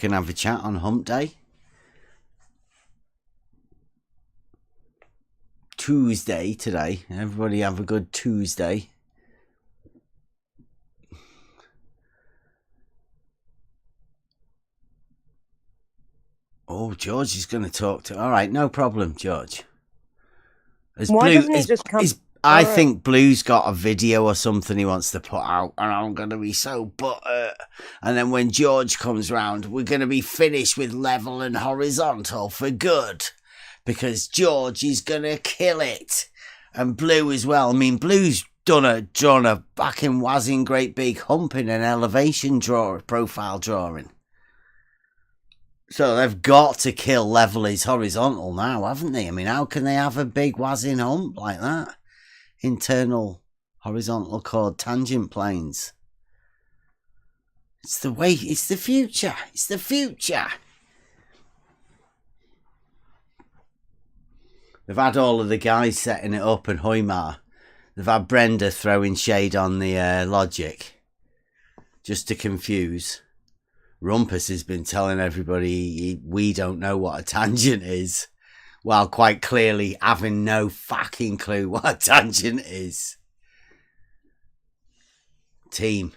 have a chat on Hump Day. Tuesday today. Everybody have a good Tuesday. Oh, George is going to talk to... All right, no problem, George. Why doesn't he just come... I think Blue's got a video or something he wants to put out, and I'm going to be so butthurt. And then when George comes round, we're going to be finished with level and horizontal for good. Because George is going to kill it. And Blue as well. I mean, Blue's drawn a fucking wazzing great big hump in an elevation profile drawing. So they've got to kill level is horizontal now, haven't they? I mean, how can they have a big wazzing hump like that? Internal horizontal chord tangent planes. It's the way, it's the future. It's the future. They've had all of the guys setting it up and Hoymar. They've had Brenda throwing shade on the logic. Just to confuse. Rumpus has been telling everybody we don't know what a tangent is. While quite clearly having no fucking clue what a tangent is. Team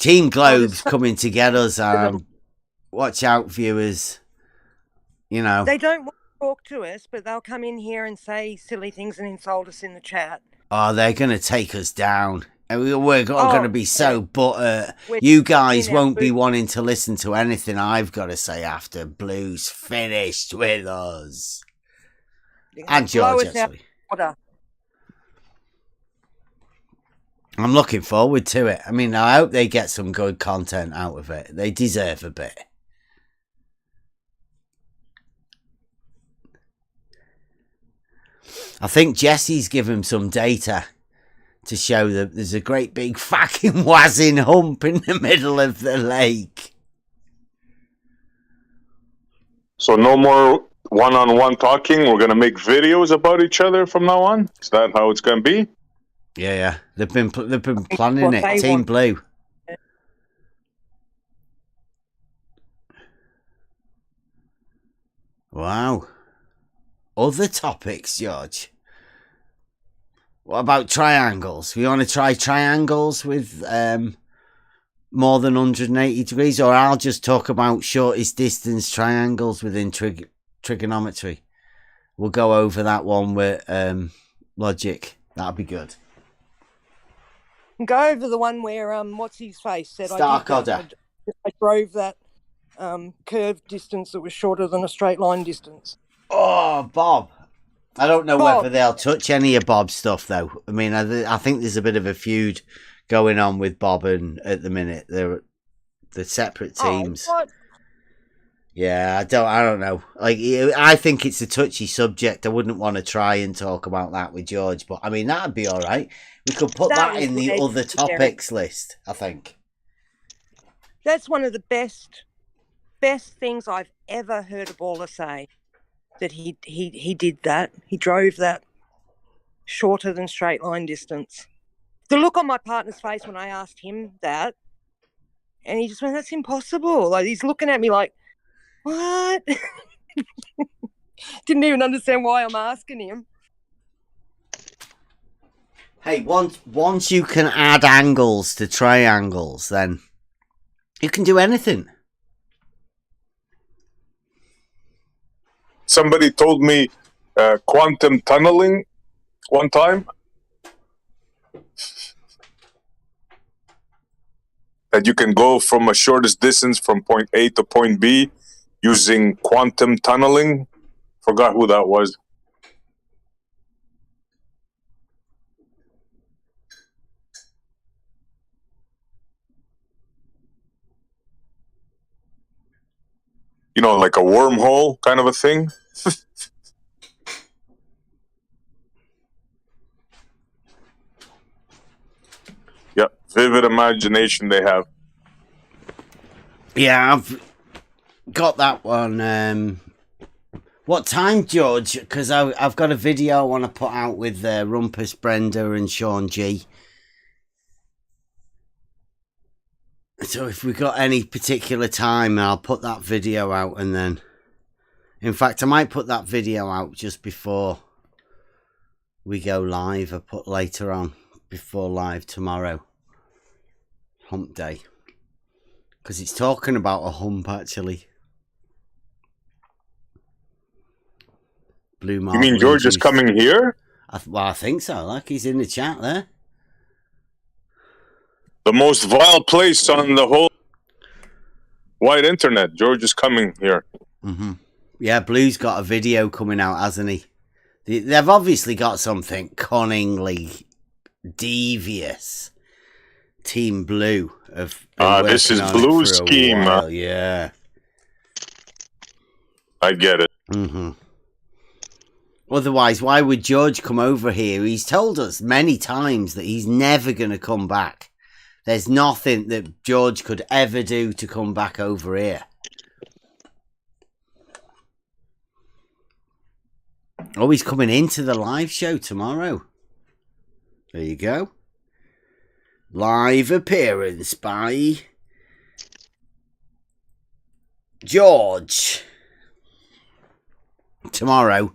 Globe's coming to get us. Watch out, viewers. You know. They don't want to talk to us, but they'll come in here and say silly things and insult us in the chat. Oh, they're going to take us down. And we're going to be so butthurt. You guys won't be wanting to listen to anything I've got to say after Blue's finished with us. And George, actually. I'm looking forward to it. I mean, I hope they get some good content out of it. They deserve a bit. I think Jesse's given some data to show that there's a great big fucking wazzing hump in the middle of the lake. So no more one-on-one talking. We're going to make videos about each other from now on. Is that how it's going to be? Yeah. They've been planning it. Team Blue. Wow. Other topics, George. What about triangles? We want to try triangles with more than 180 degrees, or I'll just talk about shortest distance triangles within trigonometry. we'll go over that one with Logic. That'll be good. Go over the one where what's his face said Stark I did Odder. that. I drove that curved distance that was shorter than a straight line distance. Oh, Bob. I don't know Bob. whether they'll touch any of Bob's stuff, though. I mean, I think there's a bit of a feud going on with Bob and at the minute. They're separate teams. Oh, what? Yeah, I don't know. Like, I think it's a touchy subject. I wouldn't want to try and talk about that with George, but I mean, that'd be all right. We could put that in the other topics list, I think. That's one of the best things I've ever heard a baller say. That he did that. He drove that shorter than straight line distance. The look on my partner's face when I asked him that, and he just went, "That's impossible." Like, he's looking at me like, what? Didn't even understand why I'm asking him. Hey, once you can add angles to triangles, then you can do anything. Somebody told me quantum tunneling one time. That you can go from a shortest distance from point A to point B using quantum tunneling. Forgot who that was. You know, like a wormhole kind of a thing. Yeah, vivid imagination they have. Yeah, I've got that one. What time, George? Because I've got a video I want to put out with Rumpus, Brenda and Sean G. So if we got any particular time, I'll put that video out, and then... In fact, I might put that video out just before we go live. I put later on, before live tomorrow. Hump day. Because it's talking about a hump, actually. Blue You mean George is coming here? I think so. Like, he's in the chat there. The most vile place on the whole wide internet. George is coming here. Mm-hmm. Yeah, Blue's got a video coming out, hasn't he? They've obviously got something cunningly devious. Team Blue have been this is working on Blue's it for a scheme. while, yeah. I get it. Mm-hmm. Otherwise, why would George come over here? He's told us many times that he's never going to come back. There's nothing that George could ever do to come back over here. Oh, he's coming into the live show tomorrow. There you go. Live appearance by George. Tomorrow,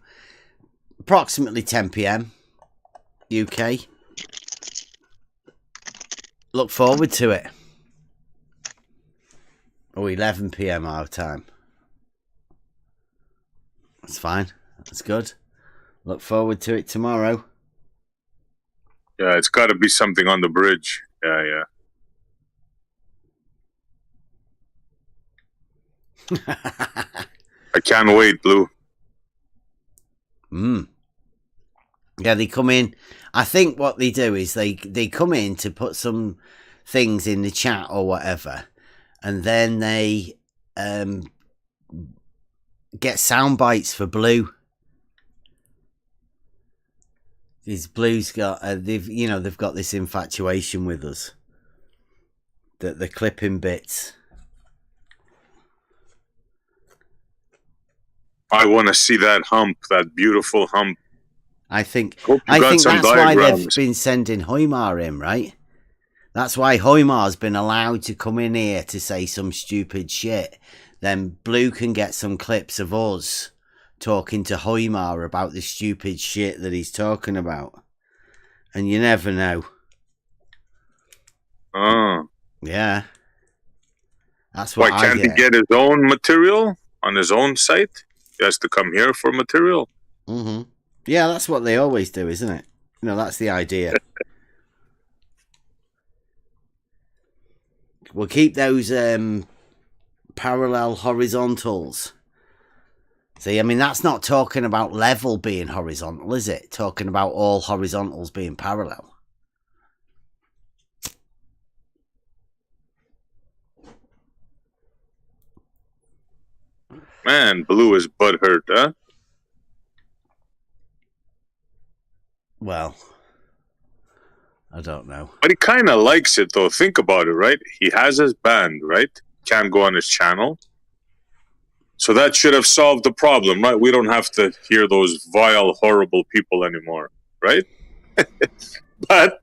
approximately 10 p.m. UK. Look forward to it. Oh, 11 p.m. our time. That's fine. That's good. Look forward to it tomorrow. Yeah, it's got to be something on the bridge. Yeah. I can't wait, Blue. Yeah, they come in. I think what they do is they come in to put some things in the chat or whatever, and then they get sound bites for Blue. These Blue's got they've got this infatuation with us that they're clipping bits. I want to see that hump, that beautiful hump. I think that's why they've been sending Hoymar in, right? That's why Hoymar's been allowed to come in here to say some stupid shit. Then Blue can get some clips of us talking to Hoymar about the stupid shit that he's talking about. And you never know. Oh. Yeah. That's what Why can't he get his own material on his own site? He has to come here for material. Mm-hmm. Yeah, that's what they always do, isn't it? You know, that's the idea. We'll keep those parallel horizontals. See, I mean, that's not talking about level being horizontal, is it? Talking about all horizontals being parallel. Man, Blue is butthurt, huh? Well, I don't know. But he kind of likes it, though. Think about it, right? He has his band, right? Can't go on his channel. So that should have solved the problem, right? We don't have to hear those vile, horrible people anymore, right? But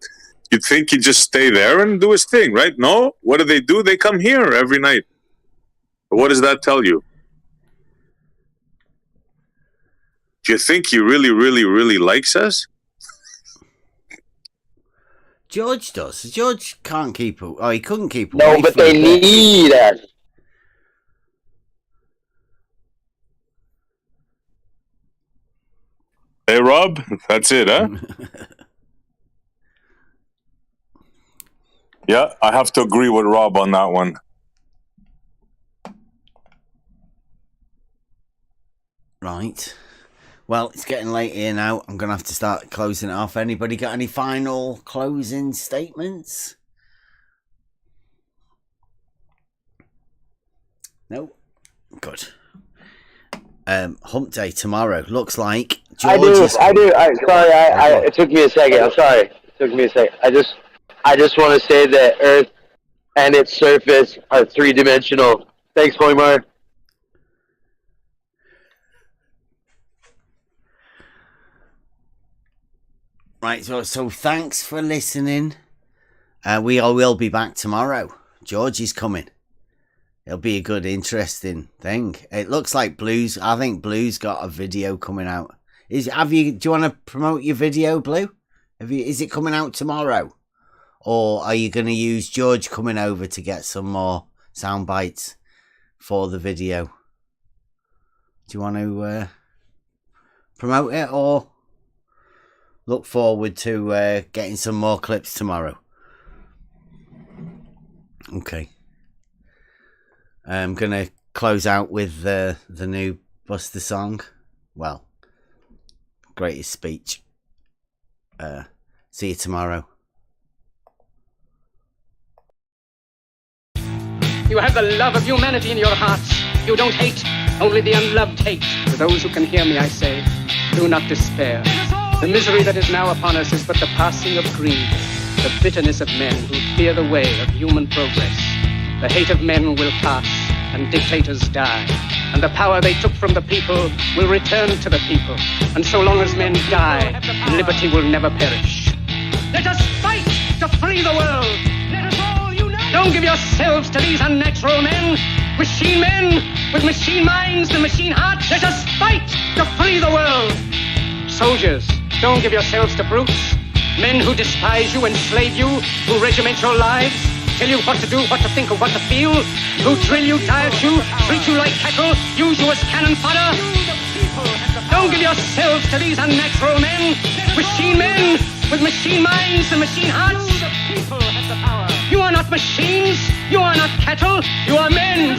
you'd think he'd just stay there and do his thing, right? No? What do? They come here every night. But what does that tell you? Do you think he really, really, really likes us? George does. George can't keep... Oh, he couldn't keep... No, but they need us. Hey, Rob, that's it, huh? Yeah, I have to agree with Rob on that one. Right. Well, it's getting late here now. I'm going to have to start closing it off. Anybody got any final closing statements? No? Good. Hump day tomorrow. Looks like George I do. Sorry, it took me a second. I'm sorry. It took me a second. I just want to say that Earth and its surface are three-dimensional. Thanks, Hoymar. Right, so thanks for listening. We all will be back tomorrow. George is coming. It'll be a good, interesting thing. It looks like Blue's. I think Blue's got a video coming out. Do you want to promote your video, Blue? Is it coming out tomorrow, or are you going to use George coming over to get some more sound bites for the video? Do you want to promote it, or look forward to getting some more clips tomorrow? Okay. I'm going to close out with the new Buster song. Well, greatest speech. See you tomorrow. You have the love of humanity in your hearts. You don't hate, only the unloved hate. To those who can hear me, I say, do not despair. The misery that is now upon us is but the passing of greed, the bitterness of men who fear the way of human progress. The hate of men will pass, and dictators die, and the power they took from the people will return to the people. And so long as men die, liberty will never perish. Let us fight to free the world. Let us all unite. Don't give yourselves to these unnatural men with machine minds and machine hearts. Let us fight to free the world. Soldiers, don't give yourselves to brutes, men who despise you, enslave you, who regiment your lives, tell you what to do, what to think, or what to feel, who drill you, diet you, treat you like cattle, use you as cannon fodder. Don't give yourselves to these unnatural men with machine minds and machine hearts. You are not machines, you are not cattle, you are men.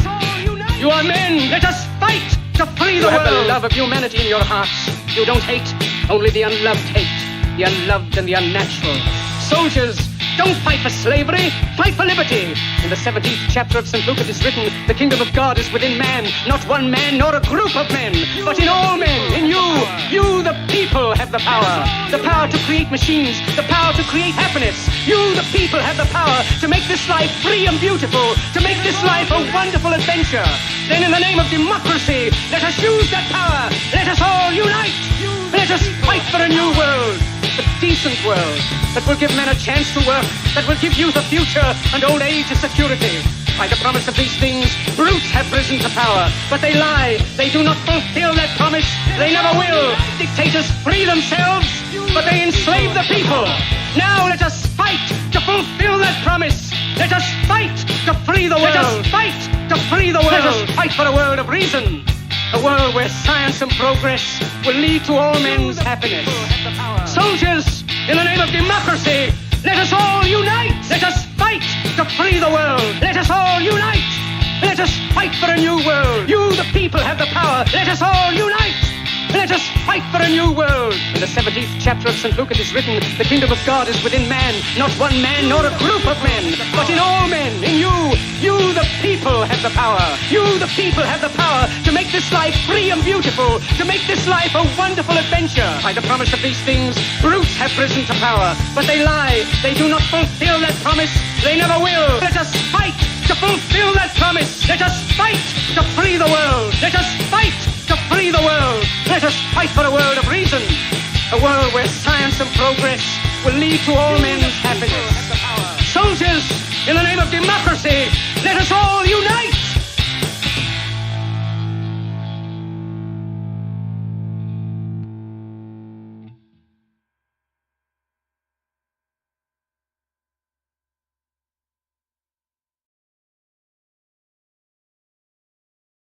You are men. Let us fight to free the world. You have the love of humanity in your hearts. You don't hate, only the unloved hate, the unloved and the unnatural. Soldiers, don't fight for slavery, fight for liberty. In the 17th chapter of St. Luke it is written, the kingdom of God is within man, not one man nor a group of men, but in all men, in you. You, the people, have the power to create machines, the power to create happiness. You, the people, have the power to make this life free and beautiful, to make this life a wonderful adventure. Then in the name of democracy, let us use that power. Let us all unite. Let us fight for a new world. A decent world that will give men a chance to work, that will give youth a future and old age a security. By the promise of these things, brutes have risen to power, but they lie. They do not fulfill that promise. They never will. Dictators free themselves, but they enslave the people. Now let us fight to fulfill that promise. Let us fight to free the world. Let us fight to free the world. Let us fight for a world of reason, A world where science and progress will lead to all men's happiness. Soldiers, in the name of democracy, let us all unite. Let us fight to free the world. Let us all unite. Let us fight for a new world. You, the people, have the power. Let us all unite. Let us fight for a new world. In the 17th chapter of St. Luke it is written, the kingdom of God is within man, not one man nor a group of men, but in all men, in you. You, the people, have the power. You, the people, have the power to make this life free and beautiful, to make this life a wonderful adventure. By the promise of these things, brutes have risen to power, but they lie. They do not fulfill that promise. They never will. Let us fight to fulfill that promise. Let us fight to free the world. Let us fight to free the world. Let us fight for a world of reason, a world where science and progress will lead to all men's happiness. Soldiers, in the name of democracy, let us all unite.